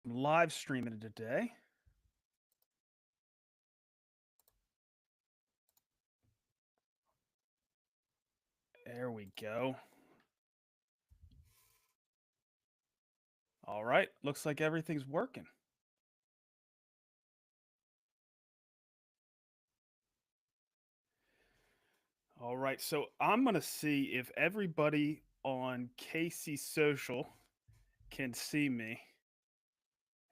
live streaming it today. There we go. All right, looks like everything's working. All right, so I'm going to see if everybody on KC Social can see me.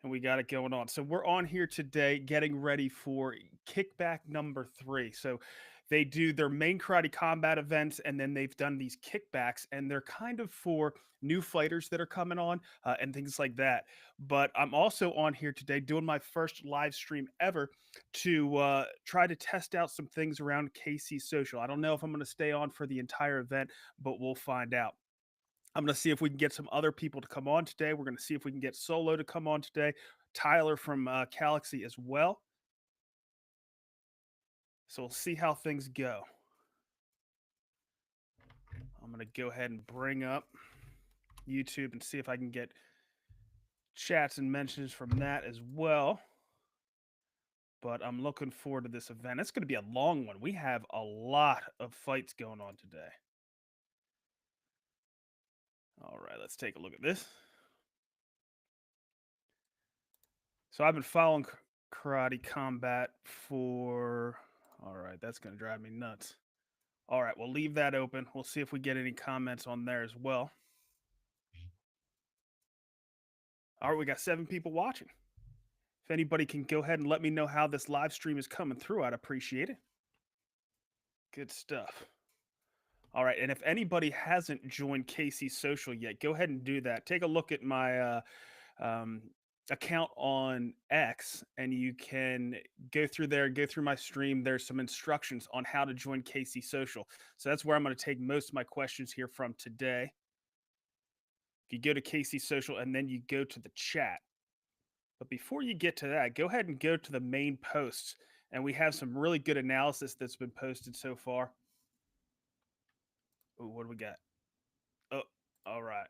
And we got it going on. So we're on here today getting ready for Kickback number 3. So they do their main karate combat events, and then they've done these kickbacks, and they're kind of for new fighters that are coming on and things like that. But I'm also on here today doing my first live stream ever to try to test out some things around KC Social. I don't know if I'm going to stay on for the entire event, but we'll find out. I'm going to see if we can get some other people to come on today. We're going to see if we can get Solo to come on today. Tyler from Galaxy as well. So we'll see how things go. I'm going to go ahead and bring up YouTube and see if I can get chats and mentions from that as well. But I'm looking forward to this event. It's going to be a long one. We have a lot of fights going on today. All right, let's take a look at this. So I've been following karate combat for... All right, that's going to drive me nuts. All right, we'll leave that open. We'll see if we get any comments on there as well. All right, we got 7 people watching. If anybody can go ahead and let me know how this live stream is coming through, I'd appreciate it. Good stuff. All right, and if anybody hasn't joined KC Social yet, go ahead and do that. Take a look at my account on X, and you can go through there, go through my stream. There's some instructions on how to join KC Social. So that's where I'm going to take most of my questions here from today. If you go to KC Social and then you go to the chat. But before you get to that, go ahead and go to the main posts. And we have some really good analysis that's been posted so far. Ooh, what do we got? Oh, all right.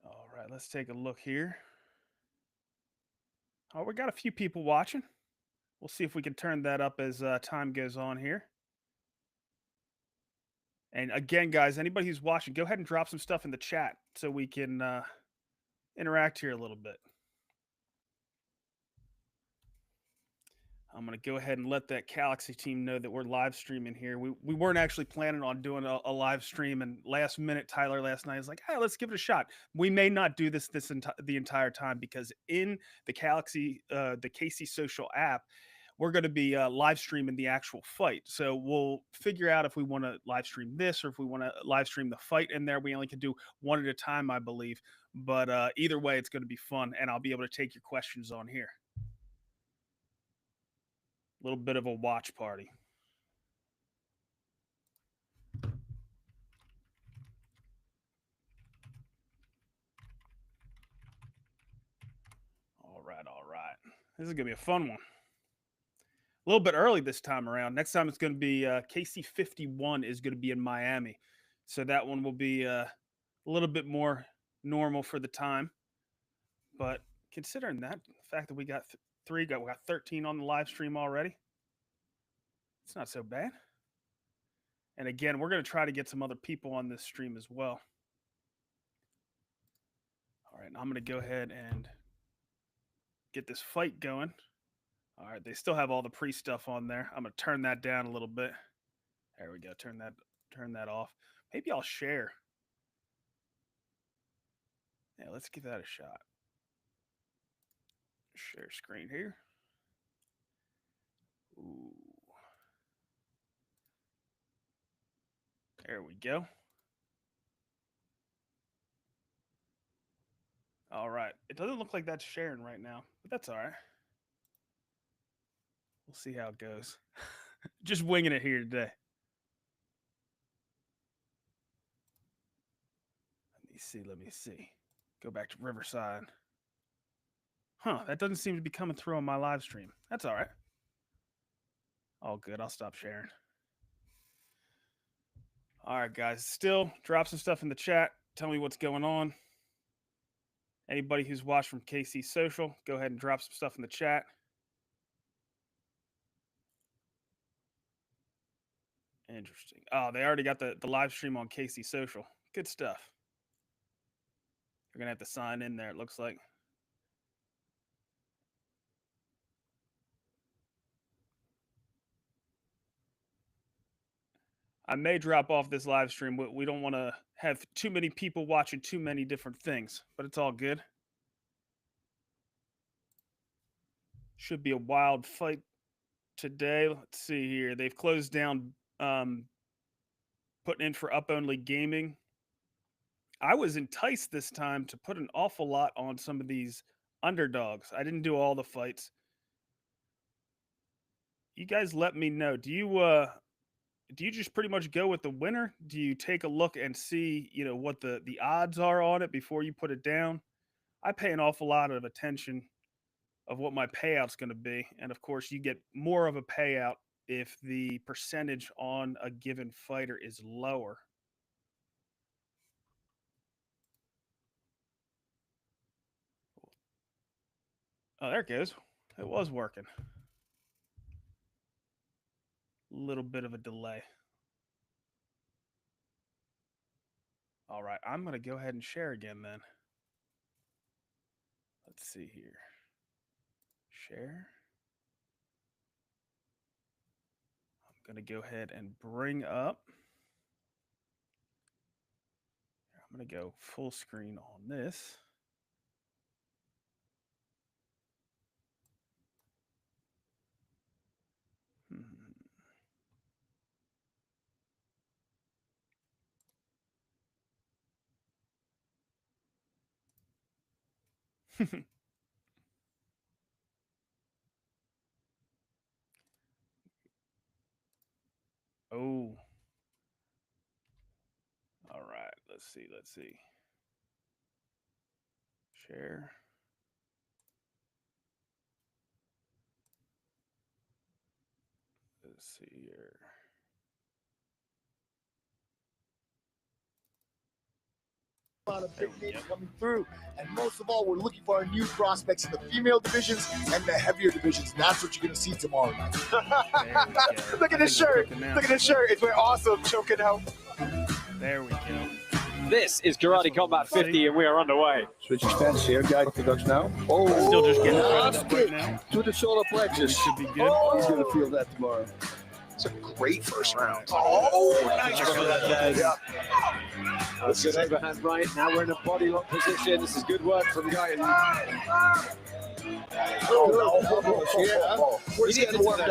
All right, let's take a look here. Oh, we got a few people watching. We'll see if we can turn that up as time goes on here. And again, guys, anybody who's watching, go ahead and drop some stuff in the chat so we can interact here a little bit. I'm going to go ahead and let that Galaxy team know that we're live streaming here. We weren't actually planning on doing a live stream, and last minute, Tyler last night was like, "Hey, let's give it a shot." We may not do this the entire time because in the Galaxy, the KC Social app, we're going to be live streaming the actual fight. So we'll figure out if we want to live stream this or if we want to live stream the fight in there. We only can do one at a time, I believe. But either way, it's going to be fun, and I'll be able to take your questions on here. A little bit of a watch party. All right. This is going to be a fun one. A little bit early this time around. Next time it's going to be KC51 is going to be in Miami. So that one will be a little bit more normal for the time. But considering that, the fact that we got we got 13 on the live stream already, it's not so bad. And again, we're going to try to get some other people on this stream as well. All right, I'm going to go ahead and get this fight going. All right, they still have all the pre stuff on there. I'm going to turn that down a little bit. There we go. Turn that off. Maybe I'll share. Yeah, let's give that a shot. Share screen here. Ooh. There we go. All right. It doesn't look like that's sharing right now, but that's all right. We'll see how it goes. Just winging it here today. Let me see. Go back to Riverside. Huh, that doesn't seem to be coming through on my live stream. That's all right. All good. I'll stop sharing. All right, guys. Still drop some stuff in the chat. Tell me what's going on. Anybody who's watched from KC Social, go ahead and drop some stuff in the chat. Interesting. Oh, they already got the live stream on KC Social. Good stuff. You're going to have to sign in there, it looks like. I may drop off this live stream. We don't want to have too many people watching too many different things, but it's all good. Should be a wild fight today. Let's see here. They've closed down putting in for Up Only Gaming. I was enticed this time to put an awful lot on some of these underdogs. I didn't do all the fights. You guys let me know. Do you just pretty much go with the winner? Do you take a look and see, what the odds are on it before you put it down? I pay an awful lot of attention of what my payout's going to be. And of course, you get more of a payout if the percentage on a given fighter is lower. Oh, there it goes. It was working. A little bit of a delay. All right, I'm going to go ahead and share again then. Let's see here. Share. I'm going to go ahead and bring up. I'm going to go full screen on this. Oh. All right, let's see. Share. Let's see here. A lot of big names coming through, and most of all, we're looking for our new prospects in the female divisions and the heavier divisions. And that's what you're going to see tomorrow night. Look at this shirt. Look at this shirt. It's very awesome. Choking out. There we go. This is Karate Combat 50, and we are underway. Switching stance here, guide orthodox now. Oh, still just getting started right now. To the solar plexus. Should be good. He's going to feel that tomorrow. It's a great first round. Oh, nice. That's good overhand right. Now we're in a body lock position. This is good work from Guy. We're just getting warmed up.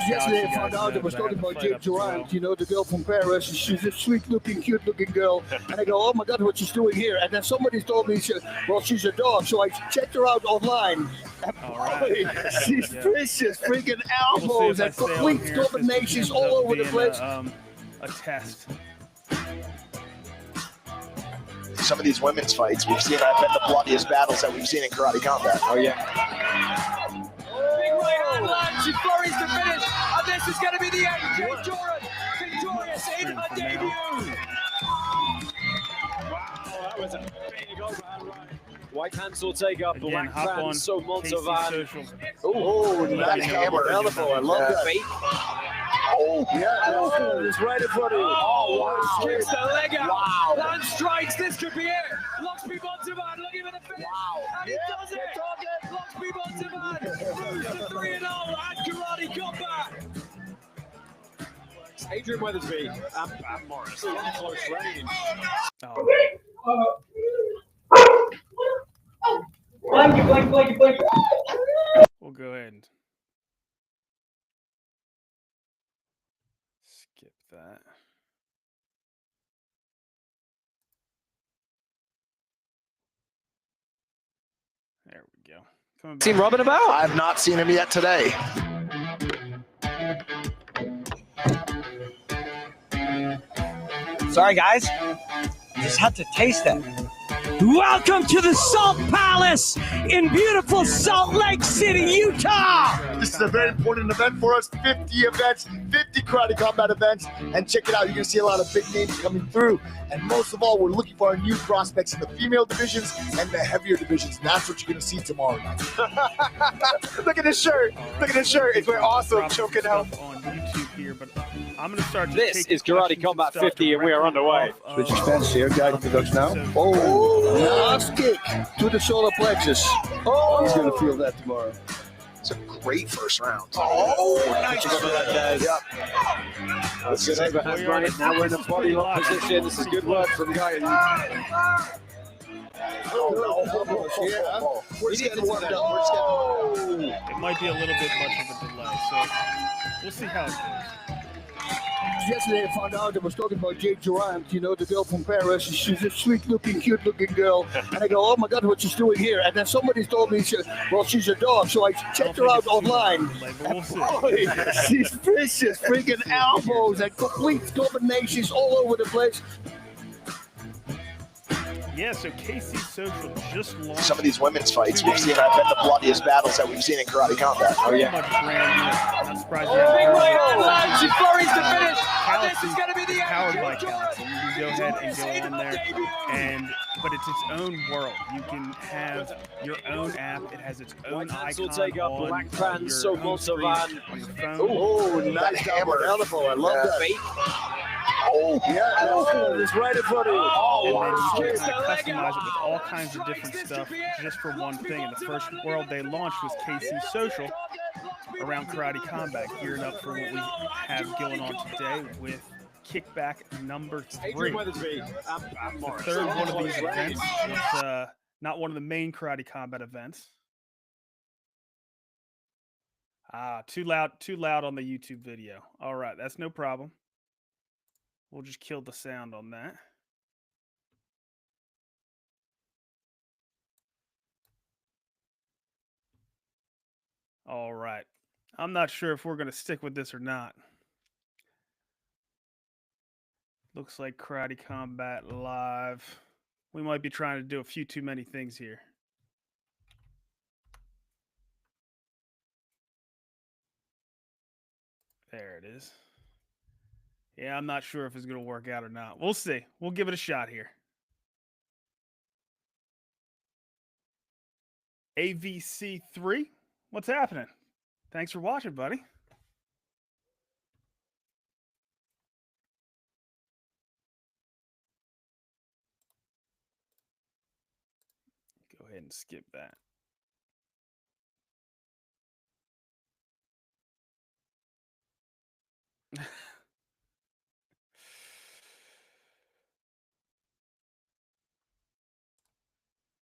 Yesterday I found out I was talking about Jake Durant, the girl from Paris. She's a sweet-looking, cute-looking girl. And I go, oh my God, what she's doing here? And then somebody told me, well, she's a dog. So I checked her out online. She's vicious, freaking elbows and complete combinations all over the place. A test. Some of these women's fights, we've seen, I bet, the bloodiest battles that we've seen in Karate Combat. Oh, yeah. Big right hand land. She flurries to finish. And this is going to be the end. Jake Durant victorious in her debut. Wow, that was a big overhand right. White hands will take up. Again, hop on so Montalvan. Oh, that hammer. Elbow. I love that. Fake. Oh, yeah. It's right in front of you. Oh, wow. Kicks the leg out. Wow. Land strikes. This could be it. Locks people onto man. Looking for the finish. Wow. And he does it. Locks people onto man. Moves to 3-0 at Karate Combat. Adrian Weathersby and Morris in close range. Blank. We'll go ahead and skip that. There we go. Coming back. Seen Robin about? I've not seen him yet today. Sorry, guys. Just had to taste it. Welcome to the Salt Palace in beautiful Salt Lake City, Utah. This is a very important event for us. 50 events, 50 karate combat events. And check it out, you're going to see a lot of big names coming through. And most of all, we're looking for our new prospects in the female divisions and the heavier divisions. And that's what you're going to see tomorrow night. Look at this shirt. Look at this shirt. It's awesome. Choking out. On YouTube here, but I'm going to start. This is Karate Combat 50, and we are underway. Switch fence here, guiding the ducks now. Oh, nice kick to the solar plexus. Oh, he's going to feel that tomorrow. It's a great first round. Oh, nice. That's good overhand right. Now we're in a body lock position. This is good work from Guy. We're just getting warmed up. It might be a little bit much of a delay, so we'll see how it goes. Yesterday I found out I was talking about Jade Durant, you know, the girl from Paris. She's a sweet-looking, cute-looking girl. And I go, oh my God, what she's doing here? And then somebody told me, well, she's a dog. So I checked her out online. Boy, she's vicious, freaking elbows and complete combinations all over the place. Yeah, so KC Social just launched. Some of these women's fights we've seen have been the bloodiest battles that we've seen in karate combat. Oh yeah. Not surprised. Big right hand lunge, she flurries the finish. This is going to be the powered by end. Galaxy. You can go ahead and go on there, but it's its own world. You can have your own app. It has its own icon will take up on black pants, so home screen, Montalban. on your phone. Oh, nice hammer. I love that. Oh, yeah, it's right in front of you. And then you can customize it with all kinds of different stuff just for one thing. And the first world they launched was KC Social around Karate Combat, gearing up for what we have going on today with Kickback number 3. The third one of these events. It's not one of the main Karate Combat events. Too loud on the YouTube video. All right, that's no problem. We'll just kill the sound on that. All right. I'm not sure if we're going to stick with this or not. Looks like Karate Combat Live. We might be trying to do a few too many things here. There it is. Yeah, I'm not sure if it's going to work out or not. We'll see. We'll give it a shot here. AVC3, what's happening? Thanks for watching, buddy. Go ahead and skip that.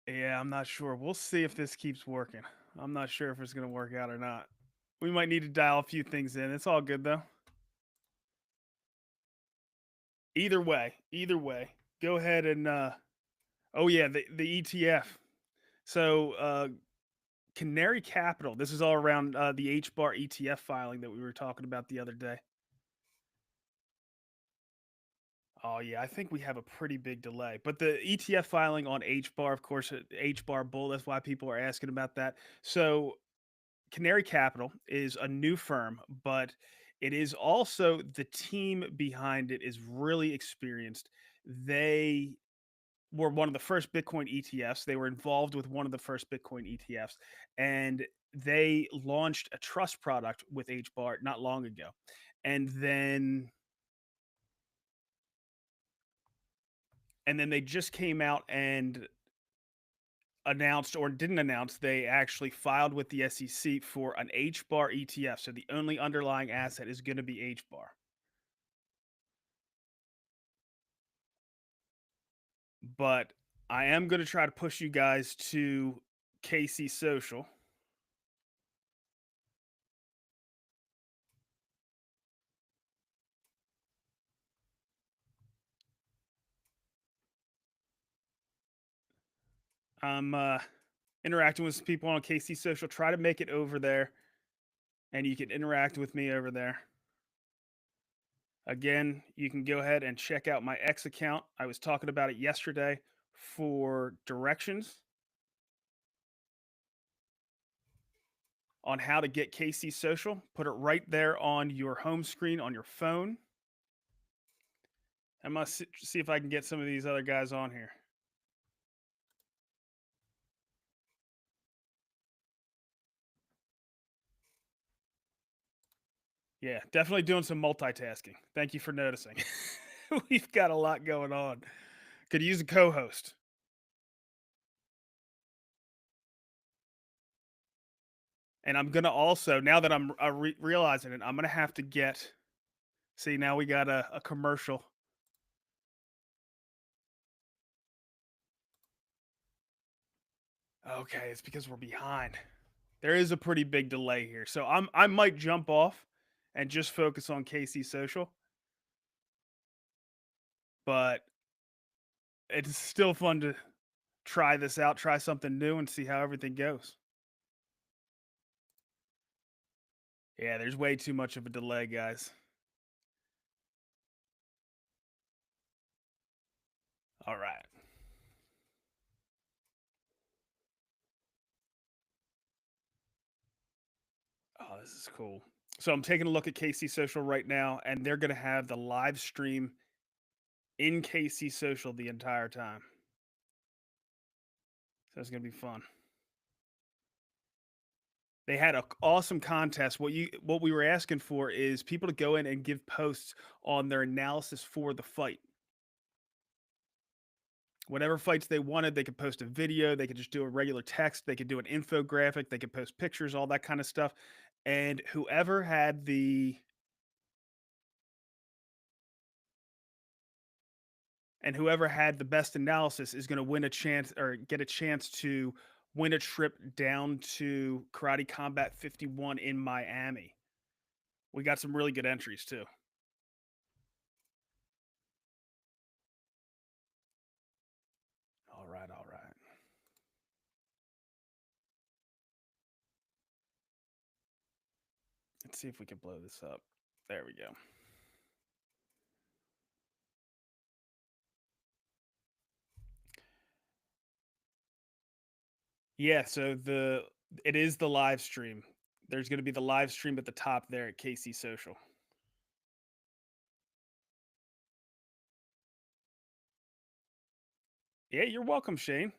Yeah, I'm not sure. We'll see if this keeps working. I'm not sure if it's going to work out or not. We might need to dial a few things in. It's all good, though. Either way, go ahead and, oh yeah, the ETF. So, Canary Capital, this is all around the H-bar ETF filing that we were talking about the other day. Oh, yeah, I think we have a pretty big delay. But the ETF filing on H-bar, of course, H-bar bull, that's why people are asking about that. So Canary Capital is a new firm, but it is also the team behind it is really experienced. They were one of the first Bitcoin ETFs. They were involved with one of the first Bitcoin ETFs, and they launched a trust product with H-bar not long ago. And then they just came out and announced, or didn't announce, they actually filed with the SEC for an H-bar ETF. So the only underlying asset is going to be H-bar. But I am going to try to push you guys to KC Social. I'm interacting with some people on KC Social. Try to make it over there, and you can interact with me over there. Again, you can go ahead and check out my X account. I was talking about it yesterday for directions on how to get KC Social. Put it right there on your home screen on your phone. I must see if I can get some of these other guys on here. Yeah, definitely doing some multitasking. Thank you for noticing. We've got a lot going on. Could use a co-host. And I'm going to also, now that I'm realizing it, I'm going to have to get, see, now we got a commercial. Okay, it's because we're behind. There is a pretty big delay here. So I might jump off and just focus on KC Social. But it's still fun to try this out, try something new, and see how everything goes. Yeah, there's way too much of a delay, guys. All right. Oh, this is cool. So I'm taking a look at KC Social right now, and they're going to have the live stream in KC Social the entire time. So it's going to be fun. They had an awesome contest. What we were asking for is people to go in and give posts on their analysis for the fight. Whatever fights they wanted, they could post a video, they could just do a regular text, they could do an infographic, they could post pictures, all that kind of stuff. And whoever had the best analysis is going to win a chance or get a chance to win a trip down to Karate Combat 51 in Miami. We got some really good entries too. All right. Let's see if we can blow this up. There we go. Yeah, so it is the live stream. There's going to be the live stream at the top there at KC Social. Yeah, you're welcome, Shane.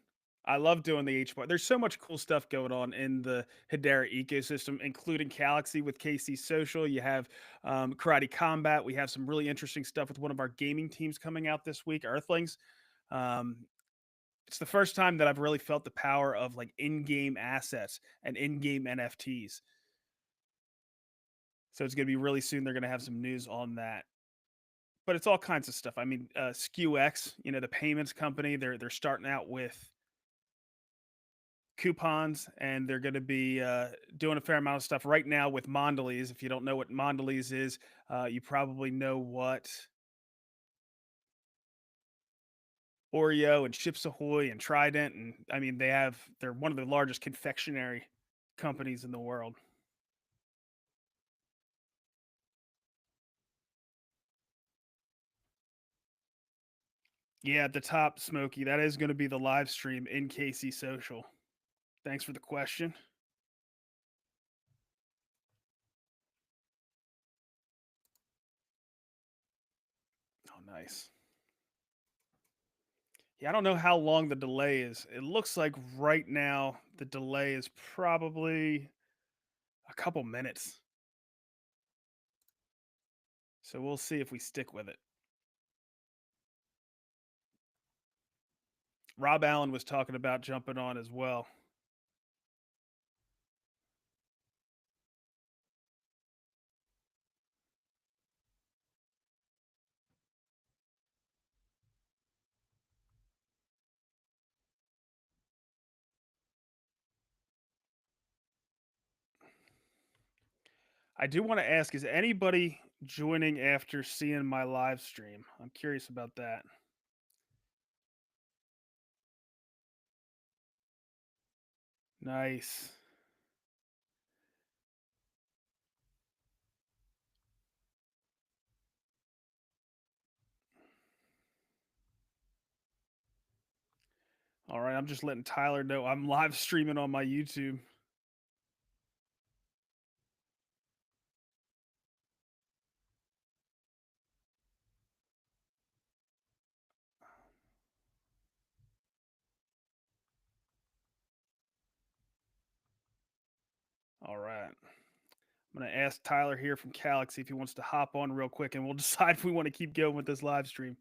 I love doing the H bar. There's so much cool stuff going on in the Hedera ecosystem, including Galaxy with KC Social. You have Karate Combat. We have some really interesting stuff with one of our gaming teams coming out this week, Earthlings. It's the first time that I've really felt the power of like in-game assets and in-game NFTs. So it's going to be really soon. They're going to have some news on that. But it's all kinds of stuff. I mean, SKUX, the payments company, they're starting out with coupons, and they're going to be doing a fair amount of stuff right now with Mondelez. If you don't know what Mondelez is, you probably know what Oreo and Chips Ahoy and Trident, and I mean they're one of the largest confectionery companies in the world. Yeah, at the top, Smokey, that is going to be the live stream in KC Social. Thanks for the question. Oh, nice. Yeah, I don't know how long the delay is. It looks like right now the delay is probably a couple minutes. So we'll see if we stick with it. Rob Allen was talking about jumping on as well. I do want to ask, is anybody joining after seeing my live stream? I'm curious about that. Nice. All right, I'm just letting Tyler know I'm live streaming on my YouTube. All right. I'm going to ask Tyler here from Galaxy if he wants to hop on real quick, and we'll decide if we want to keep going with this live stream.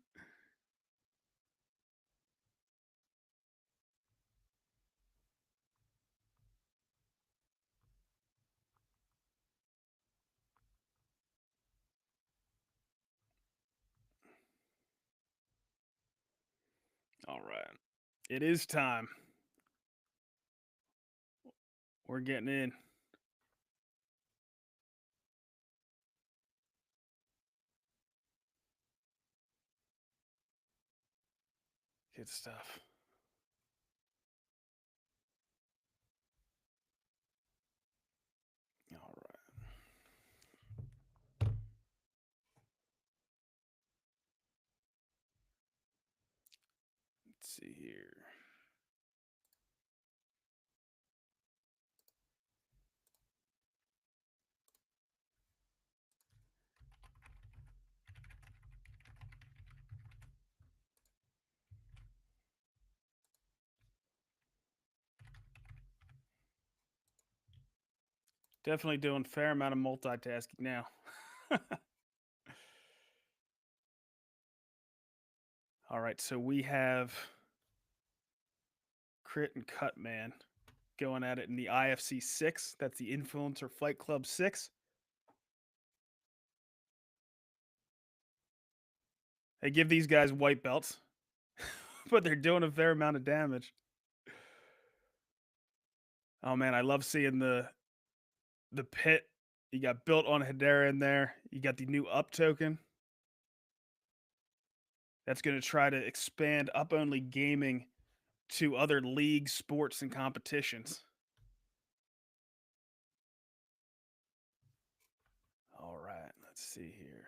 All right. It is time. We're getting in. Good stuff. All right. Let's see here. Definitely doing a fair amount of multitasking now. All right, so we have Crit and Cut Man going at it in the IFC 6. That's the Influencer Fight Club 6. They give these guys white belts, but they're doing a fair amount of damage. Oh man, I love seeing the pit. You got built on Hedera in there. You got the new up token. That's going to try to expand up only gaming to other leagues, sports, and competitions. All right, let's see here.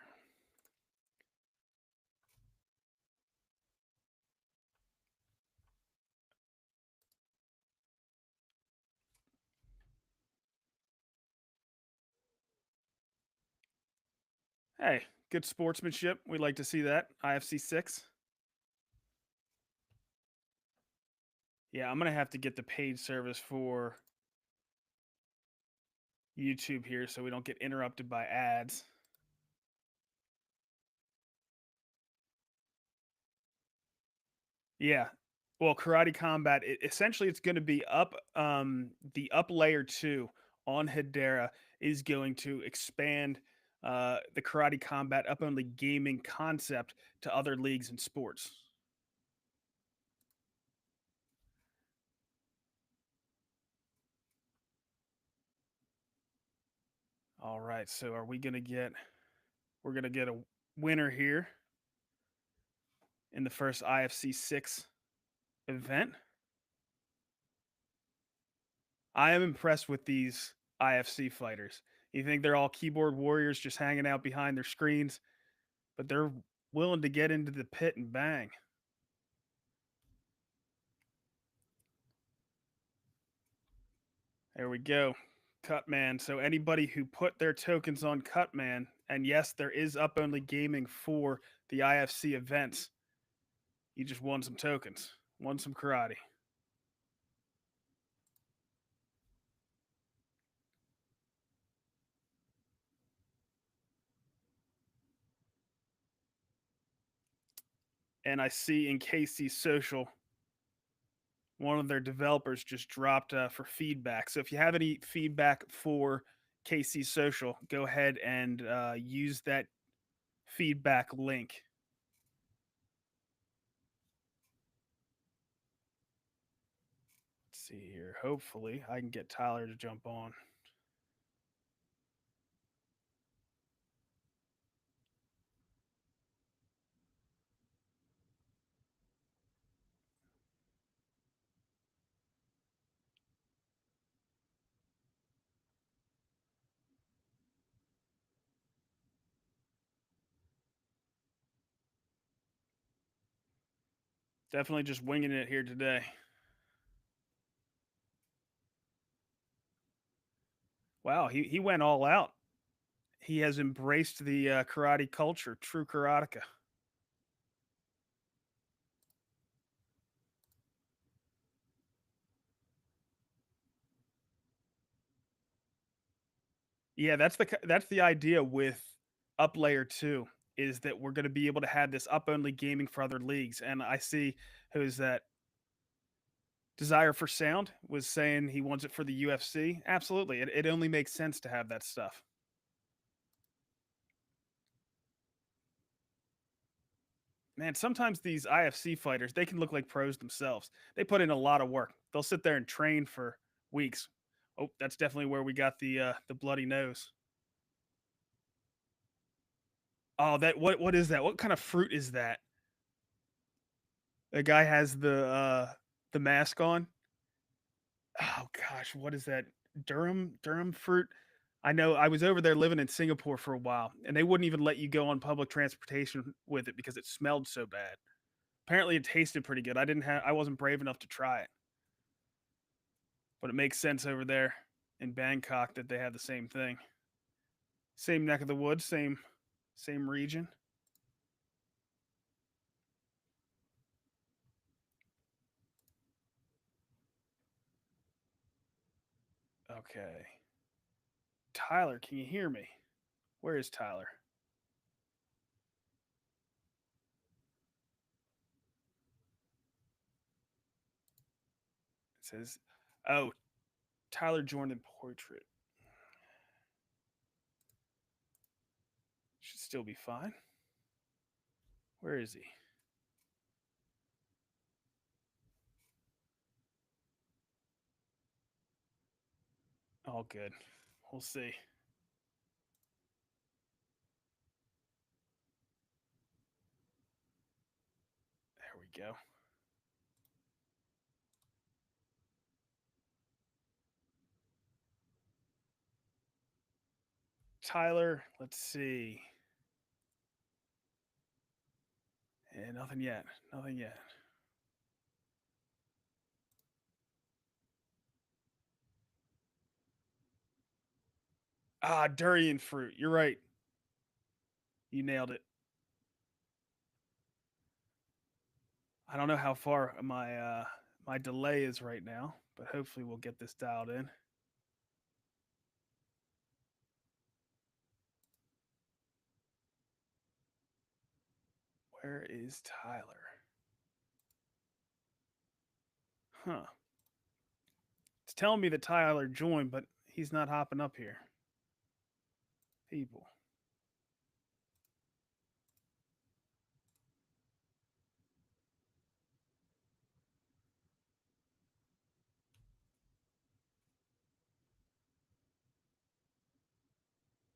Hey, good sportsmanship. We like to see that. IFC 6. Yeah, I'm going to have to get the paid service for YouTube here so we don't get interrupted by ads. Yeah. Well, Karate Combat, essentially it's going to be up the up layer 2 on Hedera is going to expand the Karate Combat up only gaming concept to other leagues and sports. All right, so are we going to get we're going to get a winner here in the first IFC 6 event. I am impressed with these IFC fighters. You think they're all keyboard warriors just hanging out behind their screens, but they're willing to get into the pit and bang. There we go. Cutman. So anybody who put their tokens on Cutman, and yes, there is up only gaming for the IFC events. You just won some tokens, won some karate. And I see in KC Social, one of their developers just dropped for feedback. So if you have any feedback for KC Social, go ahead and use that feedback link. Let's see here. Hopefully, I can get Tyler to jump on. Definitely just winging it here today. Wow, he went all out. He has embraced the karate culture, true karateka. Yeah, that's the idea with Up Layer 2 is that we're going to be able to have this up only gaming for other leagues. And I see who's that Desire for Sound was saying he wants it for the UFC. Absolutely. It only makes sense to have that stuff. Man, sometimes these IFC fighters, they can look like pros themselves. They put in a lot of work. They'll sit there and train for weeks. Oh, that's definitely where we got the bloody nose. Oh, that what is that? What kind of fruit is that? The guy has the mask on. Oh gosh, what is that? Durham fruit. I know I was over there living in Singapore for a while, and they wouldn't even let you go on public transportation with it because it smelled so bad. Apparently, it tasted pretty good. I wasn't brave enough to try it, but it makes sense over there in Bangkok that they have the same thing. Same neck of the woods, same region. Okay. Tyler, can you hear me? Where is Tyler? It says, oh, Tyler Jordan portrait. Should still be fine. Where is he? All good. We'll see. There we go. Tyler, let's see. Yeah, nothing yet. Nothing yet. Ah, durian fruit. You're right. You nailed it. I don't know how far my delay is right now, but hopefully we'll get this dialed in. Where is Tyler? Huh. It's telling me that Tyler joined, but he's not hopping up here. People.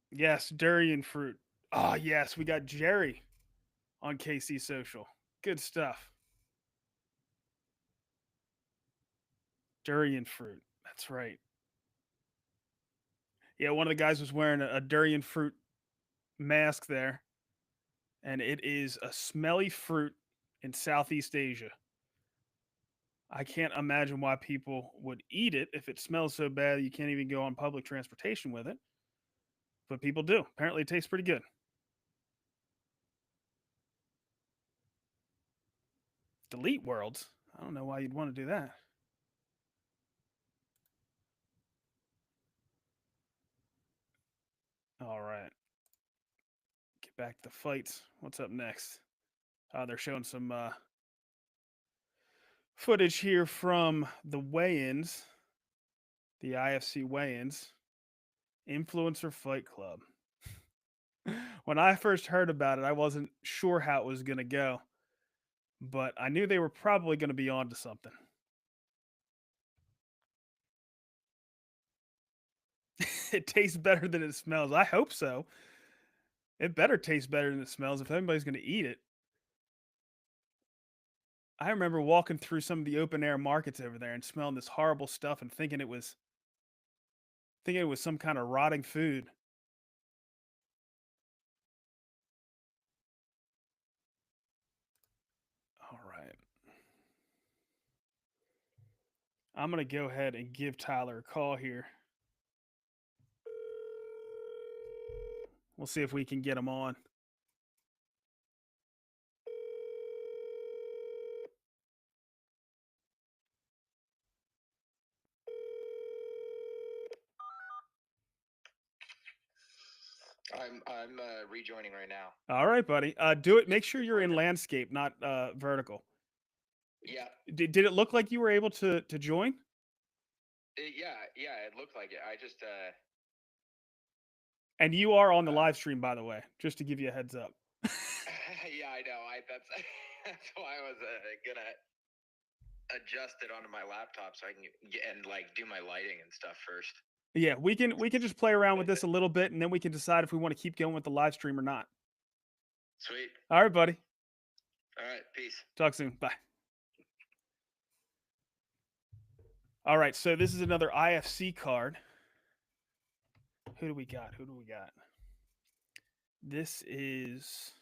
Yes, durian fruit. Oh, yes, we got Jerry on KC Social. Good stuff. Durian fruit. That's right. Yeah, one of the guys was wearing a durian fruit mask there, and it is a smelly fruit in Southeast Asia. I can't imagine why people would eat it if it smells so bad you can't even go on public transportation with it. But people do. Apparently, it tastes pretty good. Delete worlds? I don't know why you'd want to do that. All right. Get back to the fights. What's up next? They're showing some footage here from the weigh-ins, the IFC weigh-ins, Influencer Fight Club. When I first heard about it, I wasn't sure how it was going to go, but I knew they were probably going to be on to something. It tastes better than it smells. I hope so. It better taste better than it smells if anybody's going to eat it. I remember walking through some of the open air markets over there and smelling this horrible stuff and thinking it was some kind of rotting food. All right. I'm going to go ahead and give Tyler a call here. We'll see if we can get him on. I'm rejoining right now. All right, buddy. Do it. Make sure you're in landscape, not vertical. Yeah. Did it look like you were able to join? Yeah, it looked like it. I just And you are on the live stream, by the way, just to give you a heads up. yeah, I know. That's why I was gonna adjust it onto my laptop so I can get and like do my lighting and stuff first. Yeah, we can just play around with this a little bit, and then we can decide if we want to keep going with the live stream or not. Sweet. All right, buddy. All right, peace. Talk soon. Bye. All right, so this is another IFC card. Who do we got? This is...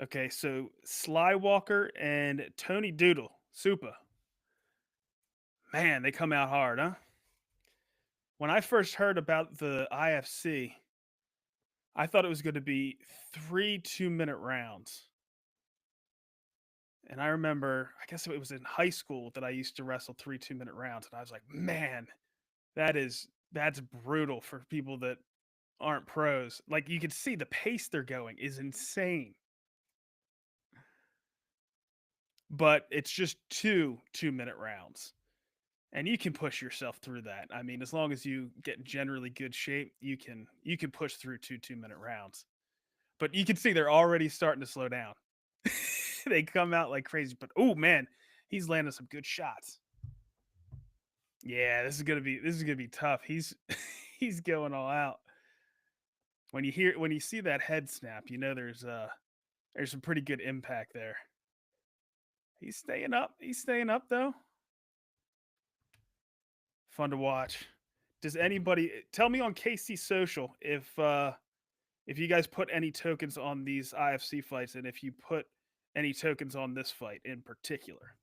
Okay, so Sly Walker and Tony Doodle. Supa. Man, they come out hard, huh? When I first heard about the IFC, I thought it was going to be 3 2-minute rounds. And I remember, I guess it was in high school that I used to wrestle 3 2-minute rounds. And I was like, man, that's brutal for people that aren't pros. Like, you can see the pace they're going is insane. But it's just 2 2-minute rounds. And you can push yourself through that. I mean, as long as you get in generally good shape, you can push through 2 2-minute rounds. But you can see they're already starting to slow down. They come out like crazy. But oh man, he's landing some good shots. Yeah, this is gonna be tough. He's going all out. When you see that head snap, you know there's some pretty good impact there. He's staying up though. Fun to watch. Does anybody tell me on KC Social if you guys put any tokens on these IFC fights, and if you put any tokens on this fight in particular?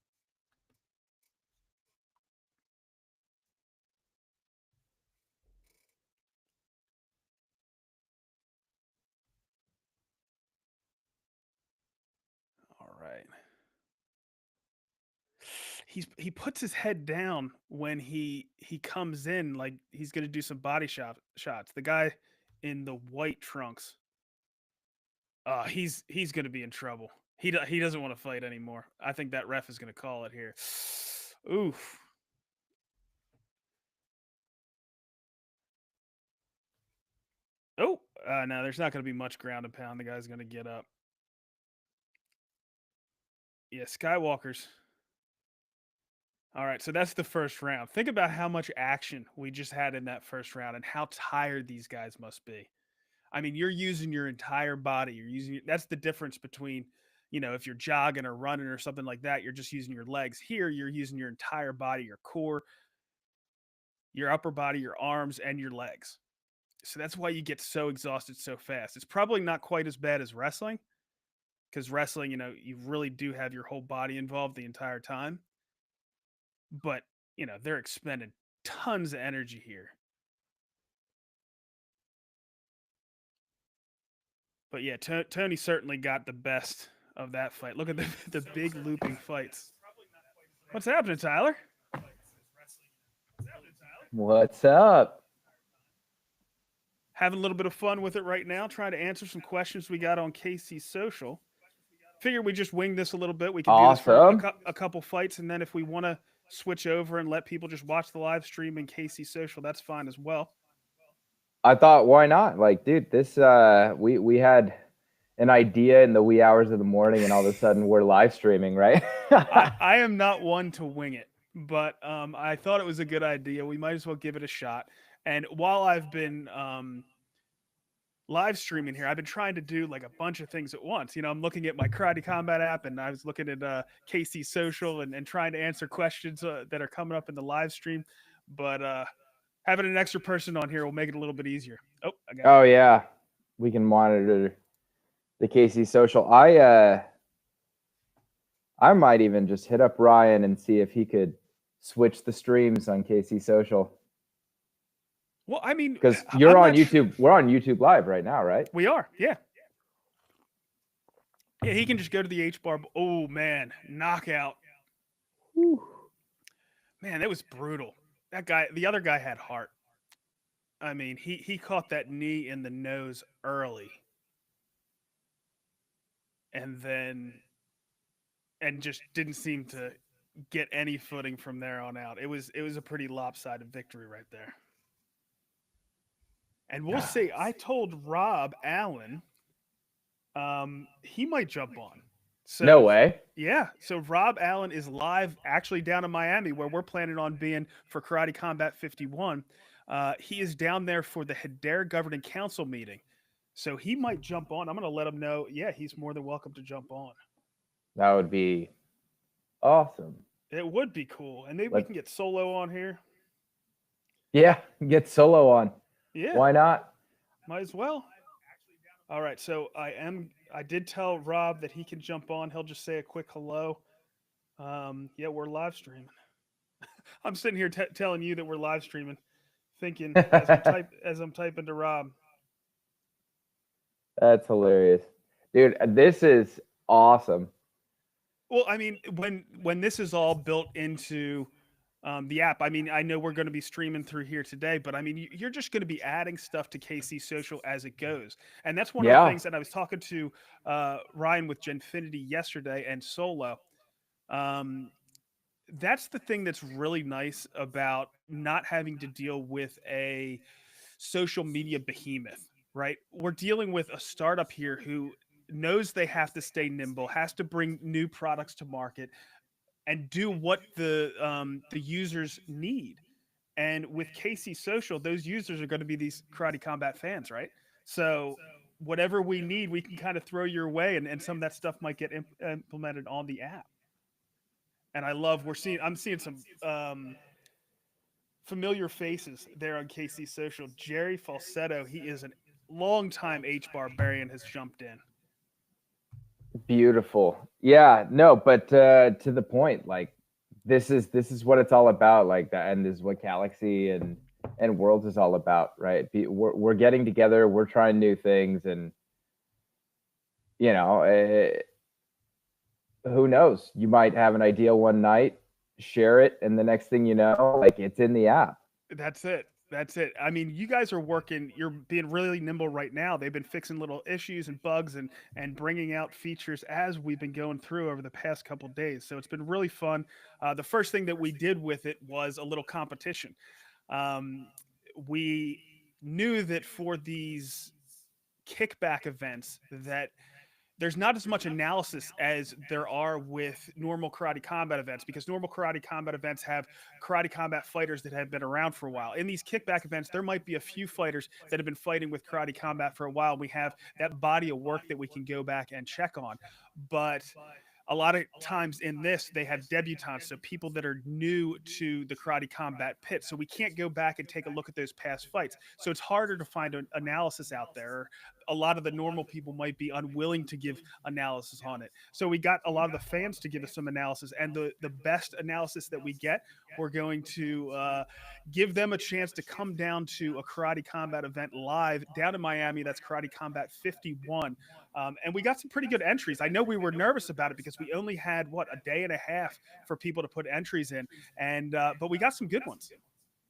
All right. He puts his head down when he comes in, like he's gonna do some body shots. The guy in the white trunks. He's gonna be in trouble. He doesn't want to fight anymore. I think that ref is gonna call it here. Oof. Oh, no, there's not gonna be much ground and pound. The guy's gonna get up. Yeah, Skywalker's. All right, so that's the first round. Think about how much action we just had in that first round and how tired these guys must be. I mean, you're using your entire body. That's the difference between, if you're jogging or running or something like that, you're just using your legs. Here, you're using your entire body, your core, your upper body, your arms, and your legs. So that's why you get so exhausted so fast. It's probably not quite as bad as wrestling, because wrestling, you really do have your whole body involved the entire time. But, they're expending tons of energy here. But yeah, Tony certainly got the best of that fight. Look at the big looping fights. What's happening, Tyler? What's up? Having a little bit of fun with it right now, trying to answer some questions we got on KC Social. Figure we just wing this a little bit. We can do this for a couple fights, and then if we want to switch over and let people just watch the live stream in KC Social, that's fine as well. I thought, why not? Like, dude, this we had an idea in the wee hours of the morning, and all of a sudden we're live streaming, right? I am not one to wing it, but I thought it was a good idea. We might as well give it a shot. And while I've been live streaming here, I've been trying to do like a bunch of things at once. I'm looking at my Karate Combat app, and I was looking at KC Social and trying to answer questions that are coming up in the live stream. But having an extra person on here will make it a little bit easier. Oh yeah, we can monitor the KC Social. I might even just hit up Ryan and see if he could switch the streams on KC Social. Well, I mean, because I'm you're on not sure- YouTube. We're on YouTube Live right now, right? We are, yeah. Yeah, he can just go to the H bar. Oh man, knockout. Man, that was brutal. That guy, the other guy had heart. I mean, he caught that knee in the nose early, and just didn't seem to get any footing from there on out. It was a pretty lopsided victory right there. And we'll see. I told Rob Allen, he might jump on. So, No way. Yeah. So Rob Allen is live actually down in Miami where we're planning on being for Karate Combat 51. He is down there for the Hedera Governing Council meeting. So he might jump on. I'm going to let him know. Yeah, he's more than welcome to jump on. That would be awesome. It would be cool. And maybe we can get Solo on here. Yeah, get Solo on. Yeah. Why not? Might as well. All right. So I did tell Rob that he can jump on. He'll just say a quick hello. Yeah, we're live streaming. I'm sitting here telling you that we're live streaming, thinking as I'm typing to Rob. That's hilarious, dude. This is awesome. Well, I mean, when this is all built into the app, I mean, I know we're going to be streaming through here today, but I mean, you're just going to be adding stuff to KC Social as it goes, and that's one of the things that I was talking to Ryan with Genfinity yesterday and Solo. That's the thing that's really nice about not having to deal with a social media behemoth, right? We're dealing with a startup here who knows they have to stay nimble, has to bring new products to market, and do what the users need. And with KC Social, those users are going to be these Karate Combat fans, right? So whatever we need, we can kind of throw your way, and some of that stuff might get implemented on the app. And I'm seeing some familiar faces there on KC Social. Jerry Falsetto, he is a longtime H Barbarian, has jumped in. Beautiful. Yeah, no, but to the point, like this is what it's all about. Like that, and this is what Galaxy and Worlds is all about, right? We're getting together, we're trying new things, and you know, who knows? You might have an idea one night, share it, and the next thing you know, like it's in the app. That's it. I mean, you guys are working, you're being really nimble right now. They've been fixing little issues and bugs and bringing out features as we've been going through over the past couple of days. So it's been really fun. The first thing that we did with it was a little competition. We knew that for these kickback events that there's not as much analysis as there are with normal Karate Combat events, because normal Karate Combat events have Karate Combat fighters that have been around for a while. In these kickback events, there might be a few fighters that have been fighting with Karate Combat for a while. We have that body of work that we can go back and check on. But a lot of times in this, they have debutants, so people that are new to the Karate Combat pit. So we can't go back and take a look at those past fights. So it's harder to find an analysis out there. A lot of the normal people might be unwilling to give analysis on it. So we got a lot of the fans to give us some analysis, and the best analysis that we get, we're going to give them a chance to come down to a Karate Combat event live down in Miami. That's Karate Combat 51. And we got some pretty good entries. I know we were nervous about it because we only had a day and a half for people to put entries in, and but we got some good ones.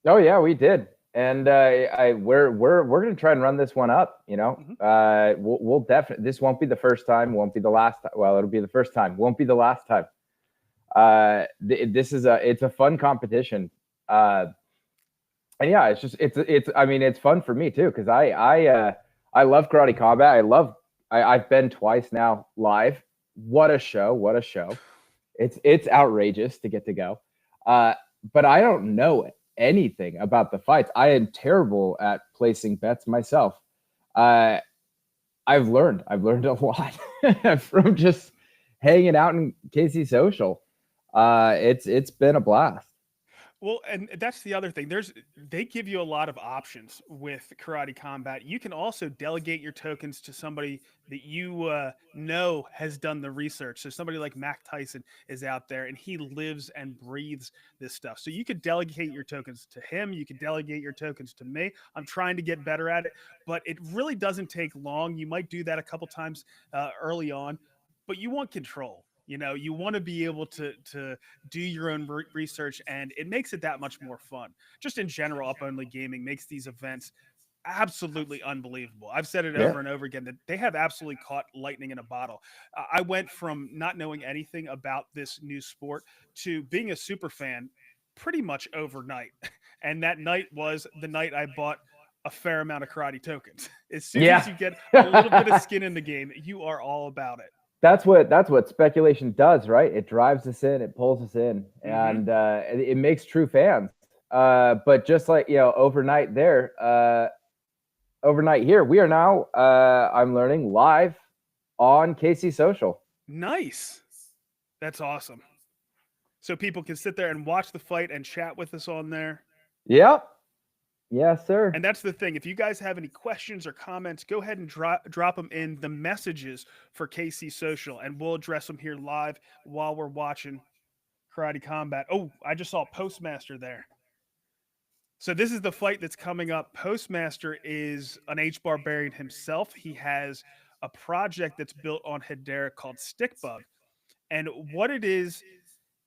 Oh yeah, we did, and we're gonna try and run this one up. You know, we'll definitely. This won't be the first time. Won't be the last time. Well, it'll be the first time. Won't be the last time. This is it's a fun competition. And yeah, it's. I mean, it's fun for me too because I love Karate Combat. I've been twice now live. What a show! What a show! It's outrageous to get to go. But I don't know anything about the fights. I am terrible at placing bets myself. I've learned a lot from just hanging out in KC Social. It's been a blast. Well, and that's the other thing. They give you a lot of options with Karate Combat. You can also delegate your tokens to somebody that you know has done the research. So somebody like Mac Tyson is out there, and he lives and breathes this stuff. So you could delegate your tokens to him. You could delegate your tokens to me. I'm trying to get better at it, but it really doesn't take long. You might do that a couple times early on, but you want control. You want to be able to do your own research, and it makes it that much more fun. Just in general, Up Only Gaming makes these events absolutely unbelievable. I've said it over and over again that they have absolutely caught lightning in a bottle. I went from not knowing anything about this new sport to being a super fan pretty much overnight. And that night was the night I bought a fair amount of karate tokens. As soon as you get a little bit of skin in the game, you are all about it. That's what speculation does, right? It drives us in, it pulls us in, and it makes true fans. But just like overnight here, we are now I'm learning live on KC Social. Nice, that's awesome. So people can sit there and watch the fight and chat with us on there. Yep. Yes, sir. And that's the thing. If you guys have any questions or comments, go ahead and drop them in the messages for KC Social, and we'll address them here live while we're watching Karate Combat. Oh, I just saw Postmaster there. So this is the fight that's coming up. Postmaster is an H-Barbarian himself. He has a project that's built on Hedera called Stickbug. And what it is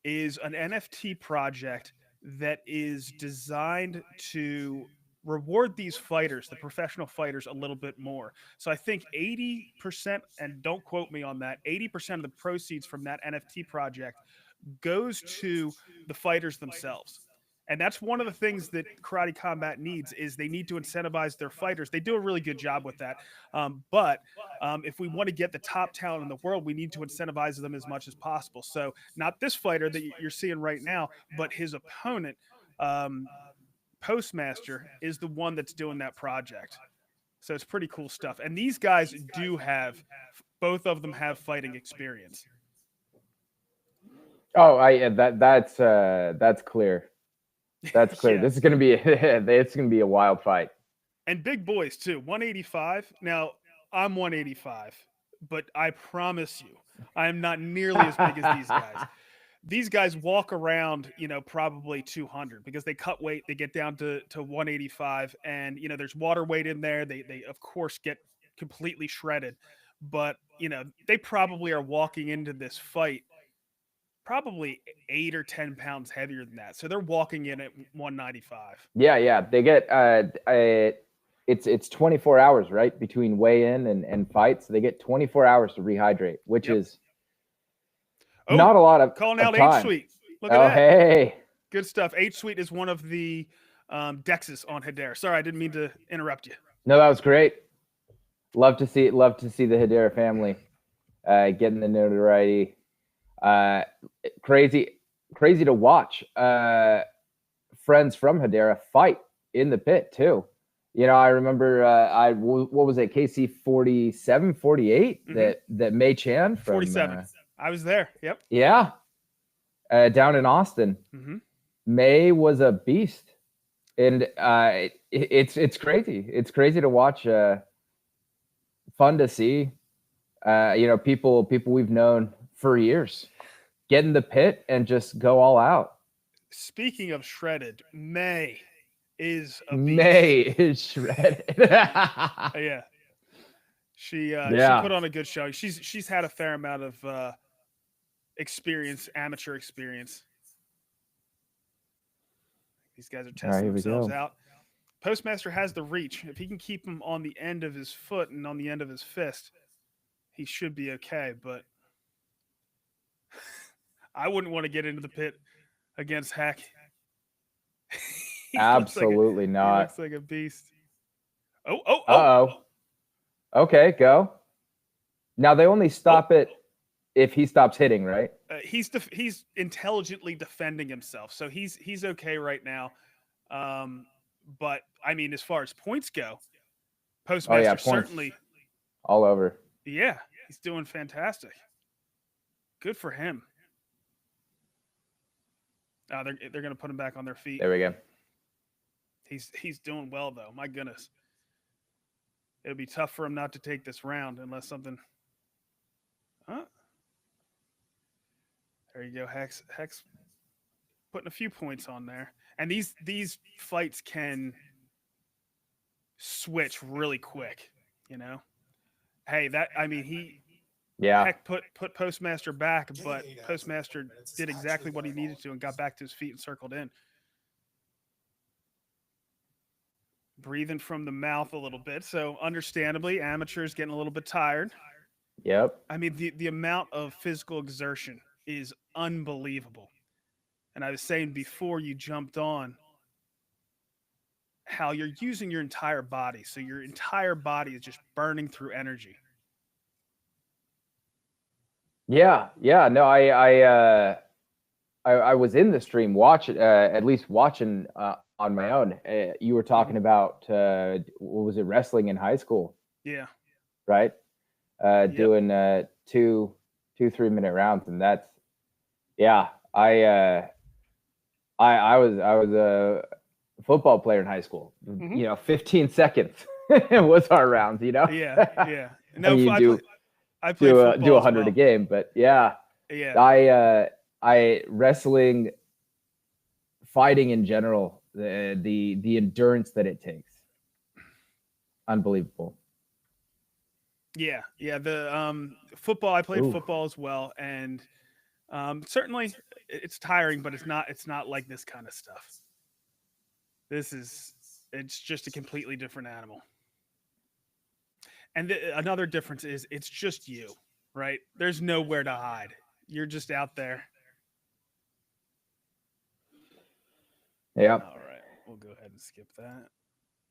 an NFT project that is designed to reward these fighters, the professional fighters, a little bit more. So I think 80%, and don't quote me on that, 80% of the proceeds from that NFT project goes to the fighters themselves. And that's one of the things that Karate Combat needs, is they need to incentivize their fighters. They do a really good job with that. But if we want to get the top talent in the world, we need to incentivize them as much as possible. So not this fighter that you're seeing right now, but his opponent, Postmaster, is the one that's doing that project. So it's pretty cool stuff. And these guys both of them have fighting experience. Oh, that's clear. That's clear. Yeah. This is going to be a wild fight. And big boys too. 185. Now, I'm 185, but I promise you, I am not nearly as big as these guys. These guys walk around, probably 200 because they cut weight. They get down to 185, and there's water weight in there. They of course get completely shredded, but they probably are walking into this fight probably 8 or 10 pounds heavier than that. So they're walking in at 195. Yeah. They get it's 24 hours, right, between weigh-in and fights. So they get 24 hours to rehydrate, which is not a lot of calling out time. H-Suite. Look at that. Hey. Good stuff. H-Suite is one of the dexes on Hedera. Sorry, I didn't mean to interrupt you. No, that was great. Love to see the Hedera family getting the notoriety. Crazy to watch friends from Hedera fight in the pit too. I remember what was it, KC 47, 48 that Mei Chan from 47. I was there. Yep. Yeah. Down in Austin. Mei was a beast, and it's crazy. It's crazy to watch. Fun to see. People we've known for years get in the pit and just go all out. Speaking of shredded, Mei is a beast. Mei is shredded. Yeah. She put on a good show. She's had a fair amount of amateur experience. These guys are testing themselves out. Postmaster has the reach. If he can keep him on the end of his foot and on the end of his fist, he should be okay. But I wouldn't want to get into the pit against Hack. Absolutely not. He looks like a beast. Oh. Okay, go. Now they only stop it if he stops hitting, right? He's intelligently defending himself, so he's okay right now. But I mean, as far as points go, Postmaster certainly all over. Yeah, he's doing fantastic. Good for him. They're going to put him back on their feet. There we go. He's doing well though. My goodness, it'll be tough for him not to take this round unless something. Huh? There you go, Hex. Hex putting a few points on there, and these fights can switch really quick. You know, hey, he. Yeah. Heck put Postmaster back, but Postmaster did exactly what he needed to and got back to his feet and circled in. Breathing from the mouth a little bit. So understandably, amateurs getting a little bit tired. Yep. I mean, the amount of physical exertion is unbelievable. And I was saying before you jumped on how you're using your entire body. So your entire body is just burning through energy. Yeah. No, I was in the stream at least watching on my own. You were talking about what was it, wrestling in high school? Yeah. Right. Doing 2 3-minute rounds, and that's I was a football player in high school. Mm-hmm. You know, 15 seconds was our rounds. You know. Yeah. No, I played do 100 a game, but yeah. I wrestling, fighting in general, the endurance that it takes, unbelievable. Yeah. The football, I played football as well, and certainly it's tiring, but it's not like this kind of stuff. It's just a completely different animal. And another difference is it's just you, right? There's nowhere to hide. You're just out there. Yeah. All right. We'll go ahead and skip that.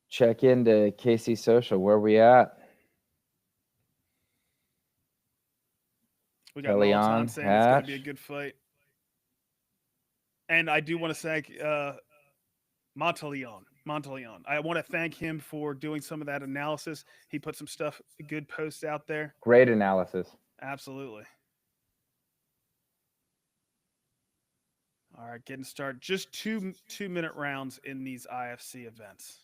Check into KC Social. Where are we at? We got Melton saying it's going to be a good fight. And I do want to thank Monteleon. I want to thank him for doing some of that analysis. He put some good posts out there. Great analysis. Absolutely. All right, getting started. Just 2-minute rounds in these IFC events.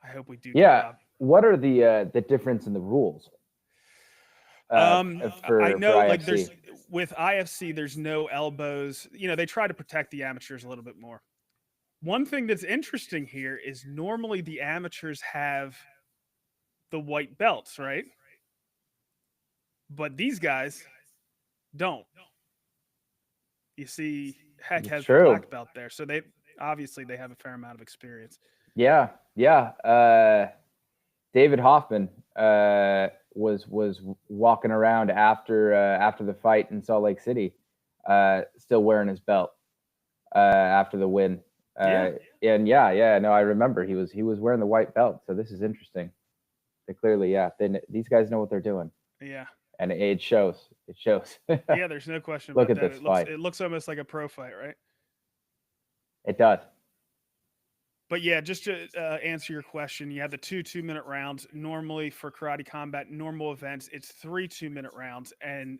I hope we do. Yeah. What are the difference in the rules? I know, for like with IFC, there's no elbows. You know, they try to protect the amateurs a little bit more. One thing that's interesting here is normally the amateurs have the white belts, right? But these guys don't. You see, Heck has the black belt there, so they obviously have a fair amount of experience. Yeah. David Hoffman was walking around after the fight in Salt Lake City, still wearing his belt after the win. No, I remember he was wearing the white belt. So this is interesting. They clearly, these guys know what they're doing. Yeah. And it shows. It shows. Yeah, there's no question about Look that. at this fight. It looks almost like a pro fight, right? It does. But yeah, just to answer your question, you have the 2-minute rounds. Normally for Karate Combat, normal events, it's 3 2-minute rounds. 3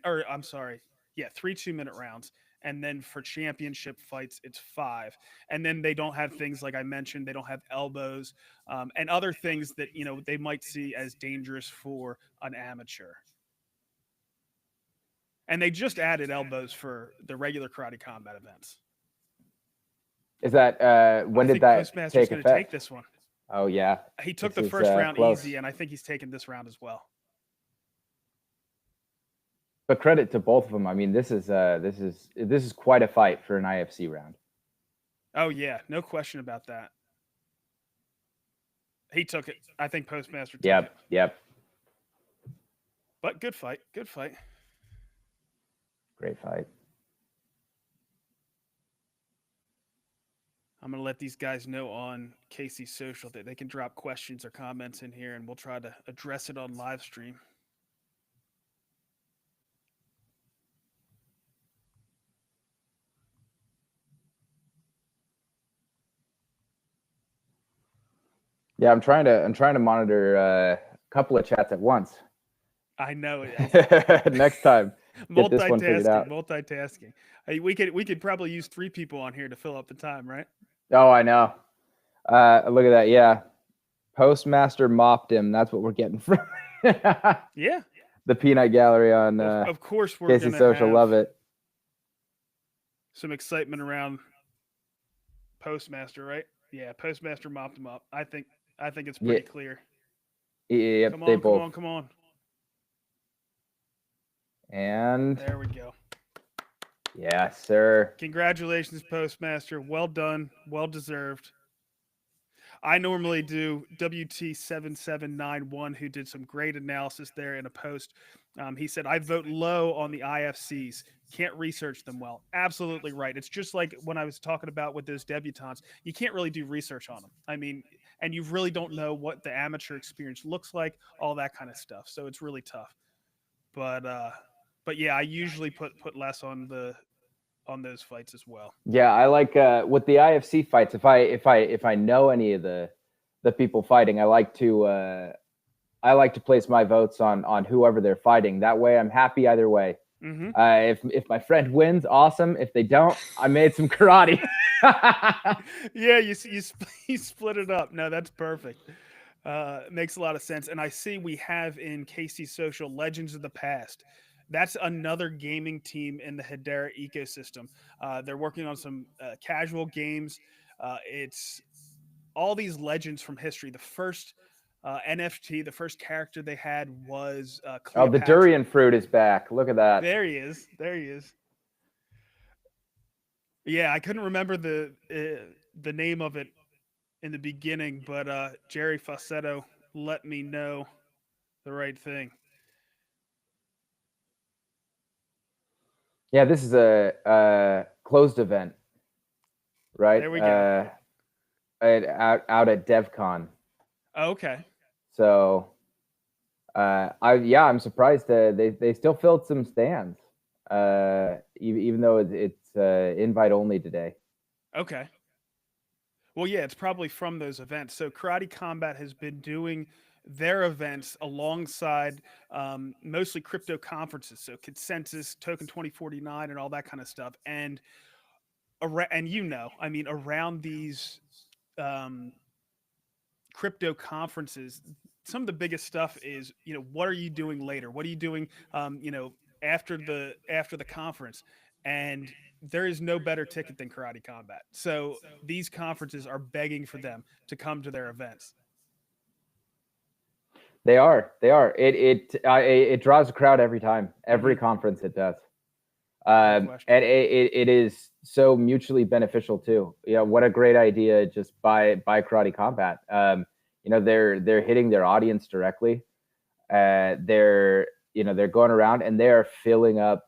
2-minute rounds. And then for championship fights, it's 5. And then they don't have things like I mentioned. They don't have elbows and other things that, you know, they might see as dangerous for an amateur. And they just added elbows for the regular Karate Combat events. Is that when did that take effect? Take this one. Oh yeah, he took the first round easy, and I think he's taking this round as well. But credit to both of them. I mean, this is quite a fight for an IFC round. Oh yeah, no question about that. He took it. I think Postmaster took it. Yep. But good fight. Good fight. Great fight. I'm going to let these guys know on KC Social that they can drop questions or comments in here, and we'll try to address it on live stream. Yeah, I'm trying to monitor a couple of chats at once. I know it. Next time, get this one figured out. Multitasking. Hey, we could probably use 3 people on here to fill up the time, right? Oh, I know. Look at that. Yeah. Postmaster mopped him. That's what we're getting from. Yeah. The Peanut Gallery on of course we're Casey gonna Social. have Love it. some excitement around Postmaster, right? Yeah, Postmaster mopped him up. I think it's pretty clear. Yep, come both. on, come on. And there we go. Yes, sir. Congratulations, Postmaster. Well done. Well deserved. I normally do WT7791, who did some great analysis there in a post. He said, I vote low on the IFCs. Can't research them well. Absolutely right. It's just like when I was talking about with those debutantes, you can't really do research on them. I mean, and you really don't know what the amateur experience looks like, all that kind of stuff. So it's really tough. But yeah, I usually put less on those fights as well. Yeah, I like with the IFC fights. If I know any of the people fighting, I like to place my votes on whoever they're fighting. That way, I'm happy either way. Mm-hmm. If my friend wins, awesome. If they don't, I made some karate. Yeah, you split it up. No, that's perfect. Makes a lot of sense. And I see we have in KC Social Legends of the Past. That's another gaming team in the Hedera ecosystem. They're working on some casual games. It's all these legends from history. The first NFT, the first character they had was Cleopatra. Oh, the durian fruit is back. Look at that. There he is. Yeah, I couldn't remember the name of it in the beginning, but Jerry Facetto let me know the right thing. Yeah, this is a closed event, right? There we go. Out at DevCon. Oh, okay. So, I'm surprised they still filled some stands, even though it's invite only today. Okay. Well, yeah, it's probably from those events. So Karate Combat has been doing their events alongside mostly crypto conferences, so Consensus, Token 2049, and all that kind of stuff. And around these crypto conferences, some of the biggest stuff is, what are you doing later? What are you doing, after the conference? And there is no better ticket than Karate Combat. So these conferences are begging for them to come to their events. They are. It draws a crowd every time. Every conference it does. And it is so mutually beneficial too. What a great idea just by Karate Combat. They're hitting their audience directly. They're going around and they are filling up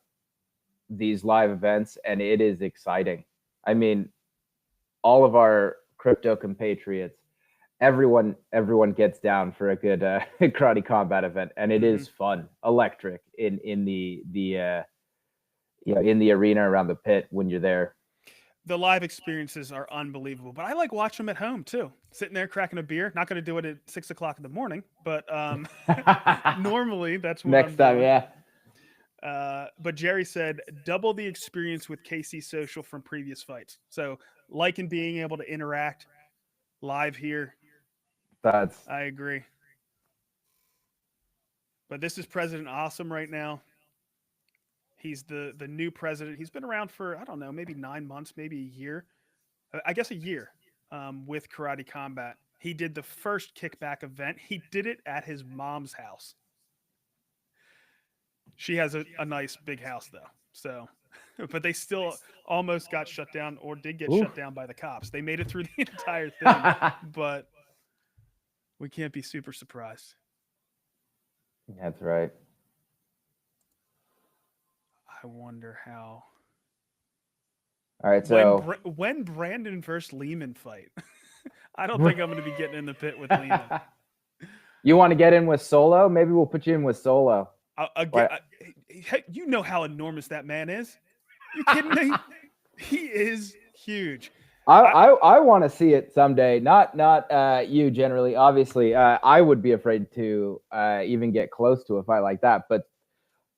these live events, and it is exciting. I mean, all of our crypto compatriots, everyone gets down for a good Karate Combat event, and it is fun, electric in the arena around the pit when you're there. The live experiences are unbelievable, but I like watching them at home too. Sitting there cracking a beer. Not going to do it at 6 o'clock in the morning, but normally that's what next time. Yeah. But Jerry said double the experience with KC Social from previous fights. So liking being able to interact live here. I agree. But this is President Awesome right now. He's the new president. He's been around for, I don't know, maybe 9 months, maybe a year. I guess a year with Karate Combat. He did the first Kickback event. He did it at his mom's house. She has a nice big house though. So, but they still almost got shut down, or did get shut down by the cops. They made it through the entire thing, but we can't be super surprised. That's right. I wonder how. All right, so when Brandon versus Lehman fight, I don't think I'm going to be getting in the pit with Lehman. You want to get in with Solo? Maybe we'll put you in with Solo. You know how enormous that man is. You kidding me? He is huge. I want to see it someday. Not you generally. Obviously, I would be afraid to even get close to a fight like that. But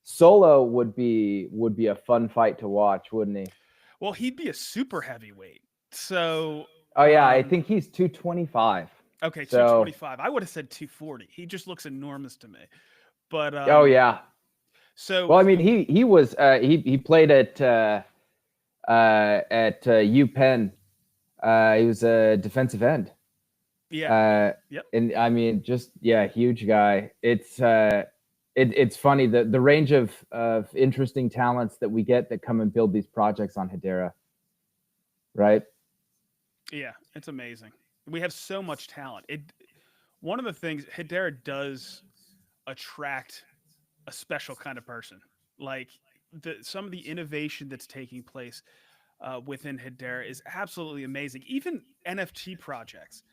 Solo would be a fun fight to watch, wouldn't he? Well, he'd be a super heavyweight. So. Oh yeah, I think he's 225. Okay, 225. I would have said 240. He just looks enormous to me. But oh yeah. So well, I mean, he was he played at UPenn. He was a defensive end. Yeah. Yep. And I mean, just huge guy. It's funny the range of interesting talents that we get that come and build these projects on Hedera. Right. Yeah, it's amazing. We have so much talent. One of the things Hedera does attract a special kind of person. Like some of the innovation that's taking place within Hedera is absolutely amazing. Even NFT projects.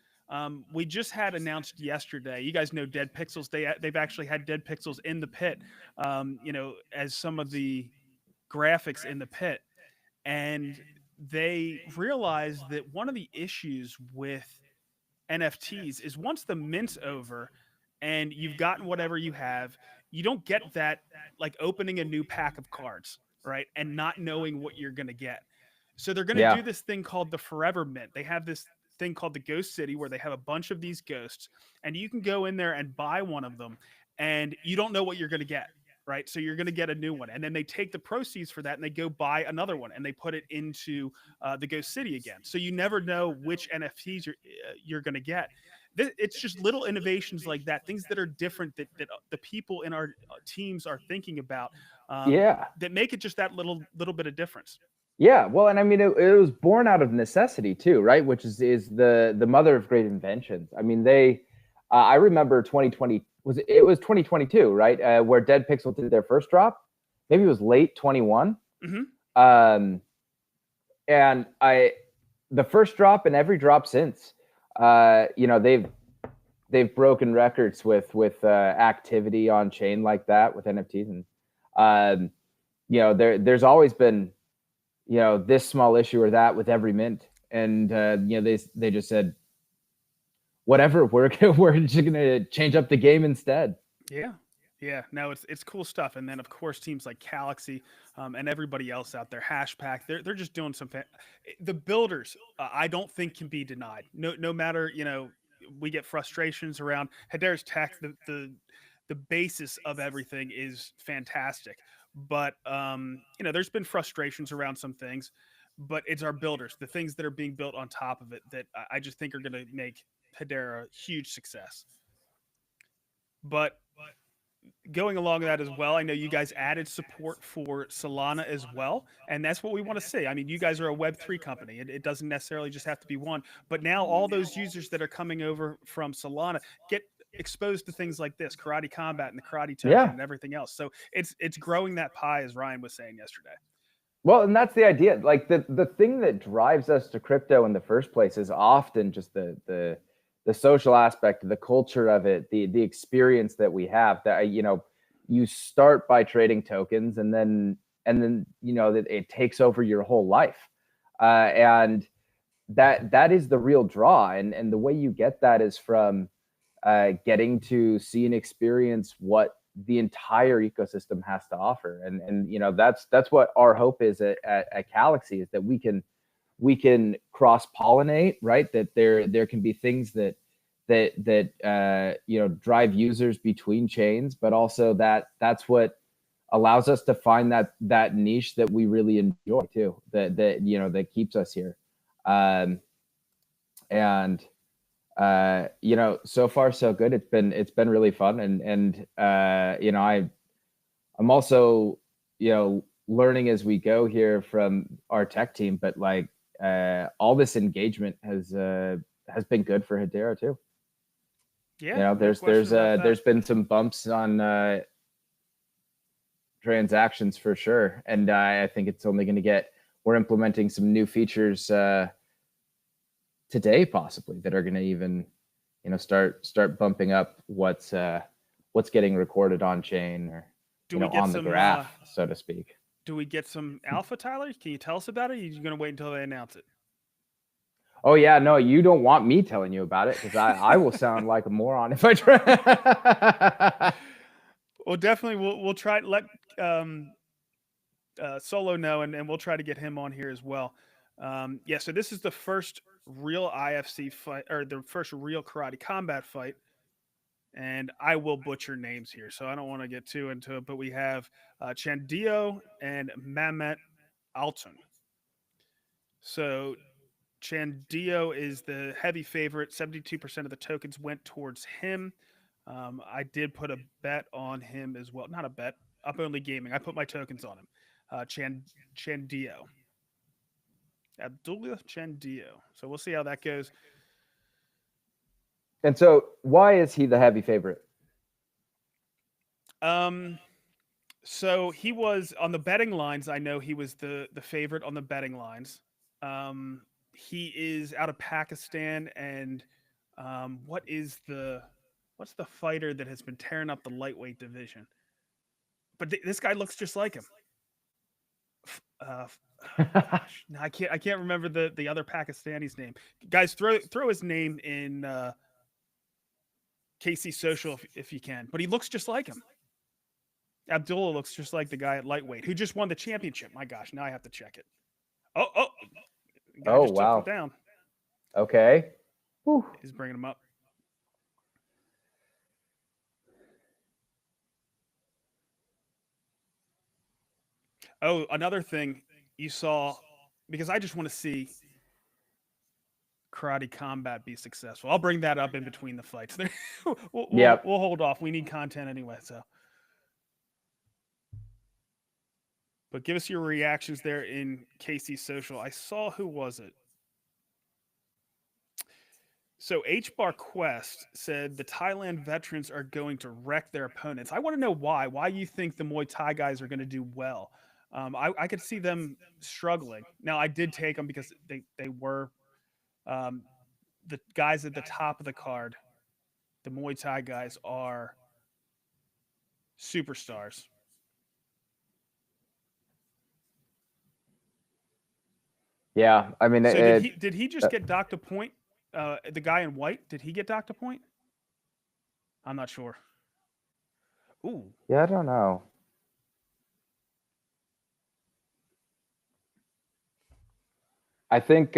We just had announced yesterday. You guys know Dead Pixels. They've actually had Dead Pixels in the pit. As some of the graphics in the pit, and they realized that one of the issues with NFTs is once the mint's over and you've gotten whatever you have, you don't get that like opening a new pack of cards, right? And not knowing what you're going to get. So they're going to do this thing called the Forever Mint. They have this thing called the Ghost City where they have a bunch of these ghosts and you can go in there and buy one of them and you don't know what you're going to get. Right. So you're going to get a new one. And then they take the proceeds for that and they go buy another one and they put it into the Ghost City again. So you never know which NFTs you're going to get. It's just little innovations like that, things that are different that the people in our teams are thinking about that make it just that little bit of difference. Yeah. Well, and I mean, it was born out of necessity too, right? Which is the mother of great inventions. I mean, I remember 2020. It was 2022, right? Where Dead Pixel did their first drop. Maybe it was late 21. Mm-hmm. And the first drop and every drop since, they've broken records with activity on chain like that with NFTs, and there's always been this small issue or that with every mint, and they just said, whatever, we're just gonna change up the game instead. Yeah. No, it's cool stuff. And then of course teams like Galaxy and everybody else out there, Hashpack, they're just doing some. The builders, I don't think can be denied. No matter we get frustrations around Hedera's tech. The basis of everything is fantastic, but there's been frustrations around some things. But it's our builders, the things that are being built on top of it, that I just think are going to make Hedera a huge success. But going along with that as well, I know you guys added support for Solana as well, and that's what we want to see. I mean, you guys are a Web3 company. It doesn't necessarily just have to be one, but now all those users that are coming over from Solana get exposed to things like this, Karate Combat and the Karate Token and everything else. So it's growing that pie, as Ryan was saying yesterday. Well, and that's the idea. Like the thing that drives us to crypto in the first place is often just the social aspect, the culture of it, the experience that we have. That you start by trading tokens, and then that it takes over your whole life, and that is the real draw. And the way you get that is from getting to see and experience what the entire ecosystem has to offer, and that's what our hope is at Galaxy, is that we can cross pollinate, right? That there can be things that drive users between chains, but also that's what allows us to find that niche that we really enjoy too, that keeps us here, so far so good. It's been really fun, and I'm also learning as we go here from our tech team, but all this engagement has been good for Hedera too. Yeah, there's been some bumps on transactions for sure, and I think it's only going to we're implementing some new features today possibly that are going to even start bumping up what's getting recorded on chain, or on the graph, so to speak. Do we get some alpha, Tyler? Can you tell us about it? Or are you going to wait until they announce it? Oh yeah, no, you don't want me telling you about it because I will sound like a moron if I try. Well, definitely we'll try to let Solo know, and we'll try to get him on here as well. Yeah, so this is the first real IFC fight, or the first real karate combat fight. And I will butcher names here, so I don't want to get too into it. But we have Chandio and Mehmet Altun. So Chandio is the heavy favorite. 72% of the tokens went towards him. I did put a bet on him as well. Not a bet. Up Only Gaming. I put my tokens on him. Chandio. Abdullah Chandio. So we'll see how that goes. And so, why is he the heavy favorite? So he was on the betting lines. I know he was the favorite on the betting lines. He is out of Pakistan, and what's the fighter that has been tearing up the lightweight division? But this guy looks just like him. No, I can't remember the other Pakistani's name. Guys, throw his name in KC Social if you can. But he looks just like him. Abdullah looks just like the guy at lightweight who just won the championship. My gosh, now I have to check it. Oh, wow. Took him down. Okay. Whew. He's bringing him up. Oh, another thing you saw, because I just want to see karate combat be successful. I'll bring that up in between the fights. We'll hold off. We need content anyway, so. But give us your reactions there in KC Social. I saw, who was it? So H-Bar Quest said the Thailand veterans are going to wreck their opponents. I want to know why. Why you think the Muay Thai guys are going to do well? I could see them struggling. Now, I did take them because they were the guys at the top of the card. The Muay Thai guys are superstars. Yeah, I mean, so did he just get docked a point? The guy in white, did he get docked a point? I'm not sure. Ooh. Yeah, I don't know. I think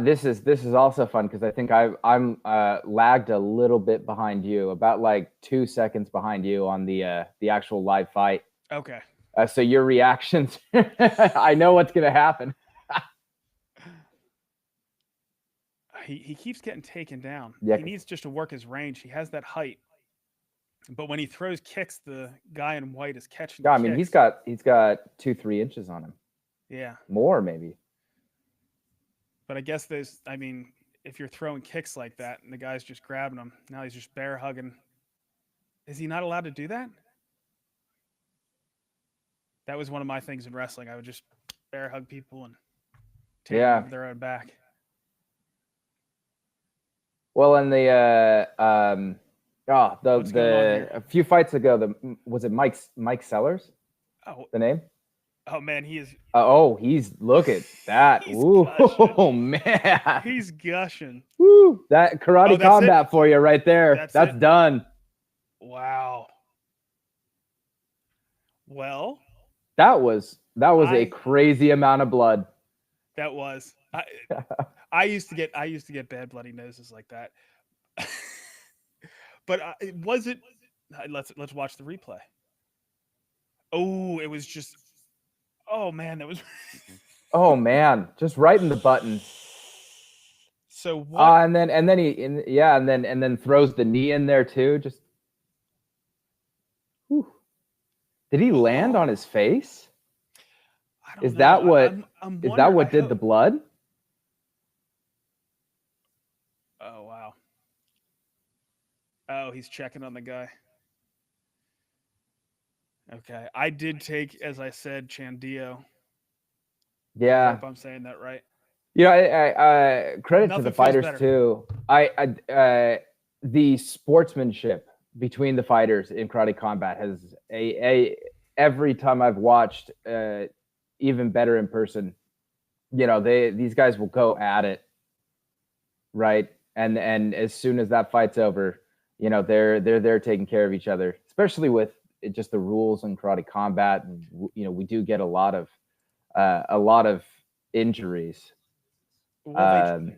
this is also fun because I think I'm lagged a little bit behind you, about like 2 seconds behind you on the actual live fight. Okay. So your reactions, I know what's gonna happen. He keeps getting taken down. Yeah. He needs just to work his range. He has that height, but when he throws kicks, the guy in white is catching. Yeah, I mean, he's got 2-3 inches on him. Yeah, more maybe. But I guess if you're throwing kicks like that and the guy's just grabbing them, now he's just bear hugging. Is he not allowed to do that? That was one of my things in wrestling. I would just bear hug people and take them over their own back. Well, and a few fights ago, was it Mike Sellers? Oh, the name? Oh man, he is. Look at that! Oh man, he's gushing. Woo! That karate combat for you right there. That's done. Wow. Well, that was a crazy amount of blood. That was. I used to get bad bloody noses like that. But was it? Let's watch the replay. Oh, it was just. Oh man, that was. Oh man, just right in the button. So what? And then throws the knee in there too. Just. Whew. Did he land on his face? I don't know. Is that what did the blood? Oh wow. Oh, he's checking on the guy. Okay, I did take, as I said, Chandio. Yeah, I hope I'm saying that right. Yeah, I credit to the fighters too. The sportsmanship between the fighters in karate combat has every time I've watched even better in person these guys will go at it, right? And as soon as that fight's over, they're there taking care of each other, especially with just the rules in karate combat. We do get a lot of injuries. Well,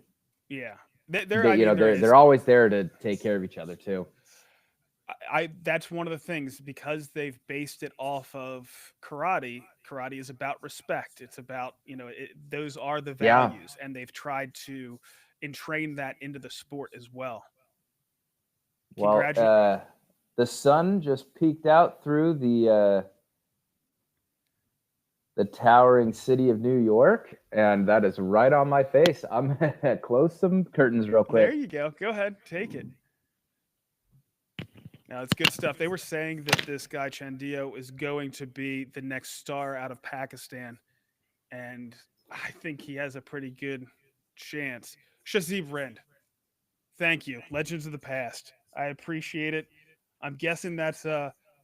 they're always there to take care of each other too. That's one of the things, because they've based it off of karate. Karate is about respect. It's about, those are the values, and they've tried to entrain that into the sport as well. Well, the sun just peeked out through the towering city of New York, and that is right on my face. I'm gonna close some curtains real quick. There you go. Go ahead, take it. Now, it's good stuff. They were saying that this guy, Chandio, is going to be the next star out of Pakistan, and I think he has a pretty good chance. Shazib Rind, thank you. Legends of the past. I appreciate it. I'm guessing that's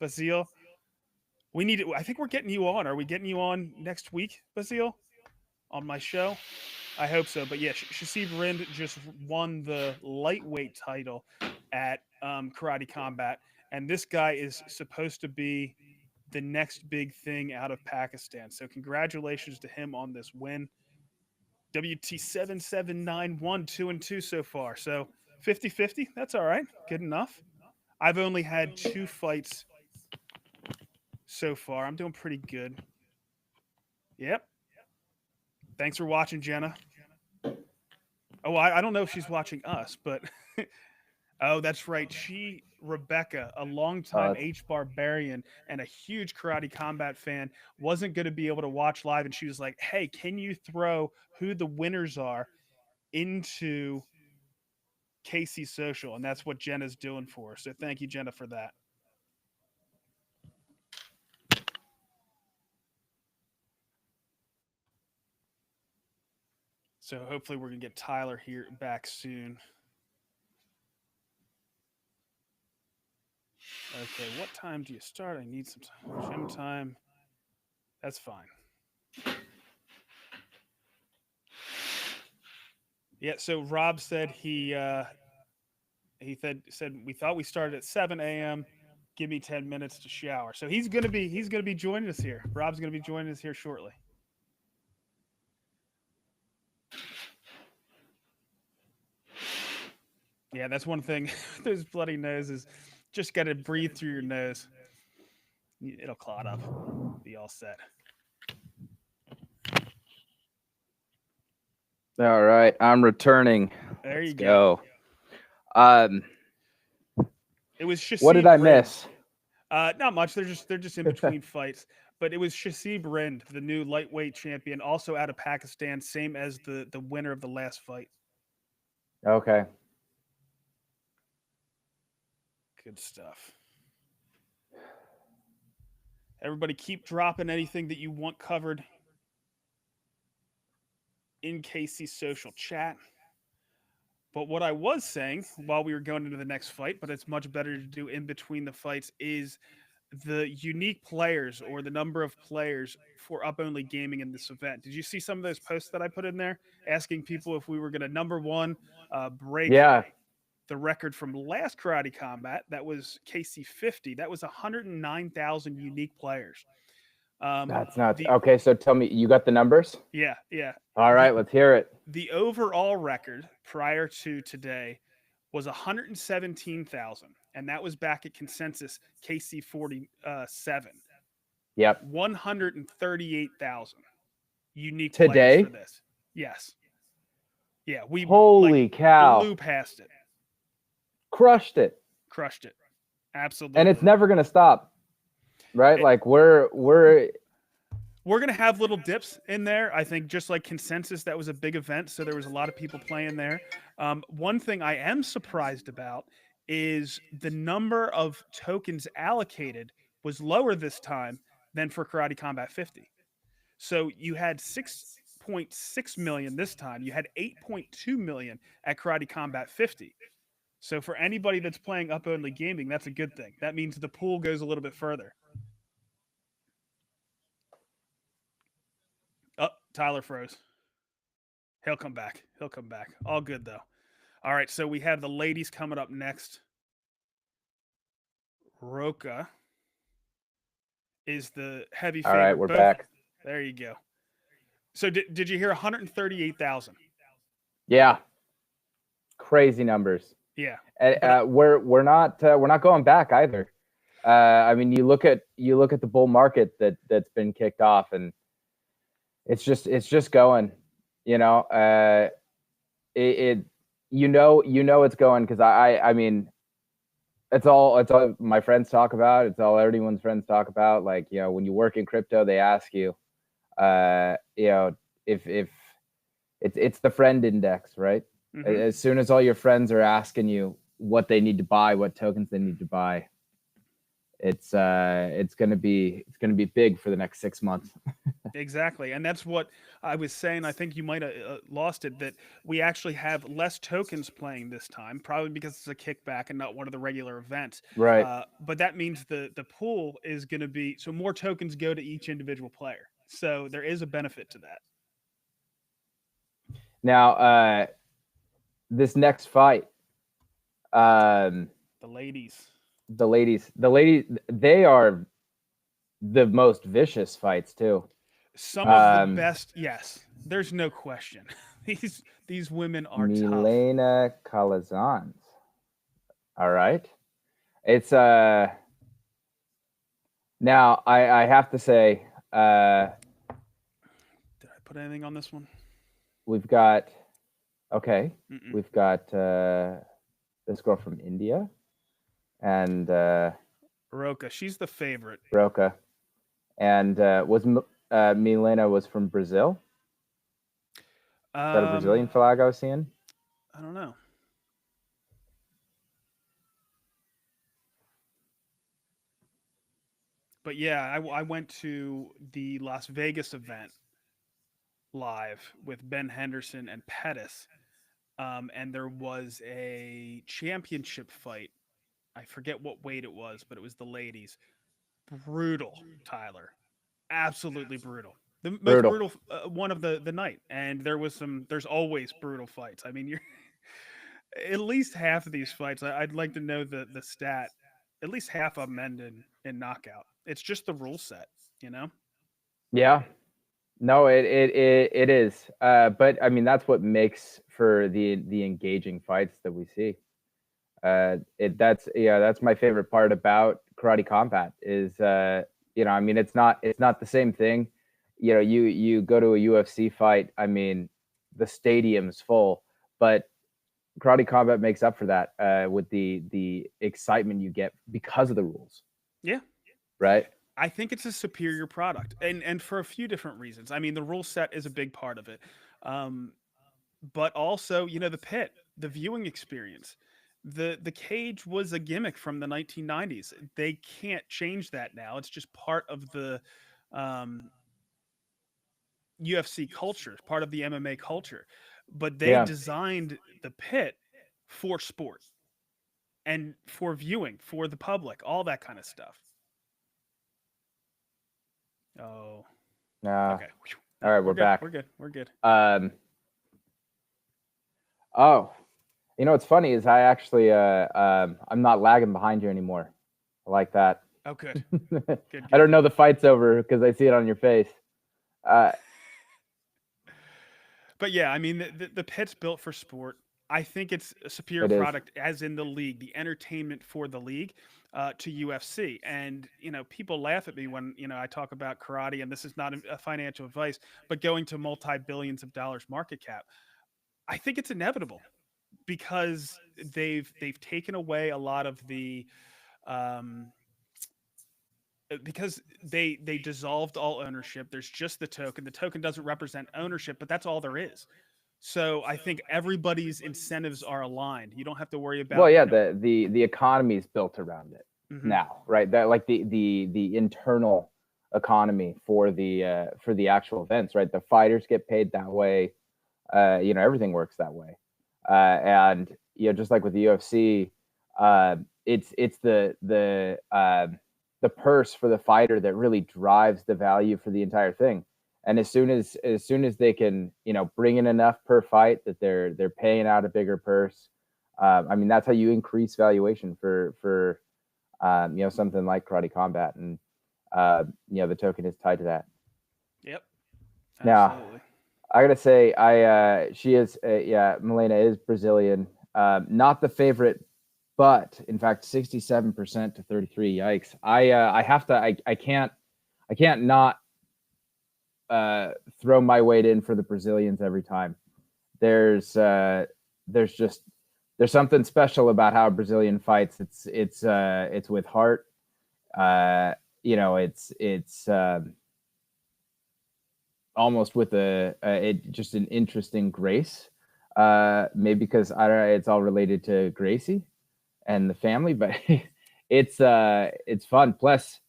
Basile. We need it. I think we're getting you on. Are we getting you on next week, Basile, on my show? I hope so. But yeah, Shazib Rind just won the lightweight title at Karate Combat, and this guy is supposed to be the next big thing out of Pakistan. So congratulations to him on this win. WT7791, 2-2 so far. So 50-50, that's all right. Good enough. I've only had 2 fights so far. I'm doing pretty good. Yep. Thanks for watching, Jenna. Oh, I don't know if she's watching us, but oh, that's right. Rebecca, a longtime H-Barbarian and a huge Karate Combat fan, wasn't going to be able to watch live, and she was like, hey, can you throw who the winners are into KC Social? And that's what Jenna's doing for her. So thank you, Jenna, for that. So hopefully we're going to get Tyler here back soon. Okay, what time do you start? I need some gym time. That's fine. Yeah, so Rob said he said we thought we started at 7 a.m. Give me 10 minutes to shower. So he's gonna be joining us here. Rob's gonna be joining us here shortly. Yeah, that's one thing. Those bloody noses. Just got to breathe through your nose. It'll clot up. Be all set. All right, I'm returning. There you go. It was Shazib what did I miss? Not much. They're just in between fights. But it was Shazib Rind, the new lightweight champion, also out of Pakistan, same as the winner of the last fight. Okay. Good stuff. Everybody keep dropping anything that you want covered in KC Social chat. But what I was saying while we were going into the next fight, but it's much better to do in between the fights, is the unique players or the number of players for Up Only Gaming in this event. Did you see some of those posts that I put in there asking people if we were going to, number one, break the record from last Karate Combat? That was KC 50. That was 109,000 unique players. That's nuts. Okay, so tell me, you got the numbers? Yeah. All right, let's hear it. The overall record prior to today was 117,000, and that was back at Consensus KC 47. Yep. 138,000 unique today players for this. Yes. Yeah, we holy cow, blew past it. Crushed it. Absolutely. And it's never going to stop. Right? Like we're going to have little dips in there. I think just like Consensus, that was a big event, so there was a lot of people playing there. One thing I am surprised about is the number of tokens allocated was lower this time than for Karate Combat 50. So you had 6.6 million this time. You had 8.2 million at Karate Combat 50. So for anybody that's playing Up Only Gaming, that's a good thing. That means the pool goes a little bit further. Oh, Tyler froze. He'll come back. He'll come back. All good though. All right, so we have the ladies coming up next. Roca is the heavy favorite. All right, we're back. There you go. So did you hear 138,000? Yeah, crazy numbers. Yeah, we're not going back either. I mean, you look at the bull market that's been kicked off, and it's just going. You know, it's going because I mean, it's all my friends talk about. It's all everyone's friends talk about. Like, you know, when you work in crypto, they ask you, you know, if it's the friend index, right? Mm-hmm. As soon as all your friends are asking you what they need to buy, what tokens they need to buy, it's gonna be big for the next 6 months. Exactly, and that's what I was saying. I think you might have lost it, that we actually have less tokens playing this time, probably because it's a kickback and not one of the regular events. Right. But that means the pool is going to be, so more tokens go to each individual player. So there is a benefit to that. Now, this next fight, the ladies, they are the most vicious fights too. Some of the best, yes. There's no question. These women are Milena Calazans. All right. It's now I have to say, did I put anything on this one? We've got we've got this girl from India and Roca. She's the favorite. Roca. And Milena was from Brazil. Is that a Brazilian flag I was seeing? I don't know. But yeah, I went to the Las Vegas event live with Ben Henderson and Pettis, and there was a championship fight. I forget what weight it was, but it was the ladies. Brutal, Tyler. Absolutely brutal. The most brutal one of the night. And there's always brutal fights. I mean, you're at least half of these fights, I'd like to know the stat. At least half of them end in knockout. It's just the rule set, you know? Yeah. No, it is. But I mean, that's what makes for the engaging fights that we see. That's my favorite part about Karate Combat is, you know, I mean, it's not the same thing. You know, you go to a UFC fight, I mean, the stadium's full, but Karate Combat makes up for that with the excitement you get because of the rules. Yeah. Right. I think it's a superior product, and for a few different reasons. I mean, the rule set is a big part of it, but also, you know, the pit, the viewing experience. The cage was a gimmick from the 1990s. They can't change that now. It's just part of the UFC culture, part of the MMA culture. But they designed the pit for sport and for viewing, for the public, all that kind of stuff. Oh. Okay. All right, we're back. We're good. We're good. Oh. You know what's funny is I actually I'm not lagging behind you anymore. I like that. Oh, good. Good. I don't know the fight's over because I see it on your face. But yeah, I mean, the pit's built for sport. I think it's a superior product, as in the league, the entertainment for the league to UFC. And, you know, people laugh at me when, you know, I talk about karate, and this is not a financial advice, but going to multi-billions of dollars market cap. I think it's inevitable because they've taken away a lot of the because they dissolved all ownership. There's just the token. The token doesn't represent ownership, but that's all there is. So I think everybody's incentives are aligned. You don't have to worry about. Well, yeah, the economy is built around it now, right? That like the internal economy for the actual events, right? The fighters get paid that way. You know, everything works that way. And you know, just like with the UFC, it's the purse for the fighter that really drives the value for the entire thing. And as soon as they can, bring in enough per fight that they're paying out a bigger purse. I mean, that's how you increase valuation for something like Karate Combat, and the token is tied to that. Yep. Absolutely. Now, I gotta say, she is, Milena is Brazilian, not the favorite, but in fact, 67% to 33. Yikes! I can't not throw my weight in for the Brazilians every time. There's something special about how a Brazilian fights. It's with heart. It's almost with just an interesting grace. Maybe because it's all related to Gracie and the family, but it's fun. Plus,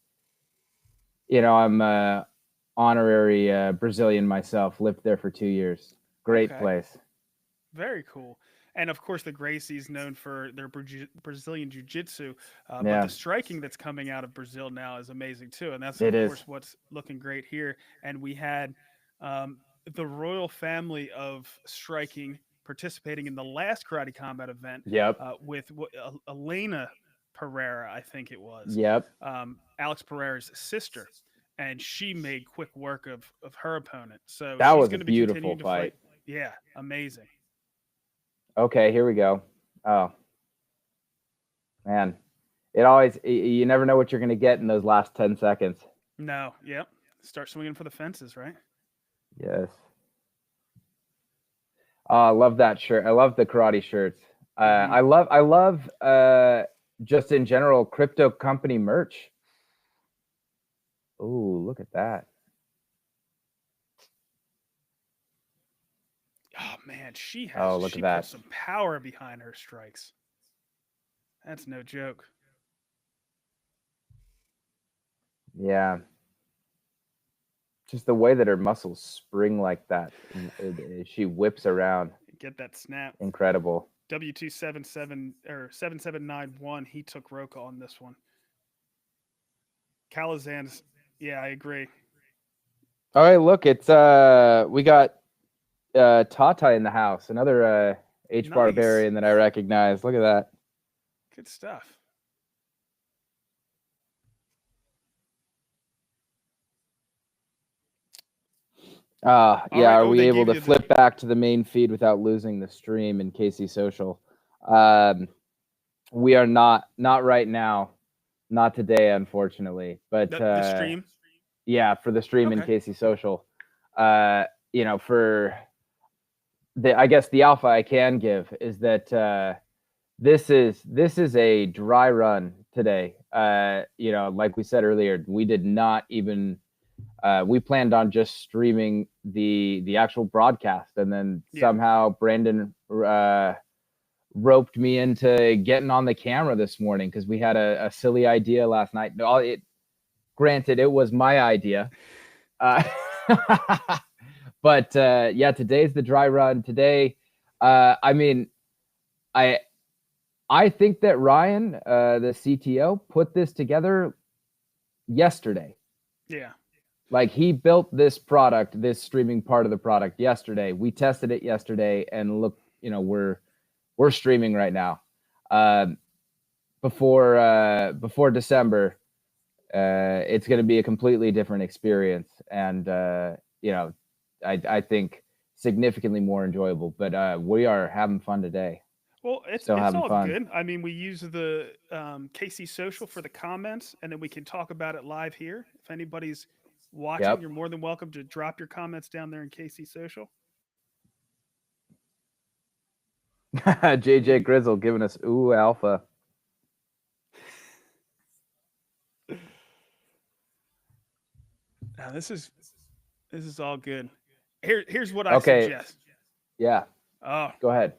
I'm honorary Brazilian myself. Lived there for 2 years. Great place. Very cool. And of course, the Gracie's known for their Brazilian jiu-jitsu, but the striking that's coming out of Brazil now is amazing too. And that's of course what's looking great here. And we had the royal family of striking participating in the last Karate Combat event. Yep. With Elena Pereira, I think it was. Yep. Alex Pereira's sister, and she made quick work of her opponent. So that she's was going a to be beautiful continuing to fight. Yeah, amazing. Okay, here we go. Oh, man. You never know what you're going to get in those last 10 seconds. No, yep. Start swinging for the fences, right? Yes. Oh, I love that shirt. I love the karate shirts. I love just in general crypto company merch. Ooh, look at that. Oh man, she put some power behind her strikes. That's no joke. Yeah. Just the way that her muscles spring like that. She whips around. Get that snap. Incredible. W277 or 7791, he took Roca on this one. Calazans, yeah, I agree. All right, look, it's we got Tata in the house, another H Barbarian that I recognize. Look at that. Good stuff. Are we able to flip back to the main feed without losing the stream in KC Social? We are not right now, not today, unfortunately. But the stream. Yeah, for the stream in KC Social. For I guess the alpha I can give is that this is a dry run today. Like we said earlier, we did not even we planned on just streaming the actual broadcast, and then somehow Brandon roped me into getting on the camera this morning because we had a silly idea last night. Granted, it was my idea. But today's the dry run. Today, I think that Ryan, the CTO, put this together yesterday. Yeah. Like he built this product, this streaming part of the product yesterday. We tested it yesterday, and look, we're streaming right now. Before December, it's going to be a completely different experience, and I think significantly more enjoyable. But we are having fun today. Well, it's all fun. Good. I mean, we use the KC Social for the comments, and then we can talk about it live here. If anybody's watching, you're more than welcome to drop your comments down there in KC Social. JJ Grizzle giving us alpha. Now this is all good. Here's what I suggest. Yeah. Oh, go ahead.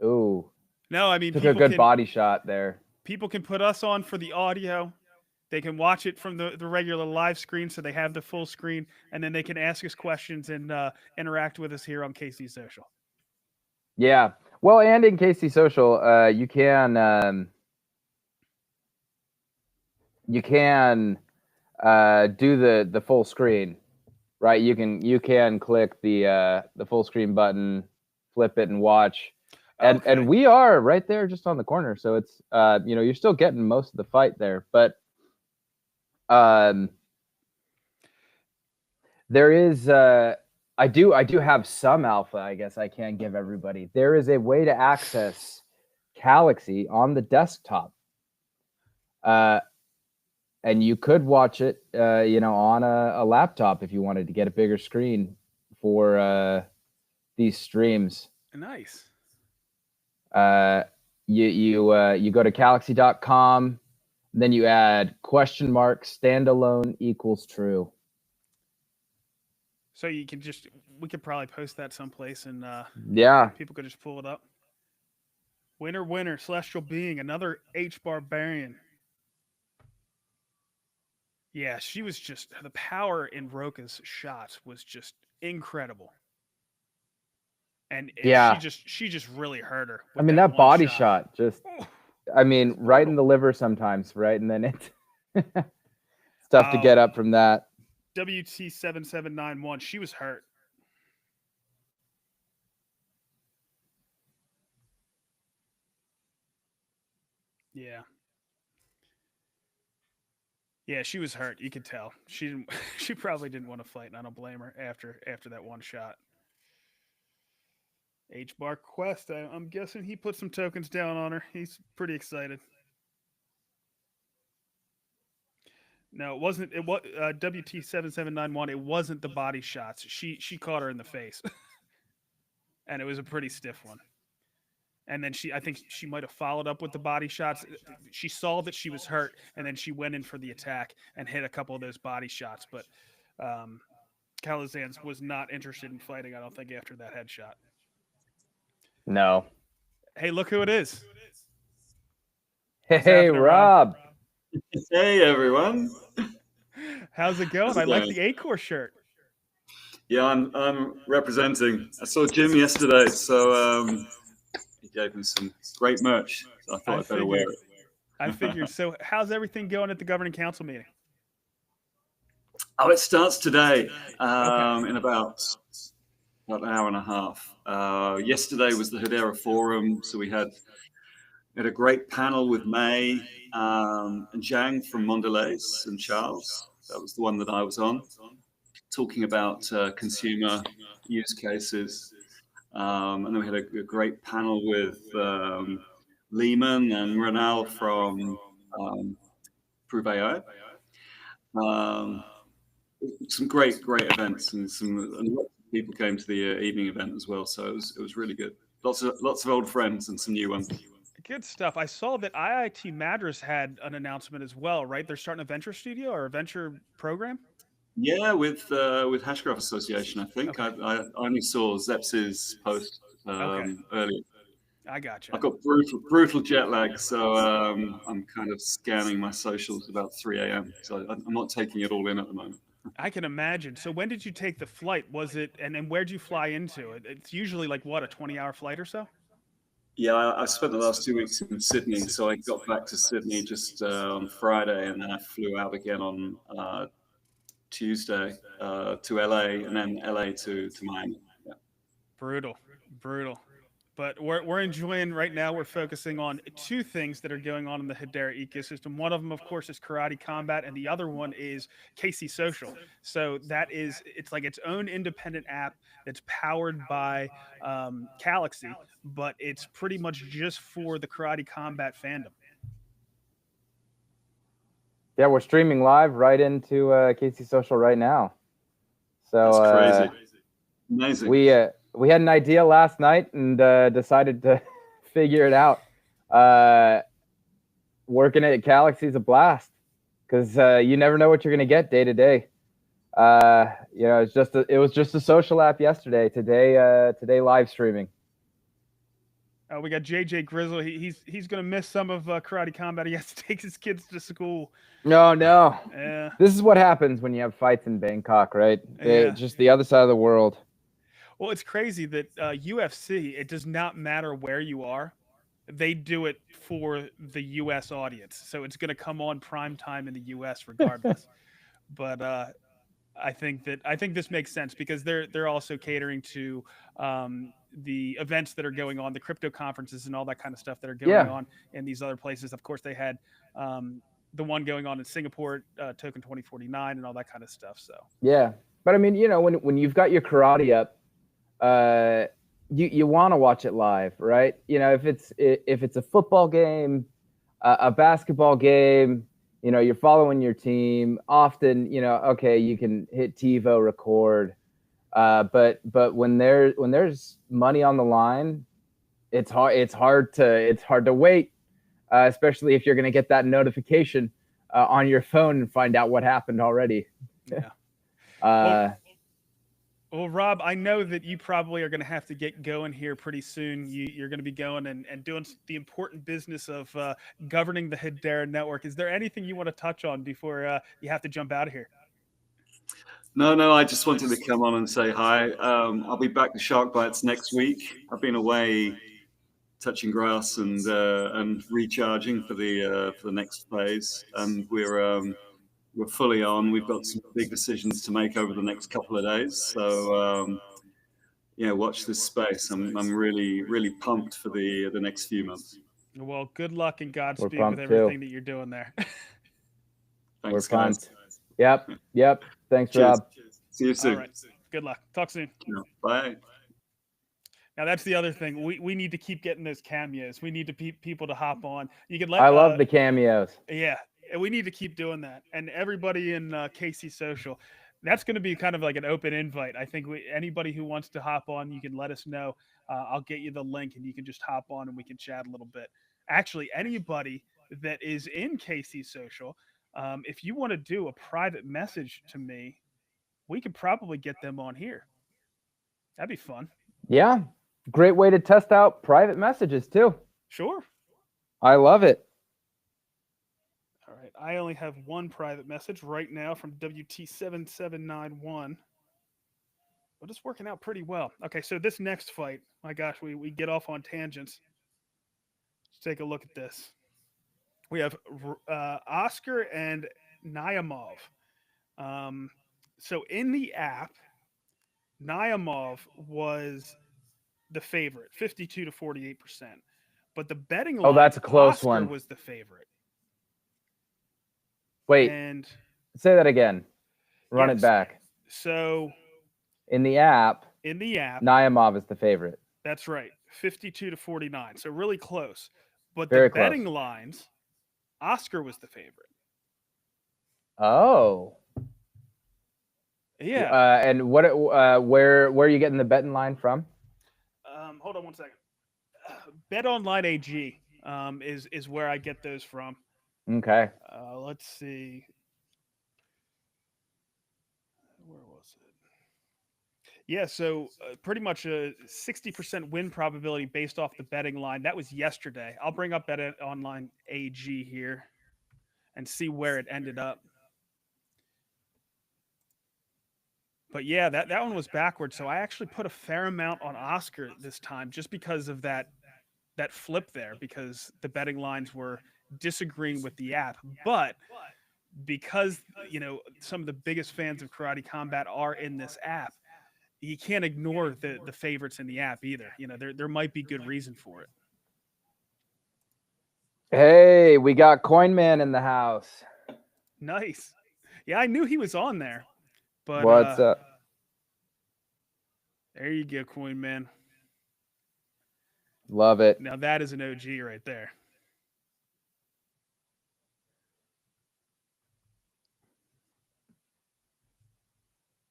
Ooh. No, I mean, took a good body shot there. People can put us on for the audio. They can watch it from the regular live screen, so they have the full screen, and then they can ask us questions and interact with us here on KC Social. Yeah. Well, and in KC Social, you can do the full screen. right? You can click the full screen button, flip it, and watch. And we are right there, just on the corner. So it's you're still getting most of the fight there, but there is I do have some alpha. I guess I can't give everybody. There is a way to access Galaxy on the desktop. And you could watch it, on a laptop if you wanted to get a bigger screen for these streams. Nice. You go to Galaxy.com, then you add $standalone equals true. So we could probably post that someplace, and people could just pull it up. Winner, Celestial Being, another H Barbarian. Yeah, she was just, the power in Roka's shots was just incredible. And she just really hurt her. I mean, that body shot just, right in the liver sometimes, right? And then it's tough to get up from that. WT7791, she was hurt. Yeah. Yeah, she was hurt. You could tell. She probably didn't want to fight, and I don't blame her after that one shot. H-Bar Quest, I'm guessing he put some tokens down on her. He's pretty excited. No, it wasn't. It was WT7791. It wasn't the body shots. She caught her in the face, and it was a pretty stiff one. And then I think she might have followed up with the body shots. She saw that she was hurt, and then she went in for the attack and hit a couple of those body shots. But Calazans was not interested in fighting, I don't think, after that headshot. No. Hey, look who it is. Hey, Rob. Hey, everyone. How's it going? I like the Acor shirt. Yeah, I'm representing. I saw Jim yesterday, so he gave me some great merch. So I thought I'd better wear it. I figured. So how's everything going at the governing council meeting? Oh, it starts today in about an hour and a half. Yesterday was the Hedera Forum, so we had a great panel with May and Zhang from Mondelez and Charles. That was the one that I was on, talking about consumer use cases. And then we had a great panel with Lehman and Ronald from Prove.io. Some great events, and lots of people came to the evening event as well. So it was really good. Lots of old friends and some new ones. Good stuff. I saw that IIT Madras had an announcement as well, right? They're starting a venture studio or a venture program. Yeah, with Hashgraph Association, I think. Okay. I only saw Zeps's post earlier. I got you. I've got brutal jet lag, so I'm kind of scanning my socials about 3 a.m. So I'm not taking it all in at the moment. I can imagine. So when did you take the flight? Was it, and then where'd you fly into? It's usually like what, a 20-hour flight or so? Yeah, I spent the last 2 weeks in Sydney, so I got back to Sydney just on Friday, and then I flew out again on Tuesday to LA, and then LA to Miami. Yeah. Brutal. But we're enjoying right now. We're focusing on two things that are going on in the Hedera ecosystem. One of them, of course, is Karate Combat, and the other one is KC Social. So it's like its own independent app that's powered by Galaxy, but it's pretty much just for the Karate Combat fandom. Yeah, we're streaming live right into KC Social right now. So that's crazy. Amazing. We had an idea last night and decided to figure it out. Working at Galaxy is a blast because you never know what you're going to get day to day. It was just a social app yesterday. Today live streaming. We got JJ Grizzle. He's going to miss some of Karate Combat. He has to take his kids to school. No. Yeah. This is what happens when you have fights in Bangkok, right? Yeah. Just the other side of the world. Well, it's crazy that UFC, it does not matter where you are. They do it for the U.S. audience. So it's going to come on prime time in the U.S. regardless. But I think this makes sense because they're also catering to the events that are going on, the crypto conferences and all that kind of stuff that are going Yeah. on in these other places. Of course, they had the one going on in Singapore, Token 2049, and all that kind of stuff. So Yeah, but I mean, when you've got your karate up, you want to watch it live, right? If it's a football game, a basketball game, you're following your team. Often, okay, you can hit TiVo record, but when there's money on the line, it's hard to wait, especially if you're going to get that notification on your phone and find out what happened already. Yeah. Well, Rob, I know that you probably are going to have to get going here pretty soon. You're going to be going and doing the important business of governing the Hedera network. Is there anything you want to touch on before you have to jump out of here? No, I just wanted to come on and say hi. I'll be back to Shark Bites next week. I've been away touching grass and recharging for the next phase, and we're fully on. We've got some big decisions to make over the next couple of days. So watch this space. I'm really pumped for the next few months. Well, good luck and Godspeed with everything that you're doing there. Thanks, guys. Yep. Thanks, Cheers. Rob. See you soon. All right. Good luck. Talk soon. Bye. Now that's the other thing. We need to keep getting those cameos. We need to people to hop on. You can let. I love the cameos. Yeah, we need to keep doing that. And everybody in KC Social, that's going to be kind of like an open invite. I think anybody who wants to hop on, you can let us know. I'll get you the link, and you can just hop on, and we can chat a little bit. Actually, anybody that is in KC Social, if you want to do a private message to me, we could probably get them on here. That'd be fun. Yeah. Great way to test out private messages too. Sure. I love it. All right. I only have one private message right now from WT7791. But it's working out pretty well. Okay, so this next fight, my gosh, we get off on tangents. Let's take a look at this. We have Oscar and Naimov. So in the app, Naimov was the favorite, 52 to 48%. But the betting line, that's a close Oscar one. was the favorite. Wait, and say that again. Run it back. So in the app, Naimov is the favorite. That's right, 52 to 49. So really close. But Very the betting close. lines, Oscar was the favorite. Oh. Yeah. And where are you getting the betting line from? Hold on one second. BetOnline AG is where I get those from. Okay. Let's see. Where was it? Yeah, so pretty much a 60% win probability based off the betting line. That was yesterday. I'll bring up BetOnline AG here and see where it ended up. But yeah, that one was backwards. So I actually put a fair amount on Oscar this time just because of that flip there, because the betting lines were disagreeing with the app. But because, some of the biggest fans of Karate Combat are in this app, you can't ignore the favorites in the app either. There might be good reason for it. Hey, we got Coin Man in the house. Nice. Yeah, I knew he was on there. But what's up? There you go, Coin Man. Love it. Now that is an OG right there.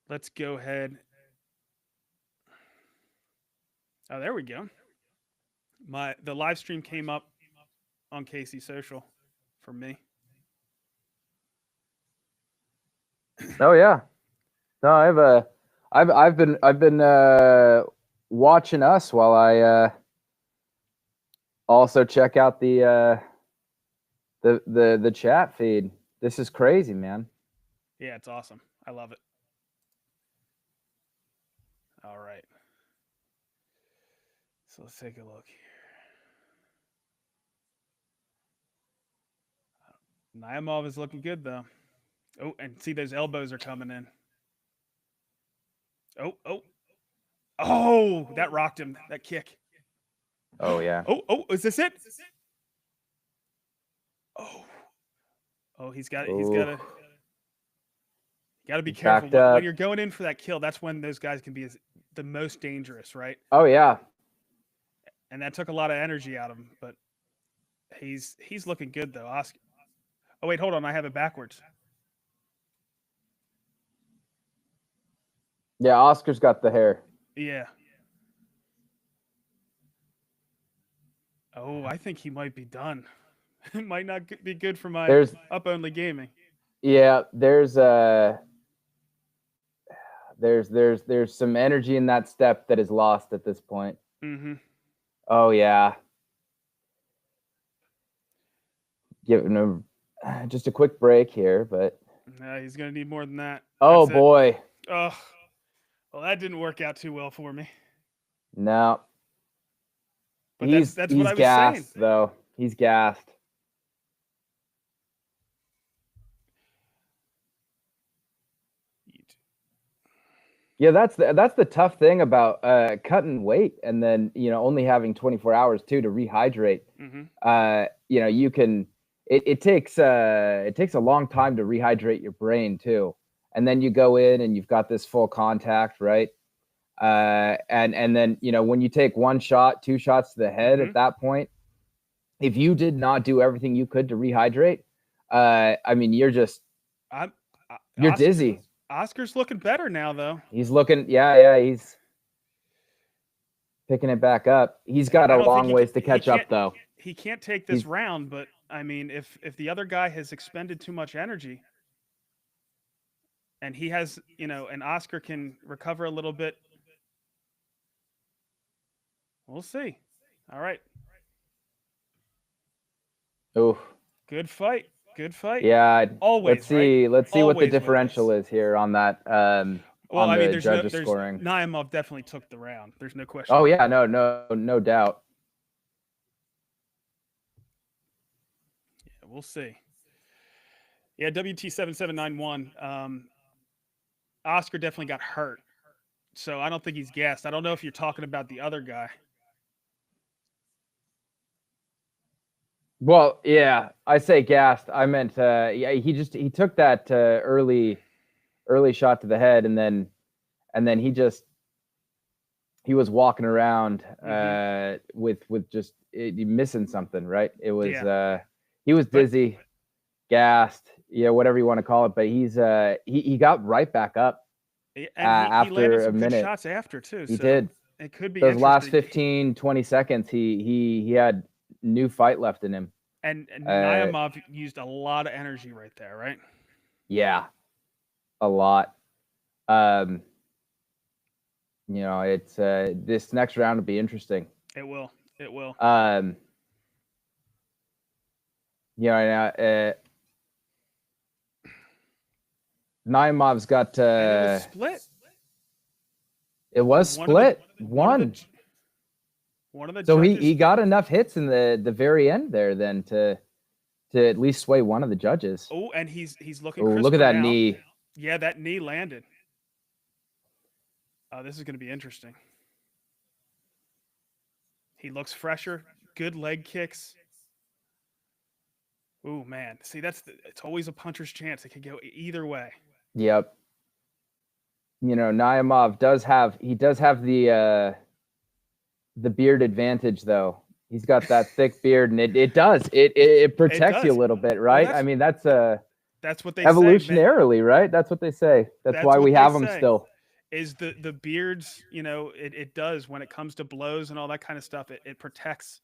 Let's go ahead. Oh, there we go. The live stream came up on KC Social for me. Oh yeah. No, I've been watching us while I also check out the chat feed. This is crazy, man. Yeah, it's awesome. I love it. All right. So let's take a look here. Naimov is looking good though. Oh, and see those elbows are coming in. Oh, that rocked him. That kick. Oh yeah. Oh, is this it? Oh, he's got to be careful when you're going in for that kill. That's when those guys can be the most dangerous, right? Oh yeah. And that took a lot of energy out of him, but he's looking good though. Oscar. Oh wait, hold on, I have it backwards. Yeah, Oscar's got the hair. Yeah. Oh, I think he might be done. It might not be good for my up only gaming. Yeah, there's some energy in that step that is lost at this point. Mm-hmm. Oh yeah. Giving him just a quick break here, but he's gonna need more than that. Oh boy. Oh, well, that didn't work out too well for me. No. But that's what I was gassed, saying. Though. He's gassed. Yeah, that's the tough thing about cutting weight and then only having 24 hours too to rehydrate. Mm-hmm. You can it takes a long time to rehydrate your brain too, and then you go in and you've got this full contact, right? And then when you take 1 shot, 2 shots to the head at that point, if you did not do everything you could to rehydrate, I mean you're dizzy. Oscar's looking better now, though. He's looking, he's picking it back up. He's got a long ways to catch up, though. He can't take this round, but I mean, if the other guy has expended too much energy, and he has, and Oscar can recover a little bit, we'll see. All right. Ooh. Good fight. Good fight. Yeah. Always. Let's see what the differential is here on that. Well, I mean, there's scoring. Naimov definitely took the round. There's no question. Oh yeah, no doubt. Yeah, we'll see. Yeah, WT7791. Oscar definitely got hurt, so I don't think he's gassed. I don't know if you're talking about the other guy. Well, yeah, I say gassed. I meant he took that early shot to the head, and then he was walking around with just missing something, right? It was he was dizzy, gassed, whatever you want to call it, but he got right back up after he landed some a minute. Good shots after too. He did. It could be those last 15-20 seconds. He had new fight left in him. And Naimov used a lot of energy right there, right? Yeah, a lot. It's this next round will be interesting. It will. Naimov's got. And it was split. It was split. One. One of the so judges, he got enough hits in the very end there then to at least sway one of the judges. Oh, and he's looking. Oh, look at that now. knee. Yeah, that knee landed. Oh, this is going to be interesting. He looks fresher. Good leg kicks. Oh man, see it's always a puncher's chance. It could go either way. Yep. Naimov does have the beard advantage though. He's got that thick beard, and it protects you a little bit, right? Well, I mean, that's what they evolutionarily, say, right? That's what they say. That's why we have them still. Is the beards, it does when it comes to blows and all that kind of stuff. It protects.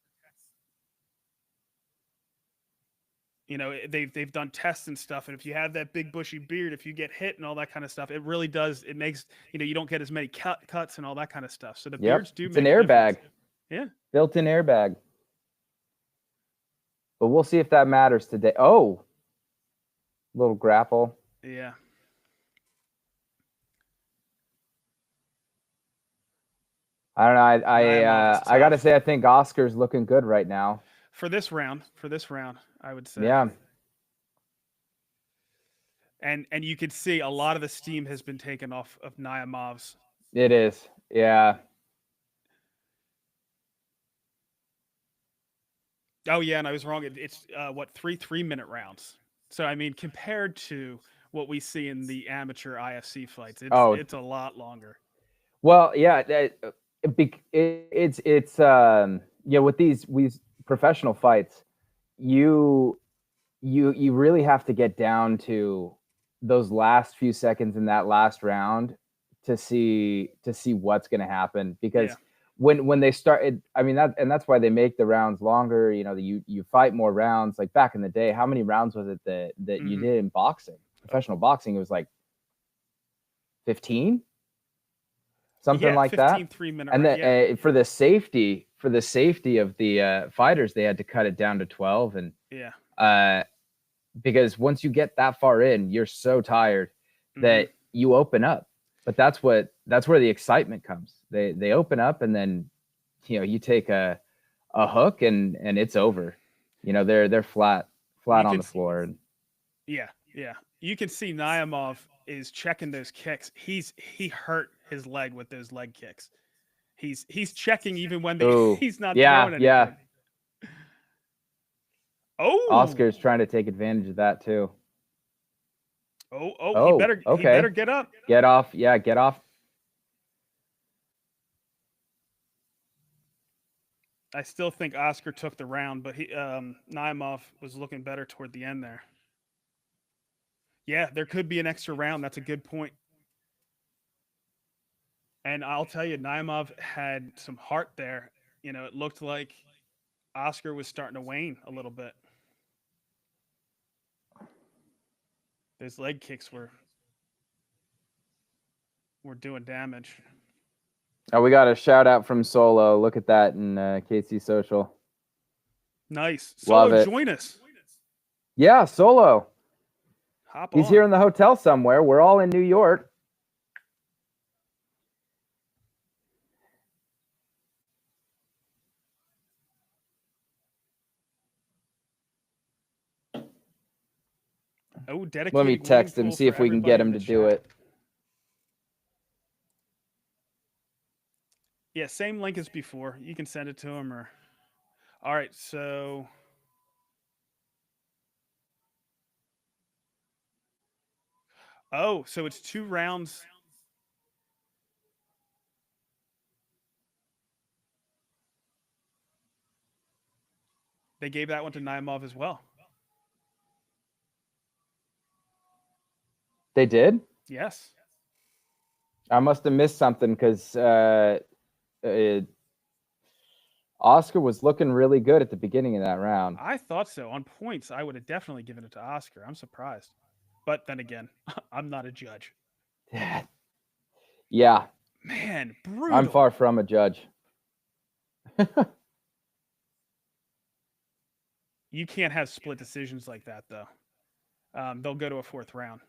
They've done tests and stuff, and if you have that big bushy beard, if you get hit and all that kind of stuff, it really does. It makes you don't get as many cuts and all that kind of stuff. So the beards do. It's an airbag. Yeah, built-in airbag. But we'll see if that matters today. Oh, little grapple. Yeah. I don't know. I got to say, I think Oscar's looking good right now. For this round, I would say. Yeah. And you could see a lot of the steam has been taken off of Naimov's It is. Yeah. Oh yeah, and I was wrong. It's what 3 3-minute rounds. So I mean, compared to what we see in the amateur IFC fights, it's a lot longer. Well, yeah, it's yeah, with these professional fights, you really have to get down to those last few seconds in that last round to see what's going to happen, because when they started, I mean, that's why they make the rounds longer. You know, you fight more rounds. Like back in the day, how many rounds was it that you did in boxing? Professional boxing, it was like 15, something like 15 that. 3-minute. And then for the safety of the fighters, they had to cut it down to 12. And because once you get that far in, you're so tired that you open up. But that's where the excitement comes. They open up, and then you take a hook and it's over. They're flat on the floor. And yeah, you can see Naimov is checking those kicks. He hurt his leg with those leg kicks. He's checking even when he's not throwing anything. Yeah. Oh, Oscar's trying to take advantage of that too. He better get up. Get off. Yeah, get off. I still think Oscar took the round, but Naimov was looking better toward the end there. Yeah, there could be an extra round. That's a good point. And I'll tell you, Naimov had some heart there. It looked like Oscar was starting to wane a little bit. Those leg kicks were doing damage. Oh, we got a shout out from Solo. Look at that in KC Social. Nice. Love Solo, it. join us. Yeah, Solo. Hop He's on. here in the hotel somewhere. We're all in New York. Oh, dedicated. Let me text him, see if we can get him to do it. Yeah, same link as before. You can send it to him or. All right, so. Oh, so it's 2 rounds. They gave that one to Naimov as well. They did? Yes. I must have missed something because Oscar was looking really good at the beginning of that round. I thought so. On points, I would have definitely given it to Oscar. I'm surprised. But then again, I'm not a judge. Yeah. Man, brutal. I'm far from a judge. You can't have split decisions like that, though. They'll go to a 4th round.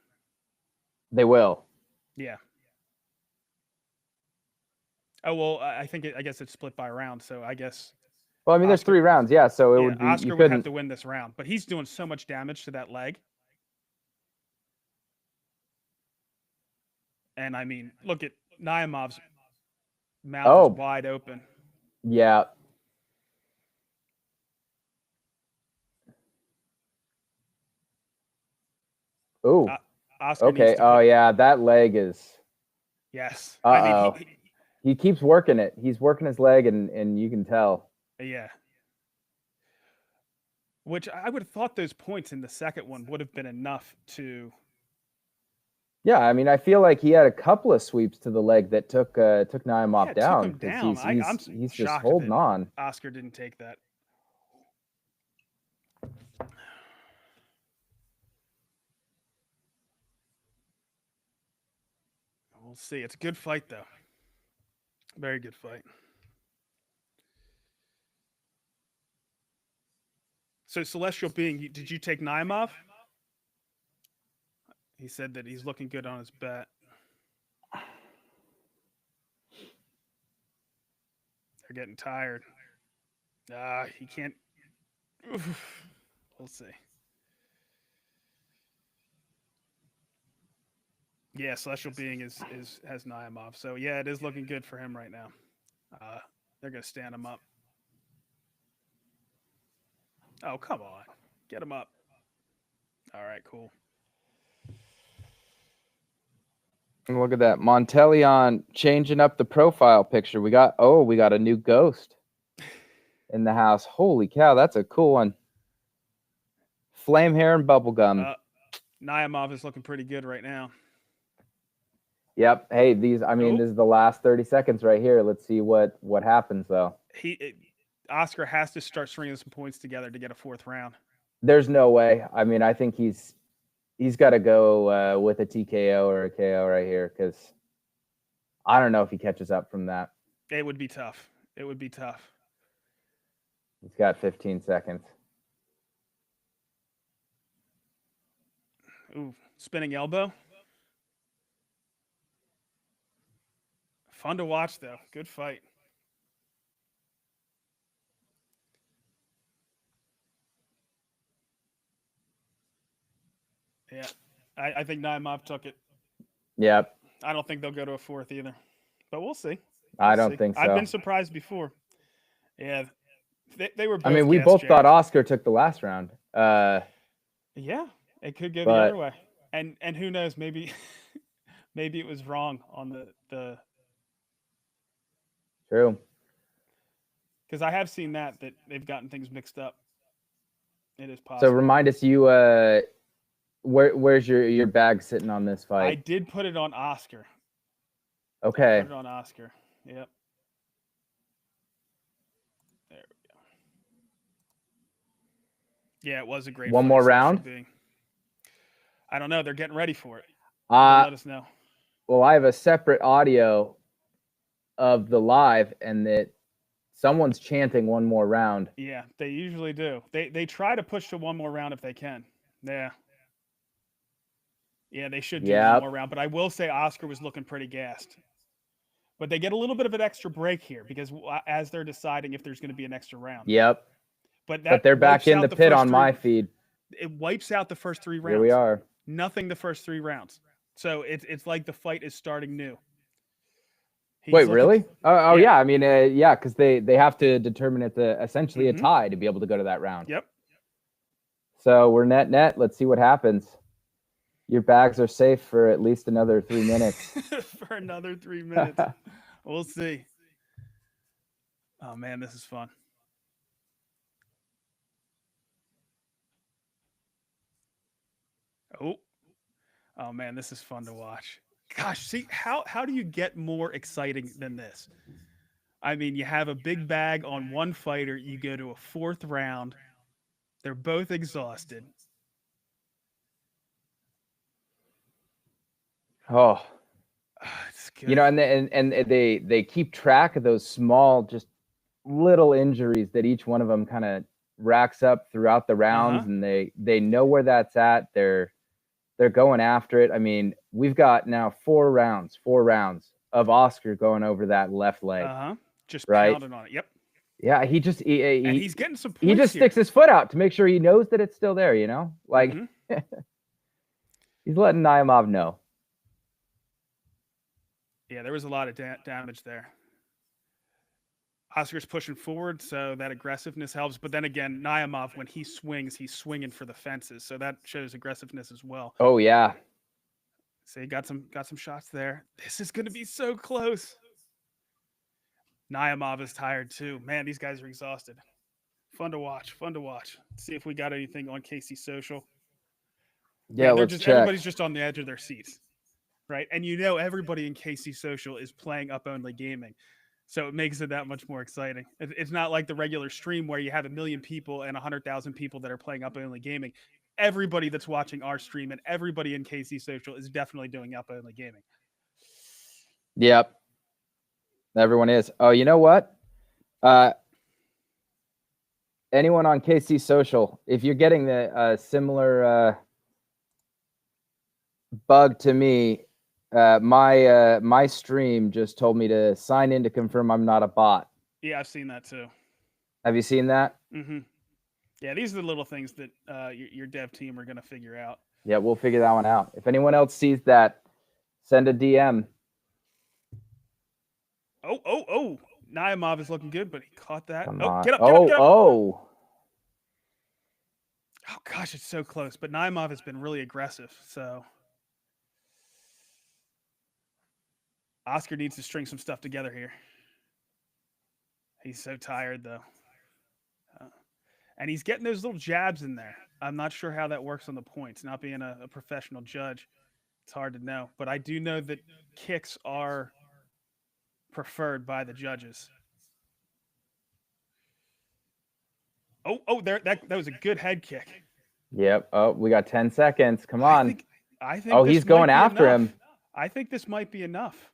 They will. Yeah. Oh, well, I guess it's split by round, so I guess. Well, I mean, there's 3 rounds, yeah, so it would be. Oscar would have to win this round, but he's doing so much damage to that leg. And I mean, look at Naimov's mouth is wide open. Yeah. Oh. Okay. Oh, yeah. That leg is. Yes. I mean, he keeps working it. He's working his leg, and you can tell. Yeah. Which I would have thought those points in the second one would have been enough to. Yeah, I mean, I feel like he had a couple of sweeps to the leg that took Naimov down. Took him down. He's just holding on. Oscar didn't take that. We'll see. It's a good fight, though. Very good fight. So, Celestial Being, did you take Naimov? He said that he's looking good on his bet. They're getting tired. He can't. Oof. We'll see. Yeah, Celestial Being has Naimov. So yeah, it is looking good for him right now. They're gonna stand him up. Oh, come on. Get him up. All right, cool. And look at that. Montelion changing up the profile picture. We got a new ghost in the house. Holy cow, that's a cool one. Flame hair and bubblegum. Naimov is looking pretty good right now. Yep. Hey, this is the last 30 seconds right here. Let's see what happens though. Oscar has to start stringing some points together to get a 4th round. There's no way. I mean, I think he's got to go with a TKO or a KO right here because I don't know if he catches up from that. It would be tough. It would be tough. He's got 15 seconds. Ooh, spinning elbow. Fun to watch, though. Good fight. Yeah, I think Naimov took it. Yep. I don't think they'll go to a 4th either, but we'll see. I don't think so. I've been surprised before. Yeah, they were both. I mean, we both thought Oscar took the last round. Yeah, it could go the other way. And who knows, maybe maybe it was wrong on the True. Because I have seen that they've gotten things mixed up. It is possible. So remind us, where's your bag sitting on this fight? I did put it on Oscar. Okay. Put it on Oscar. Yep. There we go. Yeah, it was a great one more round. I don't know. They're getting ready for it. Let us know. Well, I have a separate audio of the live, and that someone's chanting one more round. Yeah, they usually do. They try to push to one more round if they can. Yeah. Yeah, they should do one more round. But I will say Oscar was looking pretty gassed. But they get a little bit of an extra break here because as they're deciding if there's going to be an extra round. Yep. But they're back in the pit on my feed. It wipes out the first 3 rounds. Here we are. Nothing the first 3 rounds. So it's like the fight is starting new. Wait, really? Oh yeah. I mean, yeah, because they have to determine it's essentially a tie to be able to go to that round. Yep. So we're net. Let's see what happens. Your bags are safe for at least another 3 minutes. For another 3 minutes. We'll see. Oh, man, this is fun. Oh, man, this is fun to watch. Gosh, see, how do you get more exciting than this? I mean, you have a big bag on one fighter. You go to a 4th round. They're both exhausted. Oh, it's good. You know, and they keep track of those small, just little injuries that each one of them kind of racks up throughout the rounds, and they know where that's at. They're going after it. I mean, we've got now 4 rounds of Oscar going over that left leg. Just pounding on it. Yep. Yeah, and he's getting some points. He just sticks his foot out to make sure he knows that it's still there, you know? Like he's letting Naimov know. Yeah, there was a lot of damage there. Oscar's pushing forward, so that aggressiveness helps. But then again, Naimov, when he swings, he's swinging for the fences, so that shows aggressiveness as well. Oh yeah. So he got some shots there. This is going to be so close. Naimov is tired too. Man, these guys are exhausted. Fun to watch. See if we got anything on KC Social. Yeah, let's check. Everybody's just on the edge of their seats, right? And you know everybody in KC Social is playing up-only gaming. So it makes it that much more exciting. It's not like the regular stream where you have 1 million people and 100,000 people that are playing up-only gaming. Everybody that's watching our stream and everybody in KC Social is definitely doing up-only gaming. Yep. Everyone is. Oh, you know what? Anyone on KC Social, if you're getting the similar bug to me, my stream just told me to sign in to confirm I'm not a bot. Yeah, I've seen that too. Have you seen that? Mm-hmm. Yeah, these are the little things that your dev team are going to figure out. Yeah, we'll figure that one out. If anyone else sees that, Send a DM. Oh. Naimov is looking good, but he caught that. Come Oh, on. get up. Oh. Oh, gosh, it's so close. But Naimov has been really aggressive, so Oscar needs to string some stuff together here. He's so tired, though. And he's getting those little jabs in there. I'm not sure how that works on the points. Not being a professional judge, it's hard to know. But I do know that kicks are preferred by the judges. Oh, there that was a good head kick. Yep. Oh, we got 10 seconds. Come on. I think oh, this he's going might be after enough. him. I think this might be enough.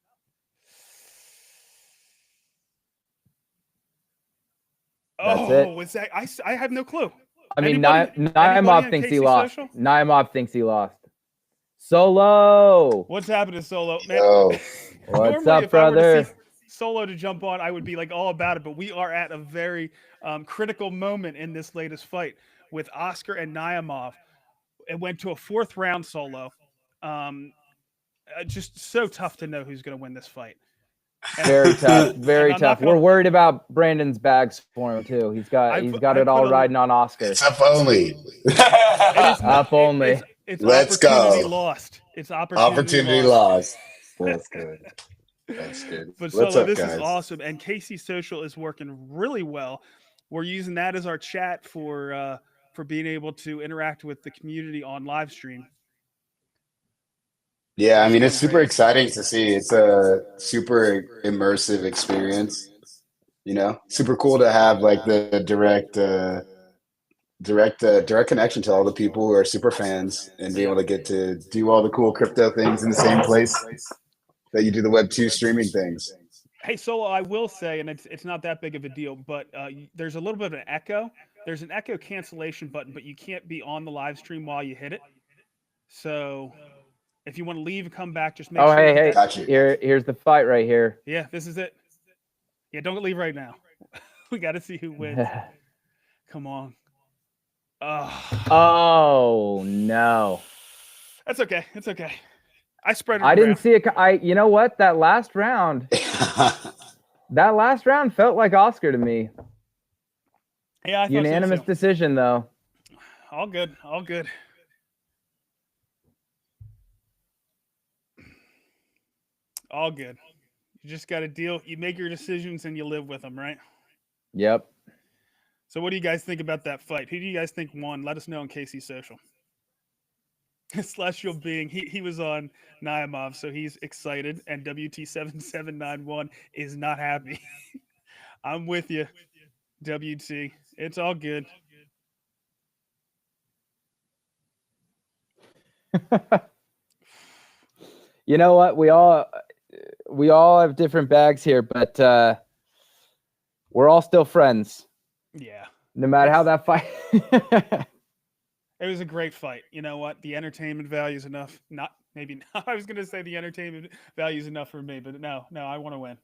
That's it. Was that? I have no clue. I mean, Anybody Naimov thinks KC he lost. Social? Naimov thinks he lost. Solo. What's happening, Solo? Man, What's normally, up, brother? Solo to jump on, I would be like all about it, but we are at a very critical moment in this latest fight with Oscar and Naimov. It went to a 4th round, Solo. Just so tough to know who's going to win this fight. Very tough. Very tough. We're worried about Brandon's bags for him too. He's got it all riding on Oscar. It's up only. Up only. It's Let's opportunity go. Lost. It's opportunity lost. That's good. That's good. But What's Solo, up, this guys? is awesome, and KC Social is working really well. We're using that as our chat for being able to interact with the community on live stream. Yeah, I mean, it's super exciting to see. It's a super immersive experience. You know, super cool to have like the direct connection to all the people who are super fans and be able to get to do all the cool crypto things in the same place that you do the Web2 streaming things. Hey, Solo, I will say, and it's not that big of a deal, but there's a little bit of an echo. There's an echo cancellation button, but you can't be on the live stream while you hit it. So if you want to leave and come back, just make sure. Hey. Here's the fight right here. Yeah, this is it. Yeah, don't leave right now. We got to see who wins. Come on. Oh no. That's okay. It's okay. I spread it I around. didn't see it. You know what? That last round felt like Oscar to me. Yeah, I thought unanimous so too. decision though. All good. All good. All good. You just got to deal. You make your decisions and you live with them, right? Yep. So what do you guys think about that fight? Who do you guys think won? Let us know on KC Social. Celestial Being, he was on Naimov, so he's excited, and WT7791 is not happy. I'm with you, WT. It's all good. You know what? We all have different bags here, but we're all still friends. Yeah. No matter how that fight. It was a great fight. You know what? The entertainment value is enough. Maybe not. I was going to say the entertainment value is enough for me, but no, I want to win.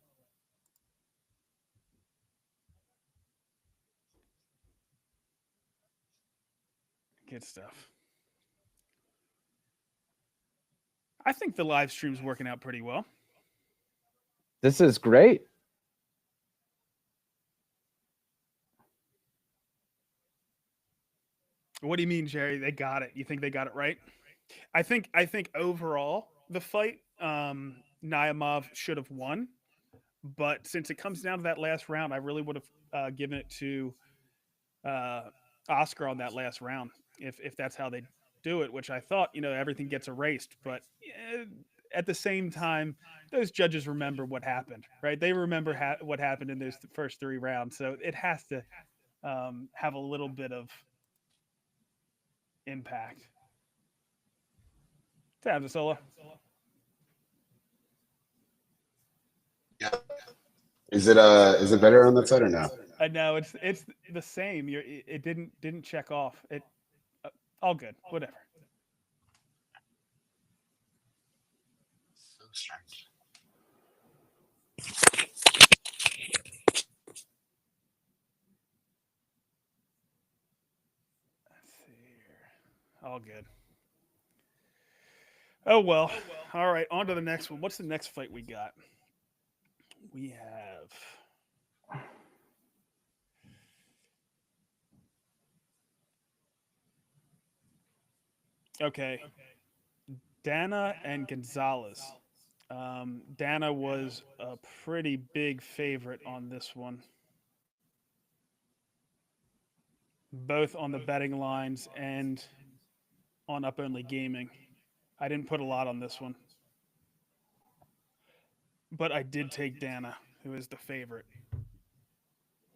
Good stuff. I think the live stream's working out pretty well. This is great. What do you mean, Jerry? They got it. You think they got it right? I think overall the fight, Naimov should have won, but since it comes down to that last round, I really would have given it to Oscar on that last round if that's how they do it. Which I thought, everything gets erased, but at the same time, those judges remember what happened, right? They remember what happened in those first 3 rounds, so it has to have a little bit of impact. Tab the Solo. Yeah. Is it better on that side or no? No, it's the same. It didn't check off. It all good. Whatever. So strange. Let's see here. All good. Oh well. All right, on to the next one. What's the next fight we got? We have okay. Dana and Gonzalez. Dana was a pretty big favorite on this one, both on the betting lines and on Up Only Gaming. I didn't put a lot on this one, but I did take Dana, who is the favorite.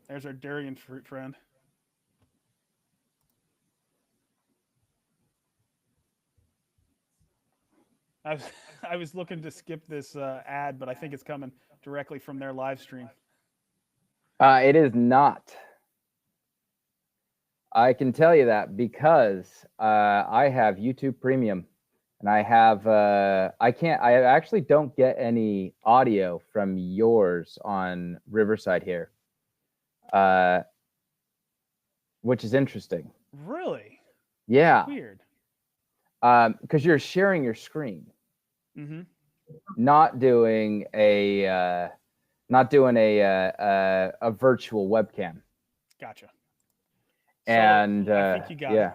There's our durian fruit friend. I was, I was looking to skip this ad, but I think it's coming directly from their live stream. It is not. I can tell you that because I have YouTube Premium, and I have I actually don't get any audio from yours on Riverside here, which is interesting. Really? Yeah. Weird. Because you're sharing your screen, not doing a virtual webcam. Gotcha. And so I think you got it.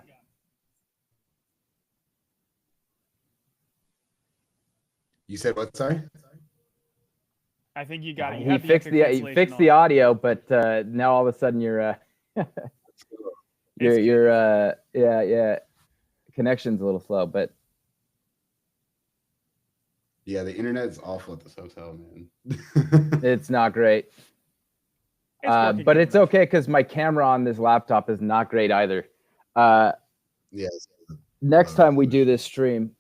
You said what? Sorry. I think you got it. He fixed the audio, but now all of a sudden your connection's a little slow, but yeah, the internet's awful at this hotel, man. It's not great. But it's okay because my camera on this laptop is not great either. Yes. Next time we do this stream,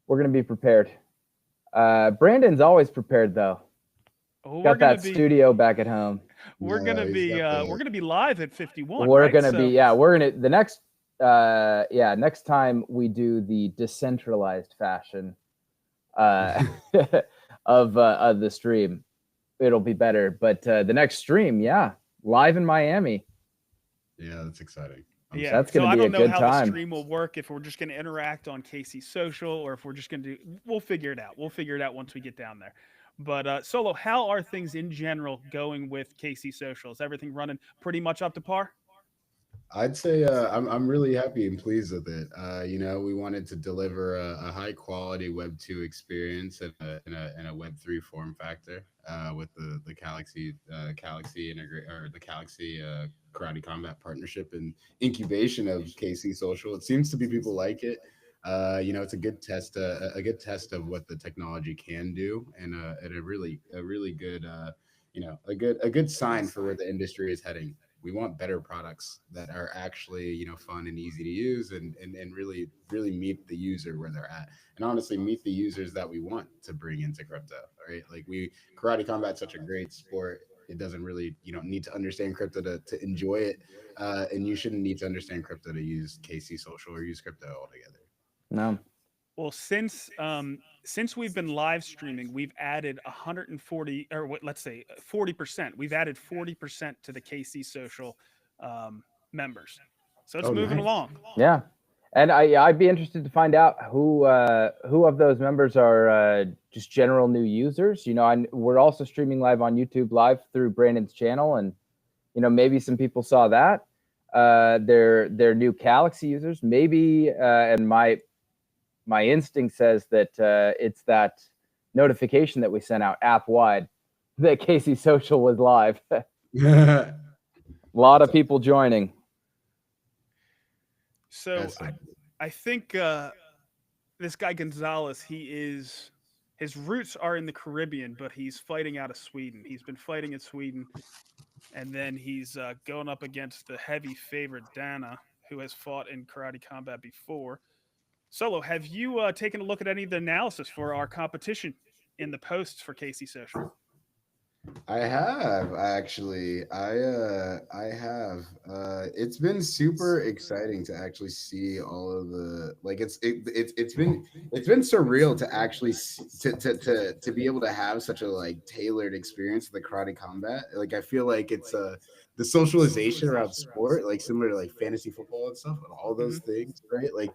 we're gonna be prepared. Brandon's always prepared though. Got that studio back at home. We're gonna be live at 51. We're right? gonna be we're gonna the next next time we do the decentralized fashion of the stream, it'll be better. But the next stream, live in Miami. Yeah, that's exciting. Yeah, that's gonna be a good time. I don't know how the stream will work, if we're just gonna interact on KC Social or if we're just gonna we'll figure it out. We'll figure it out once we get down there. But Solo, how are things in general going with KC Social? Is everything running pretty much up to par? I'd say I'm really happy and pleased with it. We wanted to deliver a high quality Web 2 experience in a Web 3 form factor with the Galaxy Karate Combat partnership and incubation of KC Social. It seems to be people like it. It's a good test of what the technology can do, and a really good a good sign for where the industry is heading. We want better products that are actually, fun and easy to use and really meet the user where they're at. And honestly, meet the users that we want to bring into crypto, right? Like Karate Combat's such a great sport. It doesn't really, you don't need to understand crypto to enjoy it. And you shouldn't need to understand crypto to use KC Social or use crypto altogether. No. Well, since we've been live streaming, we've added 140, or let's say 40%. We've added 40% to the KC Social members, so it's moving along. Yeah, and I'd be interested to find out who of those members are just general new users. We're also streaming live on YouTube Live through Brandon's channel, and maybe some people saw that. They're new Galaxy users, maybe, and my instinct says that it's that notification that we sent out app-wide that KC Social was live. A lot of people joining. So I think this guy Gonzalez, his roots are in the Caribbean, but he's fighting out of Sweden. He's been fighting in Sweden, and then he's going up against the heavy favorite Dana, who has fought in Karate Combat before. Solo, have you taken a look at any of the analysis for our competition in the posts for KC Social? I have actually. I have. It's been super exciting to actually see all of the it's been surreal to actually to be able to have such a tailored experience of the Karate Combat. I feel like it's the socialization around sport, like similar to like fantasy football and stuff, and all those things, right? Like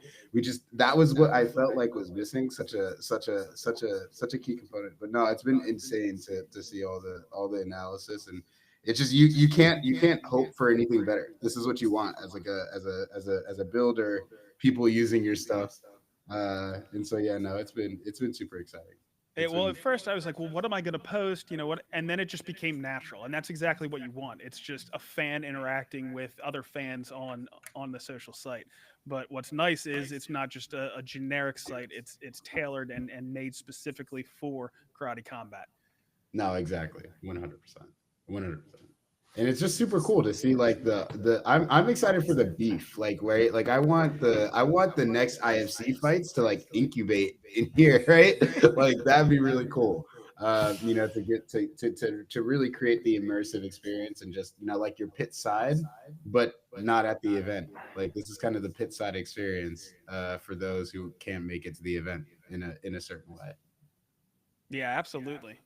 that was what I felt like was missing, such a key component. But no, it's been insane to see all the analysis, and it's just you can't hope for anything better. This is what you want as like as a builder, people using your stuff. And so yeah, no, it's been super exciting. Well, at first I was like, well, what am I going to post? You know what? And then it just became natural, and that's exactly what you want. It's just a fan interacting with other fans on the social site. But what's nice is it's not just a generic site. It's tailored and made specifically for karate combat. No, exactly, 100%, 100%. And it's just super cool to see like I'm excited for the beef, like right, like I want the next IFC fights to like incubate in here, right? Like that'd be really cool, you know, to get to really create the immersive experience and just, you know, like your pit side, but not at the event. Like this is kind of the pit side experience for those who can't make it to the event in a certain way. Yeah, absolutely.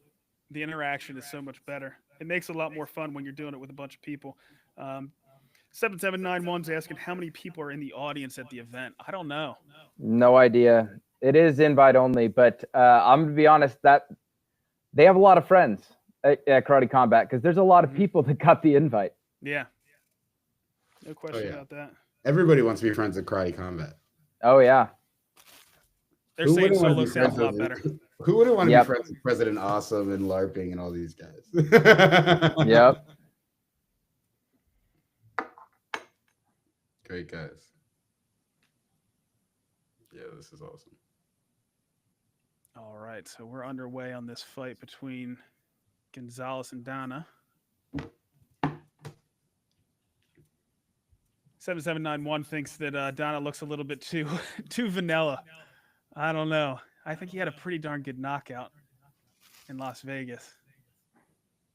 The interaction is so much better. It makes it a lot more fun when you're doing it with a bunch of people. 7791's asking how many people are in the audience at the event. I don't know. No idea. It is invite only, but I'm gonna be honest that they have a lot of friends at Karate Combat because there's a lot of people that got the invite. Yeah. No question about that. Everybody wants to be friends with Karate Combat. Oh yeah. They're saying solo sounds a lot better. Who wouldn't want to be friends with President Awesome and LARPing and all these guys? Yep. Great guys. Yeah, this is awesome. All right, so we're underway on this fight between Gonzalez and Donna. 7791 thinks that Donna looks a little bit too vanilla. I don't know. I think he had a pretty darn good knockout in Las Vegas.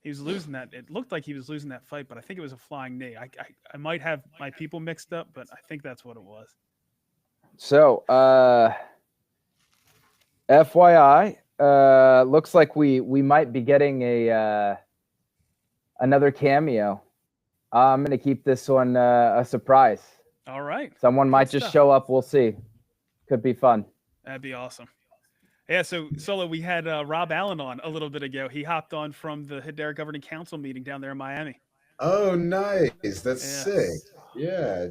He was losing that. It looked like he was losing that fight, but I think it was a flying knee. I might have my people mixed up, but I think that's what it was. So, FYI, looks like we might be getting another cameo. I'm gonna keep this one a surprise. All right. Someone might just show up. We'll see. Could be fun. That'd be awesome. Yeah, so Solo, we had Rob Allen on a little bit ago. He hopped on from the Hedera Governing Council meeting down there in Miami. Oh, nice. That's sick. Yeah,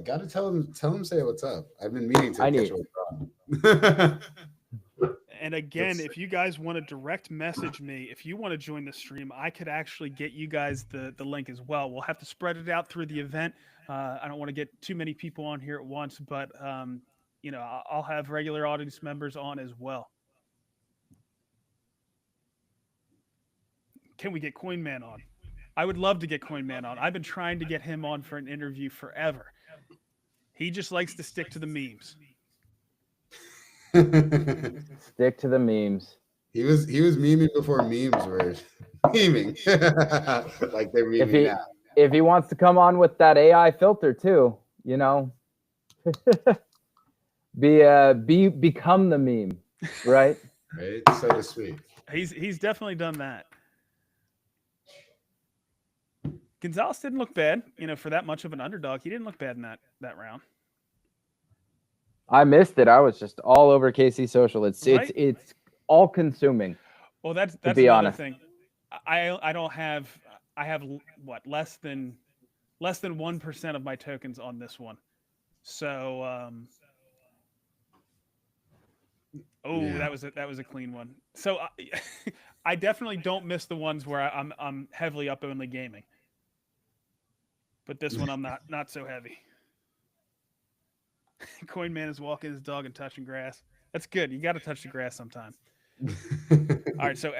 gotta tell him say what's up. I've been meaning to catch up with Rob. And again, if you guys want to direct message me, if you want to join the stream, I could actually get you guys the link as well. We'll have to spread it out through the event. I don't want to get too many people on here at once, but you know, I'll have regular audience members on as well. Can we get Coin Man on? I would love to get Coin Man on. I've been trying to get him on for an interview forever. He just likes to stick to the memes. Stick to the memes. He was memeing before memes were memeing. Like they're memeing now. If he wants to come on with that AI filter too, you know. Become the meme, right? Right, so to speak. He's definitely done that. Gonzalez didn't look bad, you know, for that much of an underdog. He didn't look bad in that round. I missed it. I was just all over KC Social. It's all consuming. Well, that's another honest thing. I don't have. I have what less than 1% of my tokens on this one. So. That was a clean one. So I definitely don't miss the ones where I'm heavily up only gaming. But this one I'm not so heavy. Coin Man is walking his dog and touching grass. That's good. You got to touch the grass sometime. All right, so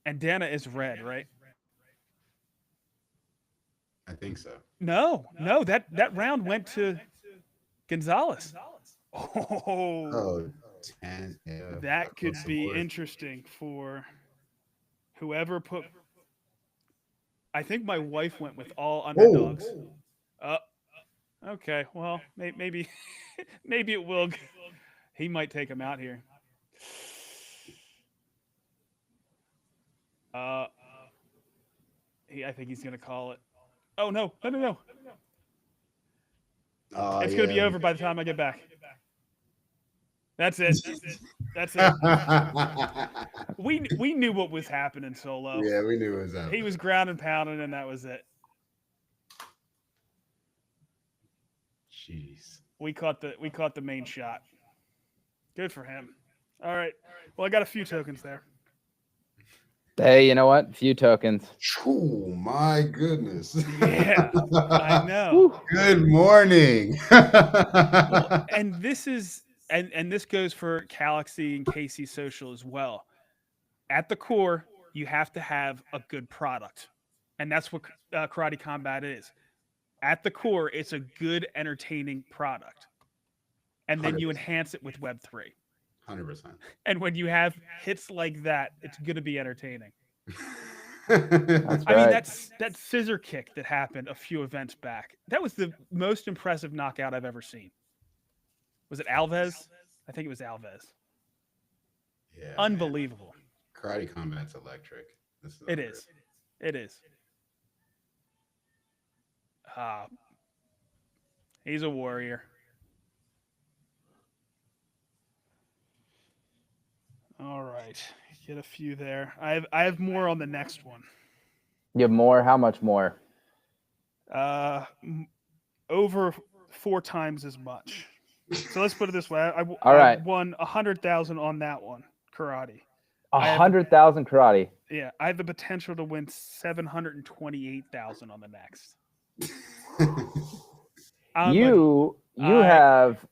and Dana is red, right? I think so. No, that round went to Gonzalez. Oh, 10. Yeah, that could be interesting for whoever put. I think my wife went with all underdogs. Okay. Well, maybe it will. He might take him out here. I think he's going to call it. Oh, no. No. Oh, It's going to be yeah. over by the time I get back. That's it. That's it. We knew what was happening, Solo. Yeah, we knew it was happening. He was ground and pounding, and that was it. Jeez. We caught the main shot. Good for him. All right. Well, I got a few tokens there. Hey, you know what? Few tokens. Oh my goodness. Yeah, I know. Good morning. Well, and this is and this goes for Galaxy and KC Social as well. At the core, you have to have a good product, and that's what Karate Combat is. At the core, it's a good, entertaining product, and then 100%. you enhance it with Web3. 100%. And when you have hits like that, it's going to be entertaining. That's I mean, right. that scissor kick that happened a few events back. That was the most impressive knockout I've ever seen. Was it Alves? I think it was Alves. Yeah. Unbelievable. Man. Karate Combat's electric. It is. It is. He's a warrior. All right. Get a few there. I have more on the next one. You have more? How much more? Over 4 times as much. So let's put it this way. I won 100,000 on that one. Karate. 100,000 karate. Yeah, I have the potential to win 728,000 on the next. You have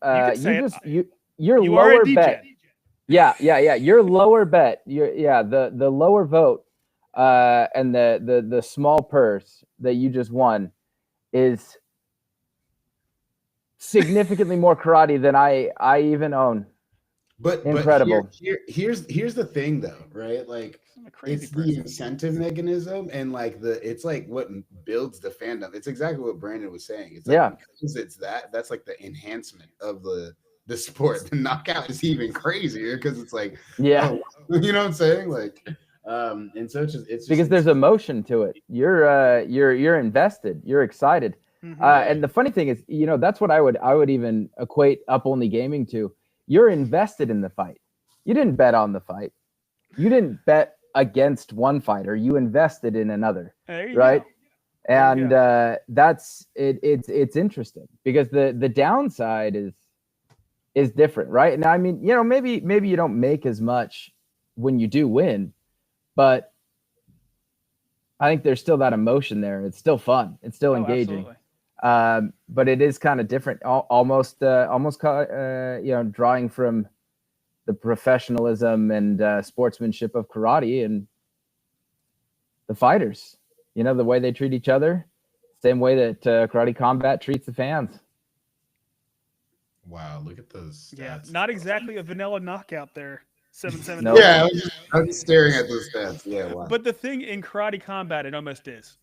your you are a lower DJ. bet. Yeah. Your lower bet. The lower vote and the small purse that you just won is significantly more karate than I even own. But incredible. Here's the thing though, right? Like it's the incentive mechanism and like it's like what builds the fandom. It's exactly what Brandon was saying. It's like because it's that's like the enhancement of the sport. The knockout is even crazier because it's like you know what I'm saying? Like and so it's because there's emotion to it. You're invested, you're excited. Mm-hmm. And the funny thing is, that's what I would even equate Up Only Gaming to. You're invested in the fight. You didn't bet on the fight. You didn't bet against one fighter. You invested in another, right? Go. And that's it. It's interesting because the downside is different, right? And I mean, maybe you don't make as much when you do win, but I think there's still that emotion there. It's still fun. It's still engaging. Absolutely. But it is kind of different, almost drawing from the professionalism and sportsmanship of karate and the fighters, the way they treat each other, same way that Karate Combat treats the fans. Wow, look at those stats. Yeah, not exactly a vanilla knockout there. 7-7. No. Yeah, I was staring at those stats. Yeah, wow. But the thing in Karate Combat, it almost is.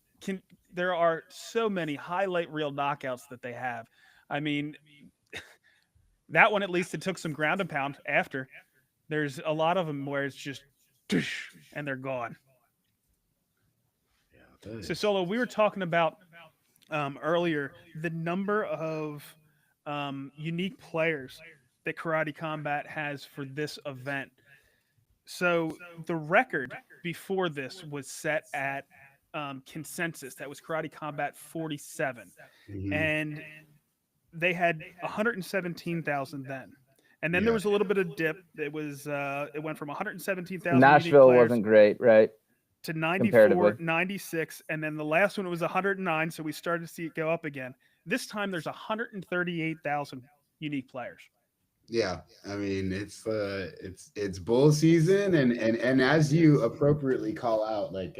There are so many highlight reel knockouts that they have. I mean, that one, at least it took some ground and pound after. There's a lot of them where it's just, and they're gone. Yeah, so, Solo, we were talking about earlier the number of unique players that Karate Combat has for this event. So the record before this was set at consensus. That was Karate Combat 47. Mm-hmm. And they had 117,000 then. And then there was a little bit of dip. It went from 117,000. Nashville wasn't great, right? To 94, 96. And then the last one was 109. So we started to see it go up again. This time there's 138,000 unique players. Yeah, I mean it's bull season and as you appropriately call out, like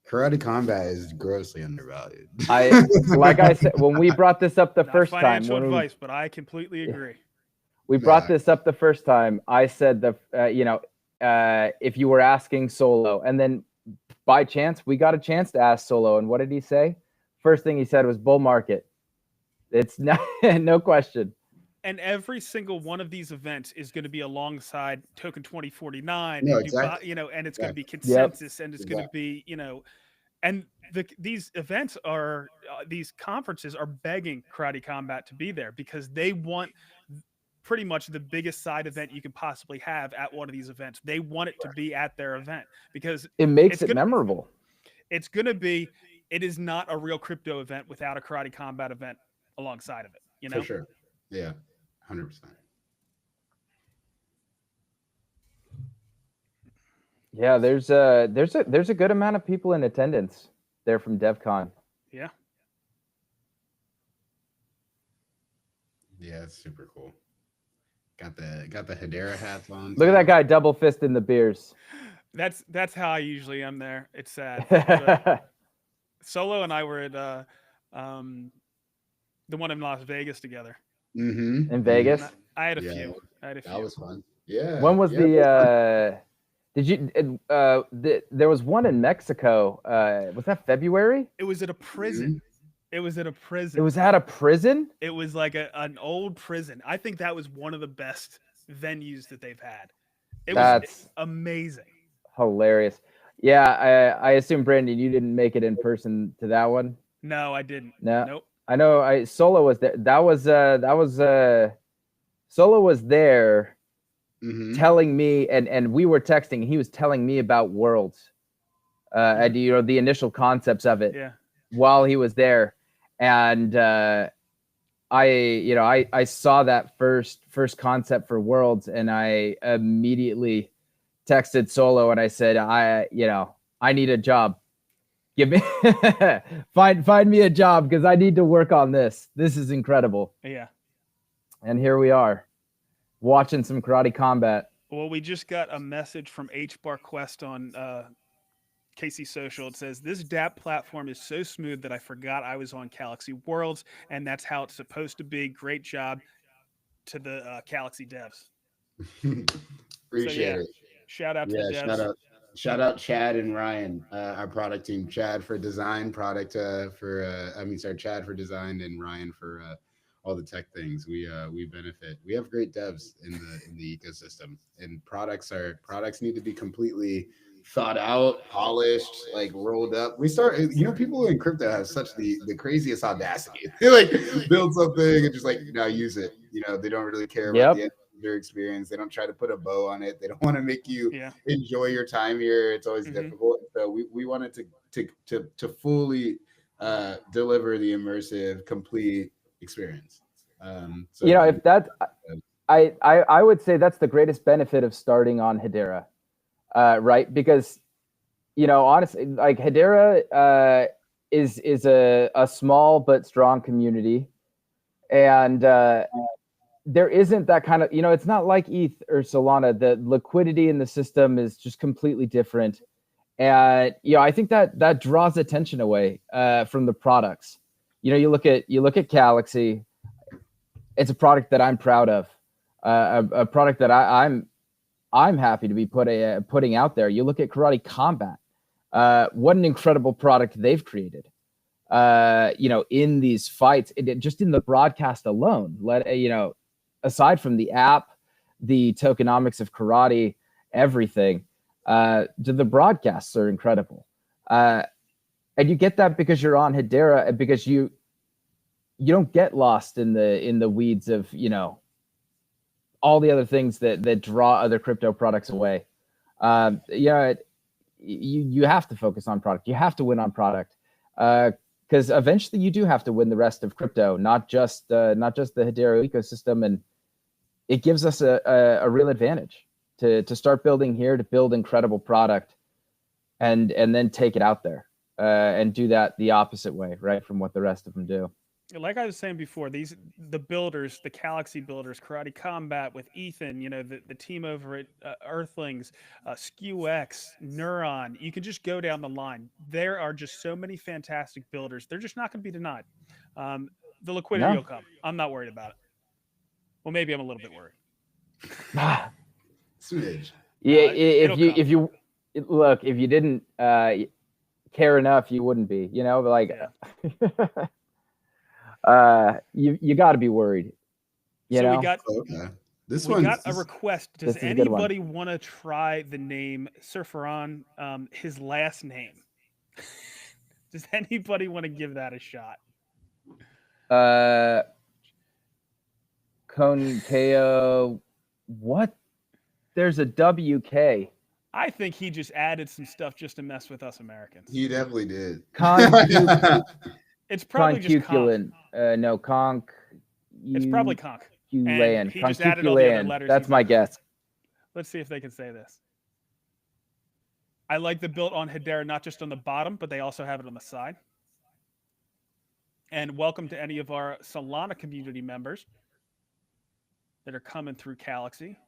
Karate Combat is grossly undervalued. Like I said, when we brought this up the first time. Financial advice, but I completely agree. We brought this up the first time. I said if you were asking Solo, and then by chance we got a chance to ask Solo, and what did he say? First thing he said was bull market. It's not, no question. And every single one of these events is going to be alongside Token 2049. No, exactly. And it's going to be consensus, and it's going to be, and these events are these conferences are begging Karate Combat to be there because they want pretty much the biggest side event you could possibly have at one of these events. They want it to be at their event because it makes it memorable. It's going to be. It is not a real crypto event without a Karate Combat event alongside of it. You know, for sure. Yeah, 100%. Yeah, there's a good amount of people in attendance there from DevCon. Yeah. Yeah, it's super cool. Got the Hedera hats on. Look at that guy double fisting the beers. That's how I usually am there. It's sad. Solo and I were at the one in Las Vegas together. Mm-hmm. In Vegas? I had a few. That was fun. Yeah. When was the did you there was one in Mexico. Was that February? It was at a prison. Mm-hmm. It was at a prison. It was at a prison? It was like an old prison. I think that was one of the best venues that they've had. That's amazing. Hilarious. Yeah, I assume, Brandon, you didn't make it in person to that one? No, I didn't. No. Nope. I know Solo was there. That was Solo was there telling me, and we were texting, he was telling me about Worlds. And the initial concepts of it while he was there. And I saw that first concept for Worlds, and I immediately texted Solo and I said, I need a job. Give me find me a job because I need to work on this. This is incredible. Yeah. And here we are, watching some Karate Combat. Well, we just got a message from HBar Quest on KC Social. It says, this DApp platform is so smooth that I forgot I was on Galaxy Worlds, and that's how it's supposed to be. Great job to the Galaxy devs. Appreciate it. Shout out to the devs. Shout out Chad and Ryan, our product team. Chad for design, Chad for design, and Ryan for all the tech things. We benefit. We have great devs in the ecosystem, and products need to be completely thought out, polished, like rolled up. People in crypto have such the craziest audacity. They like build something and just like now use it. They don't really care about the their experience. They don't try to put a bow on it. They don't want to make you enjoy your time here. It's always difficult. So we wanted to fully deliver the immersive, complete experience. If that, I would say that's the greatest benefit of starting on Hedera, right? Because honestly, like Hedera is a small but strong community, and there isn't that kind of, it's not like ETH or Solana. The liquidity in the system is just completely different. And, I think that draws attention away from the products. You look at Galaxy. It's a product that I'm proud of, a product that I'm happy to be putting out there. You look at Karate Combat. What an incredible product they've created. In these fights, just in the broadcast alone, aside from the app, the tokenomics of karate, everything, the broadcasts are incredible. And you get that because you're on Hedera, and because you don't get lost in the weeds of, all the other things that draw other crypto products away. You have to focus on product. You have to win on product. Because eventually you do have to win the rest of crypto, not just the Hedera ecosystem, and it gives us a real advantage to start building here, to build incredible product, and then take it out there and do that the opposite way, right, from what the rest of them do. Like I was saying before, the builders, the Galaxy builders, Karate Combat with Ethan, the team over at Earthlings, SkewX, Neuron. You can just go down the line. There are just so many fantastic builders. They're just not going to be denied. The liquidity will come. I'm not worried about it. Well, maybe I'm a little bit worried. Smidge. Yeah, if you look, if you didn't care enough, you wouldn't be. You got to be worried. We got a request. request. Does anybody want to try the name Surferon? His last name. Does anybody want to give that a shot? Konkeo, what? There's a WK. I think he just added some stuff just to mess with us Americans. He definitely did. It's probably just conc. No, conch. It's probably conch. And he just added all the other letters. That's my guess. Let's see if they can say this. I like the built on Hedera, not just on the bottom, but they also have it on the side. And welcome to any of our Solana community members that are coming through Galaxy.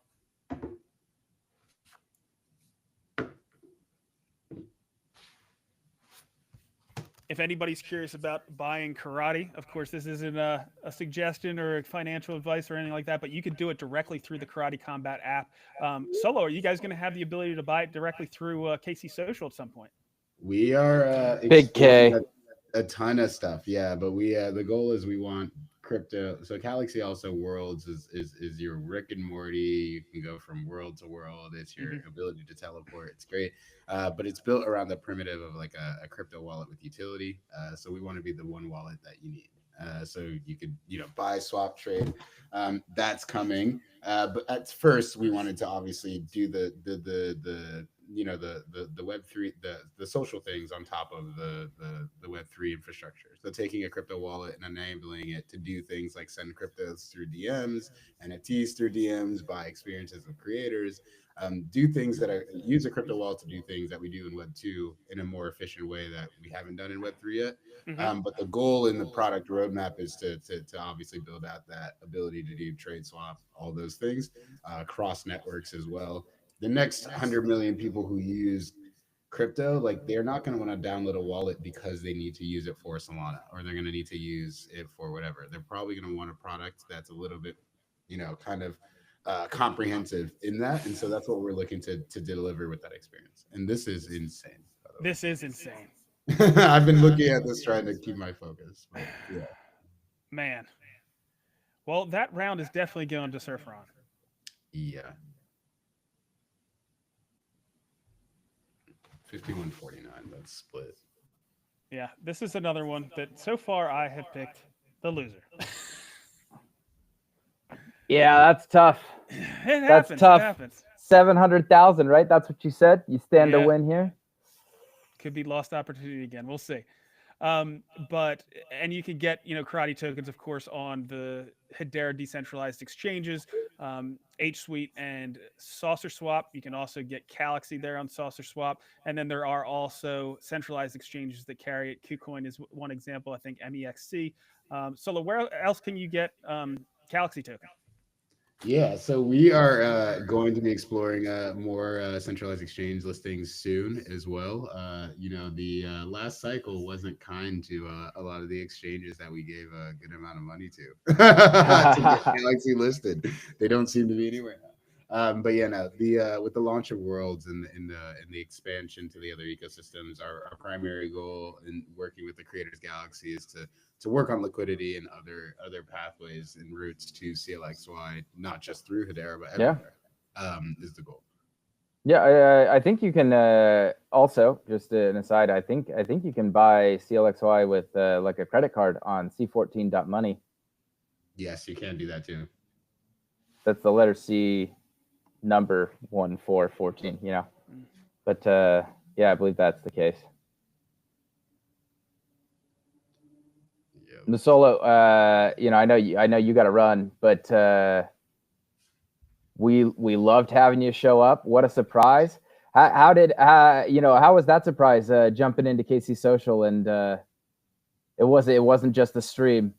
If anybody's curious about buying karate, of course, this isn't a suggestion or financial advice or anything like that, but you could do it directly through the Karate Combat app. Solo, are you guys going to have the ability to buy it directly through KC Social at some point? We are Big K. A ton of stuff, yeah. But we the goal is we want crypto. So Galaxy also Worlds is your Rick and Morty. You can go from world to world. It's your ability to teleport. It's great, but it's built around the primitive of like a crypto wallet with utility. So we want to be the one wallet that you need. So you could buy, swap, trade. That's coming. But at first we wanted to obviously do the Web3, the social things on top of the Web3 infrastructure. So taking a crypto wallet and enabling it to do things like send cryptos through DMs, NFTs through DMs, buy experiences of creators, do things that use a crypto wallet to do things that we do in Web2 in a more efficient way that we haven't done in Web3 yet. But the goal in the product roadmap is to obviously build out that ability to do trade swap, all those things, cross networks as well. The next 100 million people who use crypto, like they're not going to want to download a wallet because they need to use it for Solana, or they're going to need to use it for whatever. They're probably going to want a product that's a little bit, kind of comprehensive in that. And so that's what we're looking to deliver with that experience. And this is insane. This is insane. I've been looking at this trying to keep my focus. But yeah. Man. Well, that round is definitely going to Surferon. Yeah. 51.49. That's split. Yeah, this is another one that so far I have picked the loser. Yeah, that's tough. That's tough. It happens. 700,000, right? That's what you said. You stand to win here. Could be lost opportunity again. We'll see. And you can get karate tokens, of course, on the Hedera decentralized exchanges, HSuite and Saucer Swap. You can also get Galaxy there on Saucer Swap, and then there are also centralized exchanges that carry it. KuCoin is one example. I think MEXC. Solo, where else can you get Galaxy token? Yeah, so we are going to be exploring more centralized exchange listings soon as well. The last cycle wasn't kind to a lot of the exchanges that we gave a good amount of money to get Galaxy listed. They don't seem to be anywhere now. But yeah, no, with the launch of Worlds and the expansion to the other ecosystems, our primary goal in working with the Creators Galaxy is to work on liquidity and other pathways and routes to CLXY, not just through Hedera, but everywhere, is the goal. Yeah, I think you can also, just an aside, I think you can buy CLXY with like a credit card on C14.money. Yes, you can do that too. That's the letter C, number 1414, But yeah, I believe that's the case. The Solo, I know you got to run, but we loved having you show up. What a surprise! How was that surprise jumping into KC Social? And it wasn't just the stream.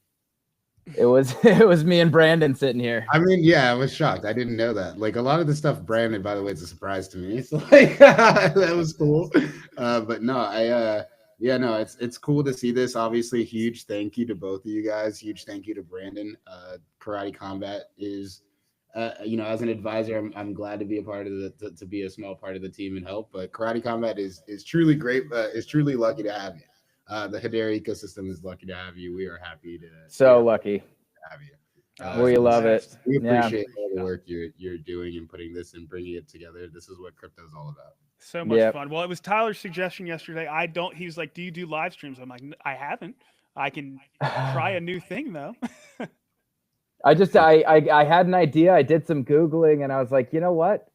It was me and Brandon sitting here. I mean, yeah, I was shocked. I didn't know that. Like a lot of the stuff, Brandon, by the way, it's a surprise to me. So like that was cool. But no, yeah, no, it's cool to see this. Obviously, huge thank you to both of you guys. Huge thank you to Brandon. Karate Combat is, as an advisor, I'm glad to be a part of to be a small part of the team and help. But Karate Combat is truly great. Is truly lucky to have you. The Hedera ecosystem is lucky to have you. We are happy to lucky to have you. We love it. We appreciate all the work you're doing and putting this and bringing it together. This is what crypto is all about. So much fun. Well, it was Tyler's suggestion yesterday. He was like, do you do live streams? I'm like, I haven't. I can try a new thing though. I had an idea. I did some Googling and I was like, you know what?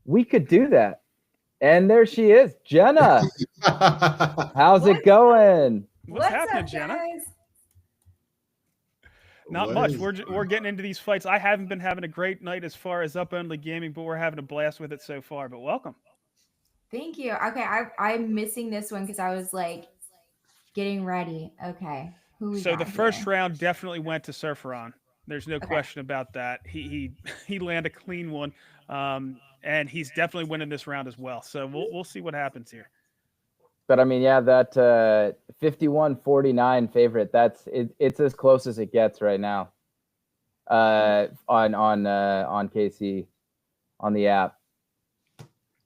We could do that. And there she is, Jenna. How's it going? What's happening, Jenna? Guys? Not much. We're getting into these fights. I haven't been having a great night as far as up only gaming, but we're having a blast with it so far. But welcome. Thank you. Okay, I'm missing this one because I was like getting ready. Okay. So the first round definitely went to Surferon. There's no question about that. He landed a clean one. And he's definitely winning this round as well. So we'll see what happens here. But I mean, yeah, that 51-49 favorite, it's as close as it gets right now. On KC on the app.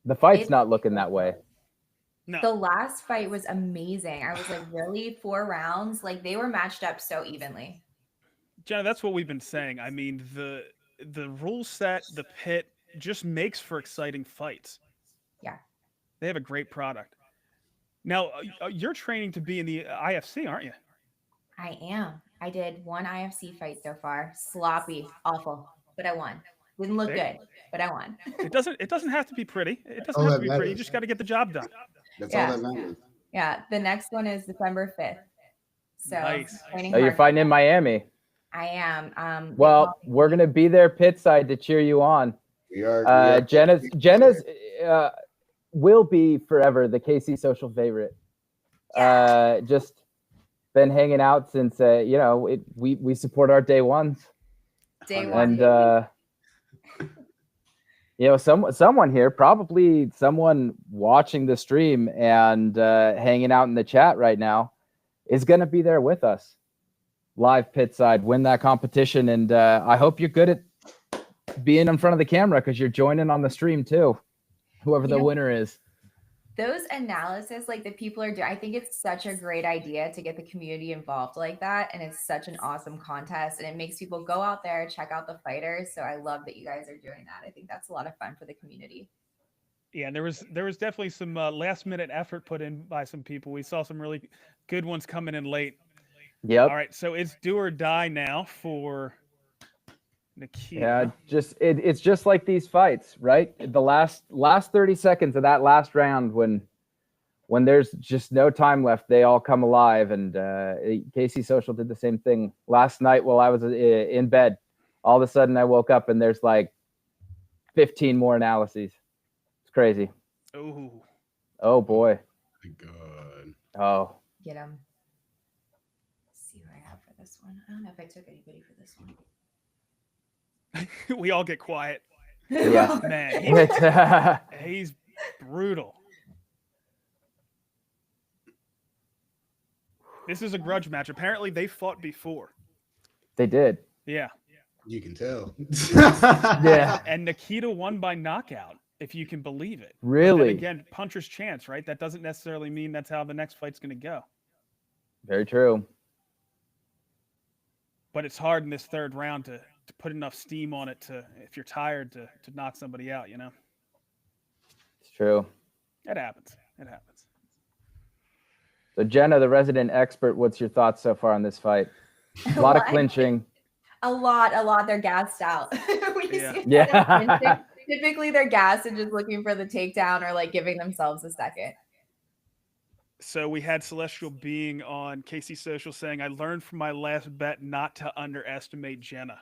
The fight's not looking that way. No. The last fight was amazing. I was like, really? 4 rounds? Like they were matched up so evenly. Jenna, that's what we've been saying. I mean, the rule set, the pit, just makes for exciting fights. Yeah. They have a great product. Now, you're training to be in the IFC, aren't you? I am. I did 1 IFC fight so far. Sloppy, awful, but I won. Didn't look good, but I won. It doesn't have to be pretty. It doesn't have to be pretty. You just got to get the job done. That's all that matters. Yeah. The next one is December 5th. So nice. You're fighting in Miami. I am. Well, we're gonna be there pit side to cheer you on. We are. Jenna's will be forever the KC social favorite. Just been hanging out since we support our day ones. Day one. And someone here, probably someone watching the stream and hanging out in the chat right now, is gonna be there with us. Live pit side, win that competition, and I hope you're good at being in front of the camera because you're joining on the stream too, whoever the winner is. Those analysis like that people are doing, I think it's such a great idea to get the community involved like that, and it's such an awesome contest, and it makes people go out there, check out the fighters. So I love that you guys are doing that. I think that's a lot of fun for the community. Yeah, and there was definitely some last minute effort put in by some people. We saw some really good ones coming in late. Yep. All right, so it's do or die now for Nikita. Yeah, it's just like these fights, right? The last 30 seconds of that last round, when there's just no time left, they all come alive. And KC Social did the same thing last night while I was in bed. All of a sudden, I woke up and there's like 15 more analyses. It's crazy. Oh boy. God. Oh. Get him. Let's see what I have for this one. I don't know if I took anybody for this one. We all get quiet. Yeah. Man, he's brutal. This is a grudge match. Apparently, they fought before. They did. Yeah. You can tell. Yeah. And Nikita won by knockout, if you can believe it. Really? Again, puncher's chance, right? That doesn't necessarily mean that's how the next fight's going to go. Very true. But it's hard in this third round to put enough steam on it if you're tired to knock somebody out, you know? It's true. It happens. So Jenna, the resident expert, what's your thoughts so far on this fight? A lot of clinching. A lot. They're gassed out. Yeah. Typically they're gassed and just looking for the takedown or like giving themselves a second. So we had Celestial Being on KC Social saying, I learned from my last bet not to underestimate Jenna.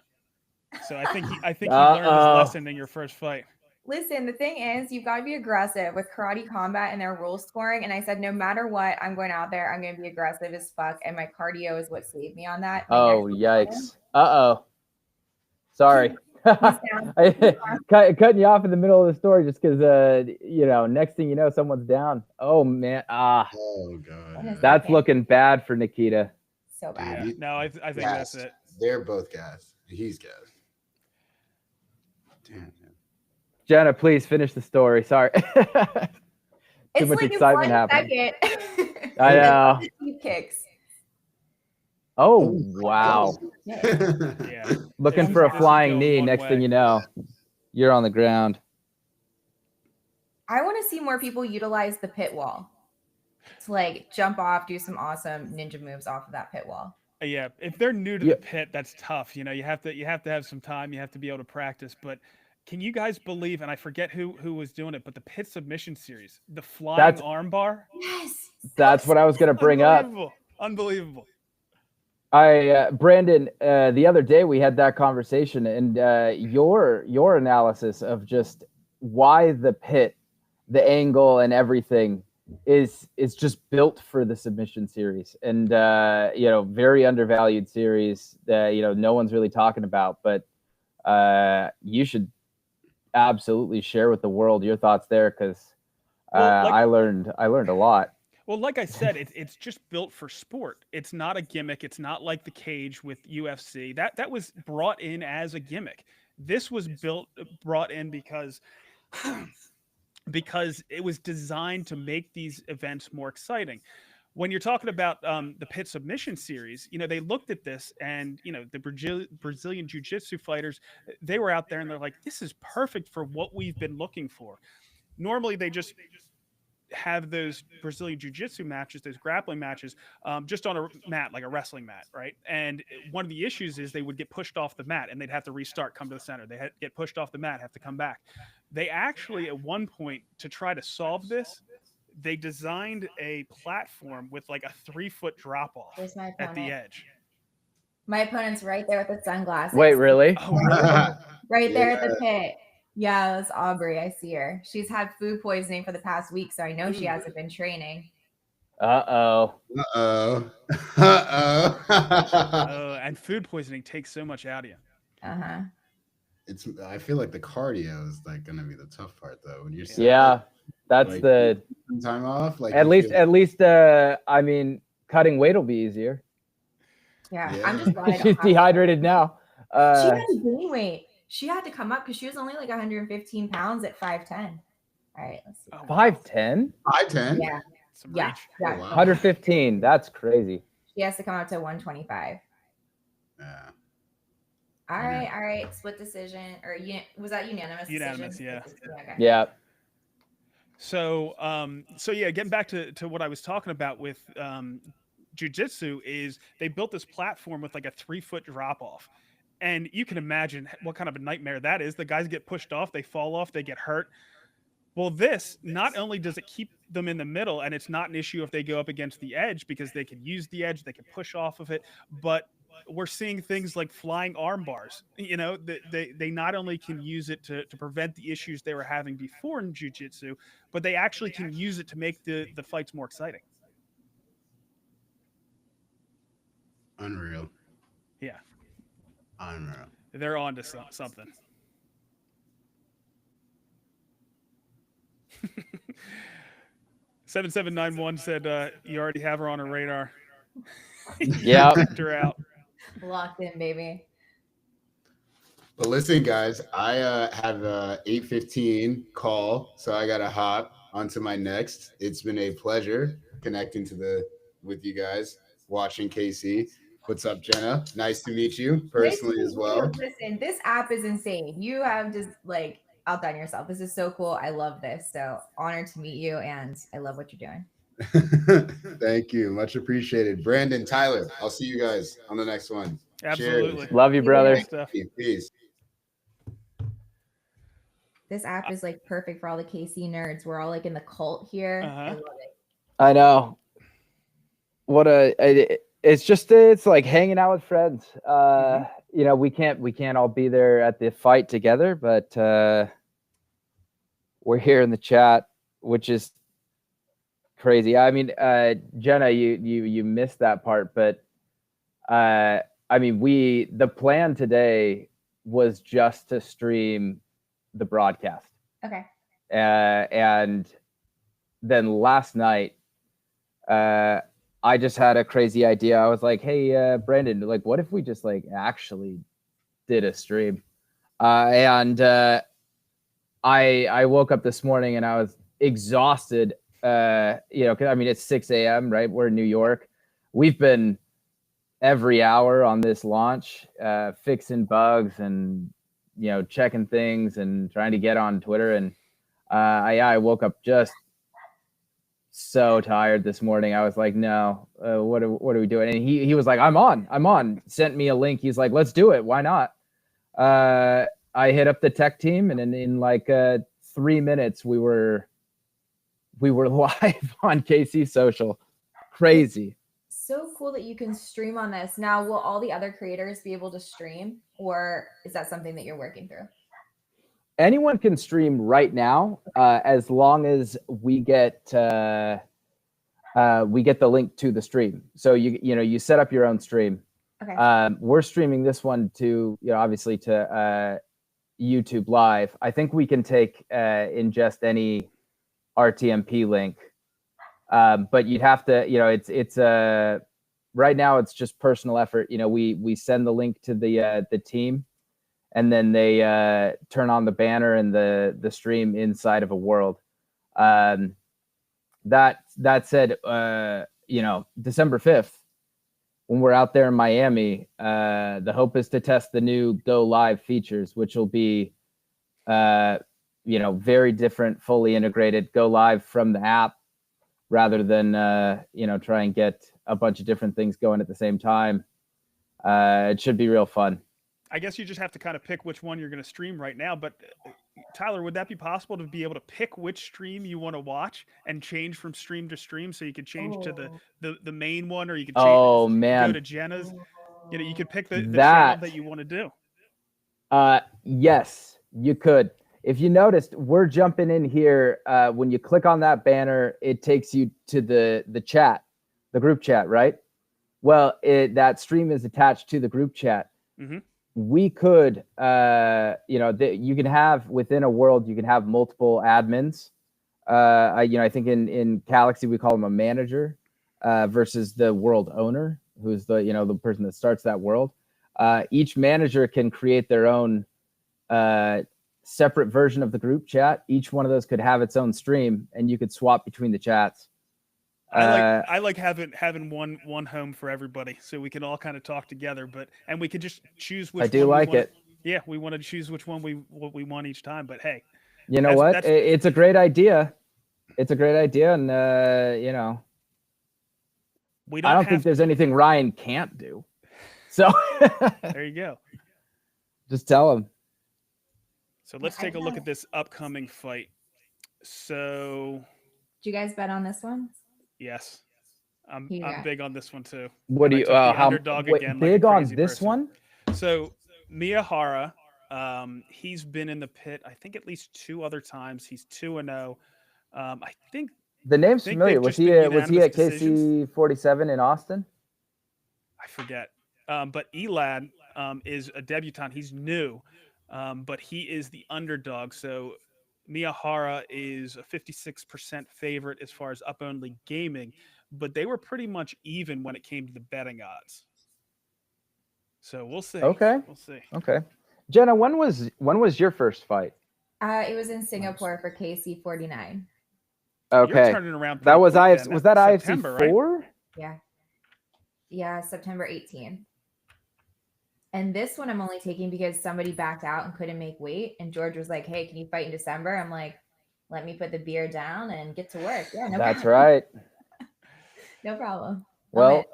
So I think he learned his lesson in your first fight. Listen, the thing is, you've got to be aggressive with Karate Combat and their rule scoring. And I said, no matter what, I'm going out there. I'm going to be aggressive as fuck. And my cardio is what saved me on that. Oh, yikes. Sorry. Cutting you off in the middle of the story just because, next thing you know, someone's down. Oh, man. Oh, God. That's looking bad for Nikita. So bad. Yeah. No, I think that's it. They're both gassed. He's gassed. Damn, man. Jenna, please finish the story. Sorry. Too It's much like excitement in 1 happening. second. I know. Deep kicks. Oh, wow. Yeah. Looking for a flying knee. Next thing you know, you're on the ground. I want to see more people utilize the pit wall to like jump off, do some awesome ninja moves off of that pit wall. Yeah, if they're new to the pit, that's tough. You have to have some time. You have to be able to practice. But can you guys believe? And I forget who was doing it, but the pit submission series, the flying armbar. Yes, that's what I was going to bring up. Unbelievable. Brandon, the other day we had that conversation, and your analysis of just why the pit, the angle, and everything is just built for the submission series, and very undervalued series that no one's really talking about, but you should absolutely share with the world your thoughts there, because I learned a lot. Well, like I said, it's just built for sport. It's not a gimmick. It's not like the cage with UFC. That was brought in as a gimmick. This was brought in because it was designed to make these events more exciting. When you're talking about the pit submission series, they looked at this, and the Brazilian jiu-jitsu fighters, they were out there and they're like, this is perfect for what we've been looking for. Normally they just have those Brazilian jiu-jitsu matches, those grappling matches, just on a mat, like a wrestling mat, right? And one of the issues is they would get pushed off the mat and they'd have to restart, come to the center. They get pushed off the mat, have to come back. They actually, at one point, to try to solve this, they designed a platform with like a 3-foot drop off at the edge. My opponent's right there with the sunglasses. Wait, really? Oh, really? Right there at the pit. Yeah, that's Aubrey. I see her. She's had food poisoning for the past week, so I know she hasn't been training. Uh-oh. And food poisoning takes so much out of you. Uh-huh. I feel like the cardio is like gonna be the tough part though. When you're that's like, the time off. Like at least I mean, cutting weight will be easier. Yeah. I'm just glad she's dehydrated now. She had to gain weight. She had to come up because she was only like 115 pounds at 5'10". All right, let's see. 5'10"? 5'10"? Yeah. Yeah. Oh, wow. 115. That's crazy. She has to come up to 125. Yeah. All right. Split decision, or was that unanimous? Unanimous, decision? yeah. Okay. Yeah. So getting back to what I was talking about with jiu-jitsu is they built this platform with like a 3-foot drop off. And you can imagine what kind of a nightmare that is. The guys get pushed off, they fall off, they get hurt. Well, this, not only does it keep them in the middle, and it's not an issue if they go up against the edge because they can use the edge, they can push off of it, but we're seeing things like flying arm bars. They not only can use it to prevent the issues they were having before in jiu-jitsu, but they actually can use it to make the fights more exciting. Unreal. Yeah. Unreal. They're on to something. $7791 said you already have her on her radar. Yeah. Her out. Locked in, baby. But listen, guys, I have a 8:15 call, so I gotta hop onto my next. It's been a pleasure connecting with you guys, watching KC. What's up, Jenna? Nice to meet you personally as well. Listen, this app is insane. You have just like outdone yourself. This is so cool. I love this. So honored to meet you, and I love what you're doing. Thank you. Much appreciated. Brandon, Tyler, I'll see you guys on the next one. Absolutely. Cheers. Love you, brother. Peace. This app is like perfect for all the KC nerds. We're all like in the cult here. I love it. I know. It's like hanging out with friends. We can't all be there at the fight together, but we're here in the chat, which is crazy. I mean, Jenna, you missed that part, but the plan today was just to stream the broadcast. Okay. And then last night, I just had a crazy idea. I was like, hey, Brandon, like, what if we just like actually did a stream? And I woke up this morning and I was exhausted. Cause it's 6 a.m., right? We're in New York. We've been every hour on this launch, fixing bugs and, checking things and trying to get on Twitter. And I woke up just so tired this morning. I was like, no, what are we doing? And he was like, I'm on. Sent me a link. He's like, let's do it. Why not? I hit up the tech team, and in like 3 minutes, we were live on KC Social. Crazy. So cool that you can stream on this. Now, will all the other creators be able to stream, or is that something that you're working through? Anyone can stream right now, as long as we get the link to the stream. So you set up your own stream. Okay. We're streaming this one to obviously to YouTube Live. I think we can take ingest any RTMP link, but you'd have to it's right now it's just personal effort. We send the link to the team, and then they turn on the banner and the stream inside of a world. That said, December 5th, when we're out there in Miami, the hope is to test the new Go Live features, which will be very different, fully integrated, go live from the app rather than try and get a bunch of different things going at the same time. It should be real fun. I guess you just have to kind of pick which one you're going to stream right now. But Tyler, would that be possible to be able to pick which stream you want to watch and change from stream to stream? So you could change to the main one, or you could change, go to Jenna's. You could pick the channel that you want to do. Yes, you could. If you noticed, we're jumping in here. When you click on that banner, it takes you to the chat, the group chat, right? Well, that stream is attached to the group chat. Mm-hmm. We could, you can have within a world, you can have multiple admins. I think in Galaxy we call them a manager versus the world owner, who's the person that starts that world. Each manager can create their own separate version of the group chat. Each one of those could have its own stream, and you could swap between the chats. I like having one home for everybody, so we can all kind of talk together. And we could just choose which. I do like it. Yeah, we want to choose which one we want each time. But hey, you know what? It's a great idea. It's a great idea, and I don't think there's anything Ryan can't do. So there you go. Just tell him. So let's take a look at this upcoming fight. So, do you guys bet on this one? Yes, I'm big on this one too. What do you? How big on this one? So Miyahara, he's been in the pit, I think at least 2 other times. He's 2-0. I think the name's familiar. Was he at KC 47 in Austin? I forget. But Elad is a debutant. He's new, but he is the underdog. So Miyahara is a 56% favorite as far as up only gaming, but they were pretty much even when it came to the betting odds. So we'll see. Okay. We'll see. Okay. Jenna, when was your first fight? It was in Singapore for KC 49. Okay. You're turning around. That was IFC. Was that September, IFC 4? Right? Yeah. Yeah, September 18. And this one I'm only taking because somebody backed out and couldn't make weight. And George was like, hey, can you fight in December? I'm like, let me put the beer down and get to work. Yeah, no That's problem. right. No problem. Well,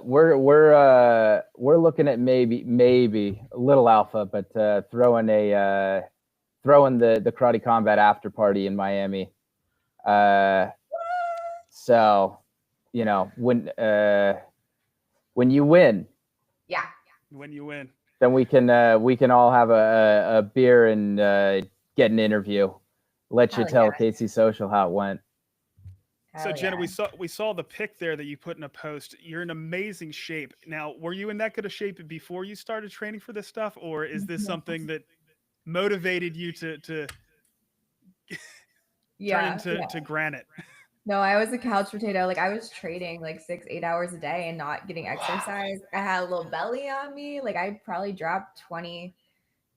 we're looking at maybe a little alpha, but throwing the karate combat after party in Miami. So, when you win. Yeah. When you win, then we can all have a beer and get an interview. Let you tell KC Social how it went. So Jenna, we saw the pic there that you put in a post. You're in amazing shape. Now, were you in that good a shape before you started training for this stuff, or is this something that motivated you to turn into granite? No, I was a couch potato. Like I was training like 6-8 hours a day and not getting exercise. I had a little belly on me. Like I probably dropped 20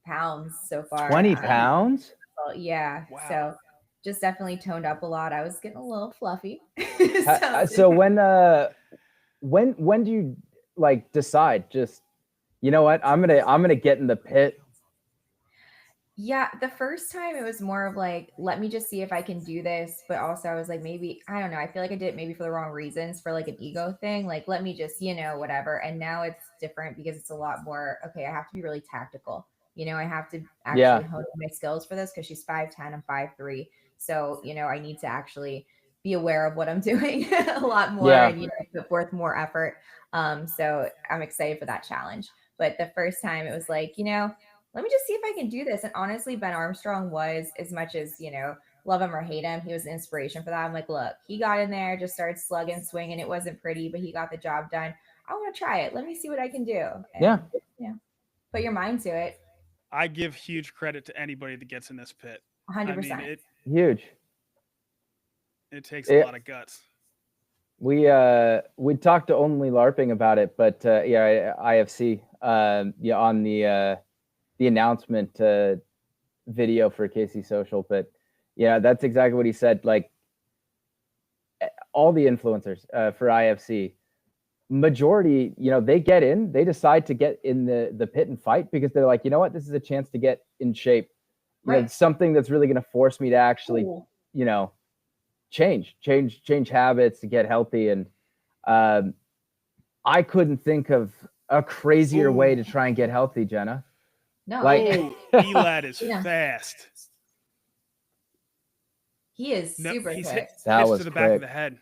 pounds so far. 20 pounds? Yeah. Wow. So just definitely toned up a lot. I was getting a little fluffy. So when do you like decide just, you know what, I'm gonna get in the pit? Yeah, the first time it was more of like, let me just see if I can do this. But also I was like, maybe, I don't know. I feel like I did it maybe for the wrong reasons, for like an ego thing. Like, let me just, whatever. And now it's different because it's a lot more, okay, I have to be really tactical. I have to actually hone my skills for this because she's 5'10", I'm 5'3". So, I need to actually be aware of what I'm doing a lot more and, put forth more effort. So I'm excited for that challenge. But the first time it was like, let me just see if I can do this. And honestly, Ben Armstrong was, as much as, love him or hate him, he was an inspiration for that. I'm like, look, he got in there, just started slugging, swinging. It wasn't pretty, but he got the job done. I want to try it. Let me see what I can do. And, put your mind to it. I give huge credit to anybody that gets in this pit. 100%. I mean, huge. It takes a lot of guts. We talked to Only LARPing about it, but IFC on the announcement video for KC Social. But yeah, that's exactly what he said. Like all the influencers for IFC, majority, they get in, they decide to get in the pit and fight because they're like, you know what, this is a chance to get in shape. Something that's really going to force me to actually, change habits to get healthy. And I couldn't think of a crazier way to try and get healthy, Jenna. No, Elad is fast. He is super quick. Hits was to the quick. back of the head.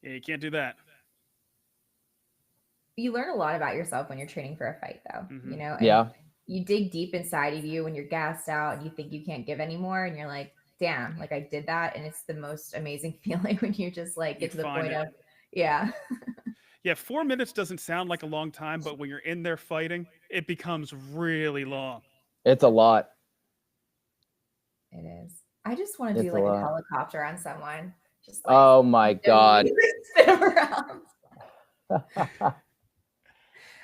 Yeah, you can't do that. You learn a lot about yourself when you're training for a fight, though. Mm-hmm. And you dig deep inside of you when you're gassed out and you think you can't give anymore, and you're like, damn, like I did that. And it's the most amazing feeling when you just like get to the point of yeah 4 minutes doesn't sound like a long time, but when you're in there fighting, it becomes really long. It's a lot. It is. I just want to do like a helicopter on someone. Just like, oh my God. Spin them around.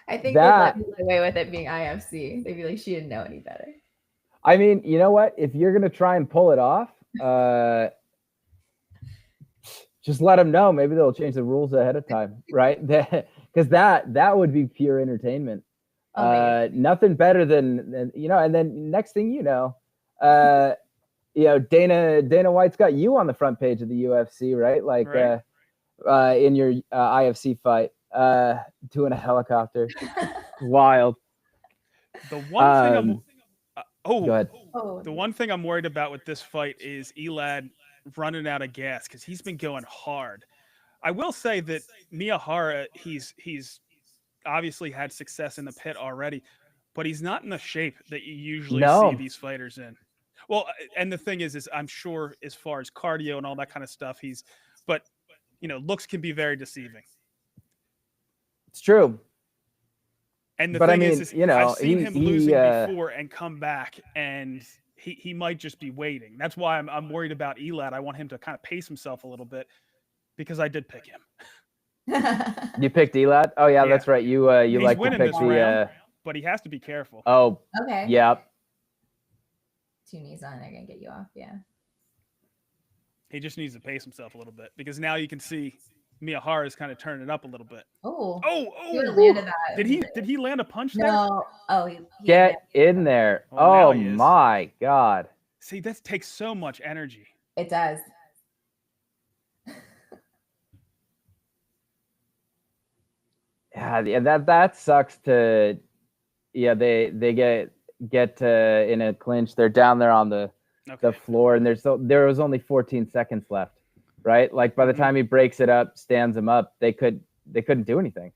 I think they'd let me get away with it being IFC. They'd be like, she didn't know any better. I mean, you know what? If you're gonna try and pull it off, just let them know. Maybe they'll change the rules ahead of time, right? Because that would be pure entertainment. Nothing better than And then next thing you know, Dana White's got you on the front page of the UFC, right? Like in your IFC fight, doing a helicopter. Wild. The one thing go ahead. The one thing I'm worried about with this fight is Elad running out of gas because he's been going hard. I will say that Miyahara, he's obviously had success in the pit already, but he's not in the shape that you usually see these fighters in. Well, and the thing is I'm sure as far as cardio and all that kind of stuff, but looks can be very deceiving. It's true. And the thing is I've seen him losing before and come back, and he might just be waiting. That's why I'm worried about Elad. I want him to kind of pace himself a little bit because I did pick him. You picked Elad? Oh yeah, that's right. You like to pick round, but he has to be careful. Oh, okay. Yep. 2 knees on, they're gonna get you off. Yeah. He just needs to pace himself a little bit because now you can see Miyahara is kind of turning it up a little bit. Oh! He landed that. Did he land a punch there? No. Oh, he get in there. Oh my God. See, that takes so much energy. It does. Yeah, that sucks to. Yeah, they get in a clinch. They're down there on the floor, and there was only 14 seconds left. Right, like by the time he breaks it up, stands him up, they couldn't do anything,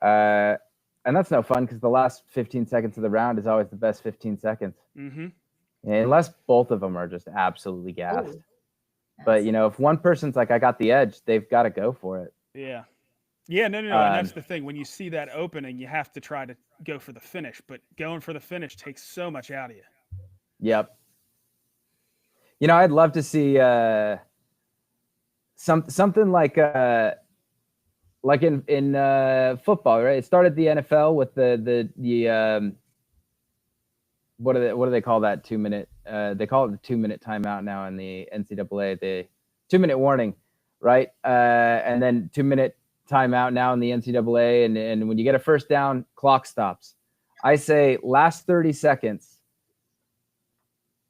and that's no fun because the last 15 seconds of the round is always the best 15 seconds, unless both of them are just absolutely gassed. But if one person's like, I got the edge, they've got to go for it. No, and that's the thing. When you see that opening, you have to try to go for the finish, but going for the finish takes so much out of you. Yep. I'd love to see something like in football, right? It started the NFL with the what do they call that 2 minute? They call it the 2 minute timeout now in the NCAA. The 2 minute warning, right? And then 2 minute timeout now in the NCAA. And when you get a first down, clock stops. I say last 30 seconds,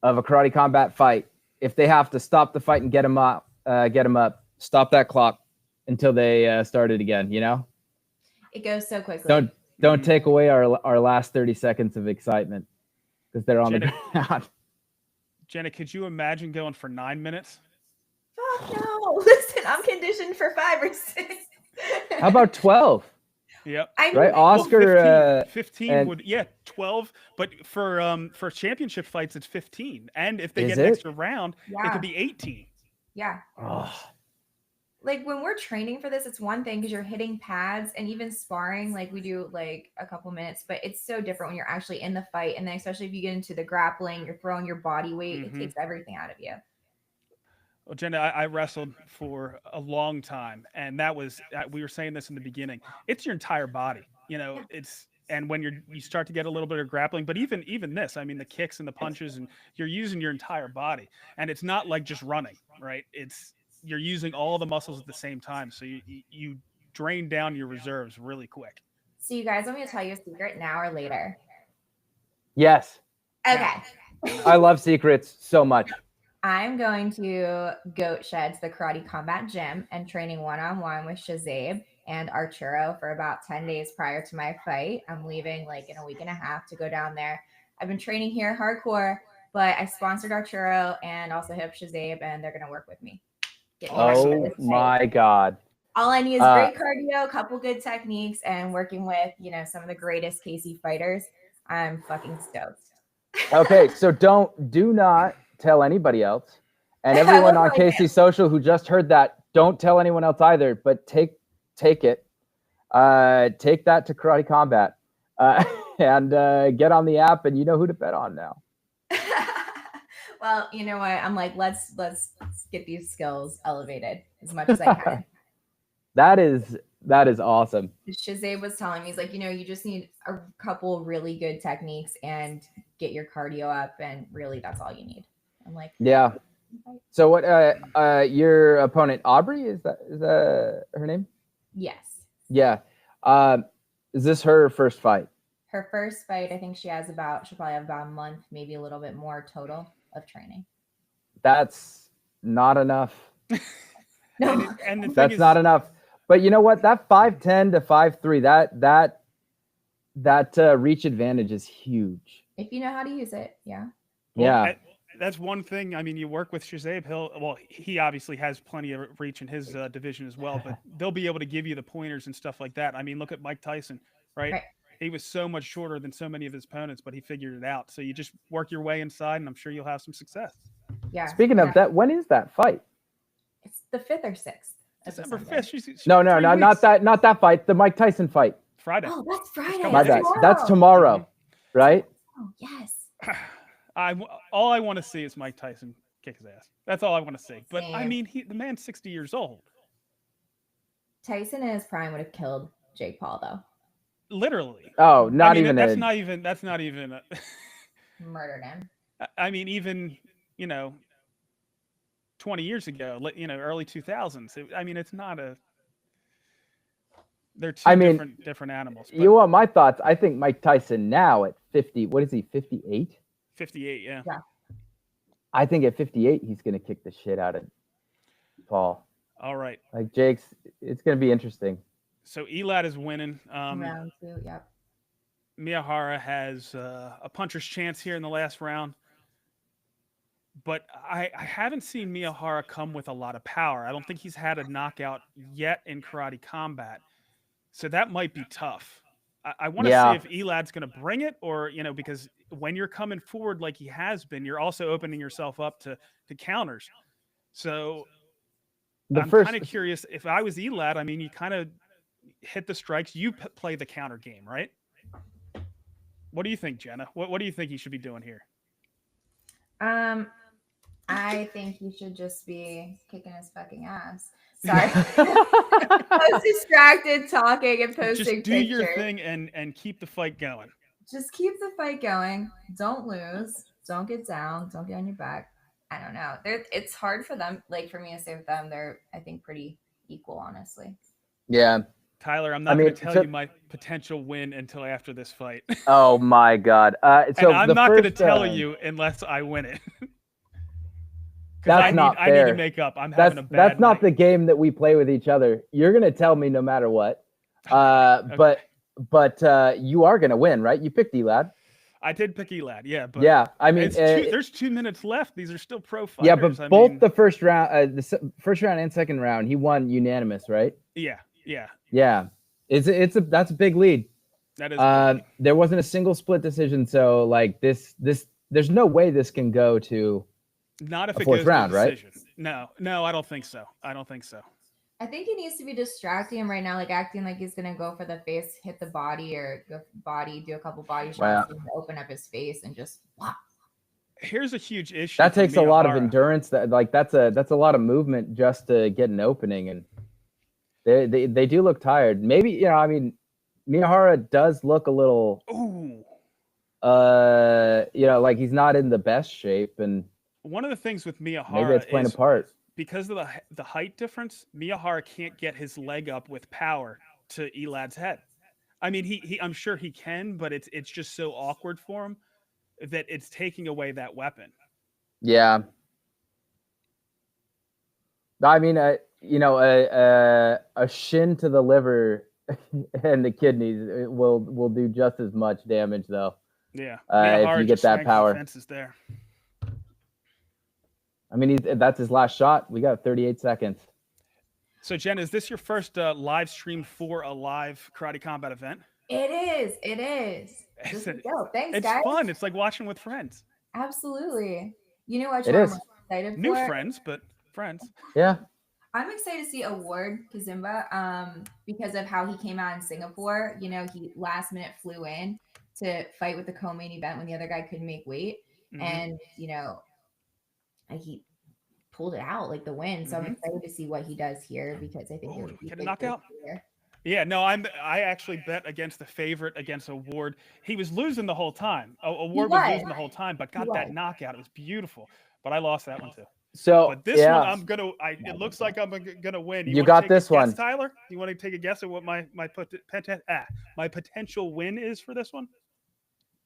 of a karate combat fight, if they have to stop the fight and get them up, stop that clock until they start it again. You know, it goes so quickly. Don't take away our last 30 seconds of excitement because they're on Jenna, the ground. Jenna, could you imagine going for 9 minutes? Fuck no! Listen, I'm conditioned for 5 or 6. How about 12? Yep. Right, Oscar. 15 would 12, but for championship fights it's 15, and if they get an extra round, it could be 18. Yeah. Oh. Like when we're training for this, it's one thing because you're hitting pads and even sparring, like we do like a couple minutes, but it's so different when you're actually in the fight, and then especially if you get into the grappling, you're throwing your body weight, it takes everything out of you. Well, Jenna, I wrestled for a long time, and that was we were saying this in the beginning. It's your entire body, you know. And when you start to get a little bit of grappling, but even this, I mean, the kicks and the punches, and you're using your entire body, and it's not like just running, right? You're using all the muscles at the same time, so you drain down your reserves really quick. So you guys want me to tell you a secret now or later? Yes. Okay. I love secrets so much. I'm going to Goat Shed to the Karate Combat Gym and training one-on-one with Shazabe and Arturo for about 10 days prior to my fight. I'm leaving like in a week and a half to go down there. I've been training here hardcore, but I sponsored Arturo and also hit up Shazabe, and they're going to work with me. Oh my God. All I need is great cardio, a couple good techniques, and working with, some of the greatest KC fighters. I'm fucking stoked. Okay, so do not tell anybody else. And everyone on KC Social who just heard that, don't tell anyone else either, but take it. Take that to Karate Combat and get on the app, and you know who to bet on now. Well, you know what? I'm like, let's get these skills elevated as much as I can. That is awesome. Shazabe was telling me, he's like, you just need a couple really good techniques and get your cardio up, and really that's all you need. I'm like, yeah. So what? Your opponent Aubrey, is that her name? Yes. Yeah. Is this her first fight? Her first fight. I think she'll probably have about a month, maybe a little bit more total of training. That's not enough. No, and that's not enough. But you know what? That 5'10" to 5'3", that reach advantage is huge. If you know how to use it, yeah. Yeah. That's one thing. I mean, you work with Shazabe. He obviously has plenty of reach in his division as well, but they'll be able to give you the pointers and stuff like that. I mean, look at Mike Tyson, right? He was so much shorter than so many of his opponents, but he figured it out. So you just work your way inside, and I'm sure you'll have some success. Yeah. Speaking of that, when is that fight? It's the 5th or 6th. December 5th. No, not that fight. The Mike Tyson fight. Friday. Oh, that's Friday. My bad. That's tomorrow, right? Oh, yes. All I want to see is Mike Tyson kick his ass. That's all I want to see. But Same. I mean, the man's 60 years old. Tyson in his prime would have killed Jake Paul, though. Literally. Oh, that's not even murdered him. I mean, even 20 years ago, early 2000s. I mean, it's not a. They're two different animals. You want my thoughts? I think Mike Tyson now at 50. What is he? 58. 58. Yeah. I think at 58 he's going to kick the shit out of Paul. All right. Like Jake's, it's going to be interesting. So Elad is winning. Round 2. Yep. Miyahara has a puncher's chance here in the last round. But I haven't seen Miyahara come with a lot of power. I don't think he's had a knockout yet in Karate Combat. So that might be tough. I want to see if Elad's going to bring it, or, because when you're coming forward like he has been, you're also opening yourself up to counters. So I'm kind of curious. If I was Elad, I mean, you kind of hit the strikes. You play the counter game, right? What do you think, Jenna? What do you think he should be doing here? I think he should just be kicking his fucking ass. Sorry. I was distracted talking and posting Just do pictures. your thing and keep the fight going. Just keep the fight going. Don't lose. Don't get down. Don't get on your back. I don't know. It's hard for them, like for me to say with them, they're, I think, pretty equal, honestly. Yeah. Tyler, I'm not going to tell you my potential win until after this fight. Oh my God! So and I'm not going to tell you unless I win it. That's not fair. I need to make up. I'm having a bad That's not night. the game that we play with each other. You're going to tell me no matter what. Okay. But you are going to win, right? You picked Elad. I did pick Elad, yeah. But yeah, I mean, there's 2 minutes left. These are still pro fighters. Yeah, but both the first round, first round and second round, he won unanimous, right? Yeah. That's a big lead. That is. There wasn't a single split decision, so like this, there's no way this can go to. Not if it fourth goes round, to right? No, I don't think so. I think he needs to be distracting him right now, like acting like he's gonna go for the face, hit the body, or go body, do a couple body shots, and open up his face, and just. Wow. Here's a huge issue. That takes a lot of endurance. That's a lot of movement just to get an opening, and they do look tired. Maybe I mean, Miyahara does look a little. Ooh. Like he's not in the best shape, and one of the things with Miyahara maybe it's playing a part. Because of the height difference, Miyahara can't get his leg up with power to Elad's head. I mean, he I'm sure he can, but it's just so awkward for him that it's taking away that weapon. Yeah. I mean, a shin to the liver and the kidneys will do just as much damage, though. Yeah. If you get that power. Defense there. I mean, that's his last shot. We got 38 seconds. So, Jen, is this your first live stream for a live karate combat event? It is. Thanks, it's guys. It's fun. It's like watching with friends. Absolutely. You know what? It is. I'm excited for? New friends, but friends. Yeah. I'm excited to see Award Kazimba because of how he came out in Singapore. He last minute flew in to fight with the co-main event when the other guy couldn't make weight. Mm-hmm. And, he pulled it out like the win. So I'm excited to see what he does here because I think he'll get a knockout. Yeah, no, I actually bet against the favorite against Award. He was losing the whole time. Award was losing the whole time, but got that knockout. It was beautiful. But I lost that one too. So but this one it looks like I'm gonna win. You got this one, Tyler. You want to take a guess at what my potential win is for this one?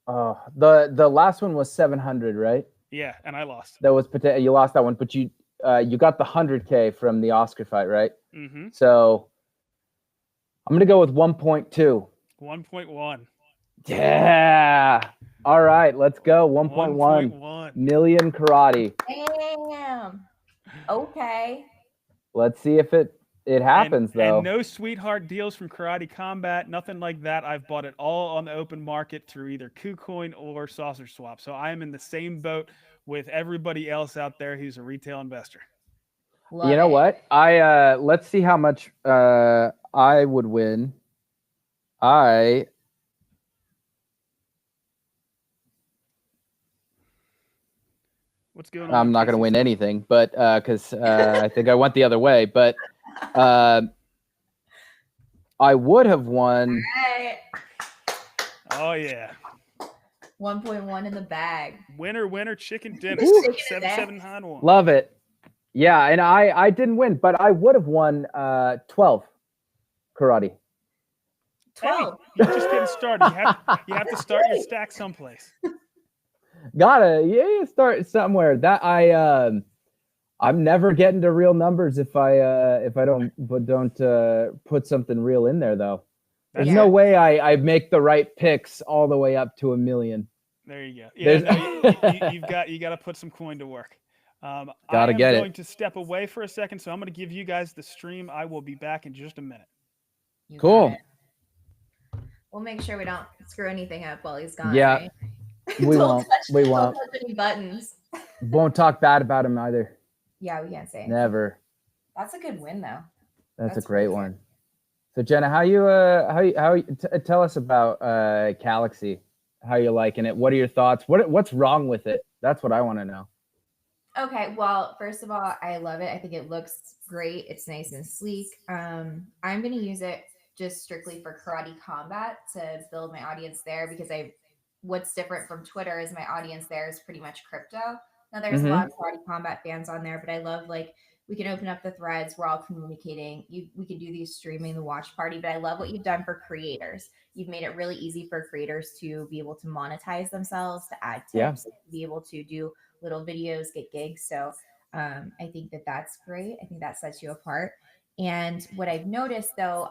The last one was 700, right? Yeah, and I lost. That was you lost that one, but you got the 100K from the Oscar fight, right? Mm-hmm. So I'm gonna go with 1.2. 1.1. Yeah. All right, let's go. 1.1 million karate. Damn. Okay. Let's see if it happens, though. And no sweetheart deals from Karate Combat, nothing like that. I've bought it all on the open market through either KuCoin or Saucer Swap. So I am in the same boat with everybody else out there who's a retail investor. You know what? Let's see how much I would win. What's going on? I'm not going to win anything, but because I think I went the other way. But I would have won. Right. Oh yeah. 1.1 in the bag. Winner, chicken dinner. 7 Han. Love it. Yeah, and I didn't win, but I would have won 12 karate. 12. Hey, you're just getting started. You have to start your stack someplace. Gotta start somewhere. That I'm never getting to real numbers if I don't put something real in there though. There's no way I make the right picks all the way up to 1 million. There you go. Yeah, you got to put some coin to work. I'm going to step away for a second, so I'm going to give you guys the stream. I will be back in just a minute. Cool. We'll make sure we don't screw anything up while he's gone. Yeah. Right? We won't. We don't won't. touch any buttons. Won't talk bad about him either. Yeah, we can't say. Never. That's a good win, though. That's a great one. So Jenna, how you tell us about Galaxy? How you liking it? What are your thoughts? What's wrong with it? That's what I want to know. Okay, well, first of all, I love it. I think it looks great. It's nice and sleek. I'm going to use it just strictly for Karate Combat to build my audience there because what's different from Twitter is my audience there is pretty much crypto. Now there's a lot of Karate Combat fans on there, but I love we can open up the threads. We're all communicating. We can do these streaming, the watch party. But I love what you've done for creators. You've made it really easy for creators to be able to monetize themselves, to add tips, to be able to do little videos, get gigs. So I think that that's great. I think that sets you apart. And what I've noticed though,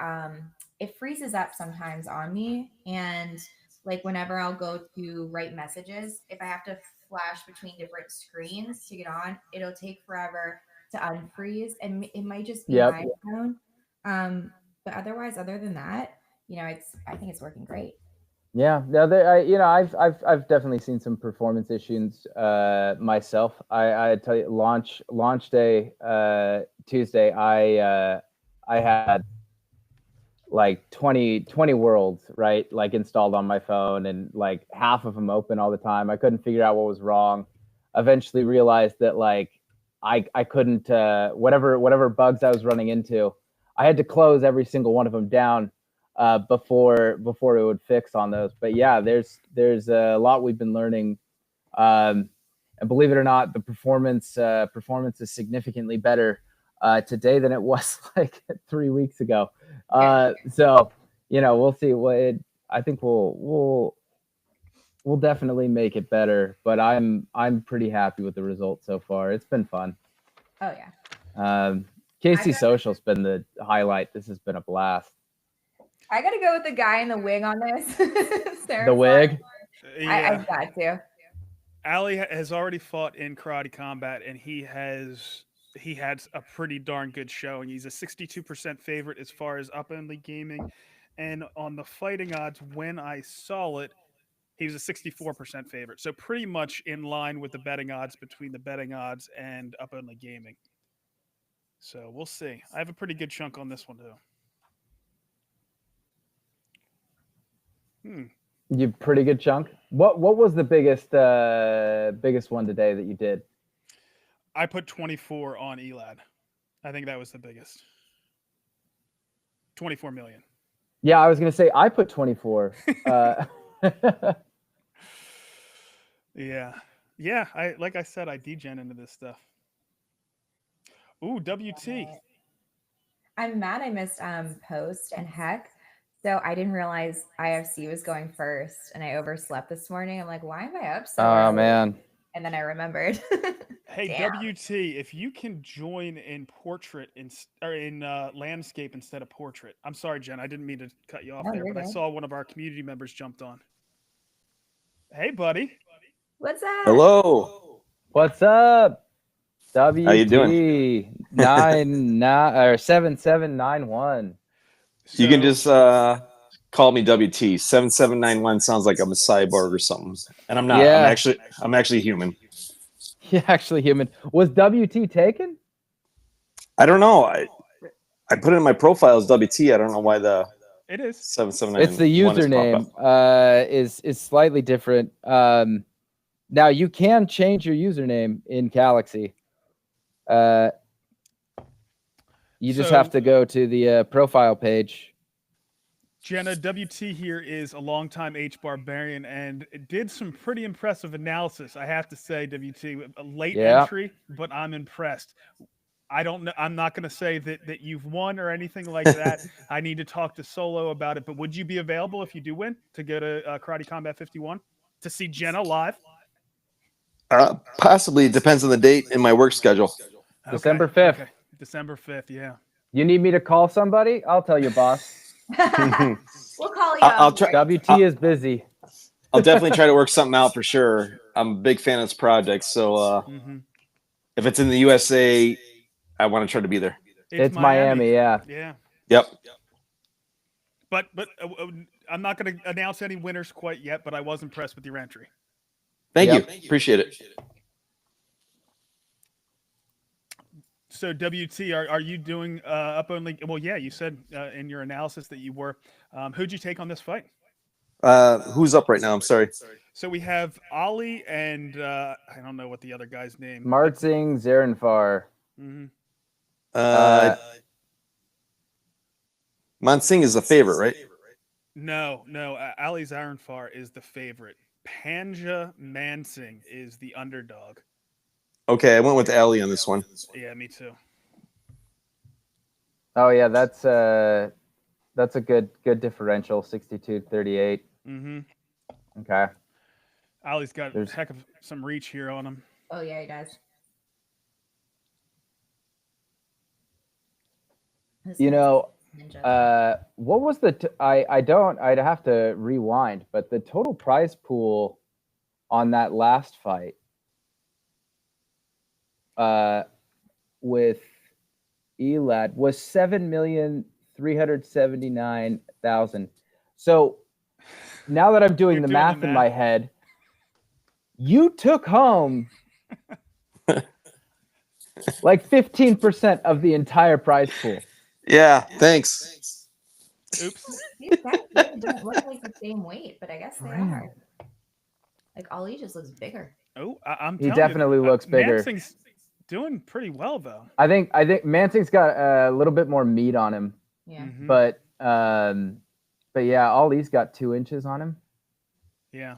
it freezes up sometimes on me. And like whenever I'll go to write messages, if I have to flash between different screens to get on, it'll take forever to unfreeze, and it might just be my phone. But otherwise, other than that, I think it's working great. Yeah, I've definitely seen some performance issues myself. I tell you, launch day Tuesday, I had like 20 worlds, right? Like installed on my phone, and like half of them open all the time. I couldn't figure out what was wrong. Eventually realized that like I couldn't whatever bugs I was running into, I had to close every single one of them down before it would fix on those. But yeah, there's a lot we've been learning, and believe it or not, the performance is significantly better today than it was like 3 weeks ago. So we'll see. I think we'll definitely make it better. But I'm pretty happy with the results so far. It's been fun. Oh yeah. KC Social's been the highlight. This has been a blast. I got to go with the guy in the wig on this. The wig? I've got to. Ali has already fought in Karate Combat, and he had a pretty darn good showing. He's a 62% favorite as far as up-only gaming. And on the fighting odds, when I saw it, he was a 64% favorite. So pretty much in line with the betting odds between the betting odds and up-only gaming. So we'll see. I have a pretty good chunk on this one, too. You pretty good chunk. What was the biggest one today that you did? I put 24 on Elad. I think that was the biggest. 24 million. Yeah, I was gonna say I put 24. Yeah. Like I said, I degen into this stuff. Ooh, WT. I'm mad I missed Post and Heck. So I didn't realize IFC was going first, and I overslept this morning. I'm like, why am I up so early? Oh man. And then I remembered. Hey, Damn. WT, if you can join in portrait or in landscape instead of portrait. I'm sorry, Jen, I didn't mean to cut you off there, but I saw one of our community members jumped on. Hey, buddy. What's up? Hello. What's up? WT. How you doing? 7791. You can just call me WT. 7791 sounds like I'm a cyborg or something, and I'm not. Yeah. I'm actually human. Yeah, actually human. Was WT taken? I don't know. I put it in my profile as WT. I don't know why it is 7791. It's the username. Is slightly different. Now you can change your username in Galaxy. You just have to go to the profile page. Jenna, WT here is a longtime H Barbarian and did some pretty impressive analysis. I have to say, WT, a late entry, but I'm impressed. I don't know. I'm not going to say that you've won or anything like that. I need to talk to Solo about it. But would you be available if you do win to go to Karate Combat 51 to see Jenna live? Possibly. It depends on the date in my work schedule. Okay. December 5th. Okay. December 5th, yeah. You need me to call somebody? I'll tell you, boss. We'll call you. I'll try. WT is busy. I'll definitely try to work something out for sure. I'm a big fan of this project, so if it's in the USA, I want to try to be there. It's Miami, yeah. Yeah. Yep. But I'm not going to announce any winners quite yet, but I was impressed with your entry. Thank you. Appreciate it. So WT, are you doing up only? Well, yeah, you said in your analysis that you were. Who'd you take on this fight? Who's up right now? I'm sorry. So we have Ali and I don't know what the other guy's name. Martzing Zarenfar. Mansing is the favorite, right? No. Ali Zarenfar is the favorite. Panja Mansing is the underdog. Okay, I went with Ali on this one. Yeah, me too. Oh yeah, that's a good differential, 62-38. Mm-hmm. Okay. Ali's got a heck of some reach here on him. Oh yeah, he does. You know, what was the? I'd have to rewind, but the total prize pool on that last fight, with Elad was 7,379,000. So now that I'm doing the math in my head, you took home like 15% of the entire prize pool. Yeah, thanks. Oops. These guys really don't look like the same weight, but I guess they are. Like Ali just looks bigger. Oh, I'm. He definitely looks bigger. Mansing's doing pretty well though. I think Mansing's got a little bit more meat on him. Yeah. But yeah, Ali's got 2 inches on him. Yeah.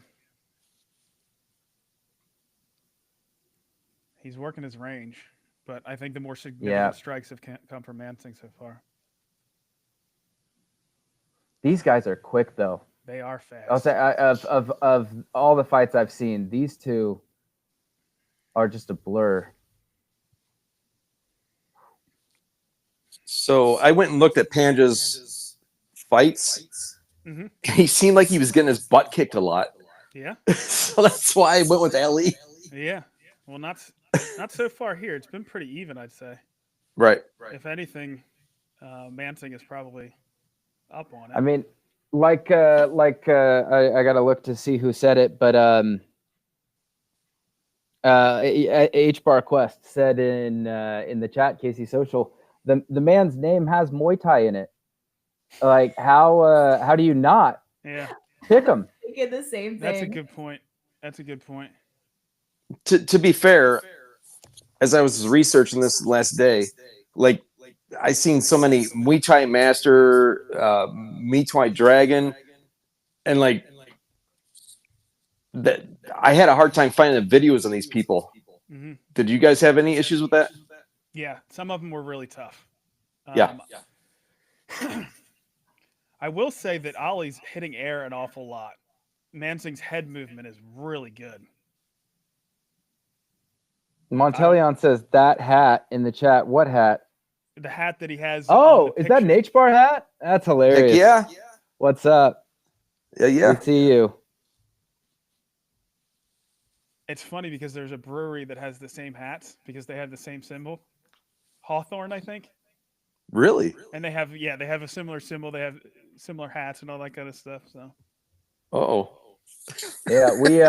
He's working his range, but I think the more significant strikes have come from Mansing so far. These guys are quick though. They are fast. I'll say of all the fights I've seen, these two are just a blur. So I went and looked at Panja's fights. Mm-hmm. He seemed like he was getting his butt kicked a lot. Yeah. So that's why I went with Ali. Yeah. Well, not so far here. It's been pretty even, I'd say. Right. If anything, Mansing is probably up on it. I mean, I got to look to see who said it, but H Bar Quest said in the chat, Casey Social, the man's name has Muay Thai in it. Like how do you not pick him? They get the same thing. That's a good point. That's a good point. To be fair, as I was researching this last day, like I seen so many Muay Thai Master, Muay Thai Dragon, and like that. I had a hard time finding the videos on these people. Mm-hmm. Did you guys have any issues with that? Yeah, some of them were really tough. Yeah. I will say that Ali's hitting air an awful lot. Mansing's head movement is really good. Montelion says that hat in the chat. What hat? The hat that he has. Oh, is that an H Bar hat? That's hilarious. Heck yeah. What's up? Yeah. Good to see you. It's funny because there's a brewery that has the same hats because they have the same symbol. Hawthorne, I think. Really? And they have a similar symbol. They have similar hats and all that kind of stuff. So. Oh. Yeah, we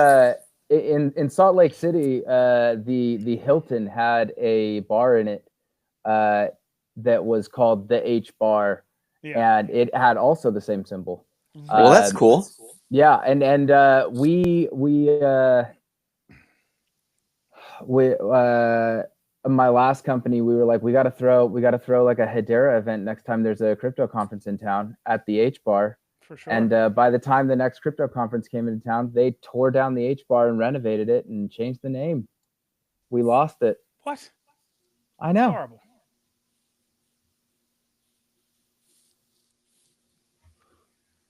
in Salt Lake City, the Hilton had a bar in it that was called the H Bar, and it had also the same symbol. Well, that's cool. Yeah, and we my last company, we were like, we got to throw like a Hedera event next time there's a crypto conference in town at the H Bar. For sure. And by the time the next crypto conference came into town, they tore down the H Bar and renovated it and changed the name. We lost it. What? I know. Horrible.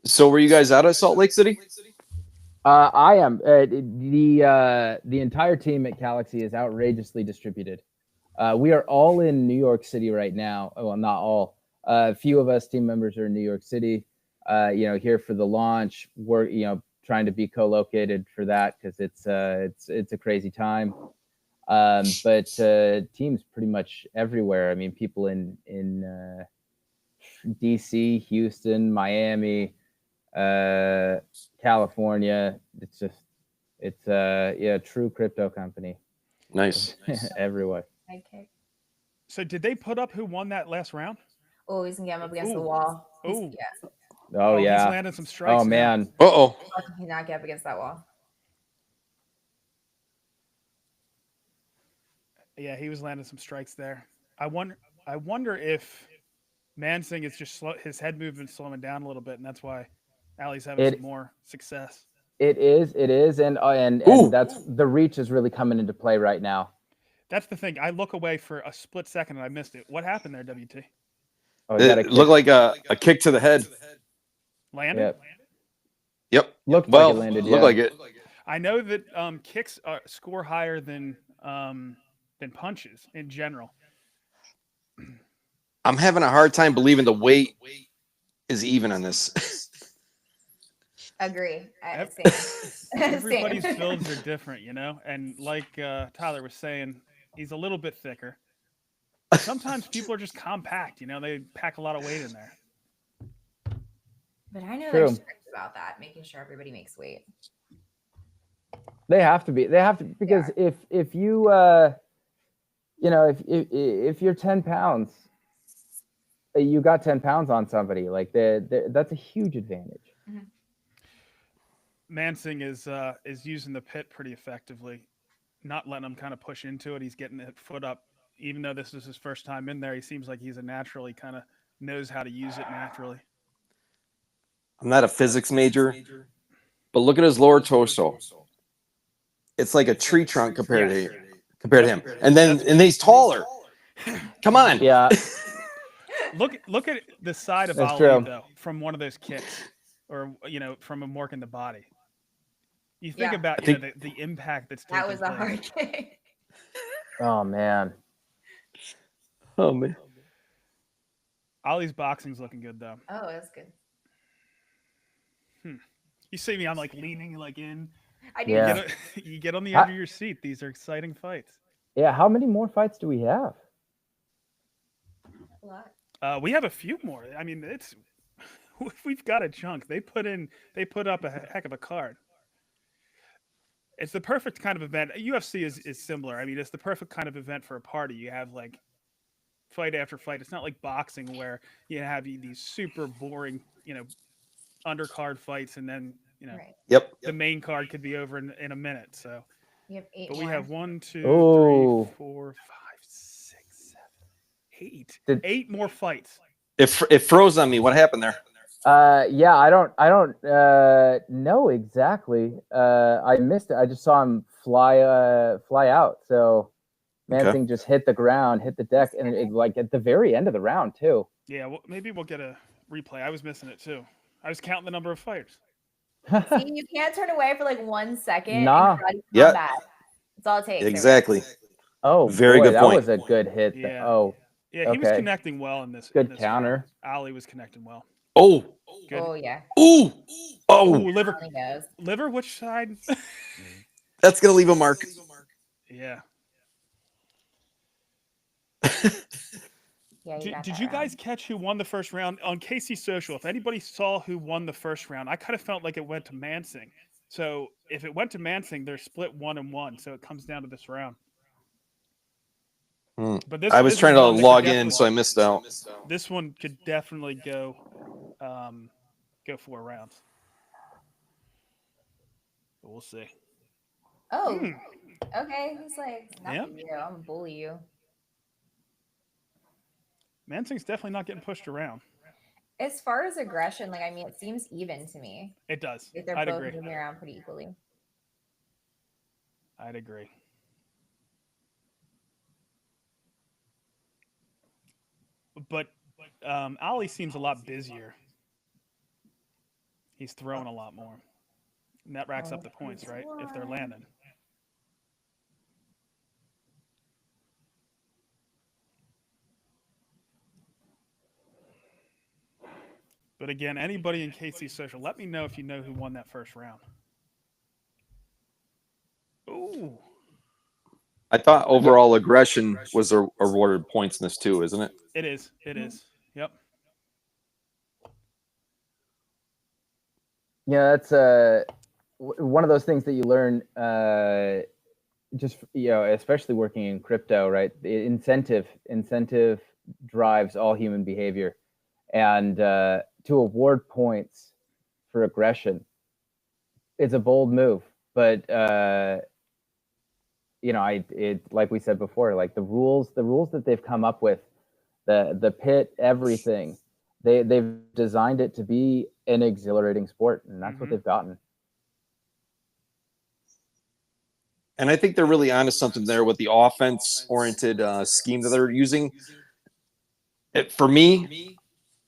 So were you guys out of Salt Lake City? I am. The entire team at Galaxy is outrageously distributed. We are all in New York City right now. Well, not all. A few of us team members are in New York City. Here for the launch. We're trying to be co-located for that because it's a crazy time. But teams pretty much everywhere. I mean, people in DC, Houston, Miami, California. It's a true crypto company. Nice. Everywhere. Okay. So did they put up who won that last round? Oh, he's gonna get him up against the wall. Oh. Yeah. Oh yeah. He's landing some strikes. Oh man. Uh-oh. How can he not get up against that wall? Yeah, he was landing some strikes there. I wonder if Mansing is just his head movement slowing down a little bit, and that's why Ali's having some more success. It is, and that's the reach is really coming into play right now. That's the thing. I look away for a split second and I missed it. What happened there, WT? Oh, he got a It kick. looked like a kick to the head. Landed? Yep. Looked well, like it landed. looked like it. I know that kicks score higher than punches in general. I'm having a hard time believing the weight is even on this. Agree. Same. Everybody's Same. builds are different, you know? And like Tyler was saying, he's a little bit thicker. Sometimes people are just compact, you know? They pack a lot of weight in there. But I know True. they're strict about that, making sure everybody makes weight. They have to be. They have to, because if you you know, if you're 10 pounds, you got 10 pounds on somebody, like that's a huge advantage. Mm-hmm. Mansing is using the pit pretty effectively, not letting him kind of push into it. He's getting the foot up, even though this is his first time in there. He seems like he's a natural. He kind of knows how to use it naturally. I'm not a physics major, but look at his lower torso. It's like a tree trunk compared to him. And then he's taller. Come on. Yeah. Look at the side of That's Ali true. though, from one of those kicks, or from him working the body. You think about the impact that's taking That was a place. hard kick. Oh man. Ali's boxing's looking good though. Oh, that's good. You see me, I'm like leaning like in. I do. Yeah. You get on the edge of your seat. These are exciting fights. Yeah. How many more fights do we have? A lot. We have a few more. I mean, we've got a chunk. They put up a heck of a card. It's the perfect kind of event. UFC is similar. I mean, it's the perfect kind of event for a party. You have like fight after fight. It's not like boxing where you have these super boring, undercard fights, and then Right. the main card could be over in a minute. So, We have 8 but more. we have 1, 2, Ooh. 3, 4, 5, 6, 7, 8. Did- 8 more fights. It froze on me. What happened there? Yeah, I don't know exactly. I missed it. I just saw him fly out. So Mansing just hit the ground, hit the deck, and it like at the very end of the round too. Yeah, well, maybe we'll get a replay. I was missing it too. I was counting the number of fighters. See, you can't turn away for like 1 second. Nah. And karate Yeah. combat. That's all it takes. Exactly. Oh, Very boy, good point. That was a good hit. Yeah. Oh, Yeah, he was okay. connecting well in this. Good in this counter. round. Ali was connecting well. Oh. Good. Oh yeah. Ooh. Ooh, Oh. liver. He knows. Liver, which side? That's gonna leave a mark. Yeah. Yeah. Did you guys catch who won the first round on KC Social? If anybody saw who won the first round, I kind of felt like it went to Mansing. So if it went to Mansing, they're split 1-1. So it comes down to this round. But this, I was this trying is to one that could log in, definitely- so I missed out. This one could definitely go 4 rounds. But we'll see. Oh. Okay. He's like, Yep. nothing you. I'm gonna bully you. Mansing's definitely not getting pushed around. As far as aggression, like I mean, it seems even to me. It does. Like they're I'd both agree. moving around pretty equally. I'd agree. But Ali seems a lot busier. He's throwing a lot more. And that racks up the points, right? If they're landing. But again, anybody in KC Social, let me know if you know who won that first round. Ooh. I thought overall aggression was awarded points in this too, isn't it? It is. It is. Yep. Yeah, that's one of those things that you learn just especially working in crypto, right? The incentive drives all human behavior, and to award points for aggression, it's a bold move, but like we said before, like the rules that they've come up with, the pit, everything, they've designed it to be an exhilarating sport, and that's what they've gotten. And I think they're really onto something there with the offense-oriented scheme that they're using. For me,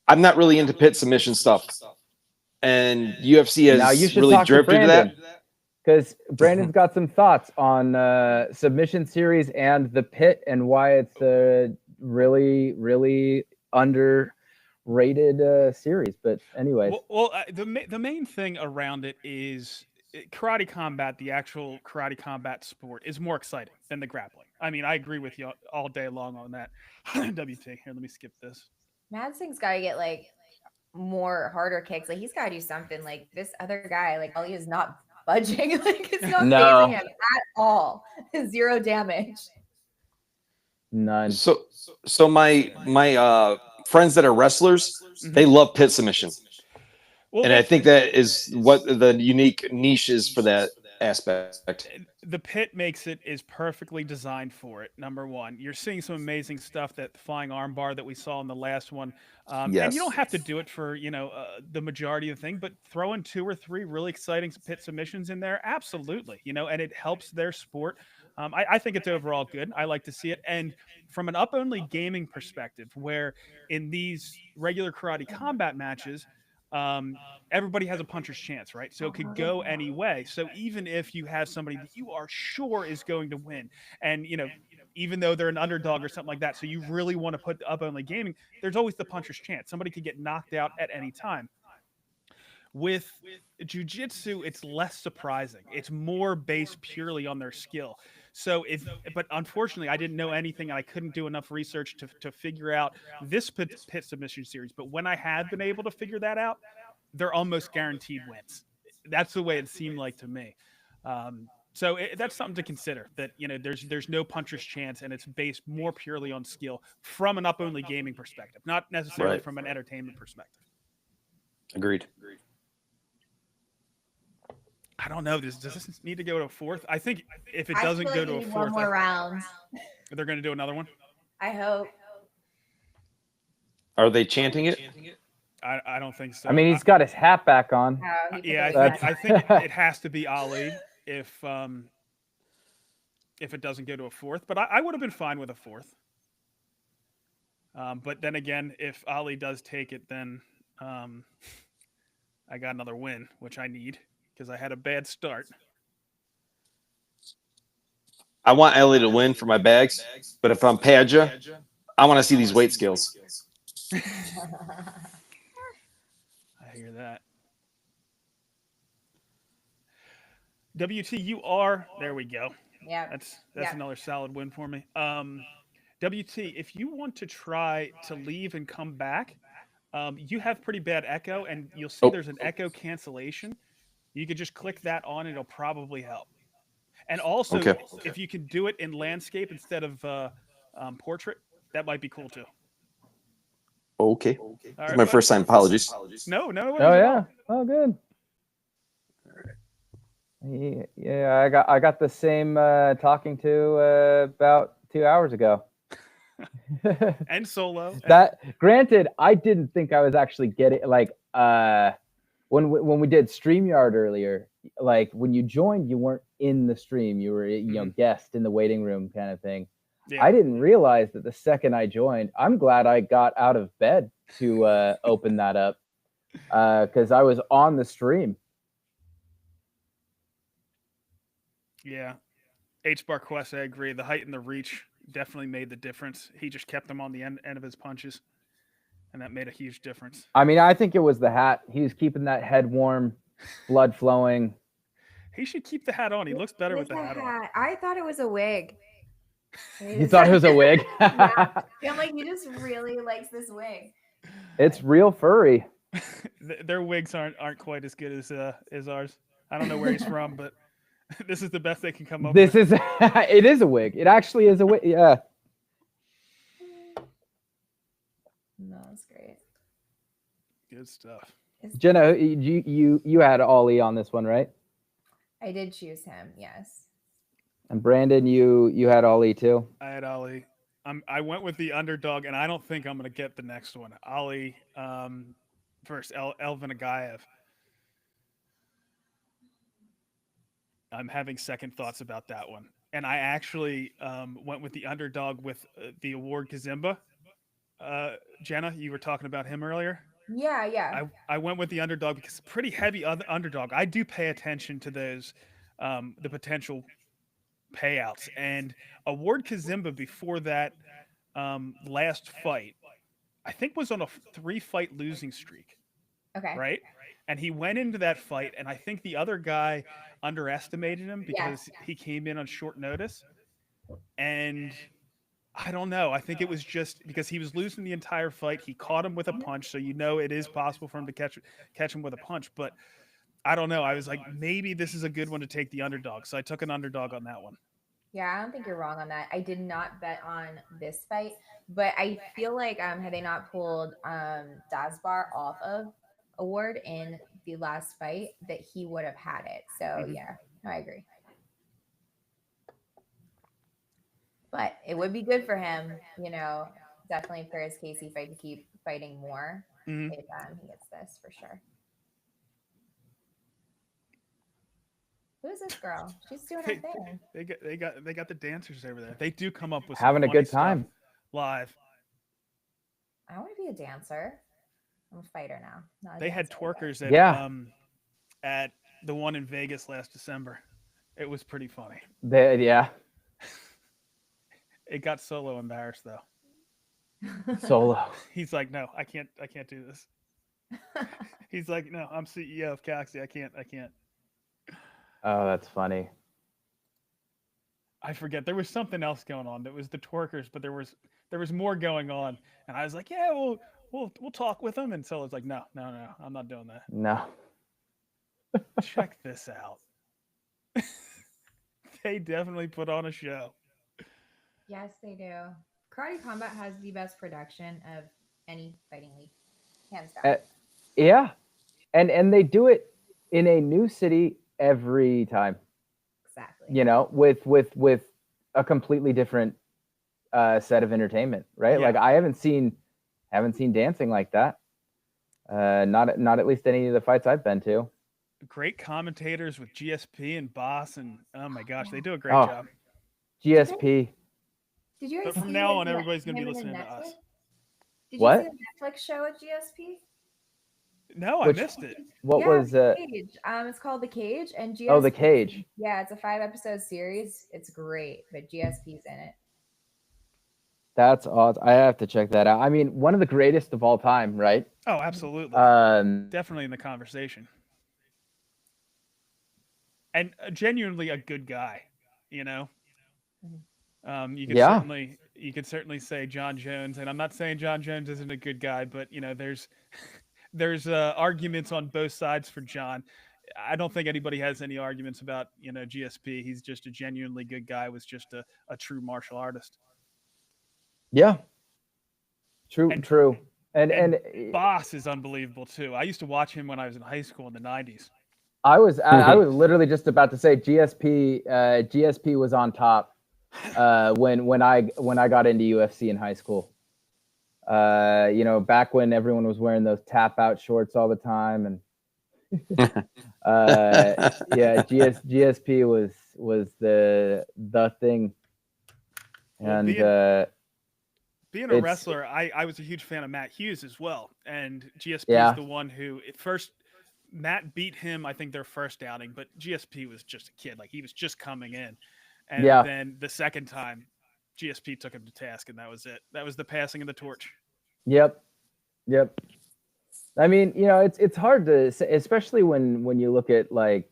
I'm not really into pit submission stuff, and UFC Now you has should really talk to drifted to that. Brandon, because Brandon's got some thoughts on submission series and the pit and why it's a really, really underrated series. But anyways, The main thing around it is karate combat. The actual karate combat sport is more exciting than the grappling. I mean, I agree with you all day long on that. WT. Here, let me skip this. Mad Sing's got to get like more harder kicks. Like he's got to do something. Like this other guy, like Ali is not budging. Like it's not phasing him at all. 0 damage. None. So my friends that are wrestlers, they love pit submission, and I think that is what the unique niche is for that aspect. The pit makes it is perfectly designed for it. Number one, you're seeing some amazing stuff, that flying arm bar that we saw in the last one. And you don't have to do it for, the majority of the thing, but throw in 2 or 3 really exciting pit submissions in there. Absolutely. And it helps their sport. I think it's overall good. I like to see it. And from an up-only gaming perspective, where in these regular karate combat matches, everybody has a puncher's chance, right? So it could go any way. So even if you have somebody that you are sure is going to win, and even though they're an underdog or something like that, so you really want to put up only gaming, there's always the puncher's chance. Somebody could get knocked out at any time. With jiu-jitsu, it's less surprising. It's more based purely on their skill. But unfortunately, I didn't know anything, and I couldn't do enough research to figure out this pit submission series. But when I have been able to figure that out, they're almost guaranteed wins. That's the way it seemed like to me. So that's something to consider. That there's no puncher's chance, and it's based more purely on skill from an up-only gaming perspective, not necessarily from an entertainment perspective. Agreed. I don't know. Does this need to go to a 4th? I think if it doesn't go to a 4th, one more round. They're going to do another one. I hope. Are they chanting it? I don't think so. I mean, he's got his hat back on. I think it has to be Ali if it doesn't go to a 4th. But I would have been fine with a 4th. But then again, if Ali does take it, then I got another win, which I need, because I had a bad start. I want Ellie to win for my bags, but if I'm Padja, I want to see these weight scales. I hear that. WT, you are there. We go. Yeah, that's another solid win for me. WT, if you want to try to leave and come back, you have pretty bad echo, and you'll see there's an echo cancellation. You could just click that on; it'll probably help. And also, if you can do it in landscape instead of portrait, that might be cool too. Okay. Right, it's my first time. Apologies. No. Oh yeah. Oh, good. Yeah, I got the same talking to about 2 hours ago. And solo. That granted, I didn't think I was actually getting when we did StreamYard earlier. Like when you joined, you weren't in the stream. You were guest in the waiting room kind of thing. Yeah. I didn't realize that the second I joined. I'm glad I got out of bed to open that up because I was on the stream. Yeah, H-Bar Quest, I agree. The height and the reach definitely made the difference. He just kept them on the end of his punches, and that made a huge difference. I mean, I think it was the hat. He was keeping that head warm, blood flowing. He should keep the hat on. He looks better with the hat on. I thought it was a wig. You thought it was a wig? Yeah. I'm like, he just really likes this wig. It's real furry. Their wigs aren't quite as good as ours. I don't know where he's from, but this is the best they can come up with. It is a wig. It actually is a wig. Yeah. No, that's great. Good stuff. Jenna, you had Ollie on this one, right? I did choose him, yes. And Brandon, you had Ollie too? I had Ollie. I went with the underdog, and I don't think I'm going to get the next one. Ollie versus Elvin Agaev. I'm having second thoughts about that one. And I actually went with the underdog with the award Kazimba. Jenna, you were talking about him earlier. Yeah. I went with the underdog because pretty heavy underdog. I do pay attention to those, the potential payouts. And Award Kazimba before that last fight, I think was on a 3-fight losing streak, Okay. right? And he went into that fight, and I think the other guy underestimated him because he came in on short notice. And I don't know. I think it was just because he was losing the entire fight. He caught him with a punch, so you know it is possible for him to catch him with a punch. But I don't know. I was like, maybe this is a good one to take the underdog. So I took an underdog on that one. Yeah, I don't think you're wrong on that. I did not bet on this fight, but I feel like had they not pulled Dasbar off of Award in the last fight, that he would have had it. So yeah, I agree. But it would be good for him, definitely for his Casey fight to keep fighting more if he gets this for sure. Who is this girl? She's doing her thing. They got the dancers over there. They do come up with having some a good time live. I want to be a dancer. I'm a fighter now. They had twerkers at the one in Vegas last December. It was pretty funny. It got Solo embarrassed though. Solo. He's like, no, I can't do this. He's like, no, I'm CEO of Coxie. I can't. Oh, that's funny. I forget. There was something else going on. That was the twerkers, but there was more going on. And I was like, yeah, we'll talk with them. And Solo's like, no, I'm not doing that. No. Check this out. They definitely put on a show. Yes, they do. Karate Combat has the best production of any fighting league, hands down. Yeah, and they do it in a new city every time. Exactly. With a completely different set of entertainment, right? Yeah. Like I haven't seen dancing like that. Not at least any of the fights I've been to. Great commentators with GSP and Boss, and oh my gosh, they do a great job. GSP. Did you But from now on, everybody's going to be listening to us. Did what? you see the Netflix show with GSP? No, I missed it. What was Cage. It's called The Cage, and GSP. Oh, The Cage. Yeah, it's a 5-episode series. It's great, but GSP's in it. That's awesome. I have to check that out. I mean, one of the greatest of all time, right? Oh, absolutely. Definitely in the conversation. And genuinely a good guy, you could certainly say John Jones, and I'm not saying John Jones isn't a good guy, but there's arguments on both sides for John. I don't think anybody has any arguments about GSP. He's just a genuinely good guy, was just a true martial artist. Yeah. True. And Boss is unbelievable too. I used to watch him when I was in high school in the 90s. I was literally just about to say GSP was on top when I got into UFC in high school. Back when everyone was wearing those tap out shorts all the time, and GSP was the thing. And being a wrestler, I was a huge fan of Matt Hughes as well, and GSP is the one who at first. Matt beat him, I think, their first outing, but GSP was just a kid. Like, he was just coming in. And then the second time, GSP took him to task, and that was it. That was the passing of the torch. Yep. I mean, it's hard to say, especially when you look at, like,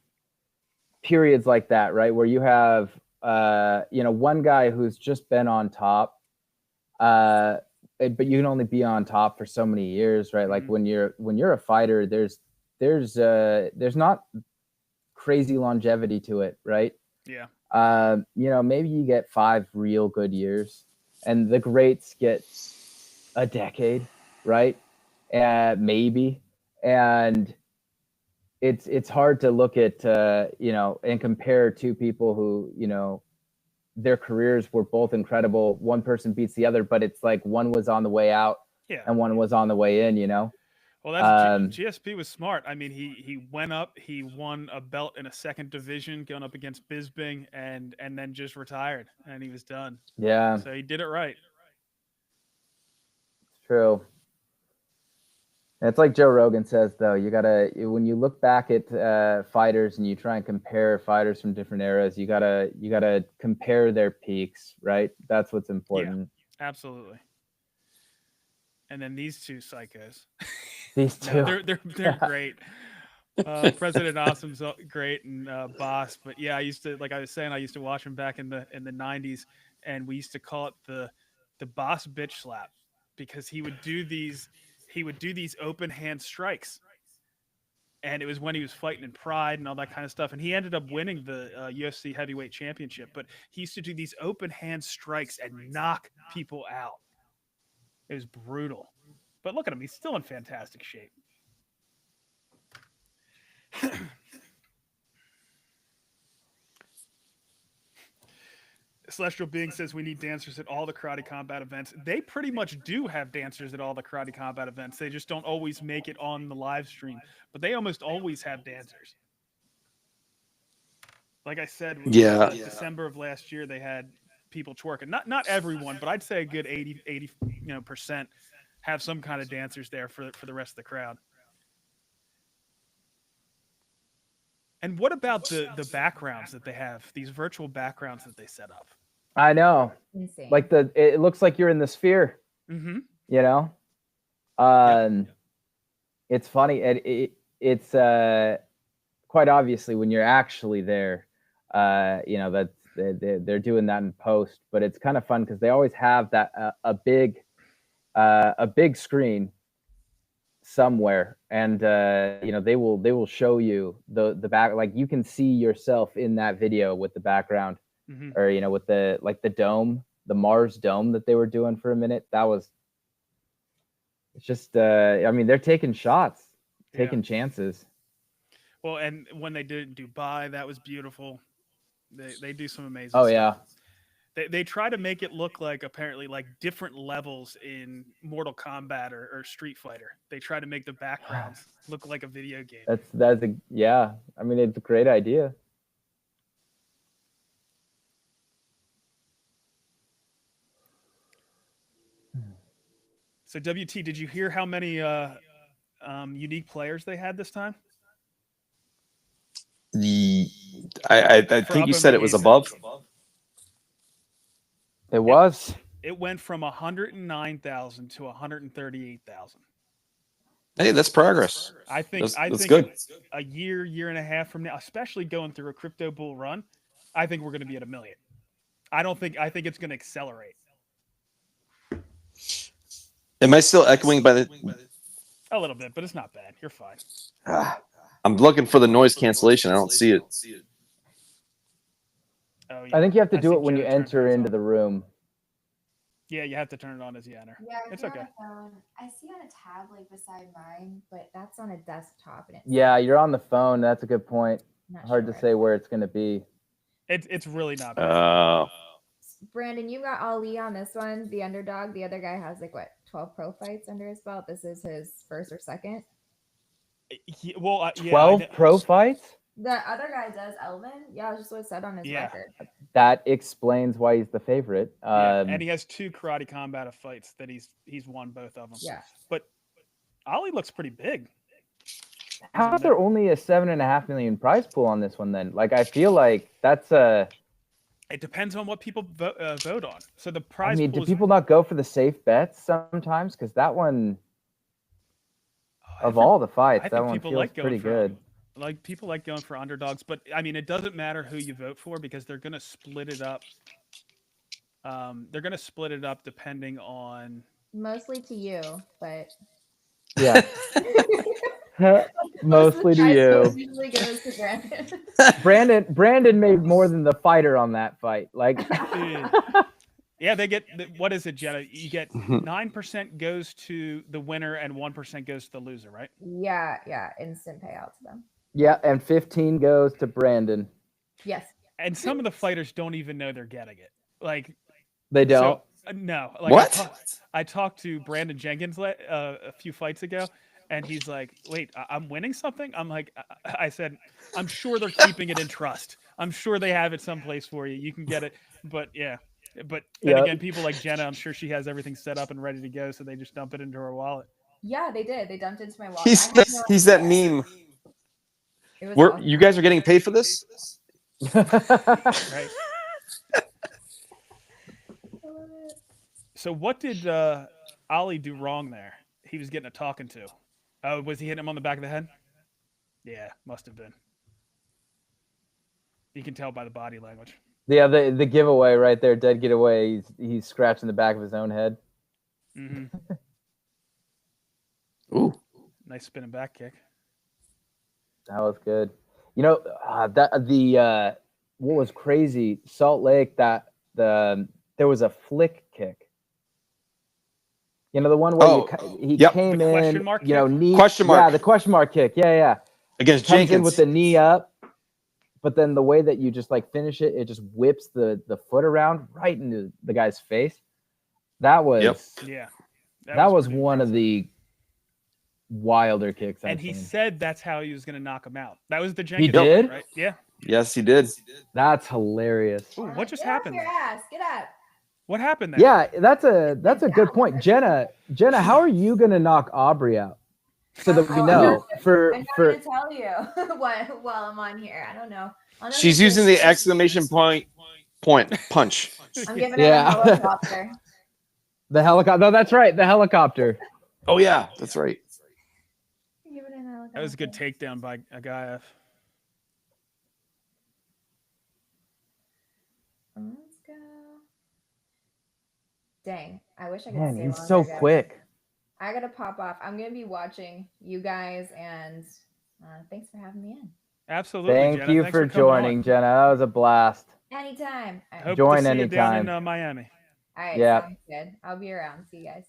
periods like that, right, where you have, one guy who's just been on top, but you can only be on top for so many years, right? Like, when you're a fighter, there's not crazy longevity to it, right? Yeah. Maybe you get 5 real good years, and the greats get a decade, right? Maybe. And it's hard to look at, and compare two people who, their careers were both incredible. One person beats the other, but it's like one was on the way out and one was on the way in, Well, that's GSP was smart. I mean, he went up, he won a belt in a second division, going up against Bisping, and then just retired, and he was done. Yeah. So he did it right. True. And it's like Joe Rogan says, though, when you look back at fighters and you try and compare fighters from different eras, you gotta compare their peaks, right? That's what's important. Yeah, absolutely. And then these two psychos. These two, they're great. President Awesome's great, and Boss. But yeah, I used to watch him back in the 90s, and we used to call it the Boss bitch slap, because he would do these open hand strikes, and it was when he was fighting in Pride and all that kind of stuff, and he ended up winning the UFC heavyweight championship. But he used to do these open hand strikes and knock people out. It was brutal. But look at him, he's still in fantastic shape. Celestial Being says we need dancers at all the Karate Combat events. They pretty much do have dancers at all the Karate Combat events. They just don't always make it on the live stream, but they almost always have dancers. Like I said, December of last year, they had people twerking. Not everyone, but I'd say a good 80% have some kind of dancers there for the rest of the crowd. And what about the backgrounds that they have? These virtual backgrounds that they set up. I know. Insane. Like it looks like you're in the sphere. Mm-hmm. You know, It's funny. It's quite obviously when you're actually there. That they're doing that in post, but it's kind of fun because they always have that a big screen somewhere, and they will show you the back, like you can see yourself in that video with the background, or with the dome, the Mars dome that they were doing for a minute. It's just they're taking shots, taking chances. Well, and when they did Dubai, that was beautiful. They do some amazing stuff. Yeah. They try to make it look like apparently like different levels in Mortal Kombat or Street Fighter. They try to make the backgrounds look like a video game. It's a great idea. So WT, did you hear how many unique players they had this time? I think you said it was above. It was. It went from 109,000 to 138,000. Hey, that's progress. I think good. A year and a half from now, especially going through a crypto bull run, I think we're going to be at 1 million. I think it's going to accelerate. Am I still echoing by the? A little bit, but it's not bad. You're fine. I'm looking for the noise cancellation. I don't see it. Oh, yeah. I think you have to do it when you enter into the room. Yeah, you have to turn it on as you enter. Yeah, it's okay. I see on a tab like beside mine, but that's on a desktop. And yeah, you're on the phone. That's a good point. Hard to say where it's going to be. It's really not bad. Brandon, you got Ali on this one, the underdog. The other guy has 12 pro fights under his belt. This is his first or second. 12 pro fights? The other guy does, Elvin. Yeah, that's just what it said on his record. That explains why he's the favorite. And he has 2 Karate Combat fights that he's won both of them. Yeah. But Ali looks pretty big. How is there only a $7.5 million prize pool on this one then? Like, I feel like that's a... It depends on what people vote on. So the prize pool do people not go for the safe bets sometimes? Because that one, of all the fights, that one feels pretty good. Like people like going for underdogs, but it doesn't matter who you vote for because they're going to split it up. They're going to split it up depending on mostly to you, but yeah, mostly to you. Usually goes to Brandon. Brandon made more than the fighter on that fight. Like, yeah, they get what is it, Jenna? You get 9% goes to the winner and 1% goes to the loser, right? Yeah, instant payout to them. Yeah, and 15 goes to Brandon. Yes. And some of the fighters don't even know they're getting it. Like they don't. No. Like what? I talked to Brandon Jenkins a few fights ago, and he's like, "Wait, I'm winning something?" I'm like, I said, "I'm sure they're keeping it in trust. I'm sure they have it someplace for you. You can get it." But yeah, But then again, people like Jenna, I'm sure she has everything set up and ready to go, so they just dump it into her wallet. Yeah, they did. They dumped into my wallet. He's that meme. Awesome. You guys are getting paid for this? Right. So what did Ollie do wrong there? He was getting a talking to. Oh, was he hitting him on the back of the head? Yeah, must have been. You can tell by the body language. Yeah, the giveaway right there, dead giveaway. He's scratching the back of his own head. Mm-hmm. Ooh, nice spinning back kick. That was good. You know what was crazy? Salt Lake there was a flick kick. You know, the one where he came the in, question mark you know, kick? knee. Question mark. Yeah, the question mark kick. Yeah. Against Comes Jenkins. in with the knee up, but then the way that you just like finish it, it just whips the foot around right into the guy's face. That was that was one of the wilder kicks I've he seen. said that's how he was going to knock him out. That was the He Jenkins did? one, right? Yeah. Yes, he did. That's hilarious. Ooh, what just Get off happened? your ass. Get up. What happened there? Yeah, that's a good point. Jenna, how are you gonna knock Aubrey out? So that we know I'm not going to tell you while I'm on here. I don't know. She's using the exclamation point punch. I'm giving it a helicopter. The helicopter. No, that's right. The helicopter. Oh yeah, that's right. That was a good takedown by Agaev. Let's go. Dang, I wish I could Man, stay he's longer, so guys. quick. I gotta pop off. I'm gonna be watching you guys, and thanks for having me in. Absolutely. Thank Jenna. you Thanks for coming joining, on. Jenna. That was a blast. Anytime. All right. Hope Join to see anytime. You down in Miami. All right, Yep. sounds good. I'll be around. See you guys.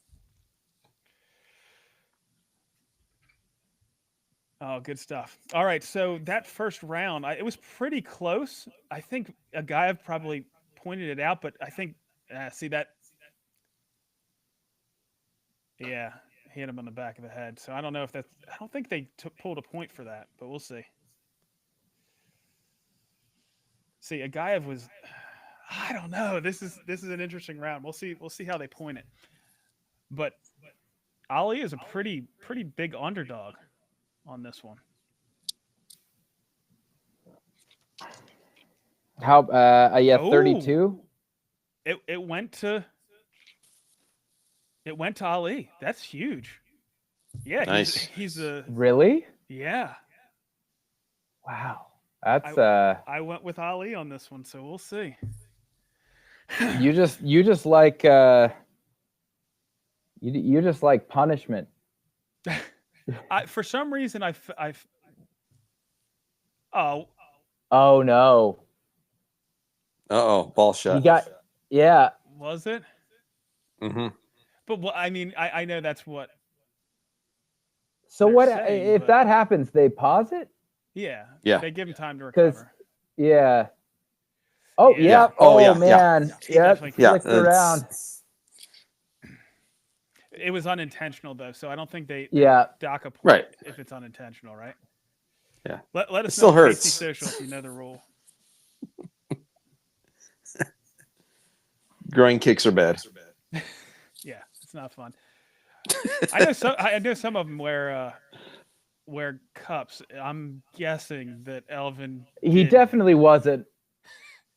Oh, good stuff. All right, so that first round, it was pretty close. I think Agaev probably pointed it out, but I think, see that? Yeah, hit him on the back of the head. So I don't know if that's. I don't think they pulled a point for that, but we'll see. See, Agaev was. I don't know. This is an interesting round. We'll see how they point it. But Ali is a pretty big underdog on this one. How 32? It went to Ali. That's huge. Yeah, nice. He's a Really? Yeah. Wow. That's I went with Ali on this one, so we'll see. you just like you just like punishment. For some reason I've oh no. Ball shot. You got Was it? Mm-hmm. But I mean, I know that's what. So what saying, if that happens? They pause it? Yeah. Yeah. They give him time to recover. Yeah. Oh Yeah. Oh man. Yeah. Yep. Yeah. Flicked around. It was unintentional though, so I don't think they dock a point right. if it's unintentional, right? Yeah. Let us know still on hurts. KC Social if you know the rule. Groin kicks are bad. Yeah, it's not fun. I know some of them wear cups. I'm guessing that Elvin. He definitely wasn't.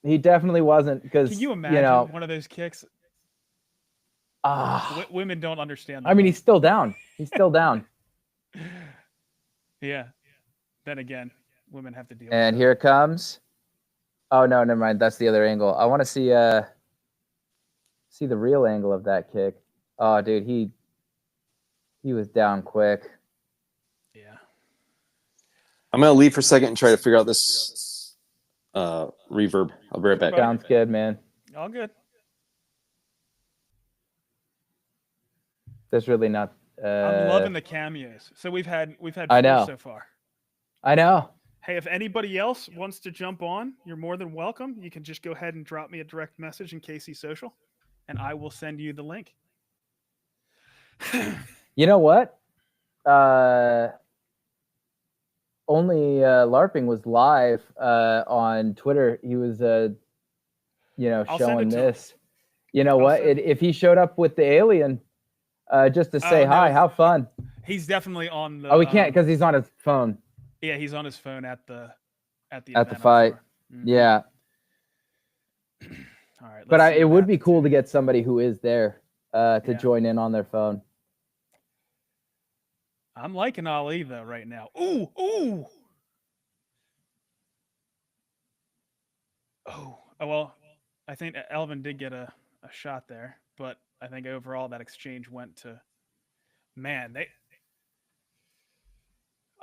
He definitely wasn't because Can you imagine one of those kicks? Women don't understand that. I mean, he's still down. He's still down. Yeah. Then again, women have to deal And with here it comes. Oh no, never mind. That's the other angle. I want to see the real angle of that kick. Oh, dude, he was down quick. Yeah. I'm gonna leave for a second and try to figure out this reverb. I'll be right back. Sounds good, man. All good. There's really not. I'm loving the cameos. So we've had I 4 know. so far. I know. Hey, if anybody else wants to jump on, you're more than welcome. You can just go ahead and drop me a direct message in KC Social, and I will send you the link. You know what? Only LARPing was live on Twitter. He was, I'll send showing it to this. You know what? If he showed up with the alien, just to say hi, how fun. He's definitely on the. Oh, we can't because he's on his phone. Yeah, he's on his phone at the fight. Yeah. All right. But it would be cool to get somebody who is there to join in on their phone. I'm liking Ali though right now. Ooh, ooh. Oh, well, I think Elvin did get a shot there, but I think overall that exchange went to, man,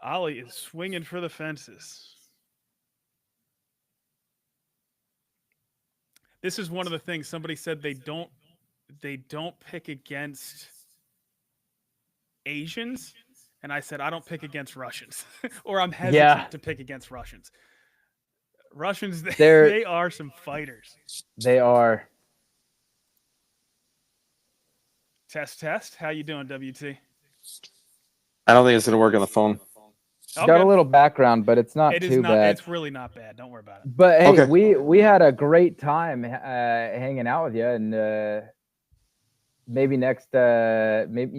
Ali is swinging for the fences. This is one of the things somebody said they don't pick against Asians, and I said I don't pick against Russians, or I'm hesitant to pick against Russians. Russians, they are some fighters. They are. Test. How you doing, WT? I don't think it's going to work on the phone. It's got a little background, but it's not too bad. It's really not bad. Don't worry about it. But hey, we had a great time hanging out with you, and maybe next, maybe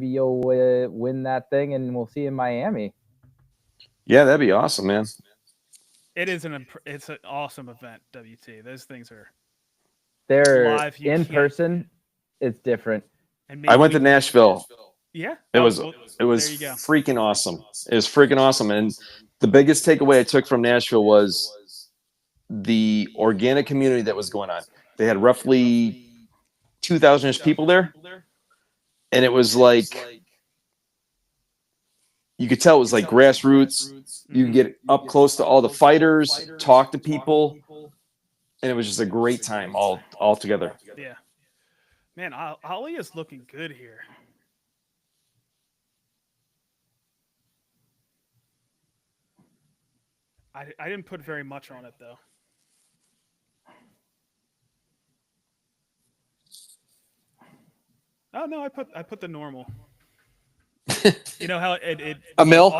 you'll win that thing, and we'll see you in Miami. Yeah, that'd be awesome, man. It is it's an awesome event, WT. Those things are. They're live. In person. It's different. And I went to Nashville. Yeah, it was freaking awesome. It was freaking awesome, and the biggest takeaway I took from Nashville was the organic community that was going on. They had roughly 2,000-ish people there, and it was like you could tell it was like grassroots. You could get up close to all the fighters, talk to people, and it was just a great time all together. Yeah, man, Ali is looking good here. I didn't put very much on it though. Oh no, I put the normal. You know how it a mil.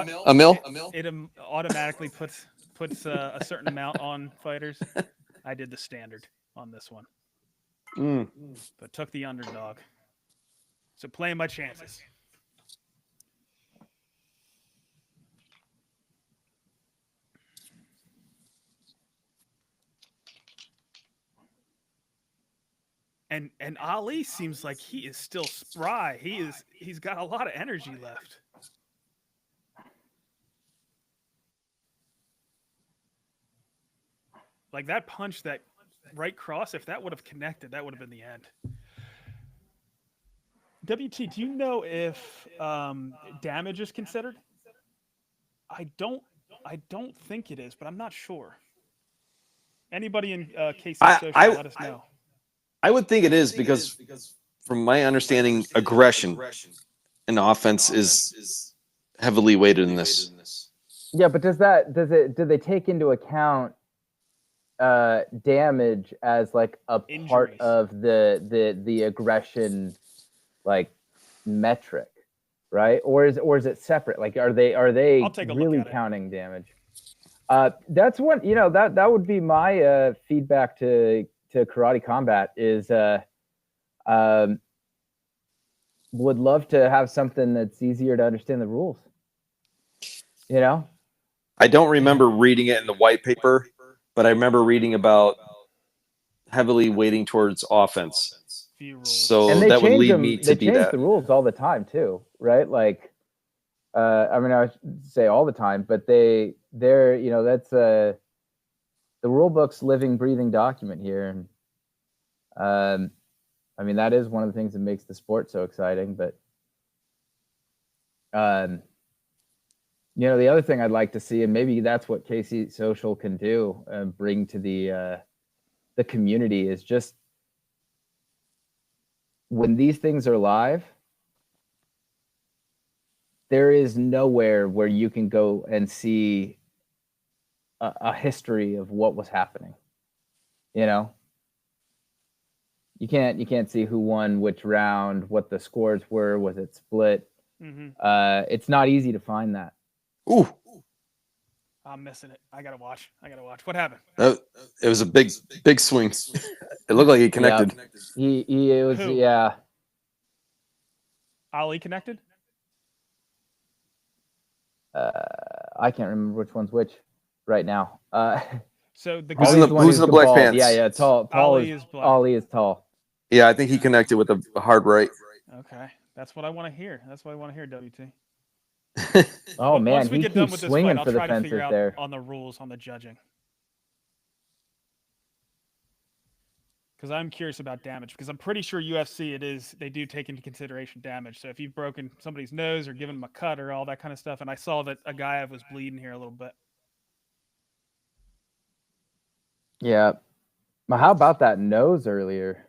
It automatically puts a certain amount on fighters. I did the standard on this one, but took the underdog. So playing my chances. And Ali seems like he is still spry. He's got a lot of energy left. Like that punch, that right cross, if that would have connected, that would have been the end. WT, do you know if damage is considered? I don't think it is, but I'm not sure. Anybody in KC Social, let us know. I would think it is because, from my understanding, aggression in offense is heavily weighted in this. Yeah, but do they take into account damage as like a part of the aggression like metric, right? Or is it separate? Like are they really counting damage? That's one, that would be my feedback to Karate Combat is would love to have something that's easier to understand the rules. I don't remember reading it in the white paper, but I remember reading about heavily weighting towards offense. So that would lead me to be that. They change the rules all the time too, right? Like, I mean, I would say all the time, but they're that's the rule book's living, breathing document here, and I mean that is one of the things that makes the sport so exciting. But the other thing I'd like to see, and maybe that's what KC Social can do and bring to the community, is just when these things are live, there is nowhere where you can go and see a history of what was happening. You can't see who won which round, what the scores were, was it split? Mm-hmm. It's not easy to find that. Ooh, I'm missing it. I gotta watch. What happened? It was a big swing. It looked like he connected. Yep. It was Who? yeah. Ali connected? I can't remember which one's which right now. So the Who's guy in the, the one who's in the who's black bald. pants? Yeah, tall. Ali is black. Ali is tall. Yeah, I think he connected with a hard right. Okay, that's what I want to hear. That's what I want to hear, WT. Oh man, Once we he get done keeps with this swinging fight, I'll for the try to figure fences out there. on the rules on the judging. Because I'm curious about damage. Because I'm pretty sure UFC they do take into consideration damage. So if you've broken somebody's nose or given them a cut or all that kind of stuff, and I saw that a guy was bleeding here a little bit. Yeah. But how about that nose earlier?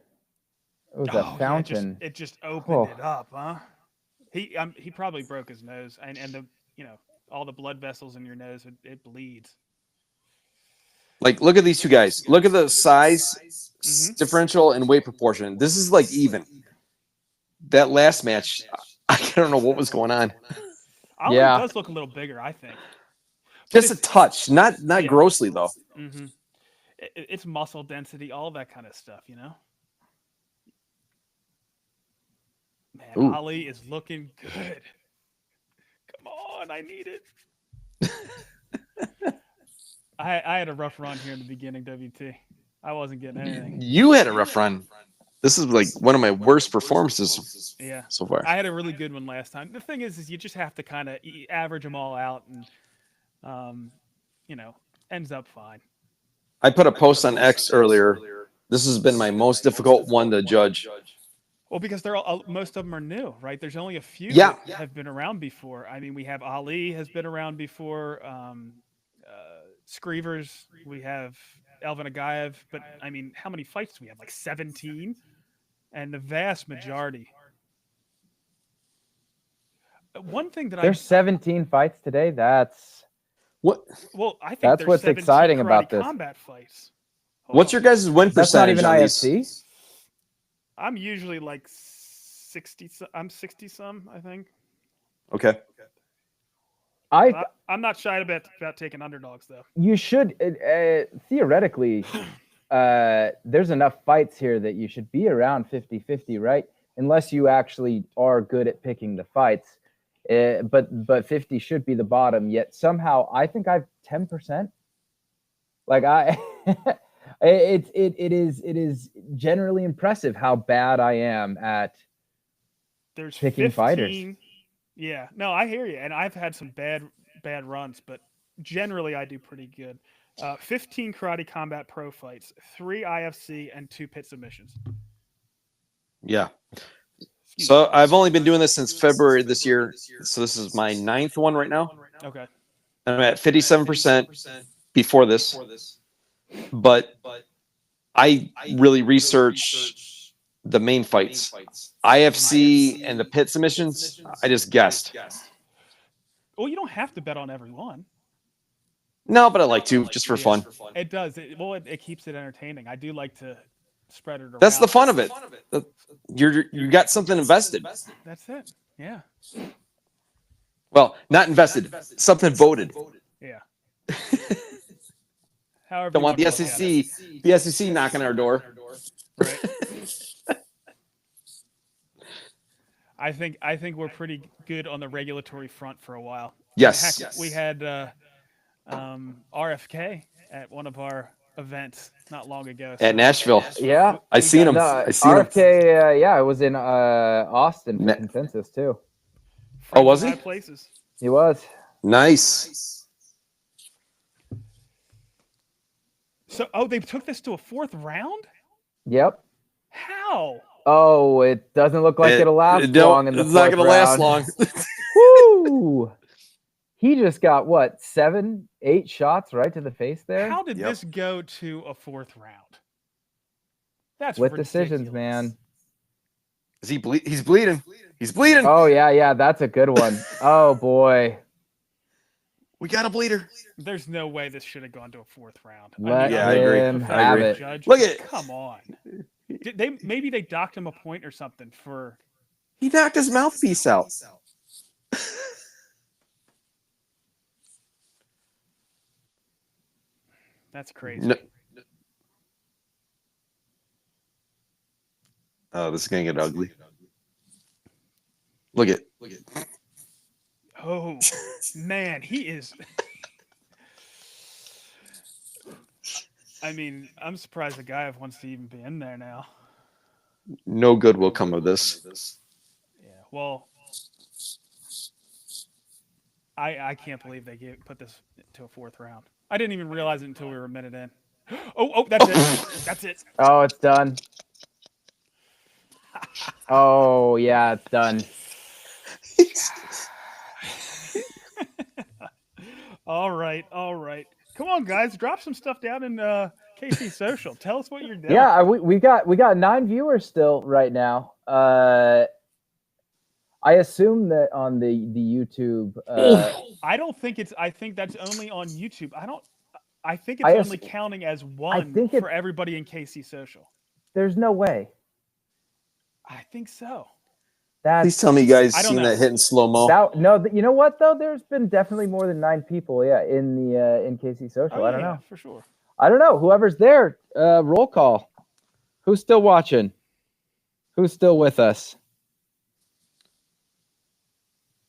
It was a fountain. Yeah, it just opened it up, huh? He probably broke his nose, and the all the blood vessels in your nose, it bleeds. Like, look at these two guys. Look at the size differential and weight proportion. This is like even. That last match, I don't know what was going on. Ali does look a little bigger, I think. Just a touch, not grossly though. Mm-hmm. It's muscle density, all that kind of stuff, you know. Man, Ooh. Ali is looking good. Come on, I need it. I had a rough run here in the beginning, WT. I wasn't getting anything. You had a rough run. This is like one of my worst performances so far. I had a really good one last time. The thing is you just have to kind of average them all out and, ends up fine. I put a post on X earlier. This has been my most difficult one to judge. Well, because most of them are new, right? There's only a few that have been around before. I mean, we have Ali has been around before, Screevers, we have Elvin Agaev, but I mean, how many fights do we have? Like 17? And the vast majority. One thing that There's 17 fights today. That's what. Well, I think that's what's exciting about this. Combat fights. What's your guys' win percentage? That's not even IFC. I'm usually like 60. I'm 60 some, I think. Okay. I'm not shy about taking underdogs though. You should theoretically. There's enough fights here that you should be around 50-50, right? Unless you actually are good at picking the fights. But 50 should be the bottom. Yet somehow I think I've 10%. Like it is generally impressive how bad I am at picking 15, fighters. Yeah, no, I hear you, and I've had some bad runs, but generally I do pretty good. 15 Karate Combat Pro fights, 3 IFC, and 2 pit submissions. Yeah. So I've only been doing this since February this year. So this is my 9th one right now. Okay. I'm at 57% before this. But I really research the main fights. IFC and the pit submissions, I just guessed. Well, you don't have to bet on every one. No, but I like to, just for fun. It does. It keeps it entertaining. I do like to spread it around. That's the fun of it. You got something invested. That's it. Yeah. Well, not invested. Something voted. Yeah. However, don't want the SEC knocking our door. Right. I think we're pretty good on the regulatory front for a while. Yes. Heck, we had RFK at one of our events not long ago. At Nashville. Yeah. I seen him. RFK, I was in Austin for Consensus too. Oh, was he? Places. He was. Nice. So, they took this to a 4th round? Yep. How? Oh, it doesn't look like it'll last long in the 4th round. It's not going to last long. Woo! He just got, 7, 8 shots right to the face there? How did this go to a 4th round? That's with ridiculous. Decisions, man. Is he He's bleeding. He's bleeding. Oh, yeah. That's a good one. Oh, boy. We got a bleeder. There's no way this should have gone to a 4th round. I agree. Have it. Judge, look at it. Come on. Maybe they docked him a point or something for. He knocked his mouthpiece out. That's crazy. No. Oh, this is gonna get ugly. Look at. Oh man, he is. I mean, I'm surprised the guy wants to even be in there now. No good will come of this. Yeah. Well, I can't believe they put this to a 4th round. I didn't even realize it until we were a minute in. Oh, that's it. That's it. Oh, it's done. Oh, yeah, it's done. All right. Come on, guys, drop some stuff down in KC Social. Tell us what you're doing. Yeah, we got 9 viewers still right now. I assume that on the YouTube. I don't think it's. I think that's only on YouTube. I think it's only counting as one for everybody in KC Social. There's no way. I think so. Please tell me you guys seen that hit in slow mo. No, you know what though? There's been definitely more than 9 people. Yeah, in KC Social. I don't know for sure. I don't know. Whoever's there, roll call. Who's still watching? Who's still with us?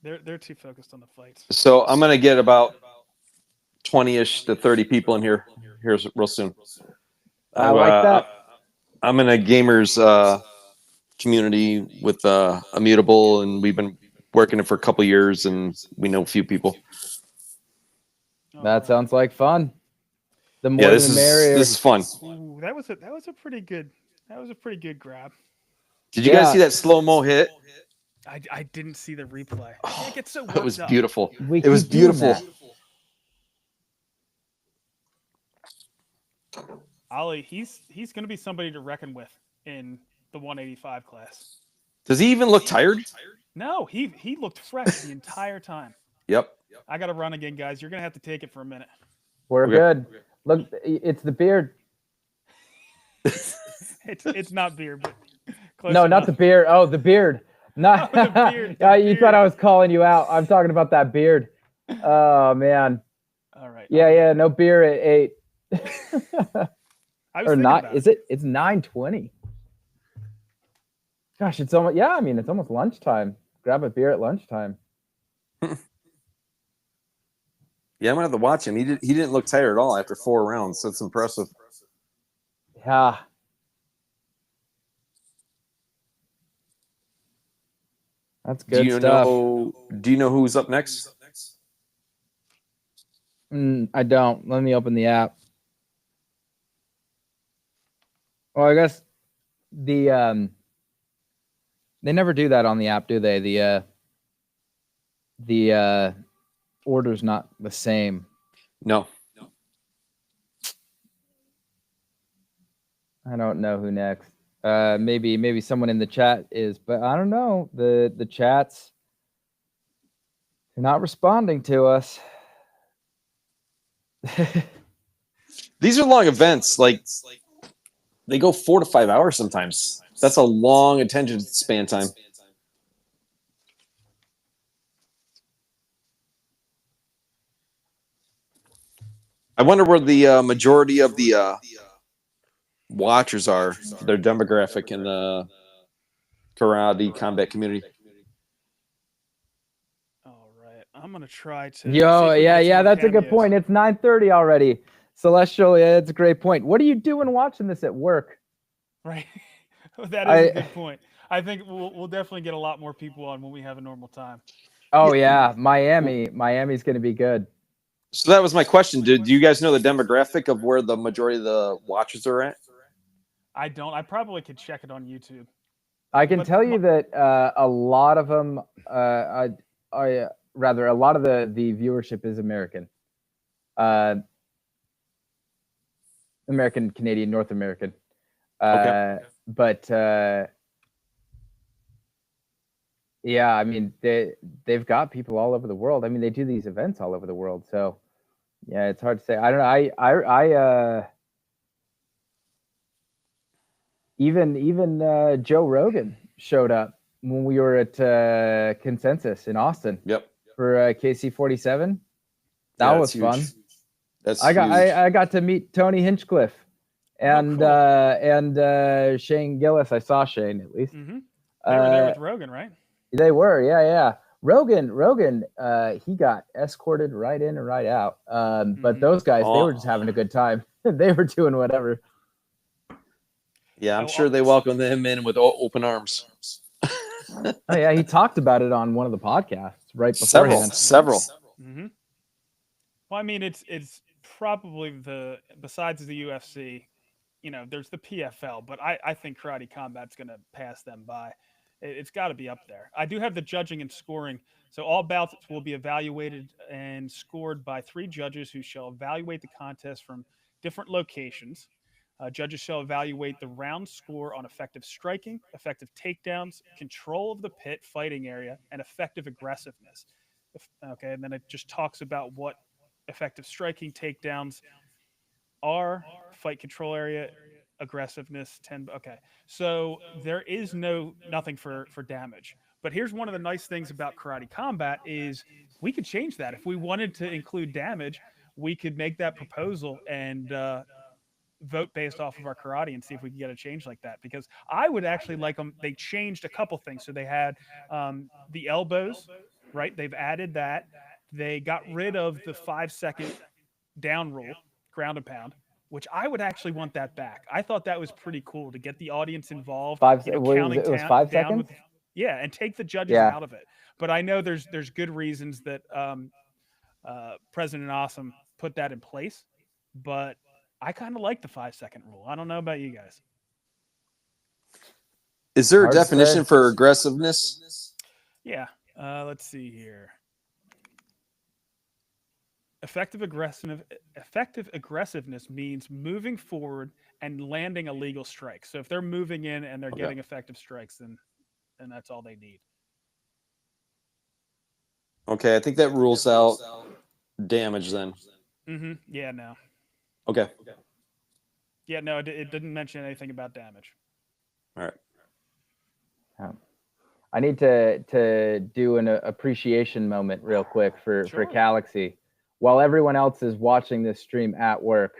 They're too focused on the fights. So I'm gonna get about 20-ish to 30 people in here real soon. I like that. I'm in a gamers community with Immutable, and we've been working it for a couple years, and we know a few people. That sounds like fun. The more this the is merrier. this is fun. Ooh, that was a pretty good grab. Did you guys see that slow mo hit? I didn't see the replay. I get so It was worked up. beautiful. It was beautiful. Ollie, he's going to be somebody to reckon with in the 185 class. Does he even look tired? No, he looked fresh the entire time. Yep. I got to run again, guys. You're going to have to take it for a minute. We're good. Look, it's the beard. It's not beard, but close no, enough. not the beard. Oh, the beard. Not. Oh, the beard, You thought I was calling you out. I'm talking about that beard. Oh man. All right. Yeah. No beer at 8. I was or not? about Is it? It's 9:20. Gosh, it's almost. Yeah, I mean, it's almost lunchtime. Grab a beer at lunchtime. Yeah, I'm gonna have to watch him. He didn't look tired at all after 4 rounds. So it's impressive. Yeah. That's good stuff. Do you know who's up next? I don't. Let me open the app. Well, I guess they never do that on the app, do they? The order's not the same. No. I don't know who next. Maybe someone in the chat is, but I don't know. The chats are not responding to us. These are long events. Like they go 4 to 5 hours sometimes. That's a long attention span time. I wonder where the majority of the watchers are, their demographic in the karate combat community. All right, I'm gonna try to. Yeah. That's a good point. It's 9:30 already. Celestial, yeah, it's a great point. What are you doing watching this at work? Right, that is a good point. I think we'll definitely get a lot more people on when we have a normal time. Oh yeah, Miami's going to be good. So that was my question. Do you guys know the demographic of where the majority of the watchers are at? I don't. I probably could check it on YouTube. I can tell you that a lot of them, rather, a lot of the viewership is American. American, Canadian, North American. Okay. But yeah, I mean, they've got people all over the world. I mean, they do these events all over the world. So yeah, it's hard to say. I don't know. Even Joe Rogan showed up when we were at Consensus in Austin. Yep. For KC 47. That was huge. fun. That's I got to meet Tony Hinchcliffe. and Shane Gillis. I saw Shane at least. Mm-hmm. They were there with Rogan, right? They were, yeah. Rogan, he got escorted right in and right out. But those guys, they were just having a good time. They were doing whatever. Yeah, I'm sure they welcomed him in with open arms. Oh yeah, he talked about it on one of the podcasts right beforehand. Several. Mm-hmm. Well, I mean, it's probably besides the UFC, there's the PFL, but I think Karate Combat's going to pass them by. It's got to be up there. I do have the judging and scoring. So all bouts will be evaluated and scored by 3 judges who shall evaluate the contest from different locations. Judges shall evaluate the round score on effective striking, effective takedowns, control of the pit, fighting area, and effective aggressiveness. Okay, and then it just talks about what effective striking, takedowns are, fight control area, aggressiveness, 10. Okay, so there is nothing for damage. But here's one of the nice things about Karate Combat is we could change that. If we wanted to include damage, we could make that proposal and vote based off of our karate and see if we can get a change like that, because I would actually like them. They changed a couple things. So they had the elbows, right? They've added that. They got rid of the 5-second down rule, ground and pound, which I would actually want that back. I thought that was pretty cool to get the audience involved. It was 5 seconds? Yeah, and take the judges out of it. But I know there's good reasons that President Awesome put that in place, but I kind of like the 5-second rule. I don't know about you guys. Is there a definition for aggressiveness? Yeah. Let's see here. Effective aggressiveness means moving forward and landing a legal strike. So if they're moving in and they're getting effective strikes, then that's all they need. Okay, I think that rules out damage then. Mm-hmm. Yeah, no. Okay. Yeah, no, it didn't mention anything about damage. All right. I need to do an appreciation moment real quick for Galaxy. While everyone else is watching this stream at work,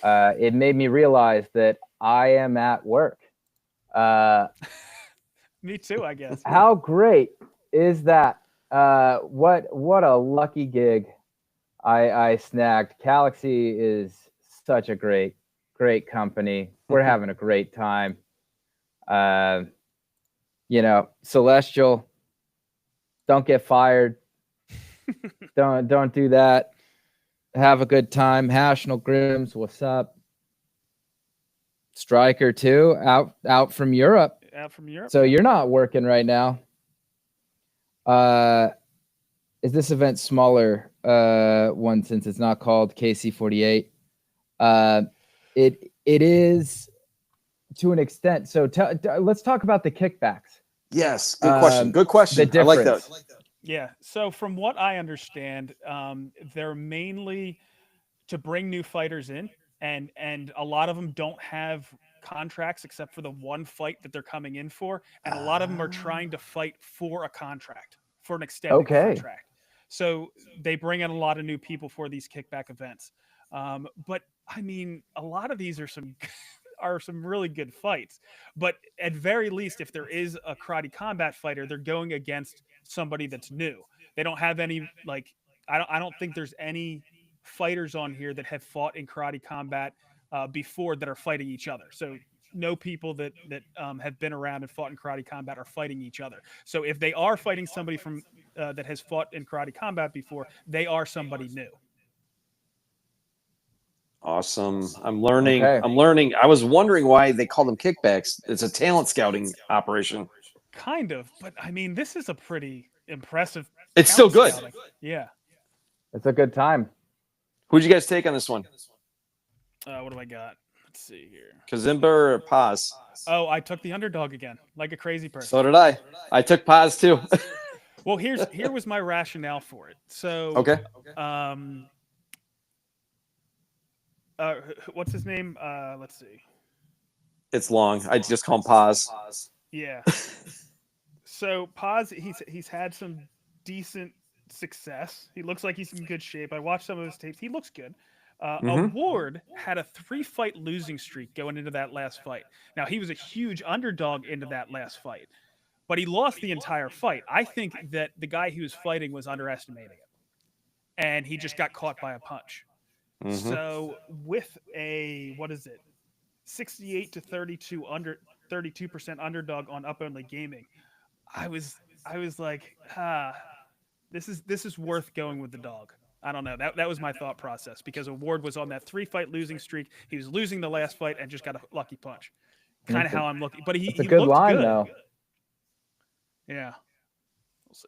it made me realize that I am at work. Me too, I guess. How great is that? What a lucky gig I snagged. Galaxy is such a great company. We're having a great time. Celestial, don't get fired. Don't do that. Have a good time. National Grims, what's up? Striker too, out from Europe. Out from Europe. So you're not working right now. Is this event smaller one since it's not called KC48? It is to an extent. So let's talk about the kickbacks. Yes, good question. Good question. The I like that. Yeah. So from what I understand, they're mainly to bring new fighters in, and a lot of them don't have contracts except for the one fight that they're coming in for, and a lot of them are trying to fight for a contract, for an extended contract. So they bring in a lot of new people for these kickback events. But I mean, a lot of these are some really good fights. But at very least, if there is a Karate Combat fighter, they're going against somebody that's new. They don't have any, like, I don't think there's any fighters on here that have fought in Karate Combat before that are fighting each other. So no people that have been around and fought in Karate Combat are fighting each other. So if they are fighting somebody from that has fought in Karate Combat before, they are somebody new. Awesome. I'm learning. I was wondering why they call them kickbacks. It's a talent scouting operation. Kind of, but I mean, this is a pretty impressive. It's still good. Scouting. Yeah. It's a good time. Who'd you guys take on this one? What do I got? Let's see here. Kazimba or Paz? Oh, I took the underdog again, like a crazy person. So did I. I took Paz too. Well, here was my rationale for it. So, what's his name? Let's see. It's long. I just call him Paz. Yeah. So Paz, he's had some decent success. He looks like he's in good shape. I watched some of his tapes. He looks good. Award had a 3-fight losing streak going into that last fight. Now, he was a huge underdog into that last fight, but he lost the entire fight. I think that the guy he was fighting was underestimating it, and he just got caught by a punch. So with a, 68 to 32 32% underdog on Up Only Gaming, I was like, this is worth going with the dog. I don't know. That was my thought process, because Award was on that 3-fight losing streak. He was losing the last fight and just got a lucky punch. Kind of how I'm looking. But he good looked line, good. though. Yeah. We'll see.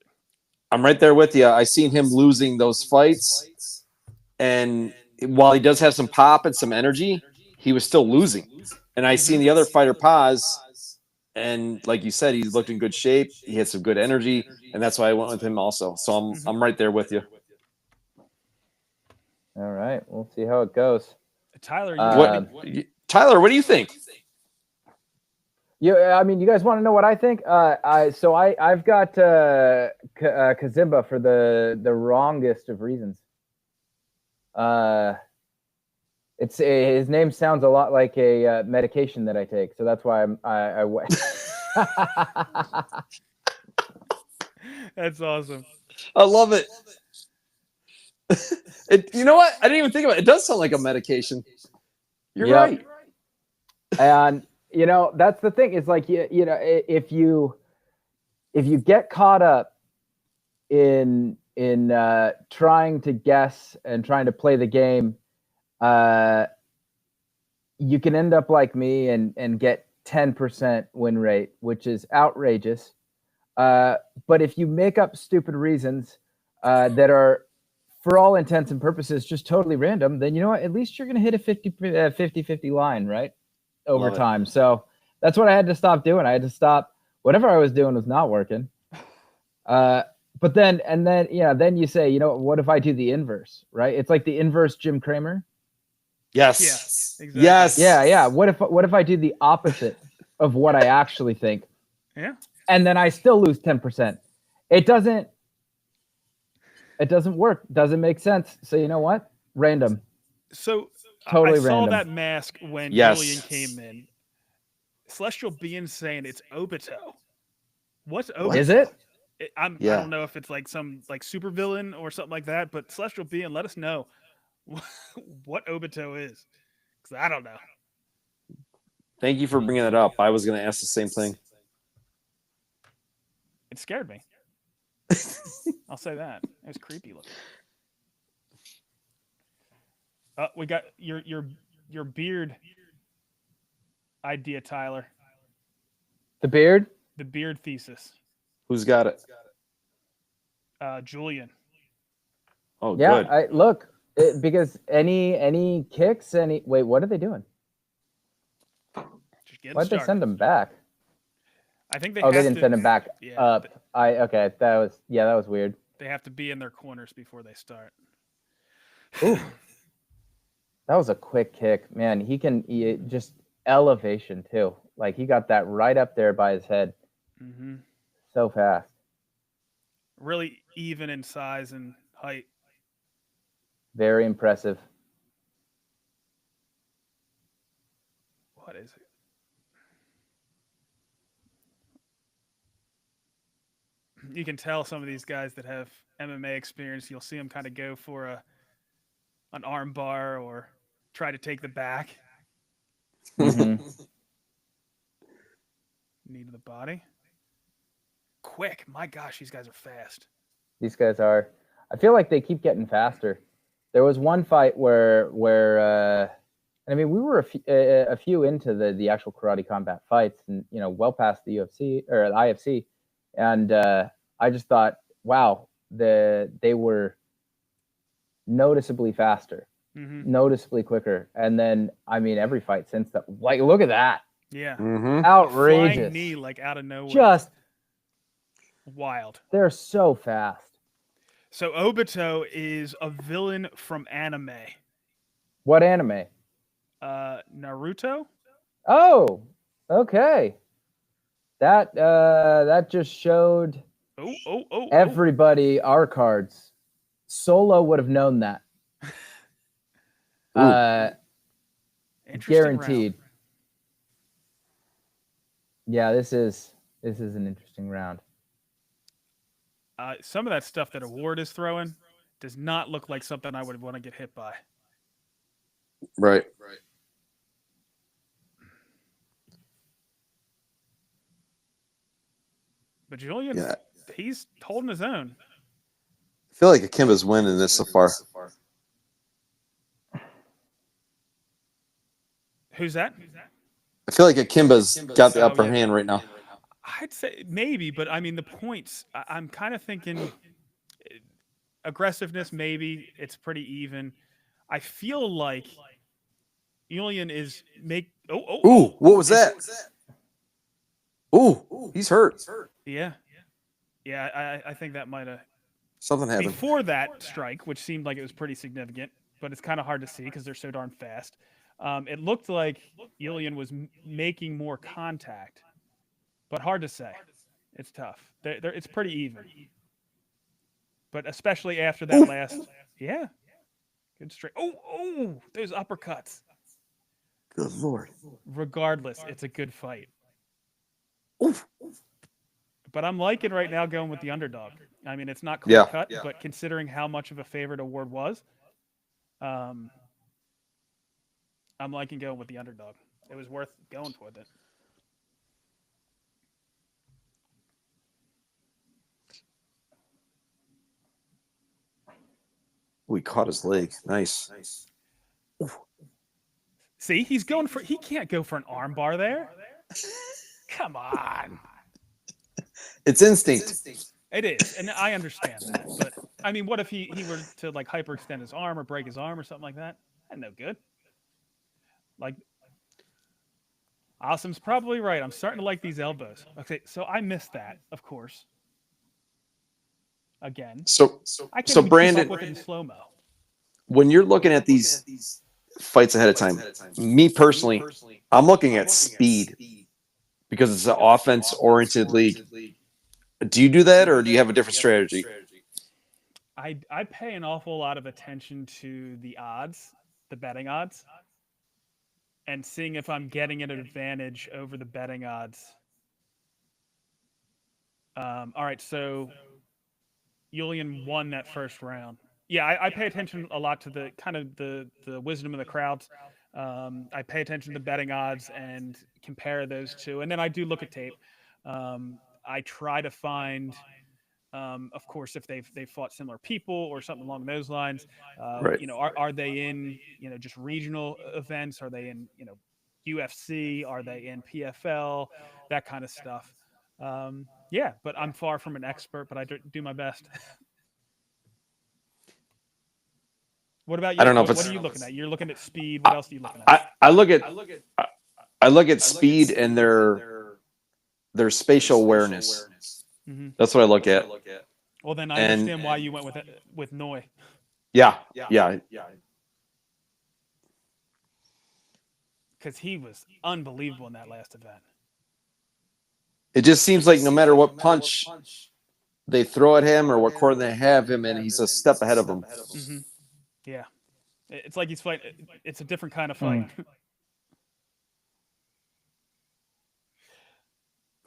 I'm right there with you. I seen him losing those fights, and while he does have some pop and some energy, he was still losing. And I seen the other fighter pause, and like you said, he looked in good shape. He had some good energy, and that's why I went with him also. So I'm right there with you. All right, we'll see how it goes. Tyler, Tyler, what do you think? Yeah, I mean, you guys want to know what I think? I've got Kazimba for the wrongest of reasons. It's his name sounds a lot like a medication that I take, so that's why I went. That's awesome. I love it. You know what? I didn't even think about it. It does sound like a medication. You're right. And you know, that's the thing. It's like you know, if you get caught up in trying to guess and trying to play the game, you can end up like me and get 10% win rate, which is outrageous. But if you make up stupid reasons that are, for all intents and purposes, just totally random, then you know what? At least you're going to hit a 50-50 line, right? Over time. So that's what I had to stop doing. I had to stop. Whatever I was doing was not working. But then you say, you know, what if I do the inverse, right? It's like the inverse Jim Cramer. Yes. Yeah, exactly. Yes. Yeah. What if I do the opposite of what I actually think? Yeah. And then I still lose 10%. It doesn't work. Doesn't make sense. So you know what? Random. So totally I saw random. that mask when Julian came in. Celestial Being saying it's Obito. What's Obito? Is it? I don't know if it's like some like super villain or something like that, but Celestial Being, let us know what Obito is, because I don't know. Thank you for bringing that up. I was going to ask the same thing. It scared me. I'll say that. It was creepy looking. We got your beard idea, Tyler. The beard? The beard thesis. Who's got it? Julian. Oh, yeah. Good. Because any kicks, wait, what are they doing? Why'd they send him back? I think they didn't send him back up. That was weird. They have to be in their corners before they start. Ooh. That was a quick kick, man. He just elevation too. Like he got that right up there by his head. Mm-hmm. So fast. Really even in size and height. Very impressive. What is it? You can tell some of these guys that have MMA experience, you'll see them kind of go for an arm bar or try to take the back. Mm-hmm. Knee to the body. Quick. My gosh, these guys are fast. These guys are. I feel like they keep getting faster. There was one fight where I mean, we were a few into the actual karate combat fights, and you know, well past the UFC or the IFC, and I just thought, wow, they were noticeably faster, noticeably quicker, and then I mean, every fight since that, like, look at that, yeah, outrageous flying knee, like out of nowhere, just wild. They're so fast. So Obito is a villain from anime. What anime? Naruto. Oh, okay. That just showed everybody our cards. Solo would have known that. Guaranteed. Yeah, this is an interesting round. Some of that stuff that Award is throwing does not look like something I would want to get hit by. Right. But Julian, he's holding his own. I feel like Akimba's winning this so far. Who's that? I feel like Akimba's got the upper hand right now. I'd say maybe, but I mean the points. I'm kind of thinking aggressiveness. Maybe it's pretty even. I feel like Julian is Ooh, what was that? Ooh, he's hurt. Yeah, I think that might have. Something happened. Before that strike, which seemed like it was pretty significant, but it's kind of hard to see because they're so darn fast. It looked like Julian was making more contact, but hard to say. It's tough. It's pretty even. But especially after that last, good strike. Oh, those uppercuts. Good Lord. Regardless, it's a good fight. Oof. But I'm liking right now going with the underdog. I mean, it's not clear cut, but considering how much of a favorite Award was, I'm liking going with the underdog. It was worth going with it. We caught his leg. Nice. See, he can't go for an arm bar there. Come on. It's instinct. It is, and I understand that. But I mean, what if he were to like hyperextend his arm or break his arm or something like that? That's no good. Like, Awesome's probably right. I'm starting to like these elbows. Okay, so I missed that, of course. Again. So Brandon, with it in slow-mo. When you're looking at these fights ahead of time, me personally, I'm looking at speed because it's an offense-oriented league. Do you do that, or do you have a different strategy? I pay an awful lot of attention to the odds, the betting odds, and seeing if I'm getting an advantage over the betting odds. All right, so Julian won that first round. Yeah, I pay attention a lot to the kind of the wisdom of the crowds. I pay attention to the betting odds and compare those two, and then I do look at tape. I try to find, of course, if they've fought similar people or something along those lines. Right. You know, are they in just regional events? Are they in UFC? Are they in PFL? That kind of stuff. Yeah, but I'm far from an expert, but I do my best. What about you? I don't know what are you looking at? You're looking at speed. What else are you looking at? I look at speed and their spatial awareness. Mm-hmm. That's what I look at. Well, then I understand why you went with Noi. Yeah. Because he was unbelievable in that last event. It just seems like no matter what punch they throw at him or what corner they have him in, he's a step ahead of them. Mm-hmm. Yeah. It's like he's fighting. It's a different kind of fight.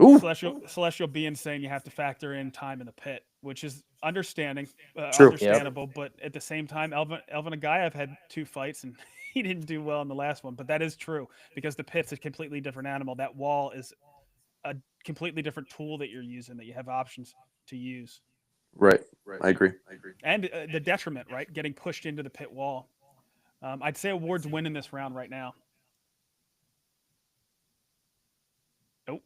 Ooh. Celestial being saying you have to factor in time in the pit, which is understandable, but at the same time, Elvin Agayev had 2 fights and he didn't do well in the last one. But that is true because the pit's a completely different animal. That wall is a completely different tool that you're using that you have options to use. Right. I agree. And the detriment, right? Getting pushed into the pit wall. I'd say Award's winning this round right now. Nope.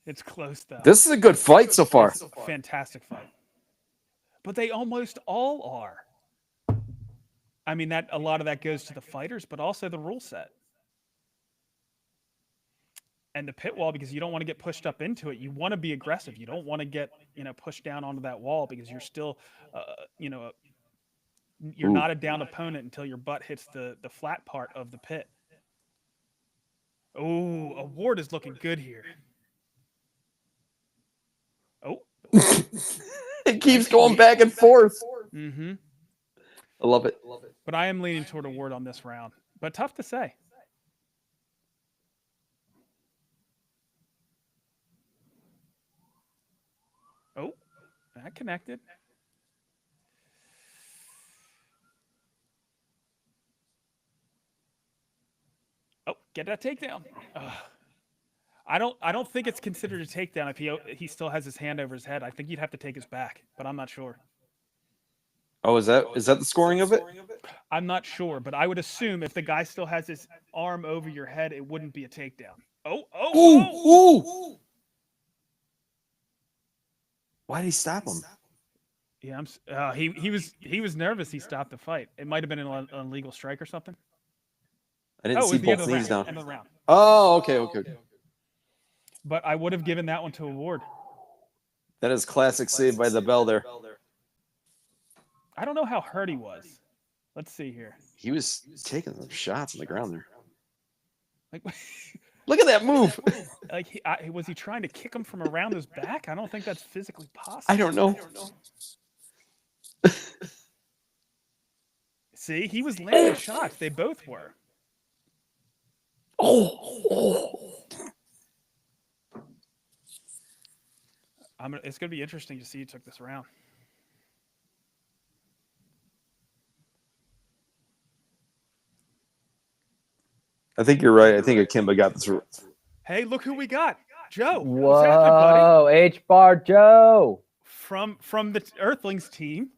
It's close, though. This is a good fight so far. It's a fantastic fight. But they almost all are. I mean, a lot of that goes to the fighters, but also the rule set. And the pit wall, because you don't want to get pushed up into it. You want to be aggressive. You don't want to get, pushed down onto that wall because you're still, you're not a down opponent until your butt hits the flat part of the pit. Oh, Award is looking good here. Oh. It keeps going back and forth. Mm-hmm. I love it. But I am leaning toward a Ward on this round. But tough to say. Oh, that connected. Oh, get that takedown. Ugh. I don't think it's considered a takedown if he still has his hand over his head. I think you'd have to take his back, but I'm not sure. Oh, is that the scoring of it? I'm not sure, but I would assume if the guy still has his arm over your head, it wouldn't be a takedown. Oh. Why did he stop him? Yeah, he was nervous. He stopped the fight. It might have been an illegal strike or something. I didn't see both knees down. End of the round. Oh, okay. But I would have given that one to a Ward. That is classic Saved by the Bell there. I don't know how hurt he was. Let's see here. He was taking some shots on the ground there. Like, look at that move. Like, was he trying to kick him from around his back? I don't think that's physically possible. I don't know. See, he was landing shots. They both were. It's going to be interesting to see who took this round. I think you're right. I think Akimba got this. Hey, look who we got. Joe. Whoa, H-Bar Joe. From the Earthlings team.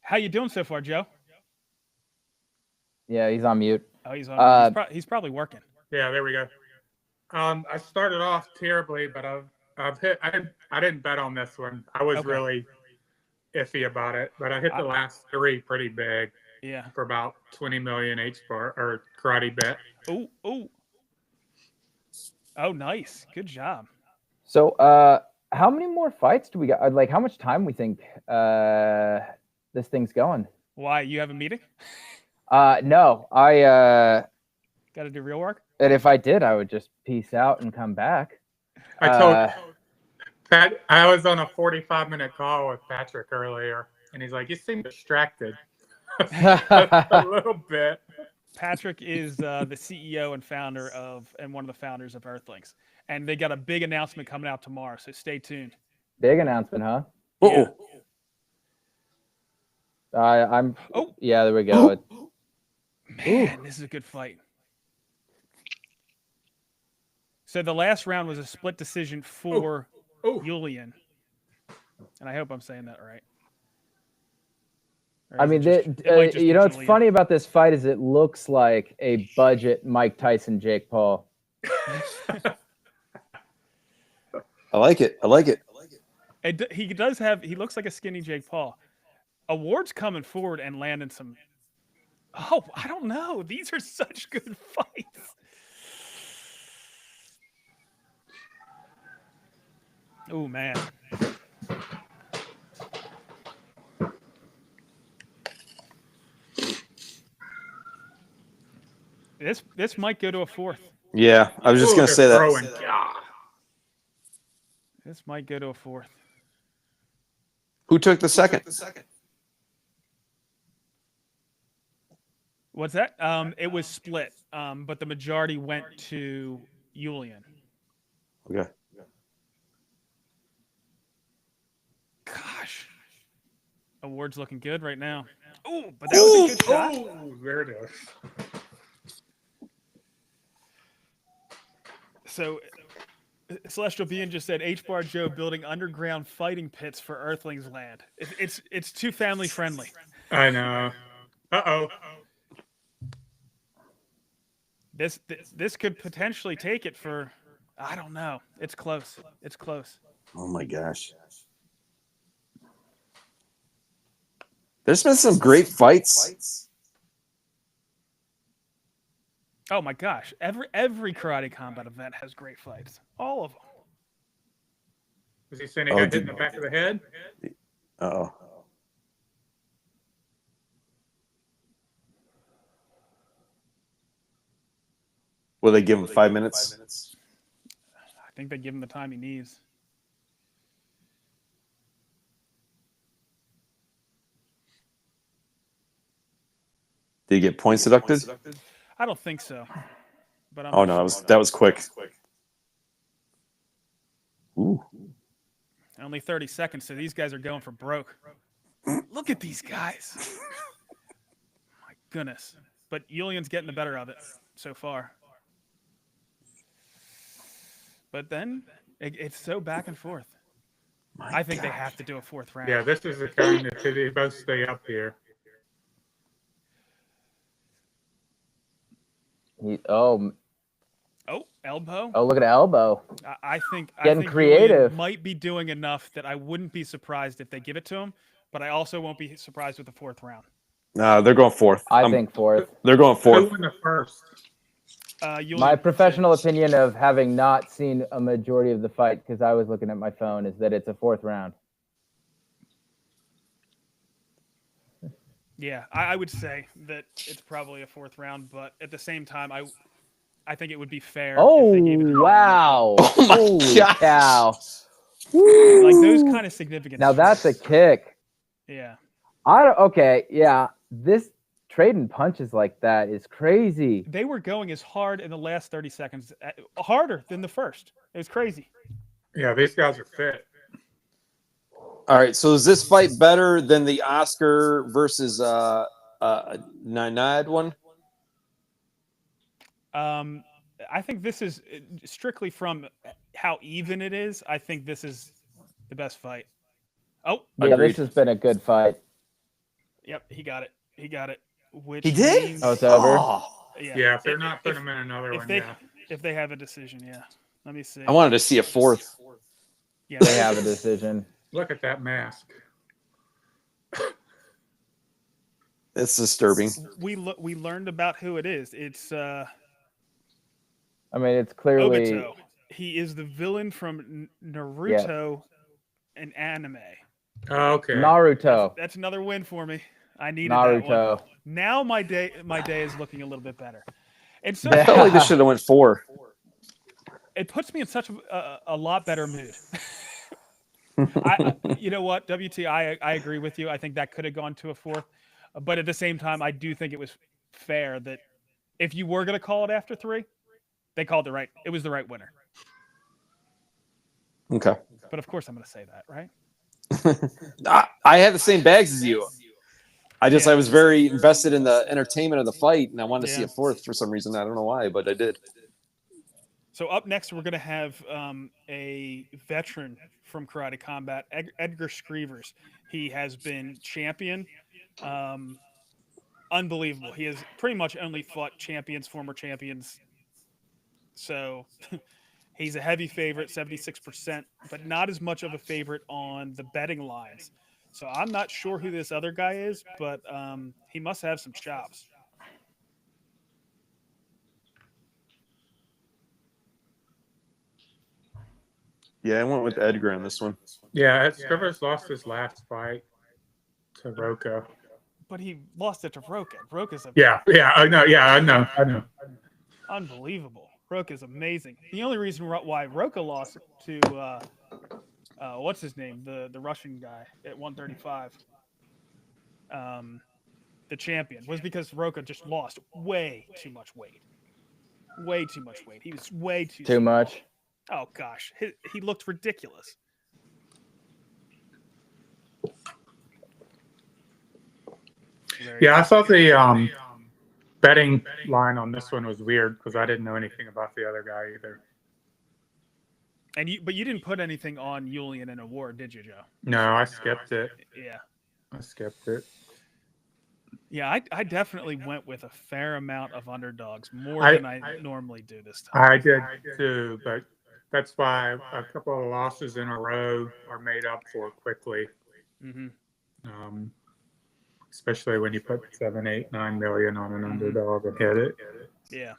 How you doing so far, Joe? Yeah, he's on mute. Oh, he's on mute. He's probably working. Yeah, there we go. I started off terribly, but I've hit. I didn't bet on this one. I was really iffy about it, but I hit the last three pretty big. Yeah. For about 20 million H-bar or karate bet. Oh, nice. Good job. So, how many more fights do we got? Like, how much time we think this thing's going? Why? You have a meeting? No, I got to do real work. And if I did, I would just peace out and come back. I told Pat, I was on a 45-minute call with Patrick earlier, and he's like, "You seem distracted." A little bit. Patrick is the CEO and one of the founders of Earthlings, and they got a big announcement coming out tomorrow. So stay tuned. Big announcement, huh? Yeah. Yeah, there we go. Man, this is a good fight. So the last round was a split decision for Julian, and I hope I'm saying that right. I mean, what's funny about this fight is it looks like a budget Mike Tyson, Jake Paul. I like it. He looks like a skinny Jake Paul. Award's coming forward and landing some. Oh, I don't know. These are such good fights. Oh, man. This might go to a fourth. Yeah, I was just going to say that. This might go to a fourth. Who took the second? What's that? It was split, but the majority went to Julian. Okay. Gosh. Award's looking good right now. Oh, but that was a good shot. Oh, there it is. So, Celestial Being just said H-Bar Joe building underground fighting pits for Earthlings land. It's too family friendly. I know. Uh-oh. This could potentially take it for, I don't know. It's close. It's close. Oh my gosh. There's been some great fights. Oh my gosh. Every Karate Combat event has great fights. All of them. Was he saying he got hit in the back of the head? Uh-oh. Will they give him 5 minutes? I think they give him the time he needs. Did he get points deducted? I don't think so. But I'm Oh not no, sure. that was quick. Ooh. Only 30 seconds, so these guys are going for broke. Look at these guys. My goodness. But Julian's getting the better of it so far. But then it's so back and forth. I think they have to do a fourth round. Yeah, this is the kind that they both stay up here. Oh, elbow. Oh, look at elbow. I think Getting creative. Julian might be doing enough that I wouldn't be surprised if they give it to him, but I also won't be surprised with the fourth round. They're going fourth. I think fourth. They're going fourth. Who won the first? My professional opinion of having not seen a majority of the fight, because I was looking at my phone, is that it's a fourth round. Yeah, I would say that it's probably a fourth round, but at the same time, I think it would be fair. Oh, if they gave it to wow. Oh, my Holy God. cow. Like those kind of significant. Now that's a kick. Yeah. Okay, yeah. This trading punches like that is crazy. They were going as hard in the last 30 seconds, harder than the first. It was crazy. Yeah, these guys are fit. All right, so is this fight better than the Oscar versus Nainad one? I think this is strictly from how even it is. I think this is the best fight. Oh, yeah, agreed. This has been a good fight. Yep, he got it. He got it. Which He did? means- Oh, it's over? Yeah, if they're not putting him in another if one, they, yeah. If they have a decision, yeah. Let me see. I wanted to see a fourth. Yeah, They have a decision. Look at that mask. It's disturbing. We learned about who it is. It's I mean, it's clearly Obito. He is the villain from Naruto and anime. Oh, okay. Naruto. That's another win for me. I needed Naruto. that one. Now my day is looking a little bit better. And so I felt like this should have went 4. it puts me in such a lot better mood. You know what, WT, I agree with you. I think that could have gone to a fourth. But at the same time, I do think it was fair that if you were going to call it after 3, they called it was the right winner. Okay. But of course I'm going to say that, right? I had the same bags as you. I was very invested in the entertainment of the fight, and I wanted to see a fourth for some reason. I don't know why, but I did. So up next, we're going to have a veteran from Karate Combat, Edgar Screevers. He has been champion. Unbelievable. He has pretty much only fought champions, former champions. So he's a heavy favorite, 76%, but not as much of a favorite on the betting lines. So I'm not sure who this other guy is, but he must have some chops. Yeah, I went with Edgar on this one. Yeah, Screevers lost his last fight to Roca. But he lost it to Roca. Roca's I know. Unbelievable. Roca's amazing. The only reason why Roca lost to what's his name, the Russian guy at 135, the champion, was because Roca just lost way too much weight. Way too much weight. He was way too small. much. Oh gosh, he looked ridiculous. Yeah, I thought the betting line on this one was weird because I didn't know anything about the other guy either. But you didn't put anything on Julian in a war, did you, Joe? No, I skipped it. Yeah. I skipped it. Yeah, I definitely went with a fair amount of underdogs, more than I normally do this time. I did too, but that's why a couple of losses in a row are made up for quickly. Mm-hmm. Especially when you put 7, 8, 9 million on an underdog and hit it. Yeah.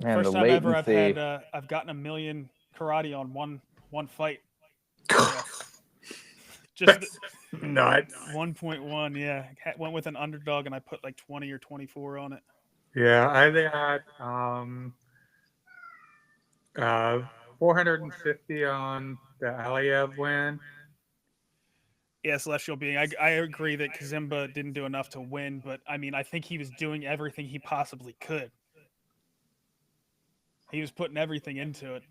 Man, First the time ever latency. I've gotten 1 million karate on one fight. Just nuts. 1.1, yeah. Went with an underdog and I put like 20 or 24 on it. Yeah, I had 450 on the Aliyev win. Yeah, Celestial Being. I agree that Kazimba didn't do enough to win, but I mean, I think he was doing everything he possibly could. He was putting everything into it.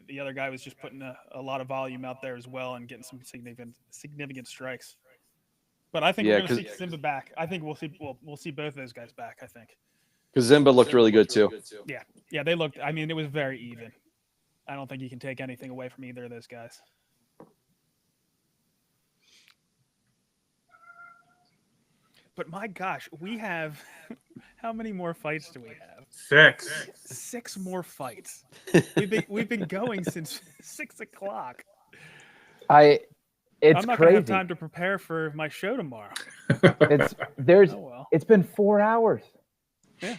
The other guy was just putting a lot of volume out there as well and getting some significant strikes. But I think we're going to see Kazimba back. I think we'll see both of those guys back. I think. Kazimba looked really good too. Yeah, they looked. I mean, it was very even. I don't think you can take anything away from either of those guys. But my gosh, we have how many more fights do we have? 6. 6 more fights. We've been going since 6 o'clock. I'm not crazy. Gonna have time to prepare for my show tomorrow. It's been 4 hours. Yeah,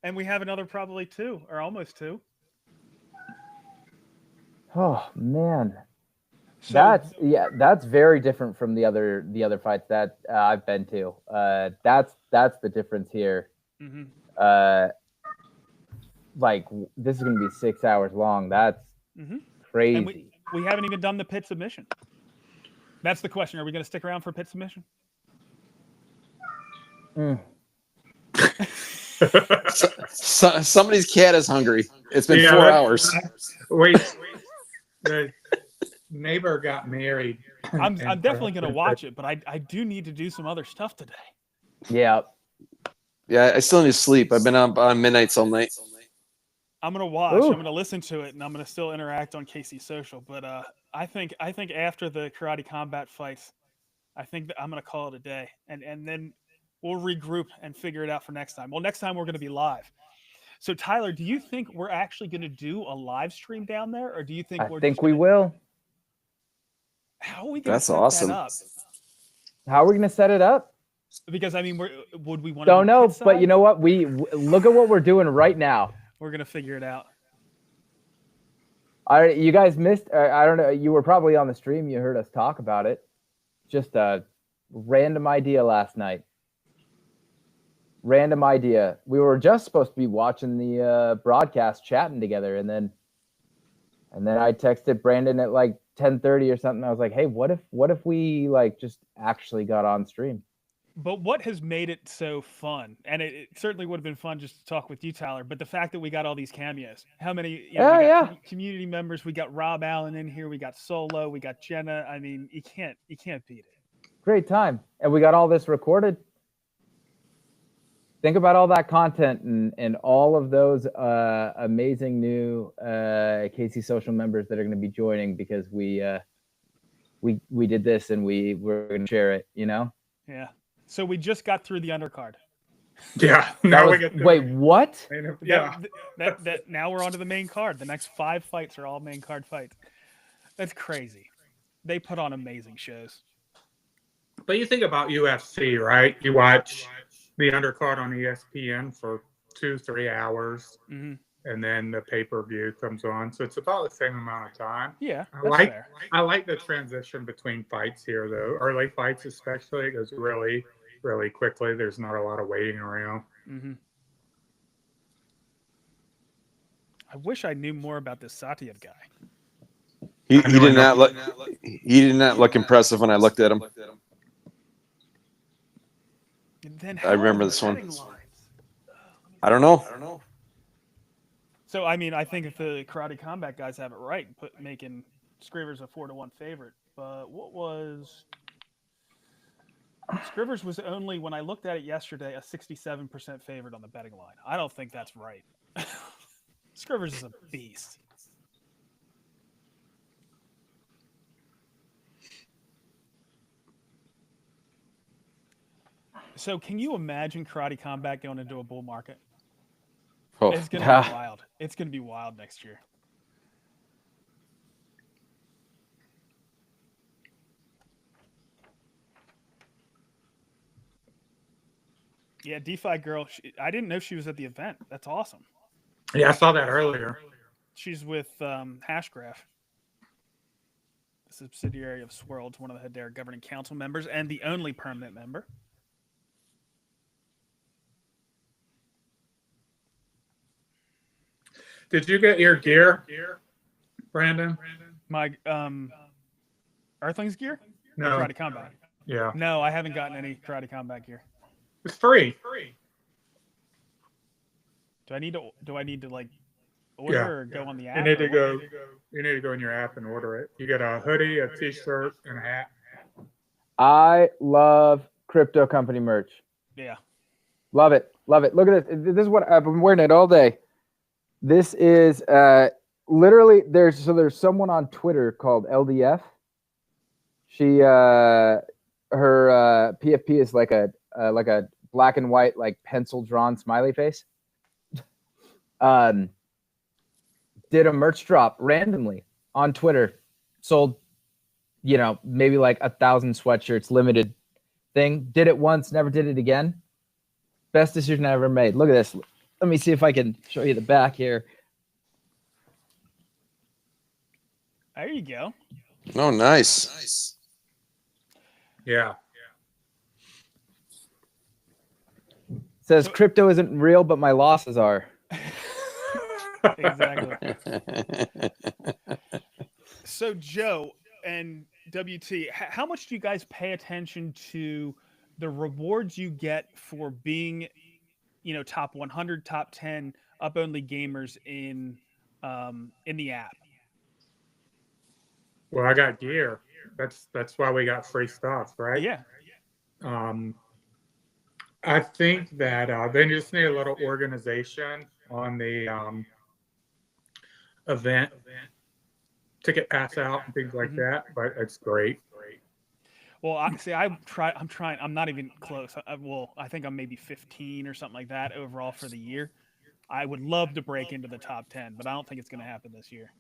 and we have another probably 2 or almost 2. Oh man. So, that's very different from the other fights that I've been to. That's the difference here. Mm-hmm. Like this is gonna be 6 hours long. That's crazy. And we haven't even done the pit submission. That's the question. Are we going to stick around for pit submission? Somebody's cat is hungry. It's been 4 hours. Wait. The neighbor got married. I'm definitely going to watch it, but I do need to do some other stuff today. Yeah. Yeah, I still need to sleep. I've been up on midnights all night. I'm going to watch. I'm going to listen to it, and I'm going to still interact on KC Social. But I think after the Karate Combat fights, I think that I'm going to call it a day, and then we'll regroup and figure it out for next time. Well, next time we're going to be live. So, Tyler, do you think we're actually going to do a live stream down there, or do you think we will? How are we going to set that up? How are we going to set it up? Because I mean, would we want? Don't know, but you know what? We look at what we're doing right now. We're gonna figure it out. You guys missed. I don't know. You were probably on the stream. You heard us talk about it. Just a random idea last night. Random idea. We were just supposed to be watching the broadcast, chatting together, and then I texted Brandon at like 10:30 or something. I was like, "Hey, what if we like just actually got on stream?" But what has made it so fun? And it certainly would have been fun just to talk with you, Tyler. But the fact that we got all these cameos, how many we got community members? We got Rob Allen in here. We got Solo. We got Jenna. I mean, you can't beat it. Great time, and we got all this recorded. Think about all that content and all of those amazing new KC Social members that are going to be joining because we did this and we're going to share it. You know? Yeah. So we just got through the undercard. Yeah. Now we get wait, what? Yeah. That now we're on to the main card. The next 5 fights are all main card fights. That's crazy. They put on amazing shows. But you think about UFC, right? You watch the undercard on ESPN for 2-3 hours, and then the pay-per-view comes on. So it's about the same amount of time. Yeah, I like the transition between fights here, though. Early fights especially, it goes really, really quickly. There's not a lot of waiting around. I wish I knew more about this Satyev guy. He did not look impressive when I looked at him. I remember this one. I don't know. So I mean, I think if the Karate Combat guys have it right, making Scrivers a 4-1 favorite. But what was Scrivers was only, when I looked at it yesterday, a 67% favorite on the betting line. I don't think that's right. Scrivers is a beast. So can you imagine Karate Combat going into a bull market? Oh, it's going to be wild. It's going to be wild next year. Yeah, DeFi girl. I didn't know she was at the event. That's awesome. Yeah, I saw that earlier. She's with Hashgraph, the subsidiary of Swirl. It's one of the Hedera governing council members and the only permanent member. Did you get your gear Brandon? My Earthlings gear? No. Karate Combat. Yeah. No, I haven't gotten any Karate Combat gear. It's free. Do I need to like order or go on the app? You need to go. You need to go in your app and order it. You get a hoodie, a T-shirt, and a hat. I love crypto company merch. Yeah. Love it. Love it. Look at this. This is what I've been wearing it all day. This is literally there's someone on Twitter called LDF. She her PFP is like a black and white like pencil drawn smiley face. Did a merch drop randomly on Twitter, sold, maybe like 1,000 sweatshirts, limited thing. Did it once, never did it again. Best decision I ever made. Look at this. Let me see if I can show you the back here. There you go. Oh, nice. Yeah. Says crypto isn't real, but my losses are. Exactly. So Joe and WT, how much do you guys pay attention to the rewards you get for being, top 100, top 10 up only gamers in the app? Well, I got gear. That's why we got free stuff, right? Yeah. I think that they just need a little organization on the event ticket pass out and things like that, but it's great. Well, I'm trying. I'm not even close. I think I'm maybe 15 or something like that overall for the year. I would love to break into the top 10, but I don't think it's going to happen this year.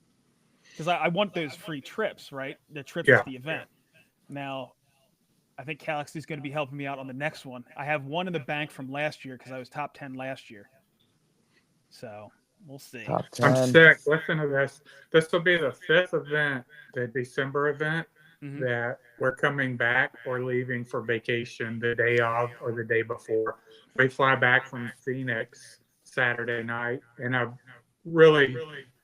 Because I want those free trips, right? The trips to the event. Now, I think Galaxy's going to be helping me out on the next one. I have one in the bank from last year because I was top 10 last year. So we'll see. I'm sick. Listen to this. This will be the 5th event, the December event, that we're coming back or leaving for vacation the day of or the day before. We fly back from Phoenix Saturday night, and I'm really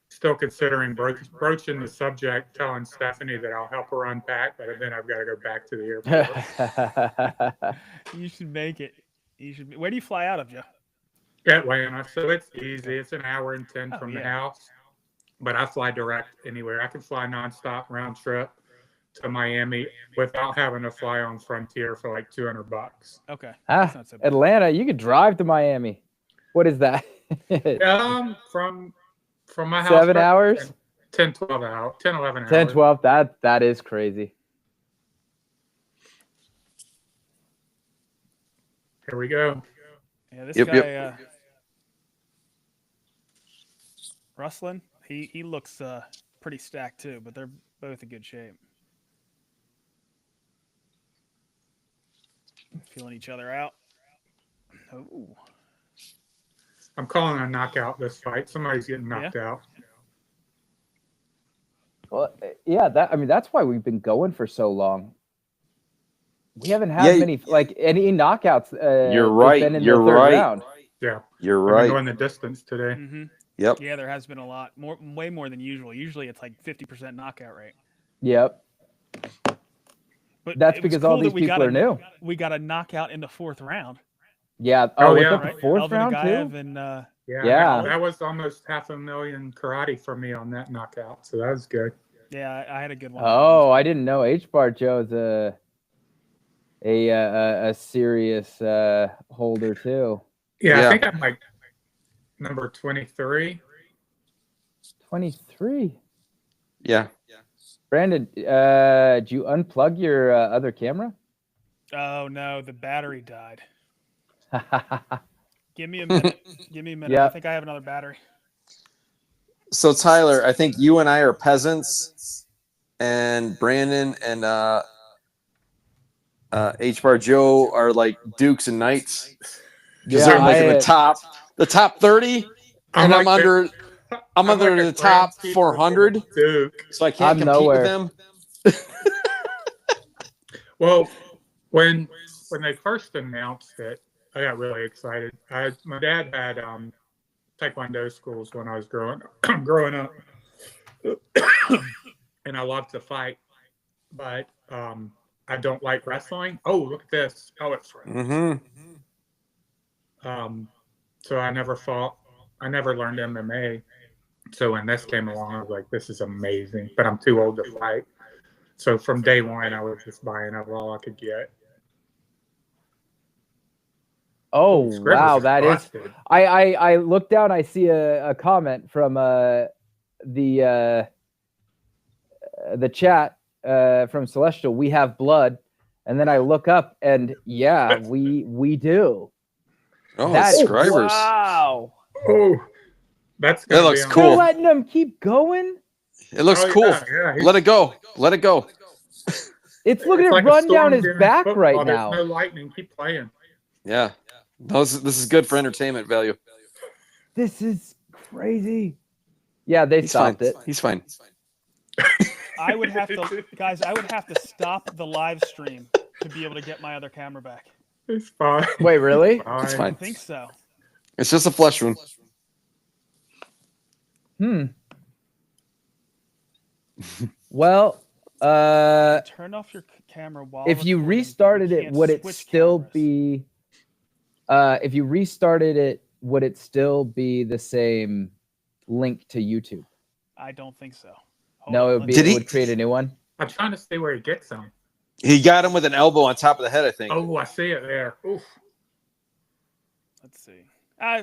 still considering broaching the subject, telling Stephanie that I'll help her unpack, but then I've got to go back to the airport. You should make it. Where do you fly out of, Joe? Atlanta, so it's easy. It's an hour and 10 from the house, but I fly direct anywhere. I can fly nonstop round trip to Miami without having to fly on Frontier for like $200. Okay. So Atlanta, you could drive to Miami. What is that? From my house. 7 hours? 10, 12 hours. 10, 11 hours. 10, 12. That is crazy. Here we go. Yeah, this guy, Rustlin, he looks pretty stacked too, but they're both in good shape. Feeling each other out. Oh. I'm calling a knockout this fight. Somebody's getting knocked out. Well, yeah, that's why we've been going for so long. We haven't had many any knockouts. You're right. You're right. Round. Yeah, you're right. Going the distance today. Yep. Yeah, there has been a lot way more than usual. Usually it's like 50% knockout rate. Yep. But that's because all these people are new. We got a knockout in the 4th round. Yeah. Oh, yeah. The 4th round too. And, yeah. That was almost $500,000 karate for me on that knockout. So that was good. Yeah, I had a good one. Oh, I didn't know H-Bar Joe's a serious holder too. Yeah, I think I'm like number 23. 23. Yeah. Brandon, did you unplug your other camera? Oh no, the battery died. Give me a minute. Yeah. I think I have another battery. So Tyler, I think you and I are peasants, and Brandon and H-Bar Joe are like dukes and knights. Because they're like in the top 30, and I'm under the top 400, so I can't compete with them. Well, when they first announced it, I got really excited. My dad had Taekwondo schools when I was growing up. and I love to fight, but I don't like wrestling. Oh, look at this. Oh, it's right. So I never fought. I never learned MMA. So when this came along, I was like, this is amazing, but I'm too old to fight. So from day one, I was just buying up all I could get. Oh, wow, Scribbles that is. busted. I look down. I see a comment from the chat from Celestial. We have blood, and then I look up, and yeah, we do. Oh, That- subscribers. Wow. Oh, that's That looks cool. They're letting them keep going. It looks Oh, cool. yeah, Let it go. Let it go. It's looking at like a run storm down his during back football. right There's now. no lightning. Keep playing. Yeah. This is good for entertainment value. This is crazy. Yeah, they He's stopped fine. it. He's fine. I would have to, guys. I would have to stop the live stream to be able to get my other camera back. It's fine. Wait, really? It's I fine. think so. It's just a flesh wound. Well, Turn off your camera while if you recording, but restarted you it, can't would it switch still cameras. be? If you restarted it, would it still be the same link to YouTube? I don't think so. No, it would be. Did It he- would create a new one. I'm trying to see where he gets them. He got him with an elbow on top of the head, I think. Oh, I see it there. Oof. Let's see.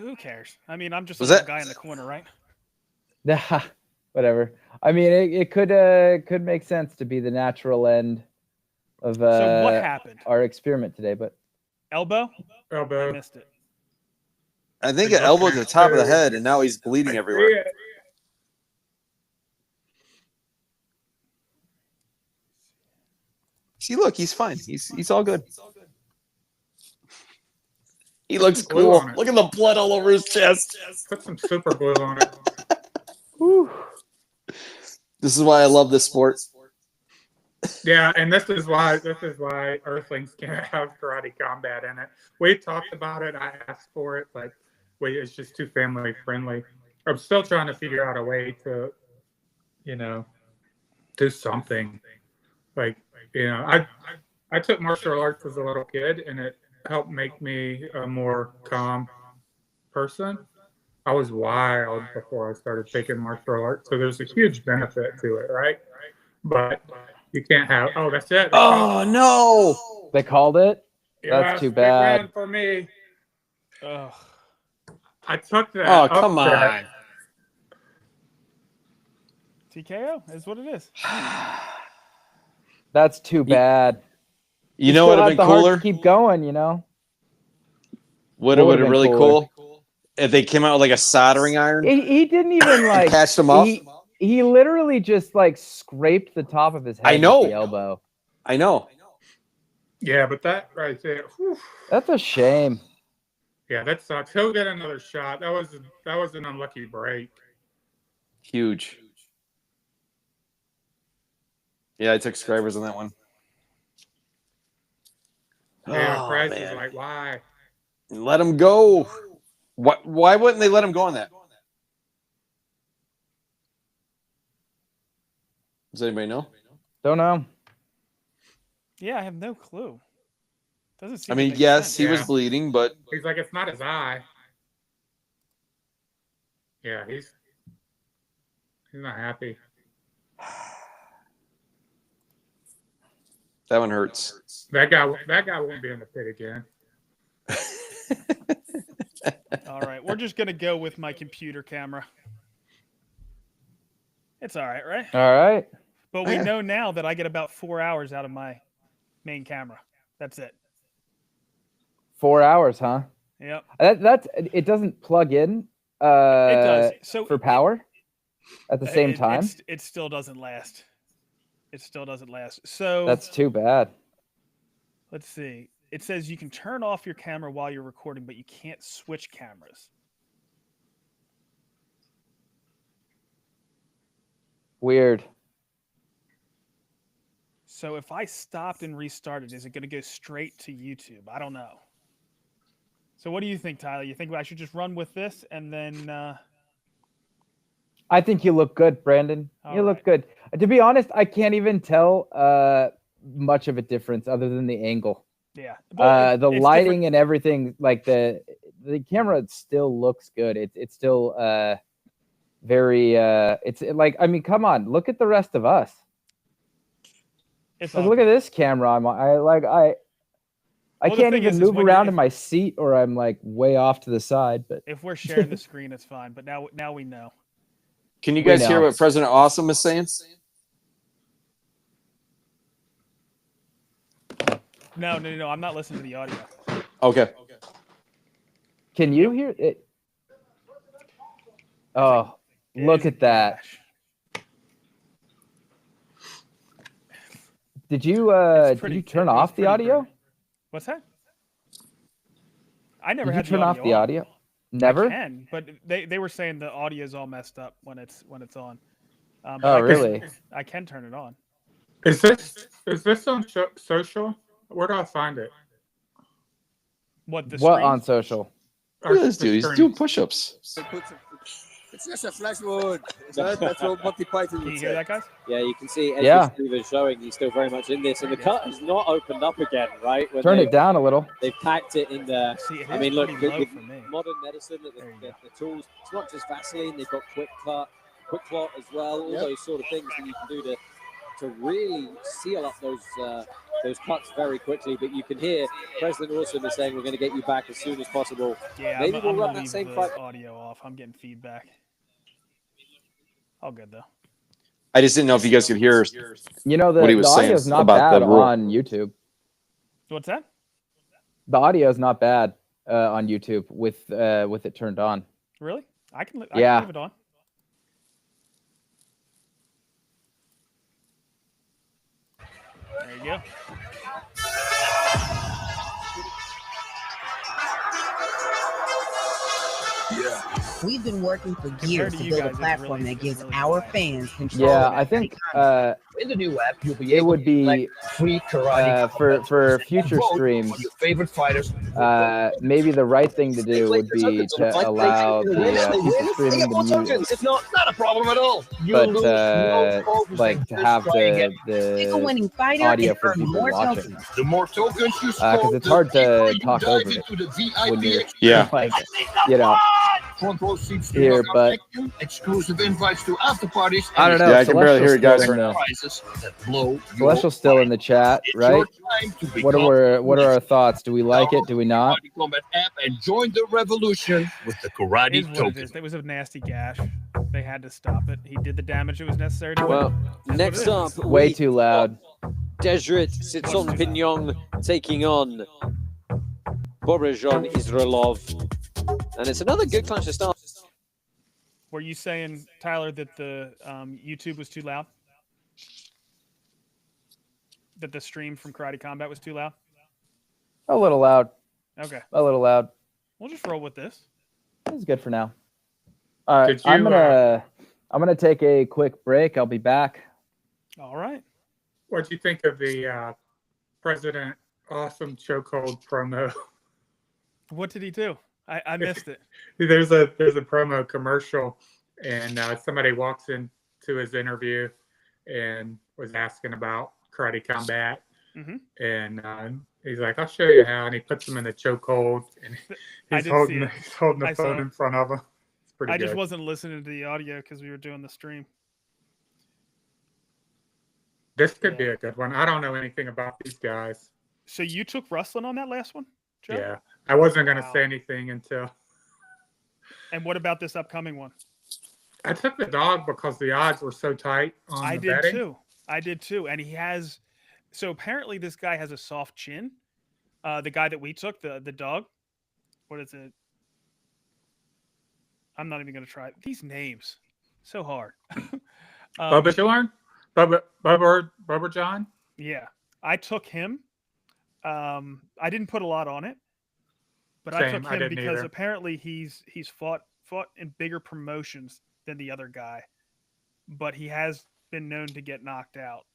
Who cares? I mean, I'm just a Was little that- guy in the corner, right? Whatever. I mean, it could make sense to be the natural end of So what happened? our experiment today, but Elbow? I Elbow. missed it. I think an elbow to the top of the head, and now he's bleeding everywhere. Yeah. See, look, he's fine. He's all good. He looks Glue cool. on it. Look at the blood all over his chest. Put some super glue on it. This is why I love this sport. Yeah, and this is why Earthlings can't have karate combat in it. We talked about it. I asked for it, but it's just too family friendly. I'm still trying to figure out a way to, do something. I took martial arts as a little kid, and it helped make me a more calm person. I was wild before I started taking martial arts, so there's a huge benefit to it, right? But you can't have. Oh, that's it. Oh no! they called it. Yeah, That's too big bad. win for me. Ugh. I took that. Oh, come upset. on. TKO is what it is. That's too bad. You know what would have been the heart to cooler? keep going, you know. Would have would've been been really cooler? cool if they came out with like a soldering iron. He didn't even like Catch them up. He literally just like scraped the top of his head I know. with the elbow. I know. Yeah, but that right there. Whew. That's a shame. Yeah, that sucks. He'll get another shot. That was an unlucky break. Huge. Yeah, I took subscribers on that one. Yeah, Oh, Price man. is like, why? Let him go. Why wouldn't they let him go on that? Does anybody know? Don't know. Yeah, I have no clue. Doesn't seem I to mean, make yes, sense. he was bleeding, but He's like, it's not his eye. Yeah, he's not happy. that one hurts. That guy won't be in the pit again. All right, we're just gonna go with my computer camera. It's all right, right? All right. But we know now that I get about 4 hours out of my main camera. That's it. 4 hours, huh? Yep. That's it. Doesn't plug in. It does. So for power at the same time. It still doesn't last. It still doesn't last. So That's too bad. let's see. It says you can turn off your camera while you're recording, but you can't switch cameras. Weird. So if I stopped and restarted, is it going to go straight to YouTube? I don't know. So what do you think, Tyler? You think I should just run with this and then I think you look good, Brandon. You look good. To be honest, I can't even tell much of a difference other than the angle. Yeah. The lighting and everything, like the camera still looks good. It's still very it's like, I mean, come on, look at the rest of us. Like, look at this camera. I can't even move around in my seat, or I'm like way off to the side. But if we're sharing the screen, it's fine. But now we know. Can you guys hear what President Awesome is saying? No. I'm not listening to the audio. Okay. Can you hear it? Oh, look at that. Did you turn off the audio? What's that? I never Did had you turn the off the on. audio? Never? I can, but they were saying the audio is all messed up when it's on. Oh, really? I can turn it on. Is this on social? Where do I find it? What on social? Look at this dude. He's doing push-ups. It's just a flesh wound. That's what Monty Python would Can you say. hear that, guys? Yeah, you can see as Yeah. Steven's showing, he's still very much in this, and the cut has not opened up again, right? When Turn it down a little. They've packed it in there. I mean, look, with for me. modern medicine, the tools, it's not just Vaseline, they've got quick clot as well, all those sort of things that you can do to really seal up those cuts very quickly. But you can hear President Awesome is saying, we're going to get you back as soon as possible. Yeah, maybe I'm we'll gonna run that leave same the fight. audio off. I'm getting feedback. All good though. I just didn't know if you guys could hear what he was the saying audio's not about bad the rule. on YouTube. What's that? The audio is not bad on YouTube with it turned on. Really? I can leave it on. There you go. We've been working for years to build a platform that gives our fans control. Yeah, I think in the new app, you'll be it would be free karate for future streams. your favorite fighters. Maybe the right thing to do would be to allow the future streaming to mute, It's not a problem at all. but like to have the winning fighter audio and for earn people more watching. tokens. The more tokens you Because it's hard to talk over it when you're like, front row seats here, but exclusive invites to after parties. I don't know. Yeah, I can barely hear you guys right now. Celestial's still in the chat, right? What are our thoughts? Do we like it? Do we not? Combat app and join the revolution with the karate token. It was a nasty gash. They had to stop it. He did the damage that was necessary to Well, win. next up, Way too loud. Deseret Sitson Pignon taking on Bobrajan Israelov. And it's another good clash to start. Were you saying, Tyler, that the YouTube was too loud? That the stream from Karate Combat was too loud? A little loud. Okay. A little loud. We'll just roll with this. This is good for now. All right, I'm gonna take a quick break. I'll be back. All right. What do you think of the President Awesome chokehold promo? What did he do? I missed it. There's a promo commercial, and somebody walks into his interview and was asking about Karate Combat, and he's like, "I'll show you how," and he puts him in the chokehold, and he's holding the phone in front of him. It's pretty good. Just wasn't listening to the audio because we were doing the stream. This could be a good one. I don't know anything about these guys. So you took wrestling on that last one, Joe? Yeah, I wasn't going to say anything until. And what about this upcoming one? I took the dog because the odds were so tight on the betting. I did too. And he has. So apparently this guy has a soft chin. The guy that we took, the dog. What is it? I'm not even going to try it. These names. So hard. Bubba John? Bubba John? Yeah. I took him. I didn't put a lot on it. But Same. I took him didn't because either. apparently he's fought in bigger promotions than the other guy. But he has been known to get knocked out.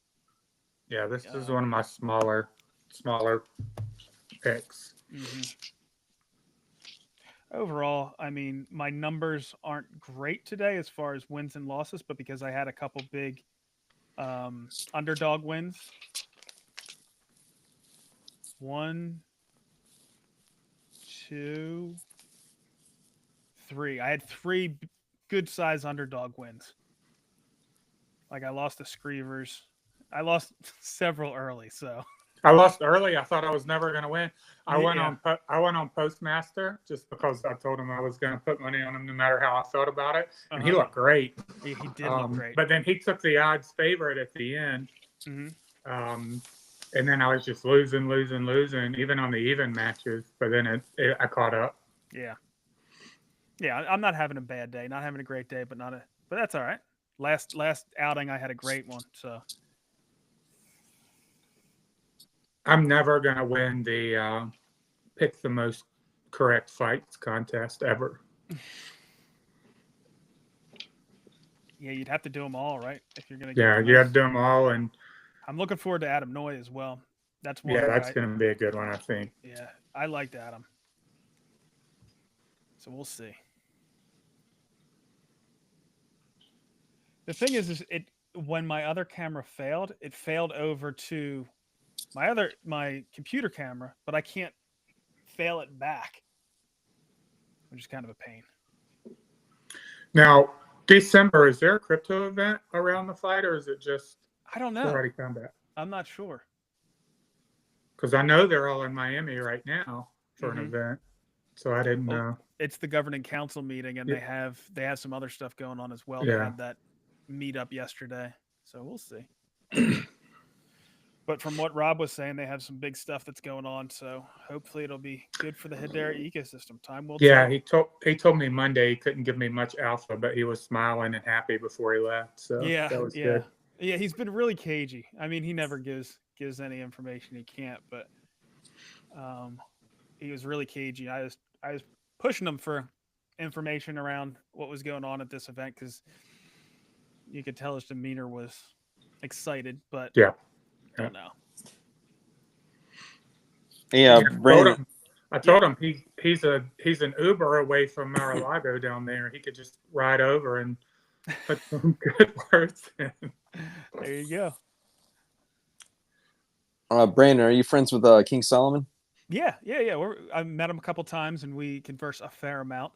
Yeah, this is one of my smaller picks. Overall, I mean, my numbers aren't great today as far as wins and losses, but because I had a couple big underdog wins. 1, 2, 3. I had 3 good size underdog wins. Like I lost to Screevers. I lost several early, so I lost early. I thought I was never going to win. I went Yeah. on Postmaster just because I told him I was going to put money on him no matter how I felt about it, and he looked great. He did look great. But then he took the odds favorite at the end, Mhm. And then I was just losing, even on the even matches. But then I caught up. Yeah. Yeah, I'm not having a bad day, not having a great day, but that's all right. Last outing I had a great one, so I'm never going to win the pick the most correct fights contest ever. yeah, you'd have to do them all, right? If you're gonna Yeah, you have to do them all, and I'm looking forward to Adam Noy as well. That's one. yeah, where that's going to be a good one, I think. Yeah, I liked Adam, so we'll see. The thing is when my other camera failed, it failed over to my computer camera, but I can't fail it back, which is kind of a pain. Now, December, is there a crypto event around the fight, or is it just I don't know. Karate Combat? I'm not sure. Because I know they're all in Miami right now for an event, so I didn't know. It's the governing council meeting, and they have some other stuff going on as well. They had that meetup yesterday, so we'll see. But from what Rob was saying, they have some big stuff that's going on, so hopefully it'll be good for the Hedera ecosystem. Time will tell. He told me Monday he couldn't give me much alpha, but he was smiling and happy before he left. So that was good. Yeah, he's been really cagey. I mean, he never gives any information he can't, but he was really cagey. I was pushing him for information around what was going on at this event because you could tell his demeanor was excited, but don't know. Yeah, Brandon. I told him he's an Uber away from Mar-a-Lago down there. He could just ride over and put some good words in. There you go. Brandon, are you friends with King Solomon? Yeah. I've met him a couple times and we converse a fair amount.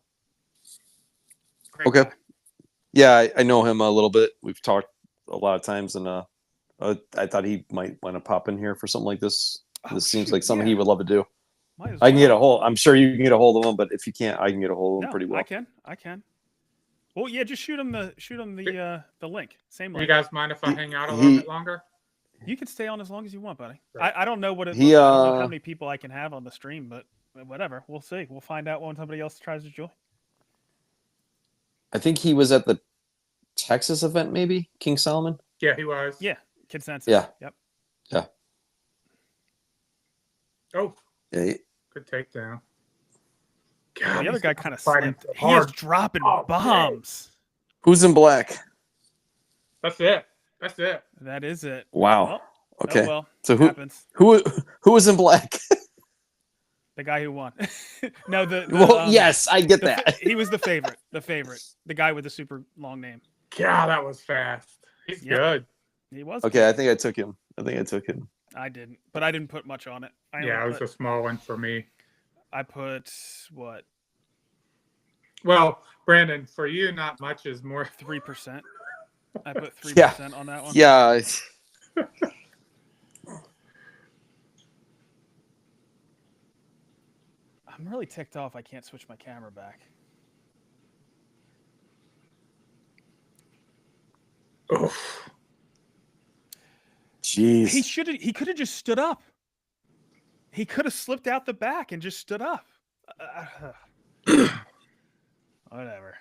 Great guy. Yeah, I know him a little bit. We've talked a lot of times, and I thought he might want to pop in here for something like this. This seems like something he would love to do. I can get a hold. I'm sure you can get a hold of him, but if you can't, I can get a hold of him pretty well. I can. Well, yeah, just shoot him the link. Same link. You guys mind if I hang out a little bit longer? You can stay on as long as you want, buddy. Right. I don't know I don't know how many people I can have on the stream, but whatever. We'll see. We'll find out when somebody else tries to join. I think he was at the Texas event, maybe King Solomon. Yeah, he was. Yeah, consensus. Yeah. Yep. Yeah. Oh. Yeah. Good takedown. God, the other guy kind of slipped. He is dropping bombs. Who's in black? That's it. That is it. Wow. Oh, okay. well, so happens. who was in black? The guy who won. No, yes, I get that. He was the favorite. The guy with the super long name. God, that was fast. He's good. He was. Okay, good. I think I took him. I didn't, but I didn't put much on it. It was a small one for me. I put what? Well, Brandon, for you, not much is more. 3%. I put 3% on that one. Yeah. I'm really ticked off. I can't switch my camera back. Oof. Jeez. He could have just stood up. He could have slipped out the back and just stood up. Whatever.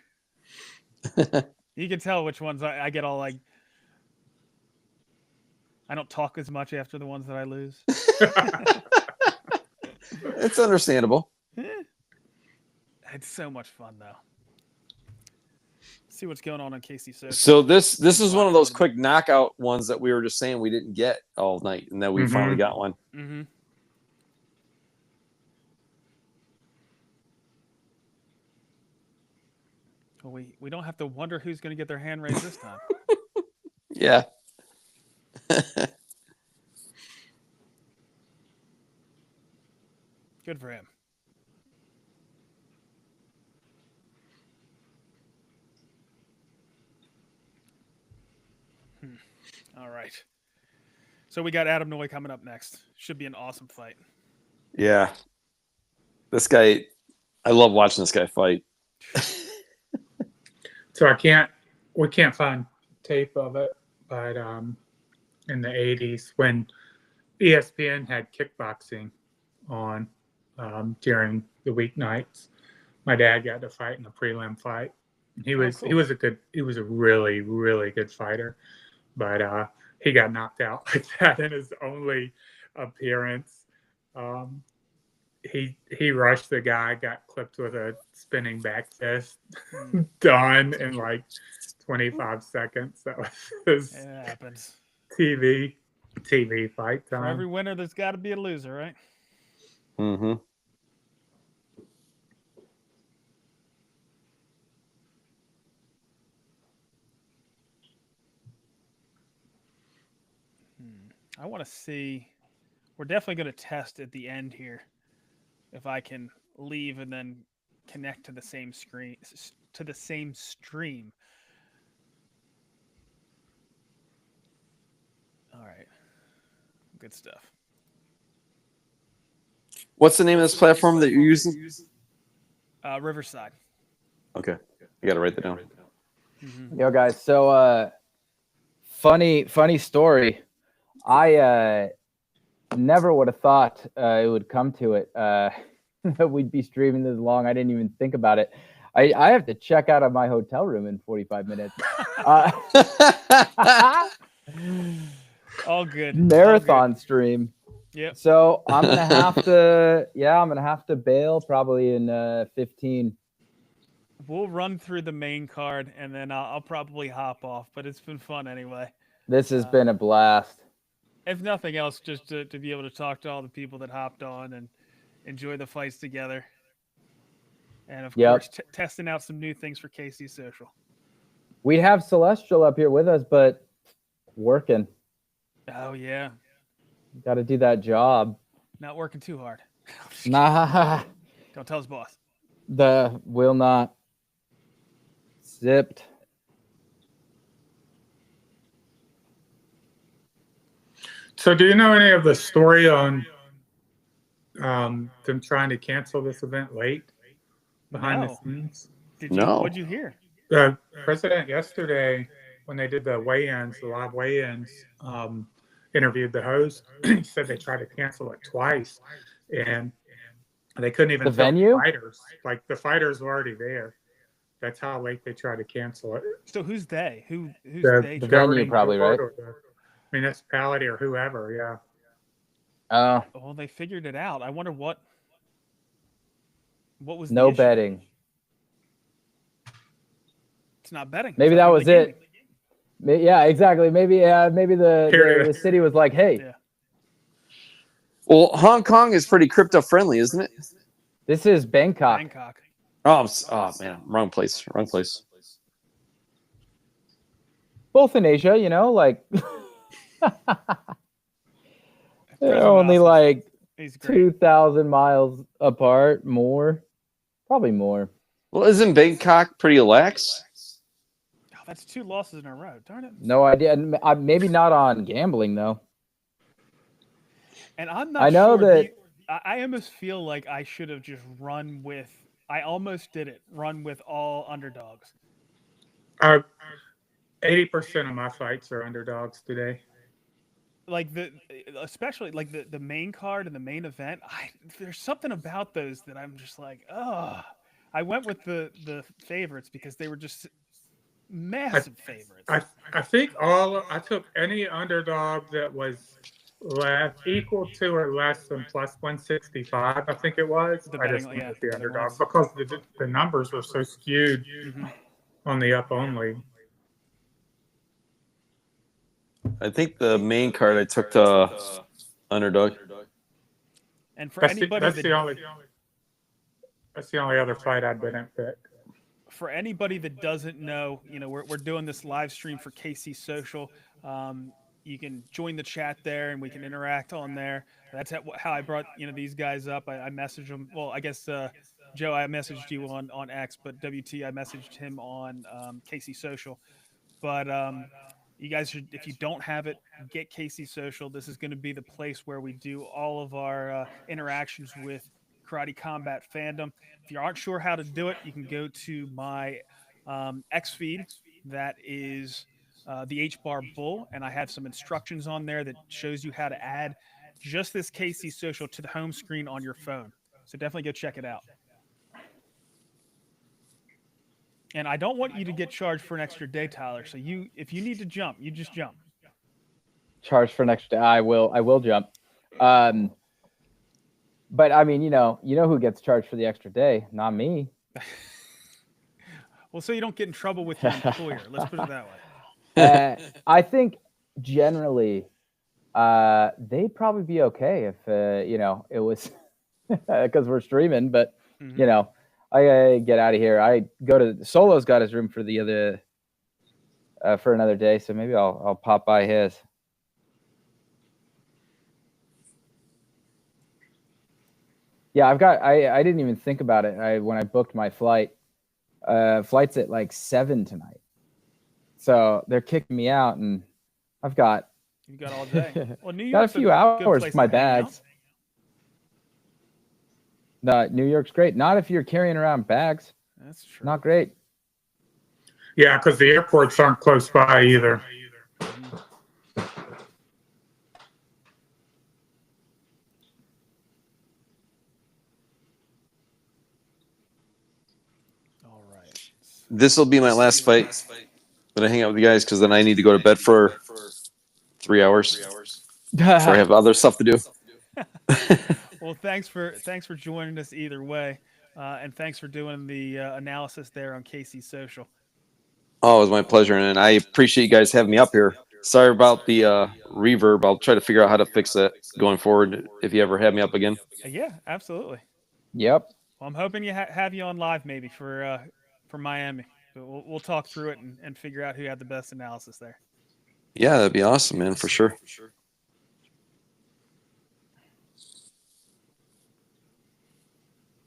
You can tell which ones I get all like. I don't talk as much after the ones that I lose. It's understandable. It's so much fun though. See what's going on KC Social. So this is one of those quick knockout ones that we were just saying we didn't get all night, and then we finally got one. Mm-hmm. Well, we don't have to wonder who's going to get their hand raised this time. Yeah. Good for him. All right. So we got Adam Noy coming up next. Should be an awesome fight. Yeah. This guy, I love watching this guy fight. So we can't find tape of it, but in the 80s when ESPN had kickboxing on during the weeknights, my dad got to fight in a prelim fight. He was a really, really good fighter, but he got knocked out like that in his only appearance. He rushed the guy, got clipped with a spinning back fist, done in like 25 seconds. That was his It happens. TV fight time. For every winner, there's got to be a loser, right? Mm-hmm. I want to see. We're definitely going to test at the end here if I can leave and then connect to the same screen, to the same stream. All right. Good stuff. What's the name of this platform that you're using? Riverside. Okay. You got to write that down. Yo, guys. So, funny story. I never would have thought it would come to it that we'd be streaming this long. I didn't even think about it. I have to check out of my hotel room in 45 minutes. All good. Marathon stream. Yep. So I'm gonna have to bail probably in 15. We'll run through the main card and then I'll probably hop off. But it's been fun anyway. This has been a blast. If nothing else, just to be able to talk to all the people that hopped on and enjoy the fights together. And of course, testing out some new things for KC Social. We have Celestial up here with us, but working. Oh, yeah. Got to do that job. Not working too hard. Nah. Don't tell his boss. Will not. Zipped. So do you know any of the story on them trying to cancel this event late behind the scenes? What'd you hear? The president yesterday, when they did the weigh-ins, the live weigh-ins, interviewed the host. He said they tried to cancel it twice, and they couldn't even the tell venue? the fighters. Like the fighters were already there. That's how late they tried to cancel it. So who's they? Who's the they? venue probably, right? Or the municipality or whoever, yeah. Well, they figured it out. I wonder what was no the issue? betting. It's not betting. Maybe that was it. Yeah, exactly. Maybe the city was like, hey. Yeah. Well, Hong Kong is pretty crypto friendly, isn't it? This is Bangkok. Oh man, wrong place. Both in Asia, like they're only like 2,000 miles apart, probably more. Well, isn't Bangkok pretty lax? Oh, that's 2 losses in a row. Darn it. No idea. Maybe not on gambling though. And I'm not. I know sure that. I almost feel like I should have just run with. I almost did it. Run with all underdogs. 80% of my fights are underdogs today. Like especially like the main card and the main event. There's something about those that I'm just like, oh. I went with the favorites because they were just massive favorites. I think I took any underdog that was equal to or less than plus 165. I think it was. I just went with the underdog because the numbers were so skewed on the up only. I think the main card I took the underdog. And for anybody that's the only other fight I didn't pick. for anybody that doesn't know, we're doing this live stream for KC Social. You can join the chat there, and we can interact on there. That's how I brought these guys up. I messaged them. Well, I guess Joe, I messaged you on X, but WT, I messaged him on KC Social. But you guys should, if you don't have it, get KC Social. This is going to be the place where we do all of our interactions with Karate Combat fandom. If you aren't sure how to do it, you can go to my X feed. That is the H-Bar Bull, and I have some instructions on there that shows you how to add just this KC Social to the home screen on your phone. So definitely go check it out. And I don't want you to get charged for an extra day, Tyler. So if you need to jump, you just jump. Charge for an extra day. I will jump. But I mean, you know who gets charged for the extra day? Not me. Well, so you don't get in trouble with your employer. Let's put it that way. I think generally they'd probably be okay if it was because we're streaming. But I gotta get out of here. I go to Solo's got his room for the other for another day, so maybe I'll pop by his. Yeah, I didn't even think about it. When I booked my flight, flight's at like 7 tonight, so they're kicking me out, and I've got you got all day. Well, New got a York's few hours for my bags. No, New York's great. Not if you're carrying around bags. That's true. Not great. Yeah, because the airports aren't close by either. All right. This will be my last fight. But I hang out with you guys because then I need to go to bed for 3 hours. Before I have other stuff to do. Well, thanks for joining us either way, and thanks for doing the analysis there on KC Social. Oh, it was my pleasure, and I appreciate you guys having me up here. Sorry about the reverb. I'll try to figure out how to fix that going forward if you ever have me up again. Yeah, absolutely. Yep. Well, I'm hoping you have you on live maybe for Miami. But we'll talk through it and figure out who had the best analysis there. Yeah, that'd be awesome, man, for sure.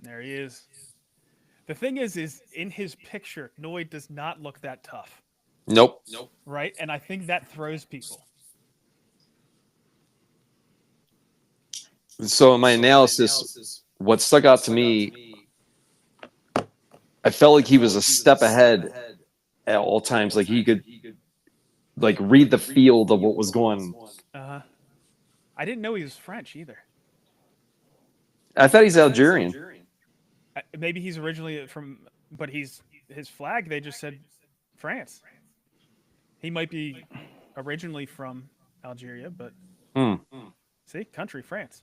There he is. The thing is in his picture, Noy does not look that tough. Nope. Right? And I think that throws people. So in my analysis, what stuck out to me, I felt like he was a step ahead at all times. Like he could like read the field of what was going. Uh-huh. I didn't know he was French either. I thought he's Algerian. Maybe he's originally but his flag, they just said France. He might be originally from Algeria, but see, country, France.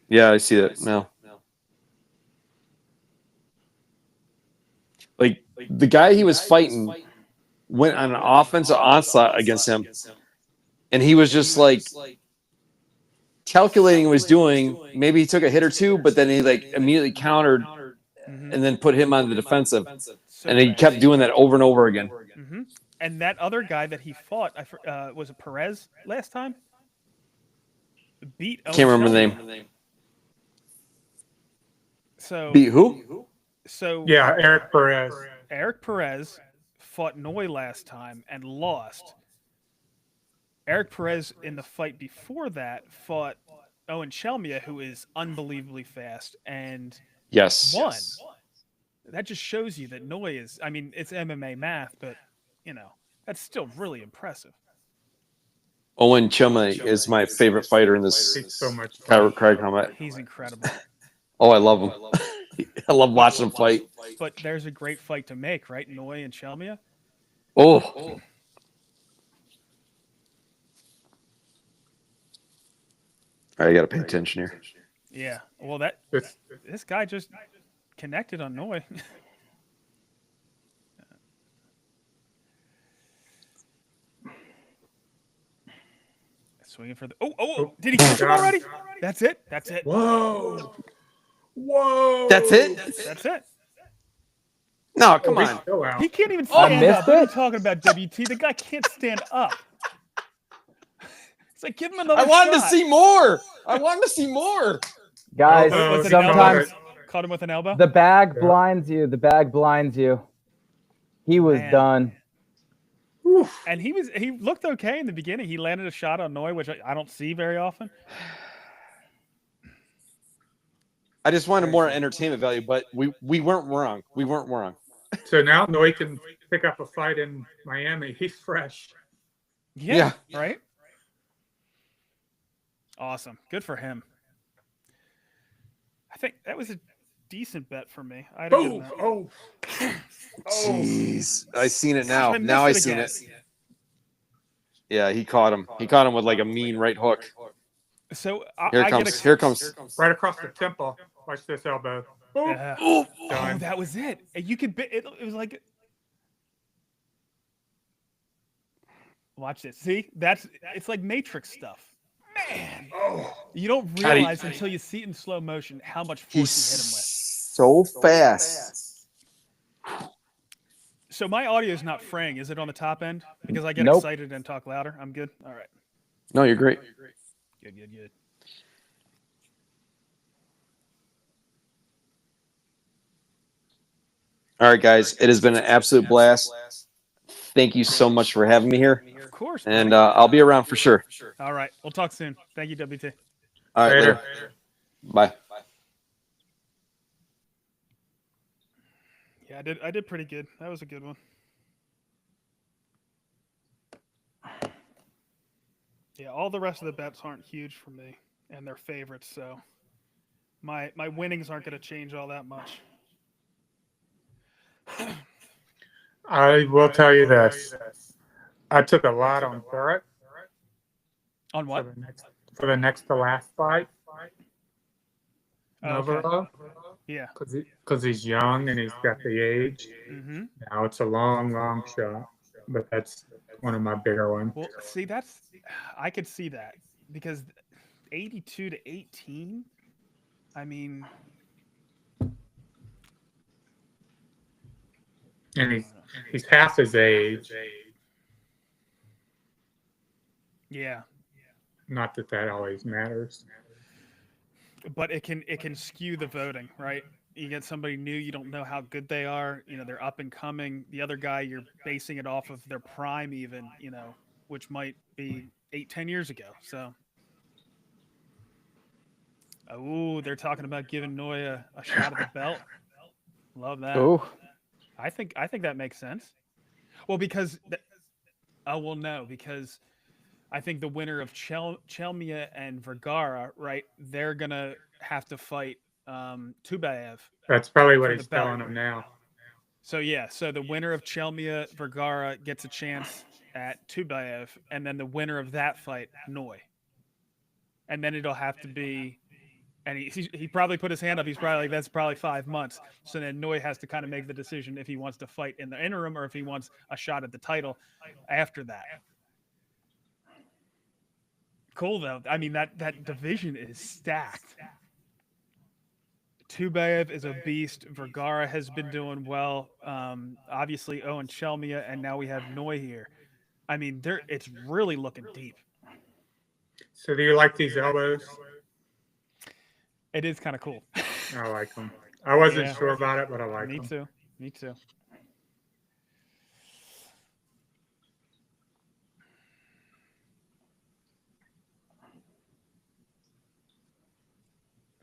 Yeah, I see that now. Like the guy he was fighting went on an offensive onslaught against him, and he was just like calculating what he was doing. Maybe he took a hit or two, but then he like immediately countered and then put him on the defensive. And he kept doing that over and over again. Mm-hmm. And that other guy that he fought, was it Perez last time? Beat. Can't remember the name. So beat who? So yeah, Eric Perez. Eric Perez fought Noy last time and lost. Eric Perez in the fight before that fought Owen Chelmia, who is unbelievably fast, and won. That just shows you that Noy is, I mean, it's MMA math, but, that's still really impressive. Owen Chelmia is my favorite fighter in this Karate Combat. He's incredible. Oh, I love him. I love watching him fight. But there's a great fight to make, right? Noy and Chelmia. Oh. All right, I got to pay attention here. Yeah. Well, this guy just connected on Noy. Swinging for the. Oh! Did he catch him already? That's it. Whoa! That's it. That's it. No, come on. He can't even I stand missed up. What are you it? talking about, WT? The guy can't stand up. It's like, give him another I wanted to shot. see more. I wanted to see more. Guys, Was it an elbow? sometimes Caught him with an elbow? the bag blinds you. The bag blinds you. He was Man. done. And he looked okay in the beginning. He landed a shot on Noi, which I don't see very often. I just wanted more entertainment value, but we weren't wrong. We weren't wrong. So now Noi can pick up a fight in Miami. He's fresh. Yeah. Right? Awesome. Good for him. I think that was a decent bet for me. I don't know. Jeez. I seen it now. I Now I missed it seen again. it. Yeah, he caught him. He caught him with like a mean right hook. So Here it comes. Here it comes. Right across the temple. Watch this elbow. Oh, Done. that was it. You could. It was like. Watch this. See, it's like Matrix stuff. Man, you don't realize until you see it in slow motion how much force He's you hit him with. so fast. So my audio is not fraying. Is it on the top end? Because I get Nope. excited and talk louder. I'm good. All right. No, you're great. Good. All right, guys. It has been an absolute blast. Thank you so much for having me here. Of course. And I'll be around for sure. All right. We'll talk soon. Thank you, WT. All right, later. Bye. Yeah, I did pretty good. That was a good one. Yeah, all the rest of the bets aren't huge for me, and they're favorites, so my winnings aren't going to change all that much. I will tell you this. I took a lot on Barrett. On what? For the next to last fight. Okay. Overall. Yeah. Because he's young and he's got the age. Mm-hmm. Now it's a long shot, but that's one of my bigger ones. Well, see, I could see that because 82 to 18. I mean, And he's half his age. yeah, Not that always matters. but it can skew the voting, right? You get somebody new, you don't know how good they are. They're up and coming. The other guy, you're basing it off of their prime, even, which might be 8-10 years ago. So, they're talking about giving Noi a shot at the belt. Love that. Ooh. I think that makes sense. Well, because because I think the winner of Chelmia and Vergara, right? They're gonna have to fight Tubayev. That's probably what for he's the belt. telling him now. So the winner of Chelmia Vergara gets a chance at Tubayev, and then the winner of that fight, Noi. And then it'll have to be. And he probably put his hand up. He's probably like, that's probably 5 months. So then Noi has to kind of make the decision if he wants to fight in the interim or if he wants a shot at the title after that. Cool, though. I mean, that division is stacked. Tubayev is a beast. Vergara has been doing well. Obviously, Owen Chelmia, and now we have Noi here. I mean, it's really looking deep. So do you like these elbows? It is kind of cool. I like them. I wasn't sure about it, but I like them. Me too.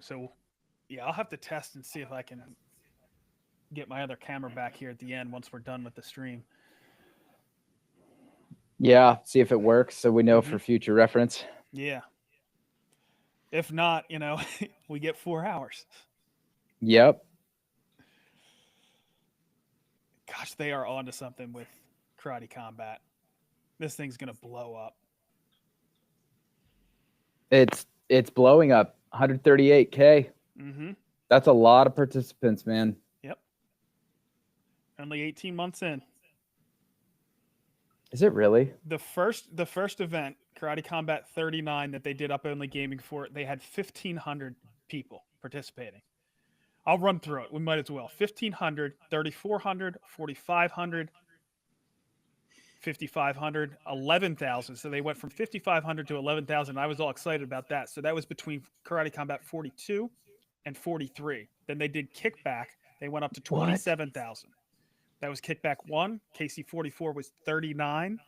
So, I'll have to test and see if I can get my other camera back here at the end once we're done with the stream. Yeah, see if it works so we know for future reference. Yeah. If not, we get 4 hours. Yep. Gosh, they are onto something with Karate Combat. This thing's gonna blow up. It's blowing up. 138K. Mm-hmm. That's a lot of participants, man. Yep. Only 18 months in. Is it really? The first event, Karate Combat 39, that they did Up Only Gaming for, they had 1,500 people participating. I'll run through it. We might as well. 1,500, 3,400, 4,500, 5,500, 11,000. So they went from 5,500 to 11,000. I was all excited about that. So that was between Karate Combat 42 and 43. Then they did Kickback. They went up to 27,000. That was Kickback 1. KC 44 was 39.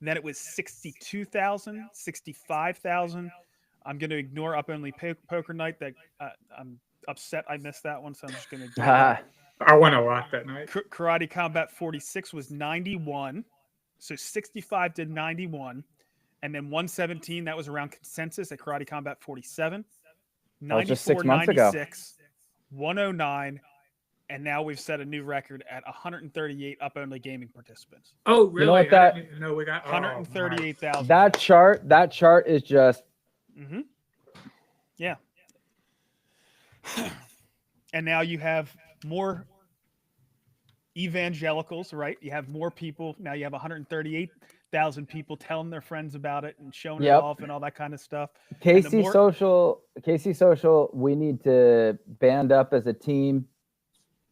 Then it was 62,000, 65,000. I'm going to ignore Up Only Poker Night. That I'm upset I missed that one, so I'm just going to ignore that. I won a lot that night. Karate Combat 46 was 91. So 65 to 91. And then 117, that was around consensus at Karate Combat 47. 94, 96, 109. And now we've set a new record at 138 Up Only gaming participants. Oh, really? You know what I didn't know we got 138,000. That chart is just. Mm-hmm. Yeah. And now you have more evangelicals, right? You have more people. Now you have 138,000 people telling their friends about it and showing it off and all that kind of stuff. KC Social, we need to band up as a team,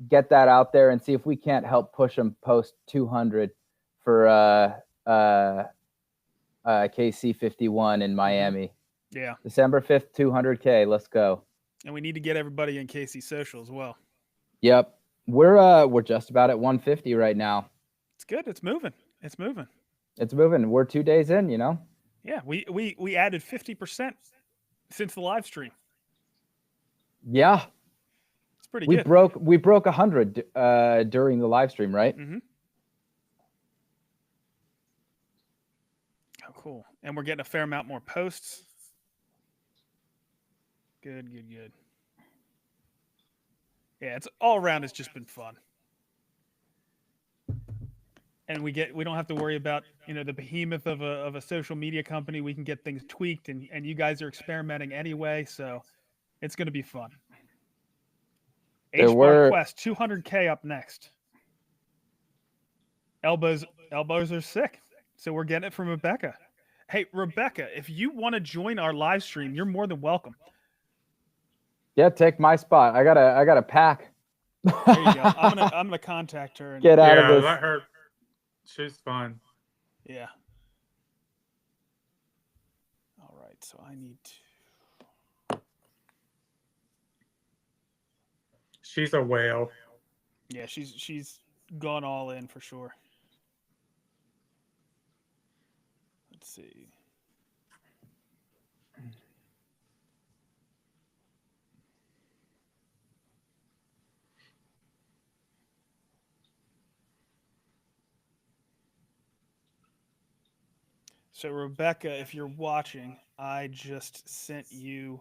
get that out there, and see if we can't help push them post 200 for KC 51 in Miami. Yeah. December 5th, 200K. Let's go. And we need to get everybody in KC Social as well. Yep. We're just about at 150 right now. It's good. It's moving. It's moving. It's moving. We're 2 days in, you know? Yeah. We added 50% since the live stream. Yeah. It's pretty we good. We broke 100 during the live stream, right? Mm-hmm. Oh, cool. And we're getting a fair amount more posts. Good. Yeah, it's all around. It's just been fun. And we don't have to worry about, the behemoth of a social media company. We can get things tweaked, and you guys are experimenting anyway, so it's going to be fun. H-Bar Quest, 200K up next. Elbows are sick, so we're getting it from Rebecca. Hey, Rebecca, if you want to join our live stream, you're more than welcome. Yeah, take my spot. I got a pack. There you go. I'm gonna contact her and get out of this. Let her. She's fun. Yeah. All right, so I need to. She's a whale. Yeah, she's gone all in for sure. Let's see. So, Rebecca, if you're watching, I just sent you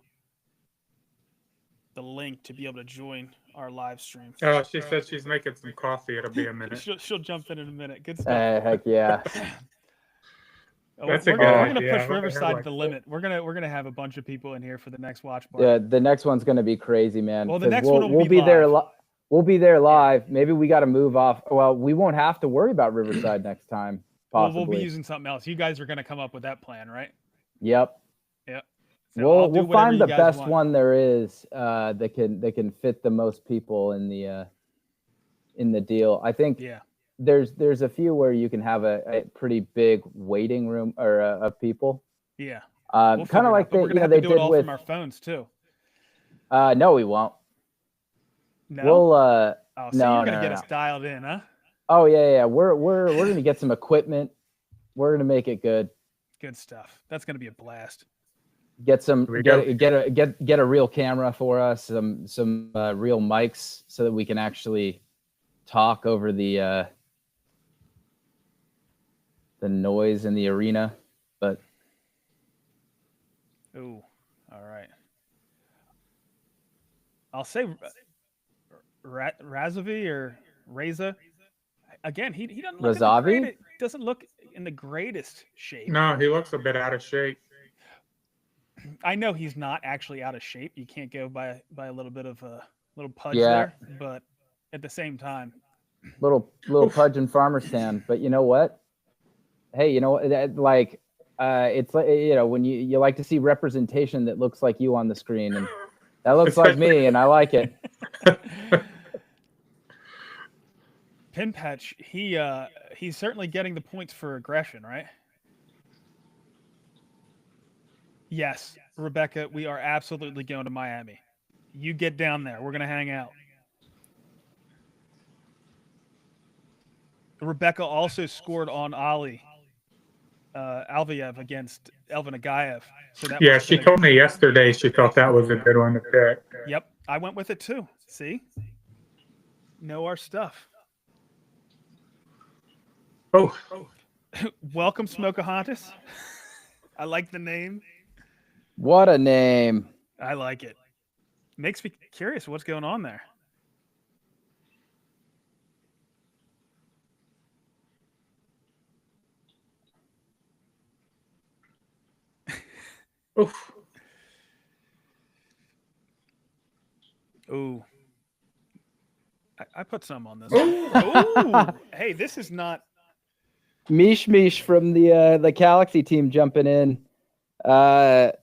the link to be able to join our live stream. Oh, she said she's making some coffee. It'll be a minute. She'll jump in a minute. Good stuff. Heck yeah. We're gonna push Riverside to the limit. We're gonna have a bunch of people in here for the next watch party. Yeah, the next one's gonna be crazy, man. Well, the next one we'll be there. We'll be there live. Maybe we got to move off. Well, we won't have to worry about Riverside next time. Possibly. We'll be using something else. You guys are going to come up with that plan, right? Yep. Yep. So we'll find the best one there is that can fit the most people in the deal. I think there's a few where you can have a pretty big waiting room or of people. Yeah. Kind of like they did it all with from our phones too. No, we won't. No. We'll so you're gonna get us dialed in, huh? Oh yeah. We're gonna get some equipment. We're gonna make it good. Good stuff. That's gonna be a blast. Get a real camera for us. Some real mics so that we can actually talk over the noise in the arena. But ooh, all right. I'll say Razavi or Reza. Again, he doesn't look doesn't look in the greatest shape. No, he looks a bit out of shape. I know he's not actually out of shape. You can't go by a little bit of a little pudge there, but at the same time, little pudge and farmer stand. But you know what? Hey, you know what? It's like when you like to see representation that looks like you on the screen, and that looks like me, and I like it. Pin Patch, he's certainly getting the points for aggression, right? Yes, Rebecca, we are absolutely going to Miami. You get down there. We're going to hang out. Rebecca also scored on Ali Alviev against Elvin Agaev. So that yeah, she told me yesterday she thought that was a good one to pick. Yep, I went with it too. See? Know our stuff. Oh. Welcome, Smokahontas. I like the name. What a name. I like it. Makes me curious what's going on there. Oof. Ooh. I put some on this one. Ooh. Hey, this is not... Mish from the Galaxy team jumping in. The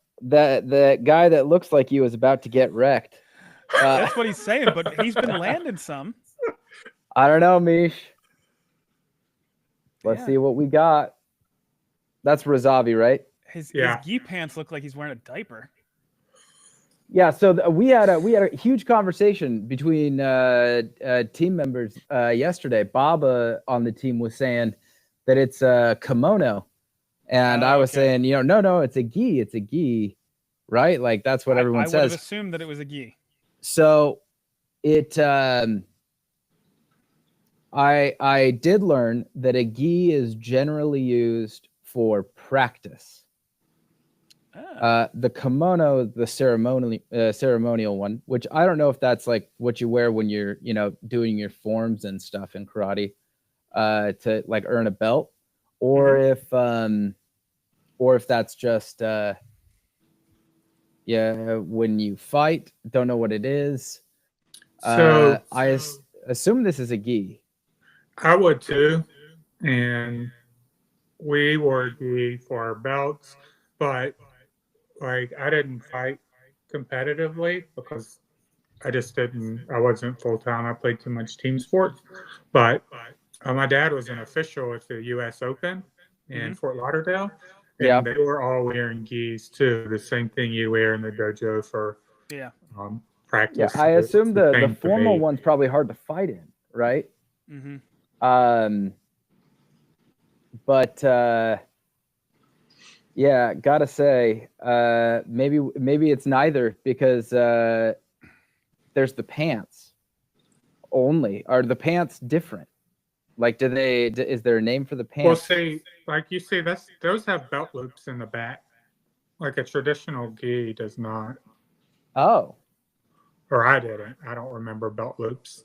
guy that looks like he was about to get wrecked. That's what he's saying, but he's been landing some. I don't know, Mish. Let's see what we got. That's Razavi, right? His gi pants look like he's wearing a diaper. Yeah, so we had a huge conversation between team members yesterday. Baba on the team was saying that it's a kimono, and I was saying, no, it's a gi, right? Like that's what everyone says. I would have assumed that it was a gi. So it, I did learn that a gi is generally used for practice. The kimono, the ceremonial one, which I don't know if that's like what you wear when you're, doing your forms and stuff in karate, to like earn a belt, or if that's just, when you fight. Don't know what it is. So I assume this is a gi. I would too, and we wore gi for our belts, but like I didn't fight competitively because I wasn't full time. I played too much team sports, but my dad was an official at the U.S. Open in Fort Lauderdale, and they were all wearing gis too. The same thing you wear in the dojo for practice. Yeah, I assume the formal one's probably hard to fight in, right? Mm-hmm. But yeah, gotta say, maybe it's neither, because there's the pants only. Are the pants different? Like, is there a name for the pants? Well, see, like you see, those have belt loops in the back. Like a traditional gi does not. Oh. Or I didn't. I don't remember belt loops.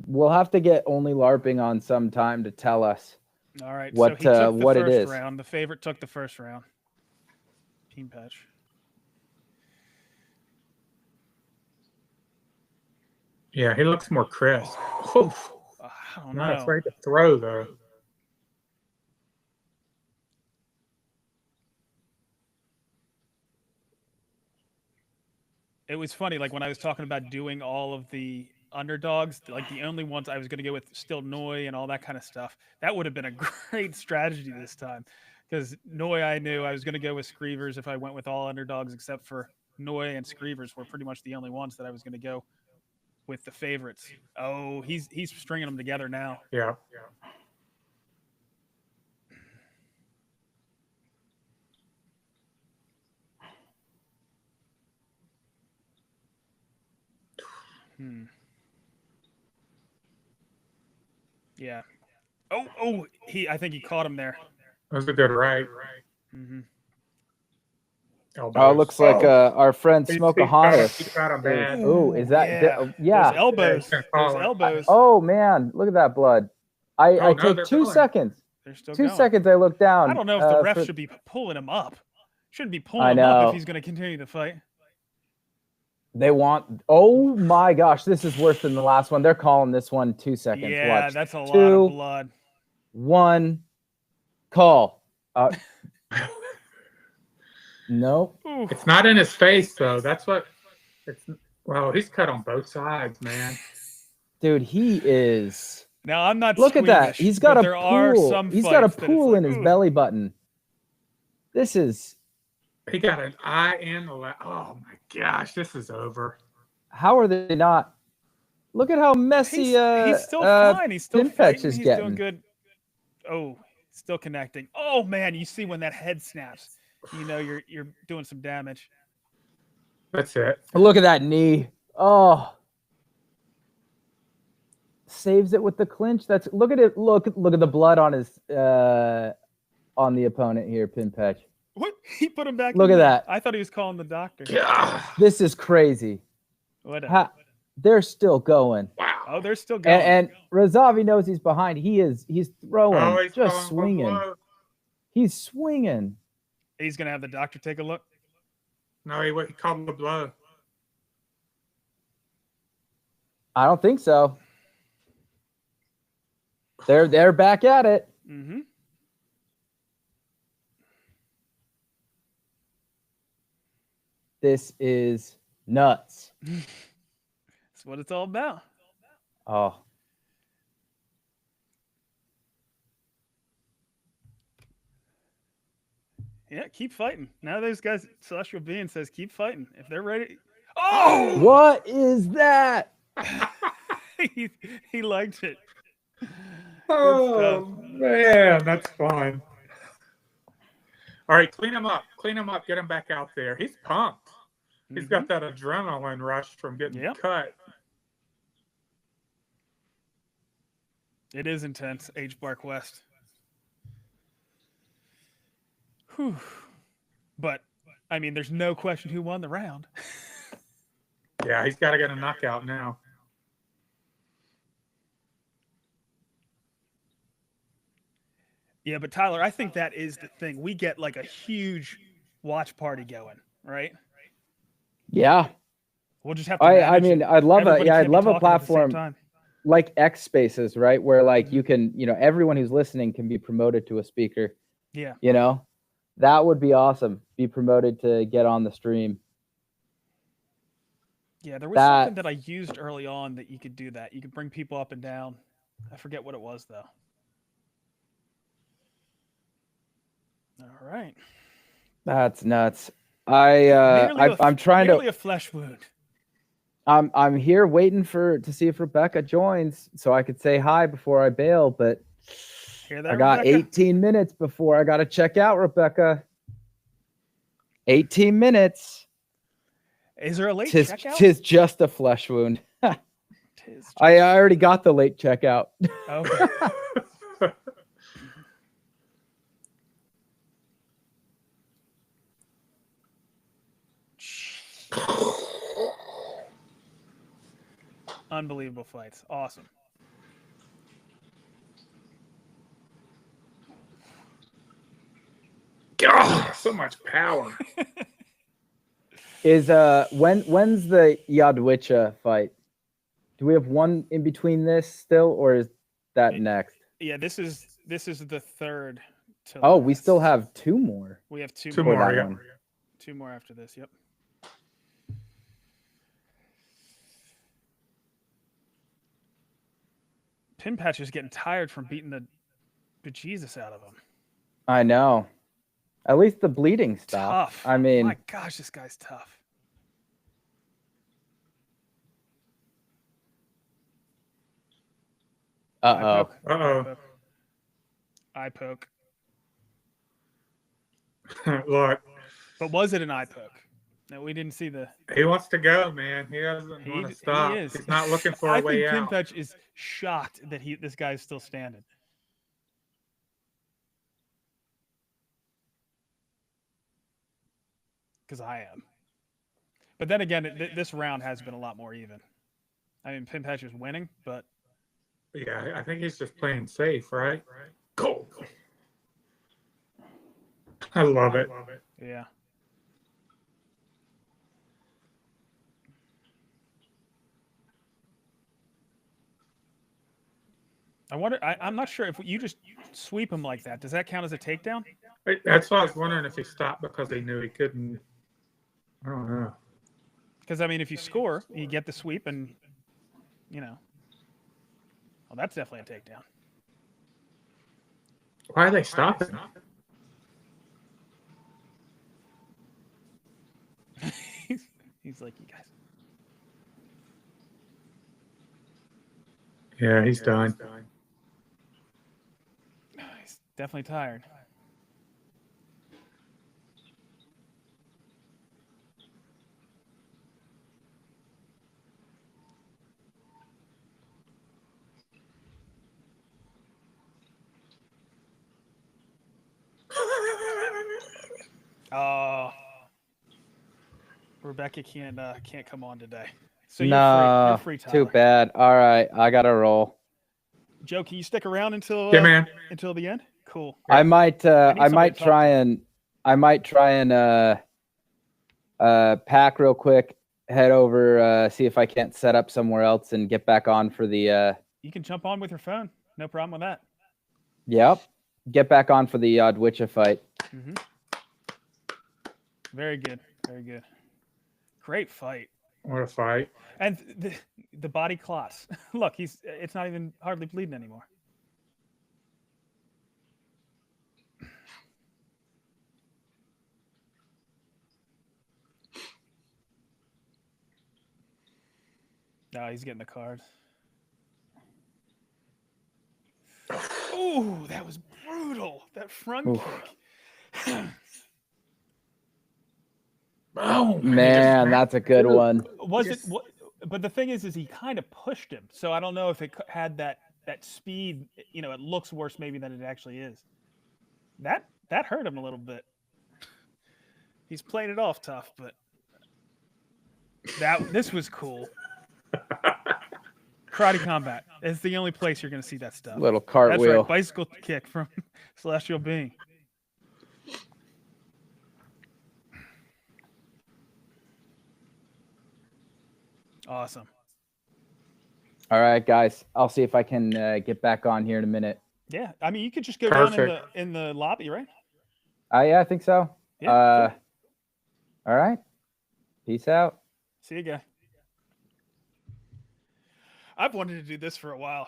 We'll have to get Only LARPing on sometime to tell us. All right. What so he took the what first it is. round. The favorite took the first round. Team Patch. Yeah, he looks more crisp. I don't know. Not afraid to throw though. It was funny, like when I was talking about doing all of the underdogs, like the only ones I was going to go with still Noi and all that kind of stuff. That would have been a great strategy this time, because Noi, I knew I was going to go with Screevers if I went with all underdogs, except for Noi and Screevers were pretty much the only ones that I was going to go with the favorites. Oh, he's stringing them together now. Yeah. Yeah. Oh, I think he caught him there. That was a good right. Mm-hmm. Oh, it looks like our friend Smokahontas. He got him bad. Oh, is that? Yeah. Those elbows. Those elbows. Oh man, look at that blood. I take 2 seconds. They're still 2 going. seconds. I look down. I don't know if the ref should be pulling him up. Shouldn't be pulling I him up know. if he's going to continue the fight. They want. Oh my gosh, this is worse than the last one. They're calling this one 2 seconds. Yeah, Watch. that's a lot 2, of blood. 1, call. Nope. It's not in his face though. That's what. Well, he's cut on both sides, man. Dude, he is. Now I'm not. Look at that. squeamish, He's got but a there are pool. some He's got a fights that it's pool like, in his ooh. belly button. This is. He got an eye in the left. Oh my gosh, this is over. How are they not? Look at how messy. He's still fine. He's still Pinpatch fighting. is He's getting. doing good. Oh, still connecting. Oh man, you see when that head snaps, you know you're doing some damage. That's it. Look at that knee. Oh. Saves it with the clinch. That's look at it. Look at the blood on his on the opponent here, Pinpatch. What? He put him back. Look in at there. that. I thought he was calling the doctor. This is crazy. Whatever. They're still going. Wow. Oh, they're still going. And Razavi knows he's behind. He's throwing, Oh, he's just going swinging. below. He's swinging. He's gonna have the doctor take a look. No, he called the blow. I don't think so. They're back at it. Mm-hmm. This is nuts. That's what it's all about. Oh. Yeah, keep fighting. Now those guys, Celestial Being says, keep fighting. If they're ready. Oh! What is that? he liked it. Oh, man, that's fine. All right, clean him up. Clean him up. Get him back out there. He's pumped. He's got that adrenaline rush from getting cut. It is intense, H. Bark West. Whew. But, I mean, there's no question who won the round. Yeah, he's got to get a knockout now. Yeah, but Tyler, I think that is the thing. We get like a huge watch party going, right? Yeah. We'll just have to. I mean, I'd love I'd love a platform time. like X Spaces, right? Where like you can, everyone who's listening can be promoted to a speaker. Yeah. That would be awesome. Be promoted to get on the stream. Yeah, there was something that I used early on that you could do that. You could bring people up and down. I forget what it was though. All right. That's nuts. I'm trying nearly a flesh wound. I'm here waiting to see if Rebecca joins so I could say hi before I bail, but Hear that, I got Rebecca? 18 minutes before I got to check out, Rebecca. 18 minutes. Is there a late checkout? Tis just a flesh wound. I already got the late checkout. Okay. Unbelievable fights. Awesome. God, so much power. When's the Yadwicha fight? Do we have one in between this still, or is that next? Yeah, this is the third. Oh, we still have two more. We have two more. more. Yeah. Two more after this. Yep. Pinpatch is getting tired from beating the bejesus out of him. I know. At least the bleeding stopped. Tough. I mean, my gosh, this guy's tough. Eye poke. Look. But was it an eye poke? No, we didn't see the. He wants to go, man. He doesn't want to stop. He is. He's not looking for a way out. I think Pinpatch is shocked that this guy's still standing. Because I am. But then again, this round has been a lot more even. I mean, Pinpatch is winning, but. Yeah, I think he's just playing safe, right? Go. I love it. Yeah. I wonder. I'm not sure if you just sweep him like that. Does that count as a takedown? That's why I was wondering if he stopped because he knew he couldn't. I don't know. Because I mean, if you score, you get the sweep, and well, that's definitely a takedown. Why are they stopping? He's like, you guys. Yeah, he's done. He's definitely tired. Rebecca can't come on today. So you're free, Tyler. Too bad. All right, I gotta roll. Joe, can you stick around until until the end? Cool. I might try and pack real quick, head over, see if I can't set up somewhere else and get back on for the You can jump on with your phone. No problem with that. Yep. Get back on for the Dwitcha fight. Mm-hmm. Very good. Very good. Great fight. What a fight. And the body clots. Look, it's not even hardly bleeding anymore. No, he's getting the card. Oh, that was brutal. That front kick. Oh man, that's a good one. But the thing is he kind of pushed him. So I don't know if it had that speed. It looks worse maybe than it actually is. That hurt him a little bit. He's playing it off tough, but this was cool. Karate Combat is the only place you're going to see that stuff. Little cartwheel. That's right, bicycle kick from Celestial Being. Awesome. All right, guys. I'll see if I can get back on here in a minute. Yeah, I mean, you could just go down in the lobby, right? Yeah, I think so. Yeah, cool. All right. Peace out. See you, guy. I've wanted to do this for a while,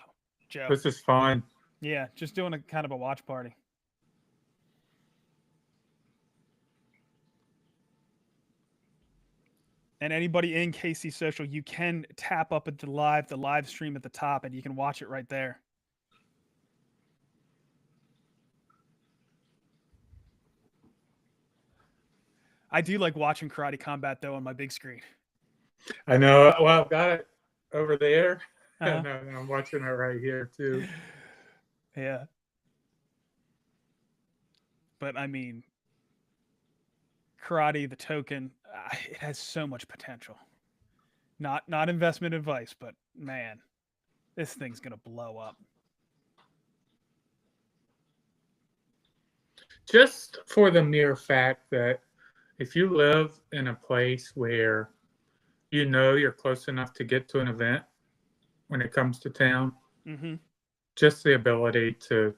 Joe. This is fun. Yeah, just doing a kind of a watch party. And anybody in KC Social, you can tap up at the live stream at the top, and you can watch it right there. I do like watching Karate Combat, though, on my big screen. I know. Well, I've got it over there. And I'm watching it right here, too. Yeah. But, I mean, Karate, the token, it has so much potential. Not investment advice, but, man, this thing's going to blow up. Just for the mere fact that if you live in a place where you're close enough to get to an event when it comes to town, just the ability to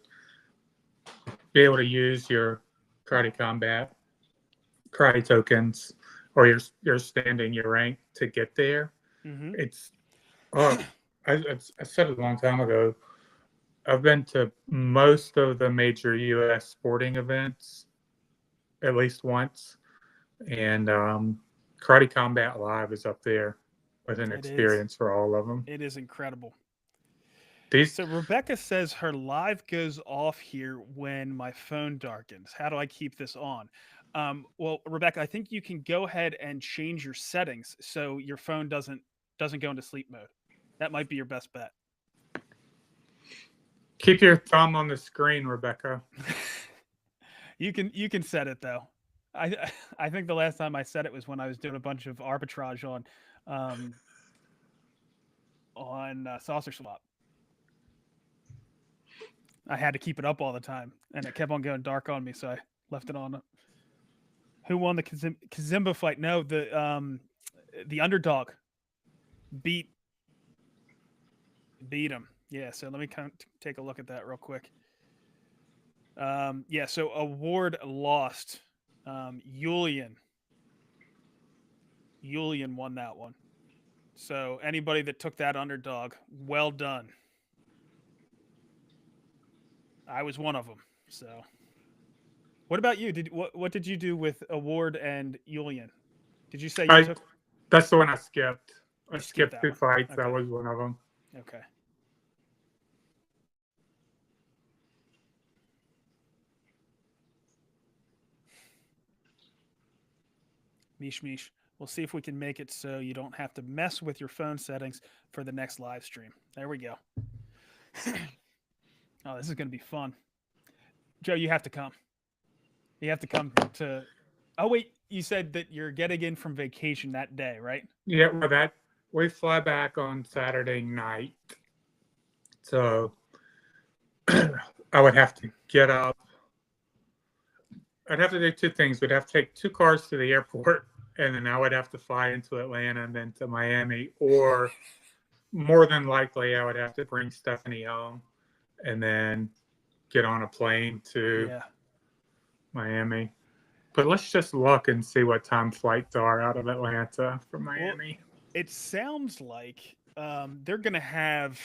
be able to use your Karate Combat, Karate tokens, or your standing, your rank to get there. It's I said it a long time ago. I've been to most of the major U.S. sporting events at least once, and Karate Combat Live is up there with an experience for all of them. It is incredible. So Rebecca says her live goes off here when my phone darkens. How do I keep this on? Well, Rebecca, I think you can go ahead and change your settings so your phone doesn't go into sleep mode. That might be your best bet. Keep your thumb on the screen, Rebecca. You can set it though. I think the last time I set it was when I was doing a bunch of arbitrage on Saucer Swap. I had to keep it up all the time, and it kept on going dark on me, so I left it on. Who won the Kazimba fight? No, the underdog beat him. Yeah, so let me kind of take a look at that real quick. Yeah, so Award lost. Julian Julian won that one. So anybody that took that underdog, well done. I was one of them. So, what about you? What did you do with Award and Julian? Did you say you took? That's the one I skipped. I skipped skipped that 2 fights. Okay. That was one of them. Okay. Mish. We'll see if we can make it so you don't have to mess with your phone settings for the next live stream. There we go. Oh, this is going to be fun. Joe, you have to come. You have to come to. Oh, wait. You said that you're getting in from vacation that day, right? Yeah, well, we fly back on Saturday night. So I would have to get up. I'd have to do 2 things. We'd have to take 2 cars to the airport, and then I would have to fly into Atlanta and then to Miami. Or more than likely, I would have to bring Stephanie home and then get on a plane to Miami. But let's just look and see what time flights are out of Atlanta from Miami. Well, it sounds like they're going to have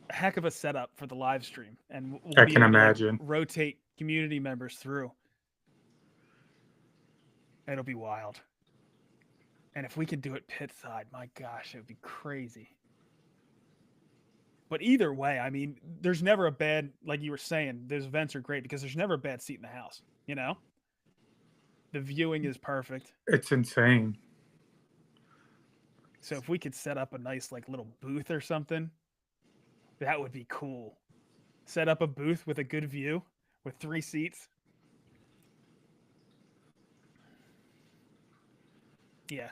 a heck of a setup for the live stream, and we'll I be can able to, imagine. rotate community members through. It'll be wild. And if we could do it pit side, my gosh, it would be crazy. But either way, I mean, there's never a bad, like you were saying, those events are great because there's never a bad seat in the house, you know? The viewing is perfect. It's insane. So if we could set up a nice like little booth or something, that would be cool. Set up a booth with a good view with 3 seats. Yeah.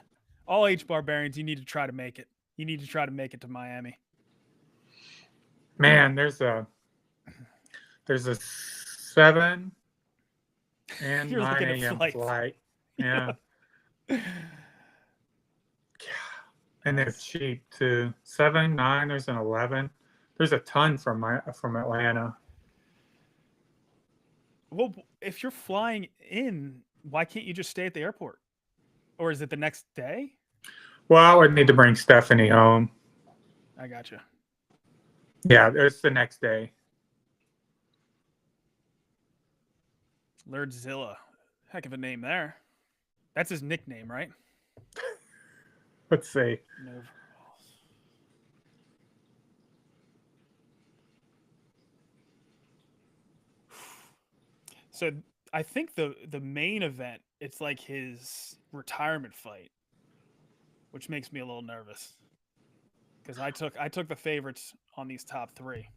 All H Barbarians, you need to try to make it. You need to try to make it to Miami. Man, there's a 7 and You're 9 looking at a.m. flights. flight. Yeah. And they're cheap too. 7, 9, there's an 11. There's a ton from Atlanta. Well, if you're flying in, why can't you just stay at the airport? Or is it the next day? Well, I would need to bring Stephanie home. I gotcha. Yeah, it's the next day. Lurdzilla. Heck of a name there. That's his nickname, right? Let's see. No. So I think the main event, it's like his retirement fight, which makes me a little nervous because I took the favorites on these top 3.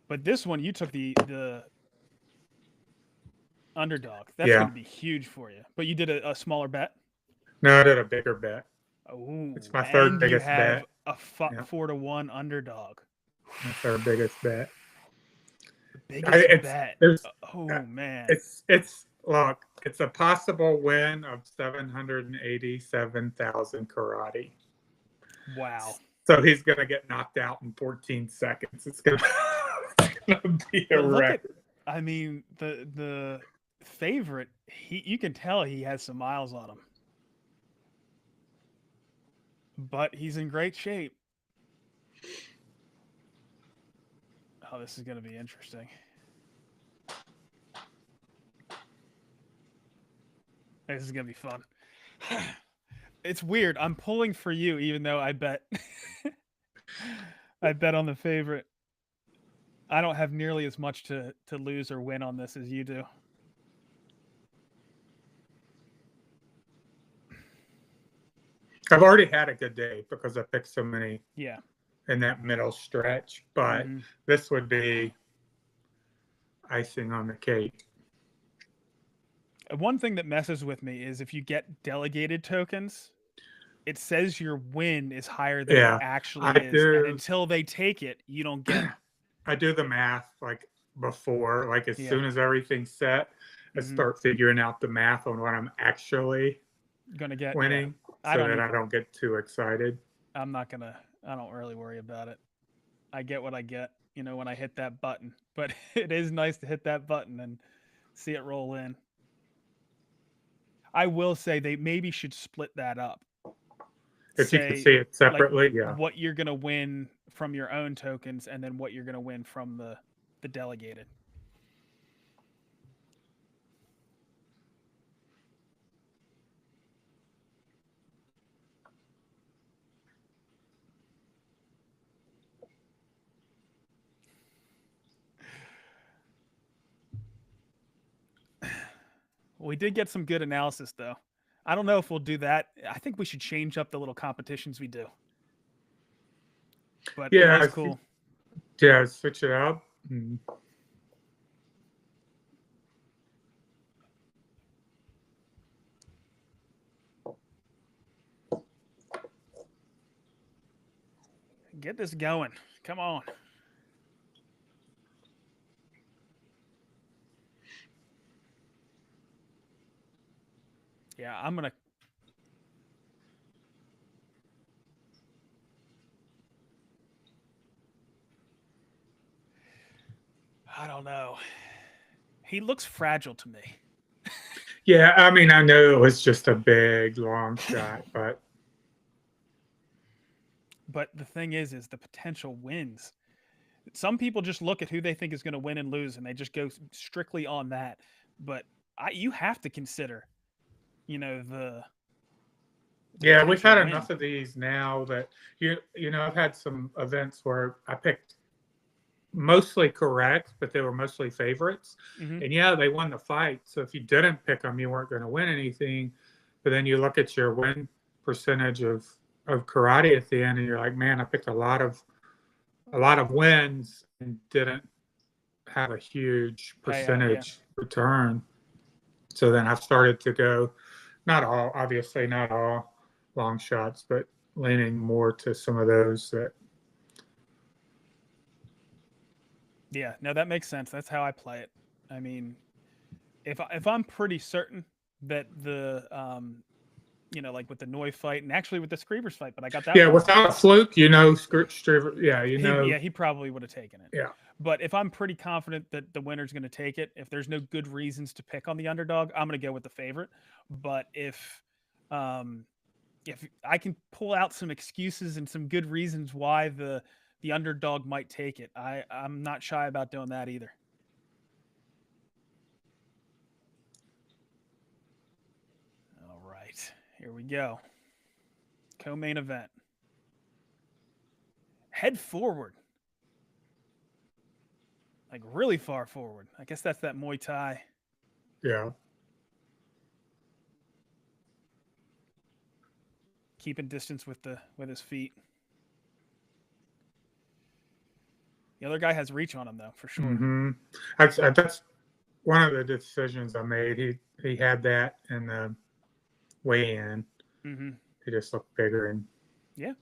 But this one, you took the underdog. That's going to be huge for you. But you did a smaller bet? No, I did a bigger bet. Oh, it's my third biggest you have bet. A 4-1 underdog. My third biggest bet. Biggest bet. Oh man. It's look, it's a possible win of 787,000 karate. Wow. So he's gonna get knocked out in 14 seconds. It's gonna be a record. I mean, the favorite, you can tell he has some miles on him. But he's in great shape. Oh, this is going to be interesting. This is going to be fun. It's weird. I'm pulling for you, even though I bet. I bet on the favorite. I don't have nearly as much to lose or win on this as you do. I've already had a good day because I picked so many. Yeah. In that middle stretch, but this would be icing on the cake. One thing that messes with me is if you get delegated tokens, it says your win is higher than it actually is. And until they take it, you don't get it. I do the math like before, like as soon as everything's set, I start figuring out the math on what I'm actually gonna get winning, so that I don't get too excited. I don't really worry about it. I get what I get, when I hit that button. But it is nice to hit that button and see it roll in. I will say they maybe should split that up. If you can see it separately, like yeah. what you're going to win from your own tokens and then what you're going to win from the delegated. We did get some good analysis, though. I don't know if we'll do that. I think we should change up the little competitions we do. But Yeah, it is cool. Yeah, switch it up. Get this going. Come on. Yeah, I'm going to. I don't know. He looks fragile to me. Yeah, I mean, I know it was just a big, long shot, but the thing is the potential wins. Some people just look at who they think is going to win and lose, and they just go strictly on that. But you have to consider, the yeah, we've had win. enough of these now that I've had some events where I picked mostly correct, but they were mostly favorites. Mm-hmm. And yeah, they won the fight. So if you didn't pick them, you weren't going to win anything. But then you look at your win percentage of karate at the end, and you're like, man, I picked a lot of wins and didn't have a huge percentage return. So then I've started to go, not all long shots, but leaning more to some of those that. Yeah, no, that makes sense. That's how I play it. I mean, if I'm pretty certain that the like with the Noy fight and actually with the Screevers fight, but I got that. Yeah, without a fluke, Screever. Yeah, he probably would have taken it. Yeah. But if I'm pretty confident that the winner's going to take it, if there's no good reasons to pick on the underdog, I'm going to go with the favorite. But if I can pull out some excuses and some good reasons why the underdog might take it, I'm not shy about doing that either. All right, here we go. Co-main event. Head forward. Like really far forward. I guess that's that Muay Thai. Yeah. Keeping distance with his feet. The other guy has reach on him though, for sure. Mm-hmm. That's one of the decisions I made. He had that in the weigh-in. Mm-hmm. He just looked bigger and. Yeah.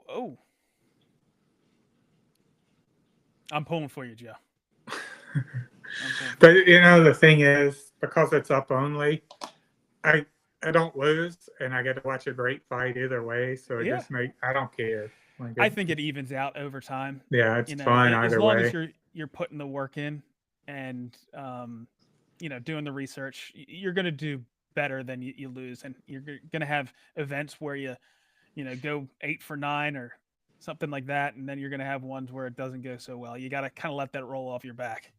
Oh. I'm pulling for you, Joe. But the thing is, because it's up only, I don't lose, and I get to watch a great fight either way. So it just I don't care. I think it evens out over time. Yeah, it's fine either way. As long as you're putting the work in and doing the research, you're going to do better than you lose, and you're going to have events where you go 8 for 9 or something like that, and then you're going to have ones where it doesn't go so well. You got to kind of let that roll off your back.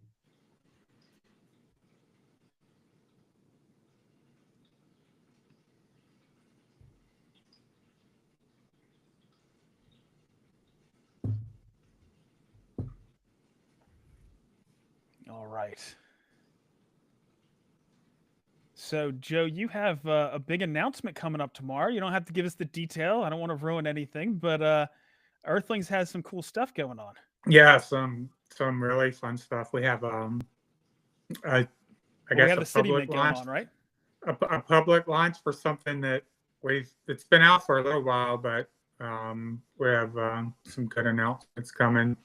All right. So, Joe, you have a big announcement coming up tomorrow. You don't have to give us the detail. I don't want to ruin anything, but Earthlings has some cool stuff going on. Yeah, some really fun stuff. We have I guess we have the city going on, right? A public launch for something that it's been out for a little while, but we have some good announcements coming.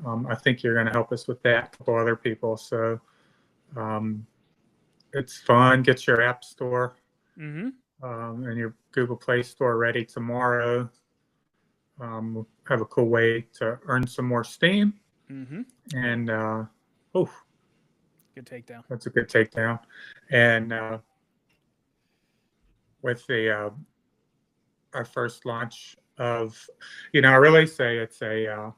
I think you're going to help us with that. A couple other people, so it's fun. Get your app store and your Google Play Store ready tomorrow. Have a cool way to earn some more steam. Mm-hmm. And Good takedown. That's a good takedown. And with the our first launch of, I really say it's a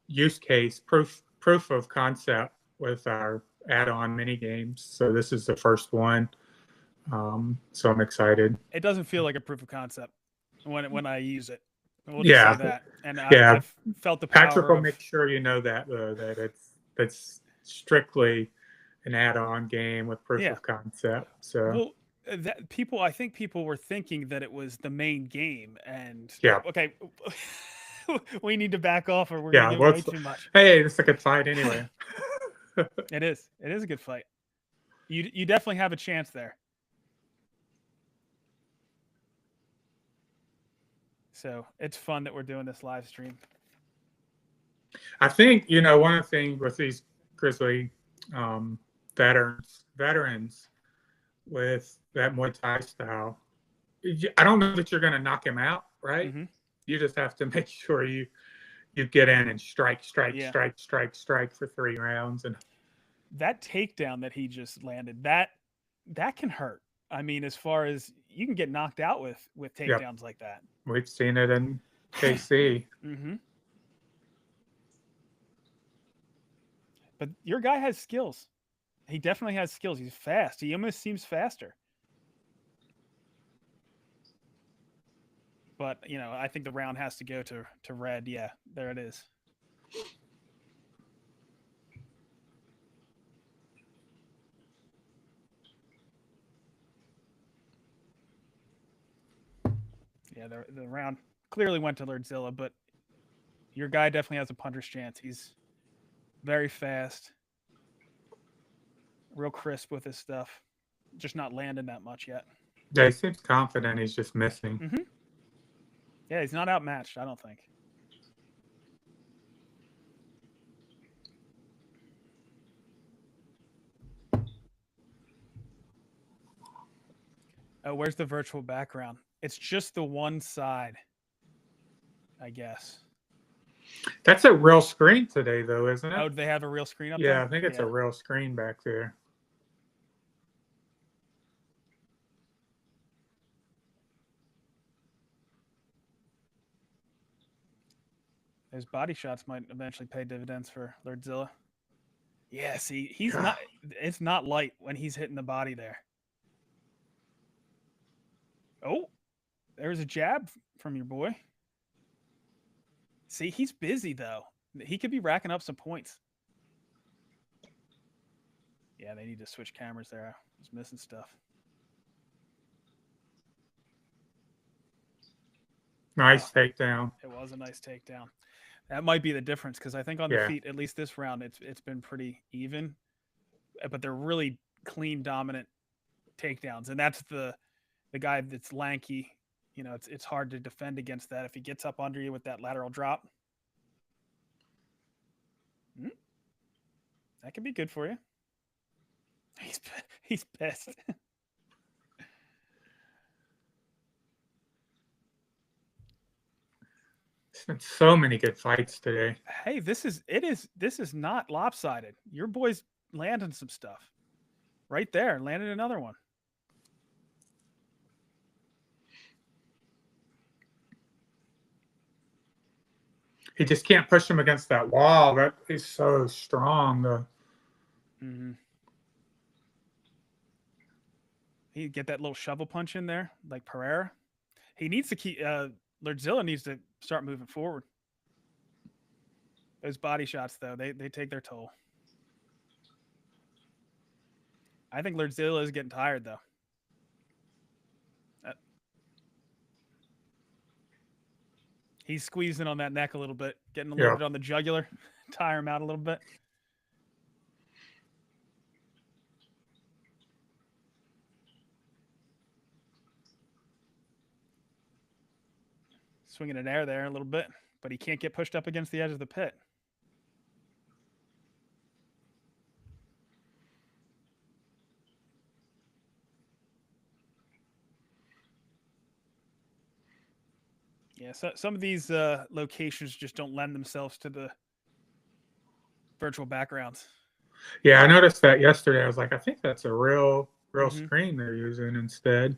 use case proof of concept with our add-on mini games. So this is the first one. So I'm excited. It doesn't feel like a proof of concept when I use it. We'll just Yeah. say that. And Yeah. I've felt the power Patrick will of, make sure you know that it's strictly an add-on game with proof Yeah. of concept. So well, I think people were thinking that it was the main game, and Yeah. okay, we need to back off, or we're gonna give way too much. Hey, it's a good fight anyway. It is a good fight. You definitely have a chance there. So it's fun that we're doing this live stream. I think, one of the things with these Grizzly veterans with that Muay Thai style, I don't know that you're going to knock him out, right? Mm-hmm. You just have to make sure you get in and strike Yeah. for 3 rounds. And that takedown that he just landed, that can hurt. I mean, as far as you can get knocked out with takedowns like that. We've seen it in KC. Mm-hmm. But your guy has skills. He definitely has skills. He's fast. He almost seems faster. But, I think the round has to go to red. Yeah, there it is. Yeah, the round clearly went to Lordzilla, but your guy definitely has a puncher's chance. He's very fast, real crisp with his stuff, just not landing that much yet. Yeah, he seems confident. He's just missing. Mm-hmm. Yeah, he's not outmatched, I don't think. Oh, where's the virtual background? It's just the one side, I guess. That's a real screen today, though, isn't it? Oh, do they have a real screen up there? Yeah, I think it's a real screen back there. Those body shots might eventually pay dividends for Lordzilla. Yeah, see, he's not. It's not light when he's hitting the body there. Oh, there's a jab from your boy. See, he's busy though. He could be racking up some points. Yeah, they need to switch cameras there. I was missing stuff. Nice takedown. It was a nice takedown. That might be the difference, because I think on the feet, at least this round, it's been pretty even. But they're really clean, dominant takedowns, and that's the guy that's lanky. It's hard to defend against that if he gets up under you with that lateral drop. That could be good for you. He's pissed. There's been so many good fights today. Hey, this is not lopsided. Your boy's landing some stuff. Right there, landed another one. He just can't push him against that wall. That is so strong. Mm-hmm. He get that little shovel punch in there, like Pereira. He needs to keep. Lordzilla needs to start moving forward. Those body shots, though, they take their toll. I think Lordzilla is getting tired, though. He's squeezing on that neck a little bit, getting a little bit on the jugular, tire him out a little bit. Swinging an air there a little bit, but he can't get pushed up against the edge of the pit. Yeah, so some of these locations just don't lend themselves to the virtual backgrounds. Yeah, I noticed that yesterday. I was like, I think that's a real screen they're using instead.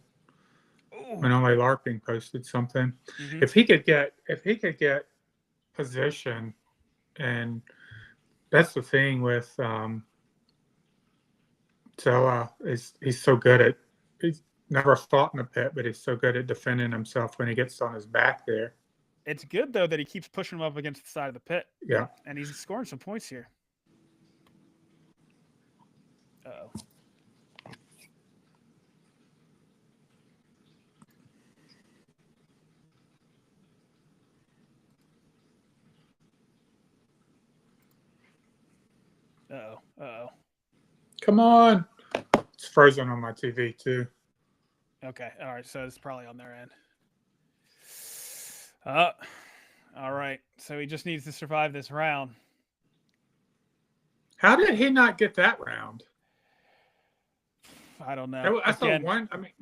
I know like LARPing posted something. If he could get position, and that's the thing with Zilla is he's so good at he's never fought in a pit, but he's so good at defending himself when he gets on his back there. It's good though that he keeps pushing him up against the side of the pit. Yeah, and he's scoring some points here. Uh-oh. Uh-oh. Uh-oh. Come on. It's frozen on my TV too. Okay. All right. So it's probably on their end. All right. So he just needs to survive this round. How did he not get that round? I don't know. I saw one. I mean,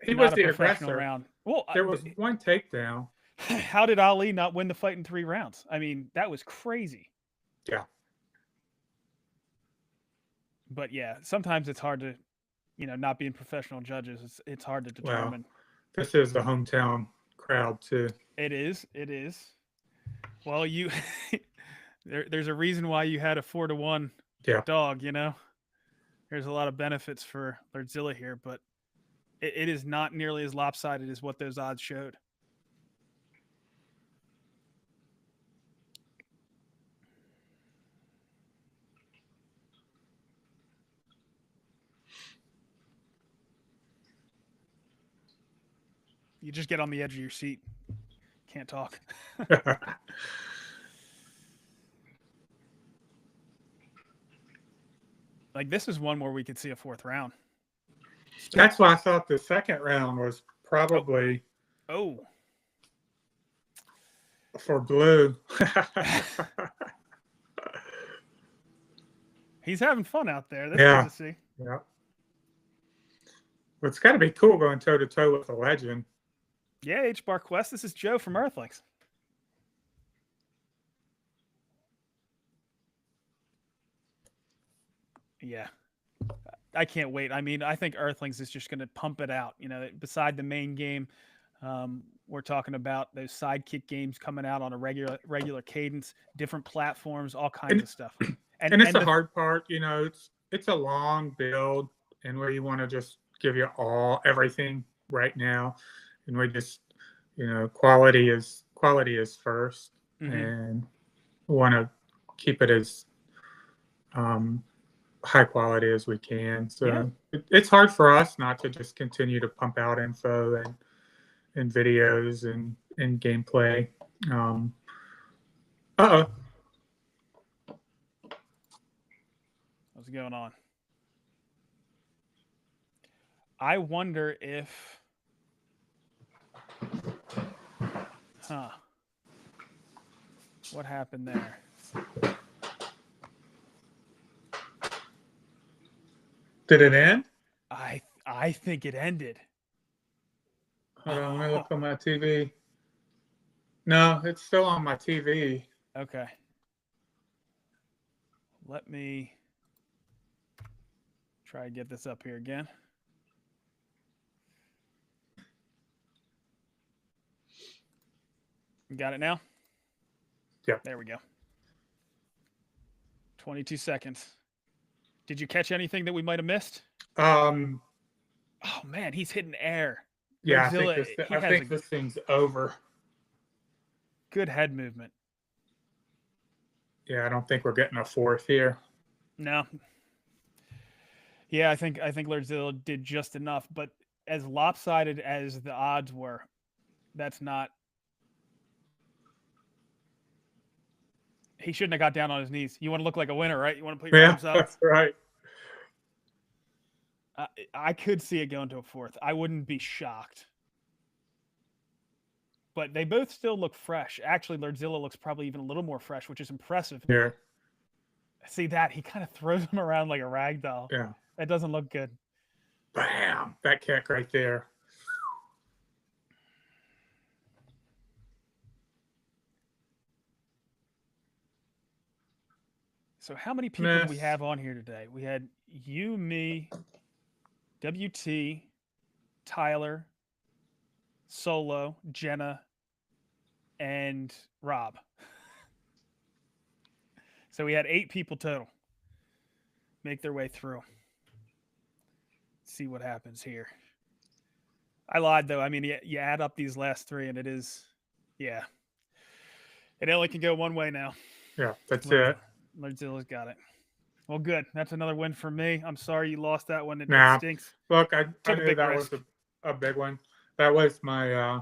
he was the aggressor. Round. Well, there was one takedown. How did Ali not win the fight in 3 rounds? I mean, that was crazy. Yeah. But yeah, sometimes it's hard to, not being professional judges. It's hard to determine. Well, this is the hometown crowd too. It is. It is. Well, there's a reason why you had a 4-1 dog. There's a lot of benefits for Lordzilla here, but it is not nearly as lopsided as what those odds showed. You just get on the edge of your seat. Can't talk. Like, this is one where we could see a 4th round. That's why I thought the 2nd round was probably for blue. He's having fun out there. That's good to see. Yeah. Well, it's got to be cool going toe-to-toe with a legend. Yeah, H-Bar Quest. This is Joe from Earthlings. Yeah. I can't wait. I mean, I think Earthlings is just going to pump it out. Beside the main game, we're talking about those sidekick games coming out on a regular cadence, different platforms, all kinds of stuff. And it's the hard part, it's a long build, and where you want to just give you everything right now, and we just, quality is first, and we want to keep it as high quality as we can. So it's hard for us not to just continue to pump out info and videos and gameplay. What's going on? I wonder if what happened there? Did it end? I think it ended. Hold on, let me look on my TV. No, it's still on my TV. Okay. Let me try to get this up here again. You got it now? Yeah. There we go. 22 seconds. Did you catch anything that we might have missed? Oh man, he's hitting air. Yeah, I think this thing's over. Good head movement. Yeah, I don't think we're getting a 4th here. No. Yeah, I think Lordzilla did just enough, but as lopsided as the odds were, that's not. He shouldn't have got down on his knees. You want to look like a winner, right? You want to put your arms up. That's right. I could see it going to a 4th. I wouldn't be shocked. But they both still look fresh. Actually, Lordzilla looks probably even a little more fresh, which is impressive. Yeah. See that? He kind of throws him around like a rag doll. Yeah. That doesn't look good. Bam! That kick right there. So how many people do we have on here today? We had you, me, WT, Tyler, Solo, Jenna, and Rob. So we had 8 people total make their way through. See what happens here. I lied, though. I mean, you add up these last 3, and it is, yeah. It only can go one way now. Yeah, that's it. Lardzilla's got it. Well, good. That's another win for me. I'm sorry you lost that one. It stinks. Look, I Took knew a big that risk. was a big one. That was my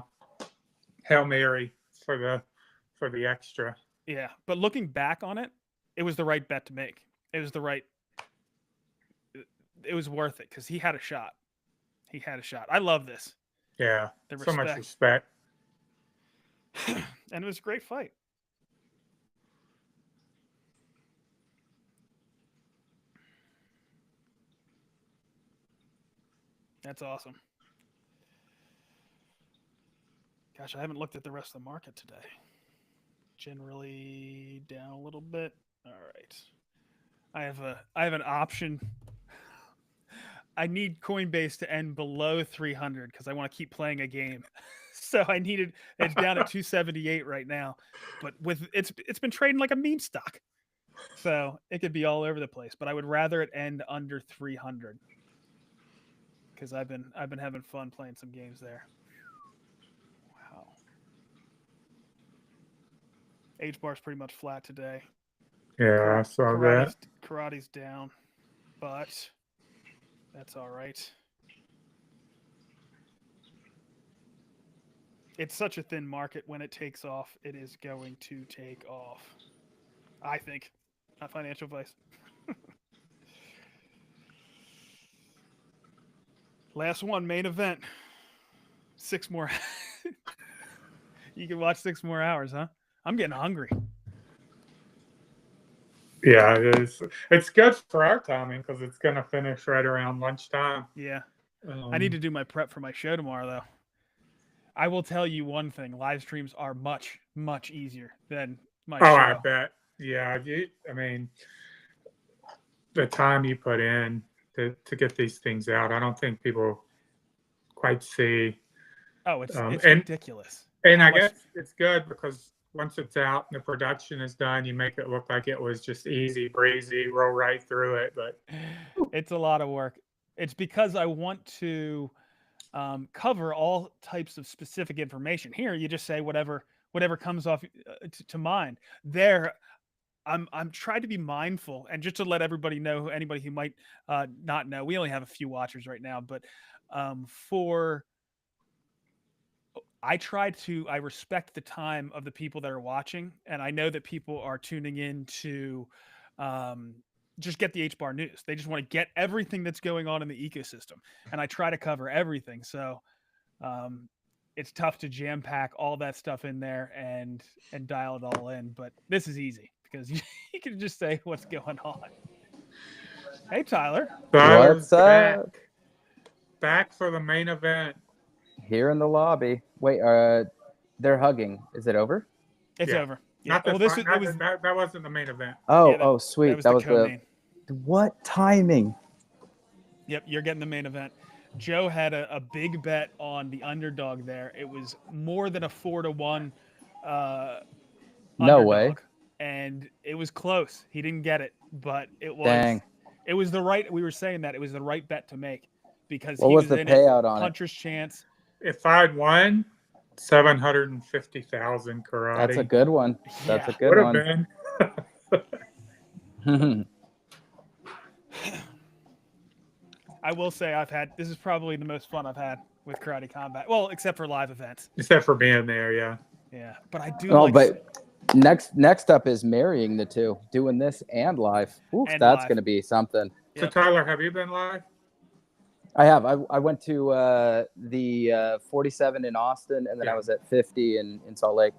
Hail Mary for the extra. Yeah, but looking back on it, it was the right bet to make. It was worth it because he had a shot. I love this. Yeah, the so much respect. And it was a great fight. That's awesome. Gosh, I haven't looked at the rest of the market today. Generally down a little bit. All right. I have an option. I need Coinbase to end below 300 because I want to keep playing a game. So it's down at 278 right now, but it's been trading like a meme stock. So it could be all over the place, but I would rather it end under 300 because I've been having fun playing some games there. Wow. H-bar's pretty much flat today. Yeah, I saw that. Karate's down, but that's all right. It's such a thin market. When it takes off, it is going to take off. I think. Not financial advice. Last one, main event. 6 more. You can watch 6 more hours, huh? I'm getting hungry. Yeah, it is. It's good for our timing because it's going to finish right around lunchtime. Yeah. I need to do my prep for my show tomorrow, though. I will tell you one thing. Live streams are much, much easier than my show. Oh, I bet. Yeah. I mean, the time you put in to get these things out, I don't think people quite see. Oh, it's ridiculous. And I guess it's good because once it's out and the production is done, you make it look like it was just easy breezy, roll right through it. But it's a lot of work. It's because I want to cover all types of specific information. Here, you just say whatever comes off to mind. There, I'm trying to be mindful and just to let everybody know, anybody who might not know. We only have a few watchers right now, but I respect the time of the people that are watching, and I know that people are tuning in to just get the H-bar news. They just want to get everything that's going on in the ecosystem, and I try to cover everything. So it's tough to jam pack all that stuff in there and dial it all in. But this is easy because you can just say what's going on. Hey, Tyler. What's up? Back for the main event. Here in the lobby. Wait, they're hugging. Is it over? It's over. Yeah. That wasn't the main event. Oh, sweet. That was the what timing? Yep, you're getting the main event. Joe had a big bet on the underdog there. It was more than a 4-1 no way. And it was close. He didn't get it, but it was. Dang. It was the right. We were saying that it was the right bet to make because what he was the payout on puncher's chance. If I'd won, 750,000 karate. That's a good one. That's a good one. Been. I will say this is probably the most fun I've had with Karate Combat. Well, except for live events. Except for being there, yeah. Yeah, but I do. But next up is marrying the two, doing this and live. Oof, and that's going to be something. So Tyler, have you been live? I have. I went to the 47 in Austin, and then I was at 50 in Salt Lake.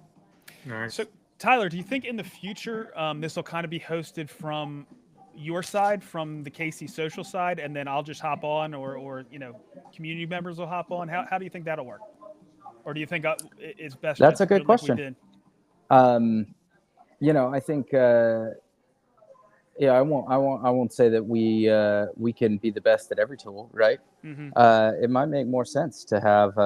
Nice. So Tyler, do you think in the future this will kind of be hosted from your side, from the KC Social side, and then I'll just hop on, or community members will hop on? How do you think that'll work? Or do you think it's best? That's a good question. I think Yeah, I won't say that we can be the best at every tool, right? Mhm. It might make more sense to have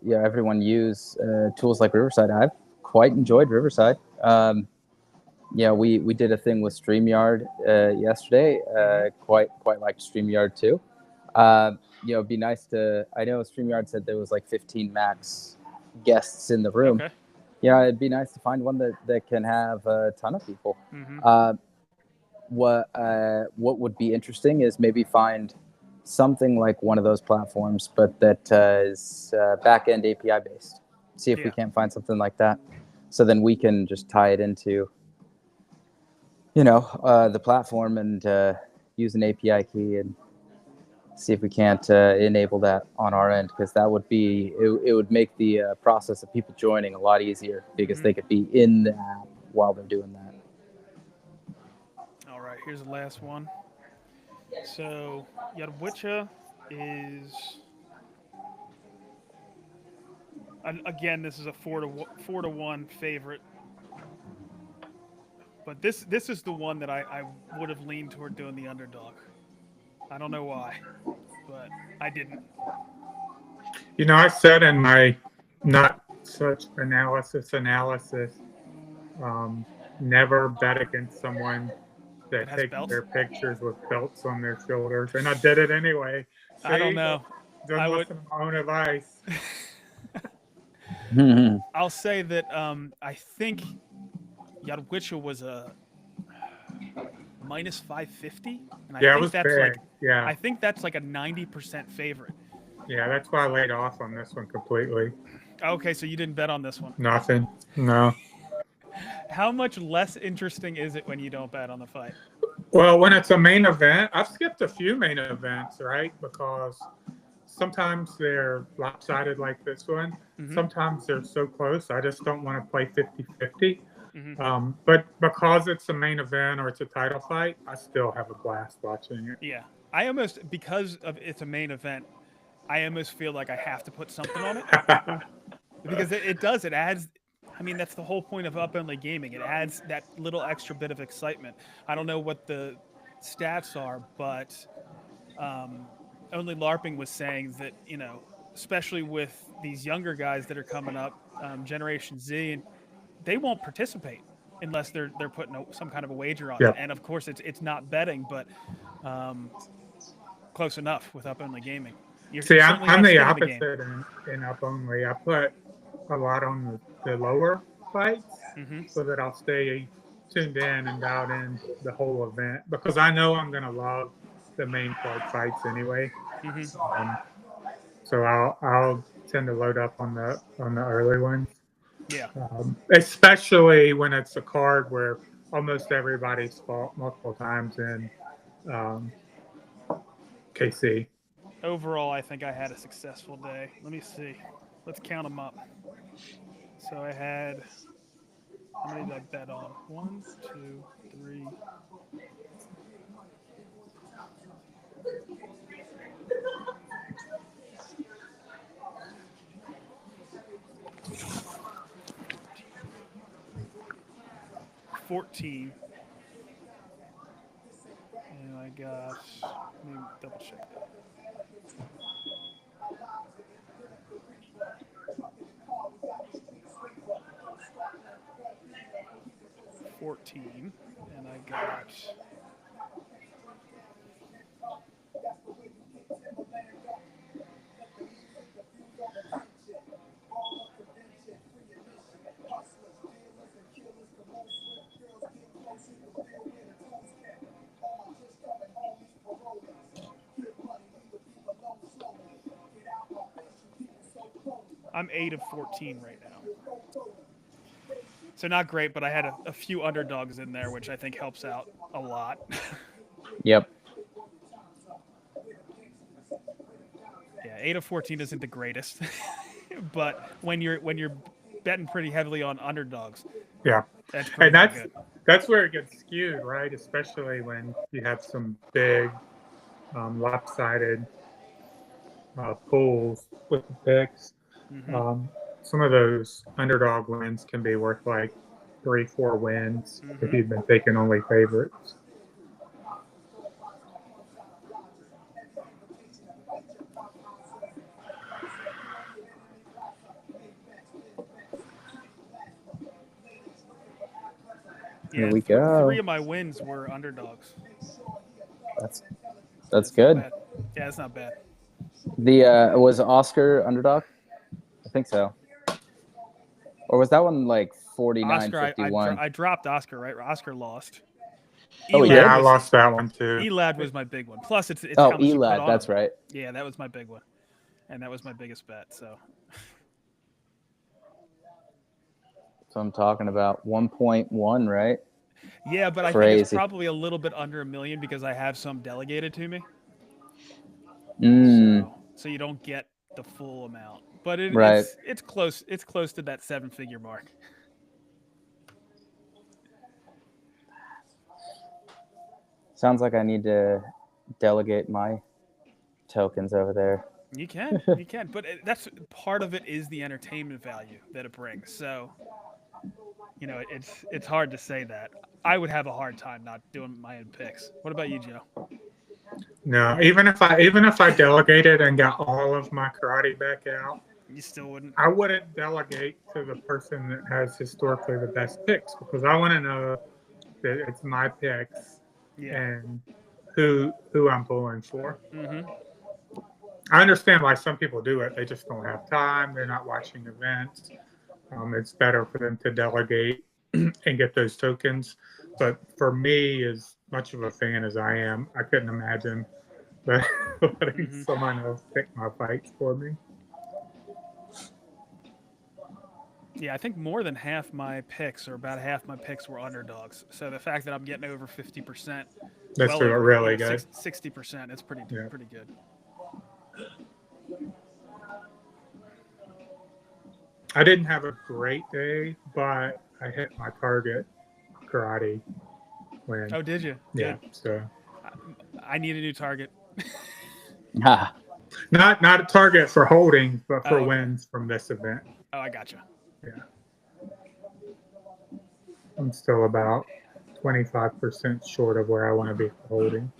everyone use tools like Riverside. I've quite enjoyed Riverside. We did a thing with StreamYard yesterday. Quite liked StreamYard too. It'd be nice to. I know StreamYard said there was like 15 max guests in the room. Okay. Yeah, it'd be nice to find one that can have a ton of people. Mhm. What would be interesting is maybe find something like one of those platforms, but that is back-end API based. See if we can't find something like that. So then we can just tie it into, the platform and use an API key and see if we can't enable that on our end, because that would be it would make the process of people joining a lot easier because they could be in the app while they're doing that. All right, here's the last one. So Yadwicha is again. This is a 4-1 favorite, but this is the one that I would have leaned toward doing the underdog. I don't know why, but I didn't. I said in my not such analysis, never bet against someone that has takes belts? their pictures with belts on their shoulders, and I did it anyway. See? I don't know. Don't listen to my own advice. I'll say that I think Yadwicha was a minus 550, and I Yeah, it think was that's big. like Yeah. I think that's like a 90% favorite. Yeah, that's why I laid off on this one completely. Okay, so you didn't bet on this one. Nothing. No. How much less interesting is it when you don't bet on the fight? Well, when it's a main event, I've skipped a few main events, right? Because sometimes they're lopsided like this one. Sometimes they're so close, I just don't want to play 50-50. But because it's a main event or it's a title fight, I still have a blast watching it. Yeah. I almost, because of it's a main event, I almost feel like I have to put something on it. Because it does. It adds, I mean, that's the whole point of Up Only Gaming. It adds that little extra bit of excitement. I don't know what the stats are, but Only LARPing was saying that, especially with these younger guys that are coming up, Generation Z, and they won't participate unless they're putting some kind of a wager on it. And of course, it's not betting, but close enough with Up Only Gaming. See, I'm the opposite in Up Only. I put a lot on the lower fights so that I'll stay tuned in and dialed in the whole event, because I know I'm going to love the main card fights anyway. So I'll tend to load up on the early ones. Yeah. Especially when it's a card where almost everybody's fought multiple times in KC. Overall, I think I had a successful day. Let me see. Let's count them up. So I had, how many did I bet on? 1, 2, 3. $14. And I got, let me double check that. $14, and I got I'm 8 of 14 right now. So not great, but I had a few underdogs in there, which I think helps out a lot. Yep. Yeah, 8 of 14 isn't the greatest, but when you're betting pretty heavily on underdogs, yeah, that's pretty good. That's where it gets skewed, right? Especially when you have some big lopsided pools with the picks. Some of those underdog wins can be worth like 3-4 wins if you've been taking only favorites. Here Yeah, we go. 3 of my wins were underdogs. That's good. Bad. Yeah, it's not bad. The was Oscar underdog? I think so. Or was that one like 49-51? I dropped Oscar, right? Oscar lost. Oh, yeah, I lost that one too. Elad was my big one. Plus, it's oh, how much you put Elad, on that's him. right. Yeah, that was my big one, and that was my biggest bet. So I'm talking about 1.1, right? yeah, but I think it's probably a little bit under $1 million because I have some delegated to me. So you don't get the full amount, but it's close. It's close to that 7-figure mark. Sounds like I need to delegate my tokens over there. You can, but that's part of it is the entertainment value that it brings. So, you know, it's hard to say that. I would have a hard time not doing my own picks. What about you, Joe? No, even if I delegated and got all of my karate back out, you still wouldn't. I wouldn't delegate to the person that has historically the best picks because I want to know that it's my picks and who I'm pulling for. I understand why some people do it. They just don't have time. They're not watching events. It's better for them to delegate and get those tokens. But for me, as much of a fan as I am, I couldn't imagine letting someone else pick my fights for me. Yeah, I think more than half my picks, or about half my picks, were underdogs. So the fact that I'm getting over 50%, that's really good. 60%, it's pretty good. I didn't have a great day, but I hit my target karate win. Oh, did you? Yeah. Good. So I need a new target. Not a target for holding, but for wins from this event. Oh, I gotcha. Yeah. I'm still about 25% short of where I want to be for holding.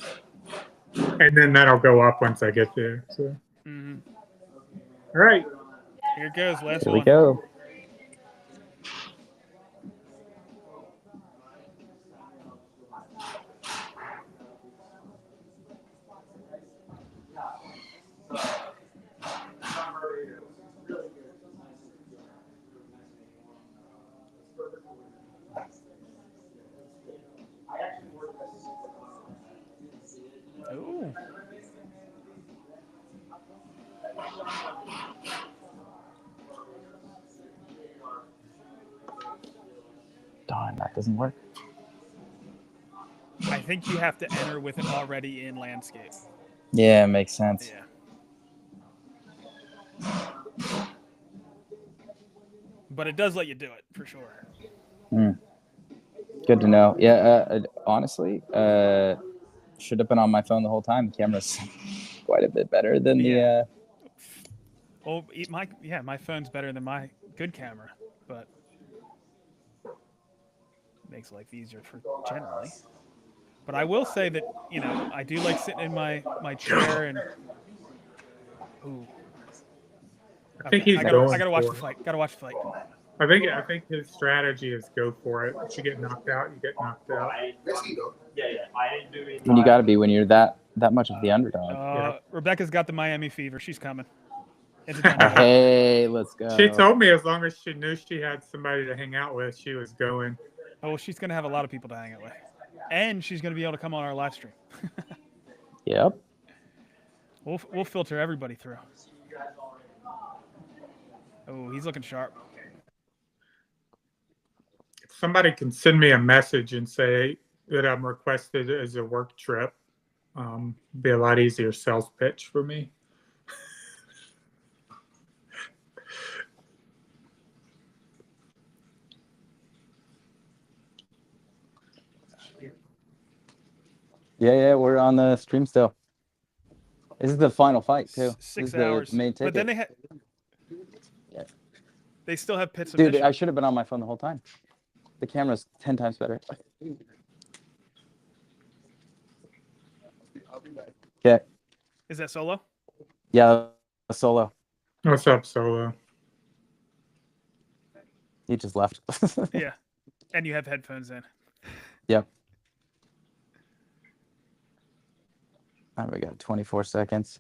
And then that'll go up once I get there. So. All right. Here it goes. Last Here one. we go. Ooh. Darn, that doesn't work. I think you have to enter with it already in landscape. Yeah, makes sense. Yeah. But it does let you do it, for sure. Good to know. Yeah, honestly, should have been on my phone the whole time. The camera's quite a bit better than the... Well, my phone's better than my good camera, but it makes life easier for generally. But I will say that, you know, I do like sitting in my chair and... Ooh. I think he's going. I gotta watch the fight. I think his strategy is go for it. If you get knocked out, you get knocked out. And you got to be when you're that much of the underdog. Rebecca's got the Miami fever. She's coming. Hey, let's go. She told me as long as she knew she had somebody to hang out with, she was going. Oh, well, she's going to have a lot of people to hang out with. And she's going to be able to come on our live stream. Yep. We'll filter everybody through. Oh, he's looking sharp. If somebody can send me a message and say that I'm requested as a work trip, be a lot easier sales pitch for me. Yeah, we're on the stream still. This is the final fight too. 6 this hours. Is the main ticket. But then they still have pits of Dude, I should have been on my phone the whole time. The camera's 10 times better. Okay. Is that solo? Yeah, solo. What's up, Solo? He just left. Yeah. And you have headphones in. Yep. All right, we got 24 seconds.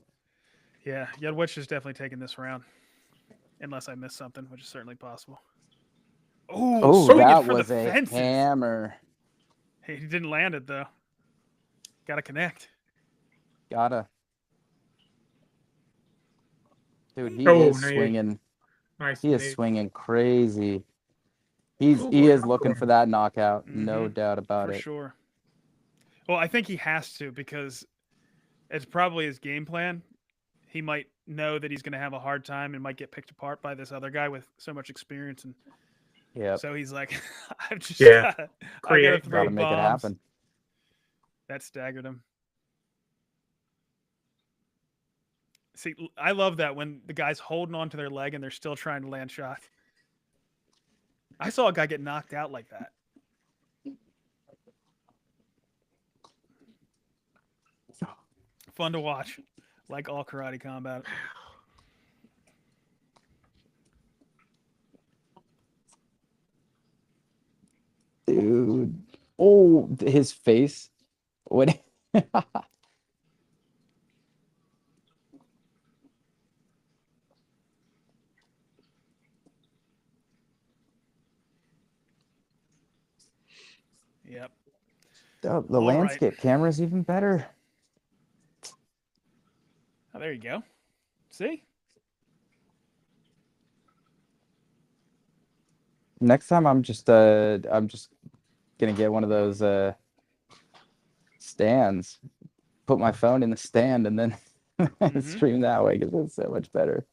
Yeah, Yudwich is definitely taking this round. Unless I missed something, which is certainly possible. Oh, that was a hammer. He didn't land it, though. Got to connect. Gotta. Dude, he is swinging. Nice. He is swinging crazy. He is looking for that knockout, no doubt about it. For sure. Well, I think he has to because it's probably his game plan. He might know that he's going to have a hard time and might get picked apart by this other guy with so much experience. And so he's like, I've just got to throw make it happen. That staggered him. See, I love that when the guy's holding on to their leg and they're still trying to land shots. I saw a guy get knocked out like that. Fun to watch, like all karate combat. Dude. Oh, his face. What? Yep. The landscape camera is even better. Oh, there you go. See? Next time I'm just gonna get one of those stands. Put my phone in the stand and then stream that way because it's so much better.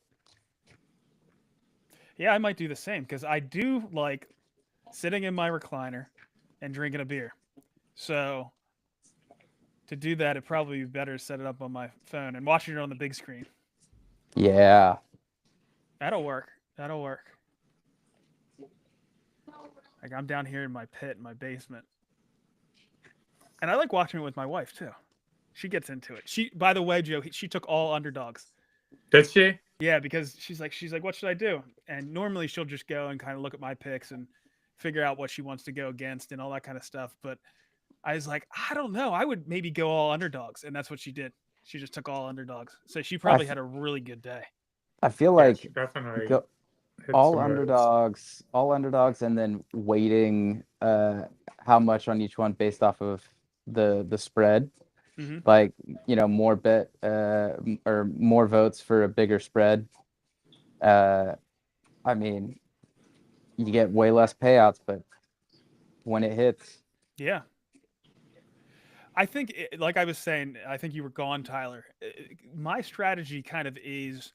Yeah, I might do the same because I do like sitting in my recliner and drinking a beer. So to do that, it'd probably be better to set it up on my phone and watching it on the big screen. Yeah. That'll work. That'll work. Like I'm down here in my pit in my basement. And I like watching it with my wife too. She gets into it. She, by the way, Joe, she took all underdogs. Did she? Yeah, because she's like, what should I do? And normally she'll just go and kind of look at my picks and figure out what she wants to go against and all that kind of stuff. But I was like, I don't know. I would maybe go all underdogs. And that's what she did. She just took all underdogs. So she probably had a really good day. I feel like definitely all underdogs, and then weighting how much on each one based off of the spread. Like, you know, more bet or more votes for a bigger spread. I mean, you get way less payouts, but when it hits. Yeah. I think, like I was saying, I think you were gone, Tyler. My strategy kind of is,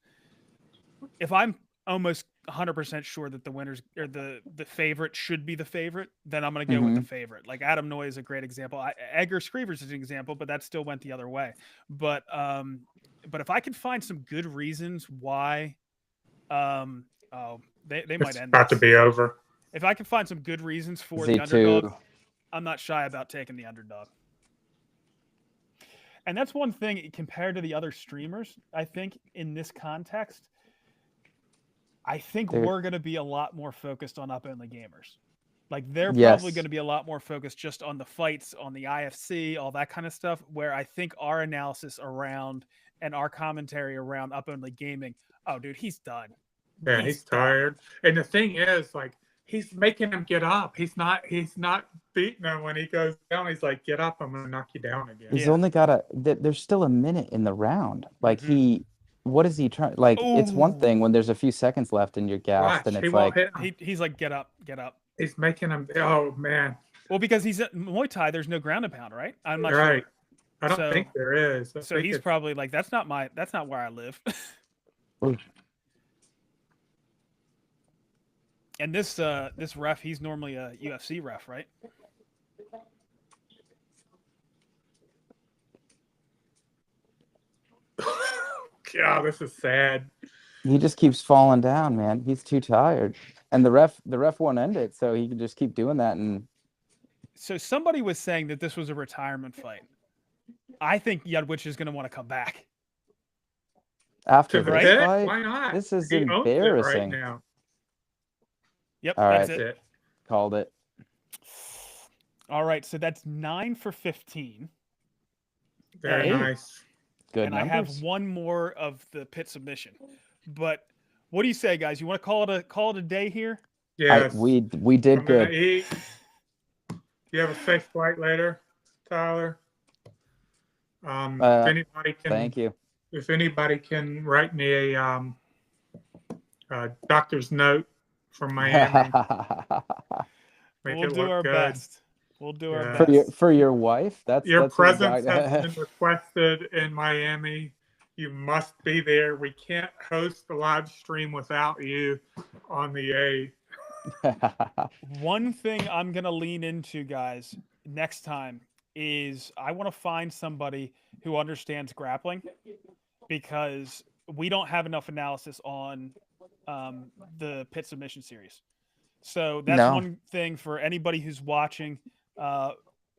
if I'm almost 100% sure that the winners or the favorite should be the favorite, then I'm going to go with the favorite. Like Adam Noy is a great example. Edgar Screevers is an example, but that still went the other way. But if I can find some good reasons why, they might end. About to be over. If I can find some good reasons for the underdog, I'm not shy about taking the underdog. And that's one thing compared to the other streamers, I think in this context, I think we're going to be a lot more focused on up-only gamers. Like they're probably going to be a lot more focused just on the fights, on the IFC, all that kind of stuff, where I think our analysis around and our commentary around up-only gaming, oh, dude, he's done. Yeah, he's tired. And the thing is, like, he's making him get up. He's not beating him when he goes down. He's like, get up, I'm going to knock you down again. He's only got there's still a minute in the round. Like what is he trying? Like, it's one thing when there's a few seconds left and you're gassed, and it's like he's like, get up. He's making him. Oh man. Well, because he's at Muay Thai, there's no ground and pound, right? I'm not sure. I don't so, think there is. So he's probably like, that's not where I live. And this ref, he's normally a UFC ref, right? God, this is sad. He just keeps falling down, man. He's too tired. And the ref won't end it, so he can just keep doing that. And so somebody was saying that this was a retirement fight. I think Yudwich is going to want to come back after this Right? fight, Why not? this is He owns it embarrassing. right now. Yep, All that's right, it. Called it. All right, so that's 9 for 15. Very nice. Good and numbers. I have one more of the pit submission. But what do you say, guys? You want to call it a day here? Yes. We did I'm good. gonna eat. You have a safe flight later, Tyler. If anybody can, thank you. If anybody can write me a doctor's note from Miami, we'll do our best. We'll do our for best. for your wife. Your that's presence has been requested in Miami. You must be there. We can't host the live stream without you on the A. One thing I'm going to lean into, guys, next time is I want to find somebody who understands grappling, because we don't have enough analysis on the pit submission series. So that's one thing for anybody who's watching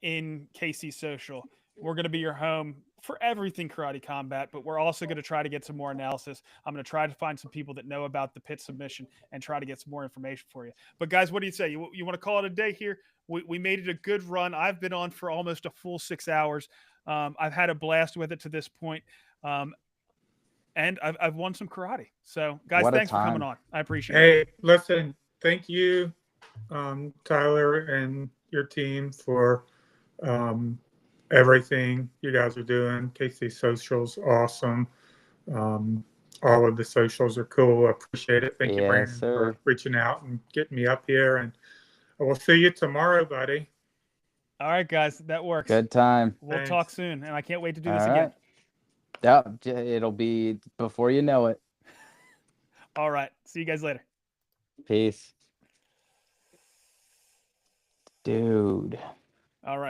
in KC Social. We're going to be your home for everything Karate Combat, but we're also going to try to get some more analysis. I'm going to try to find some people that know about the pit submission and try to get some more information for you. But guys, what do you say? You want to call it a day here? We made it a good run. I've been on for almost a full 6 hours. I've had a blast with it to this point. And I've won some karate. So guys, thanks for coming on. I appreciate it. Hey, listen, thank you, Tyler and your team for everything you guys are doing. KC Social's awesome. All of the socials are cool. I appreciate it. Thank you, Brandon, for reaching out and getting me up here. And I will see you tomorrow, buddy. All right, guys, that works. Good time. We'll talk soon, and I can't wait to do All this right. again. Yeah, it'll be before you know it. All right. See you guys later. Peace. Dude. All right.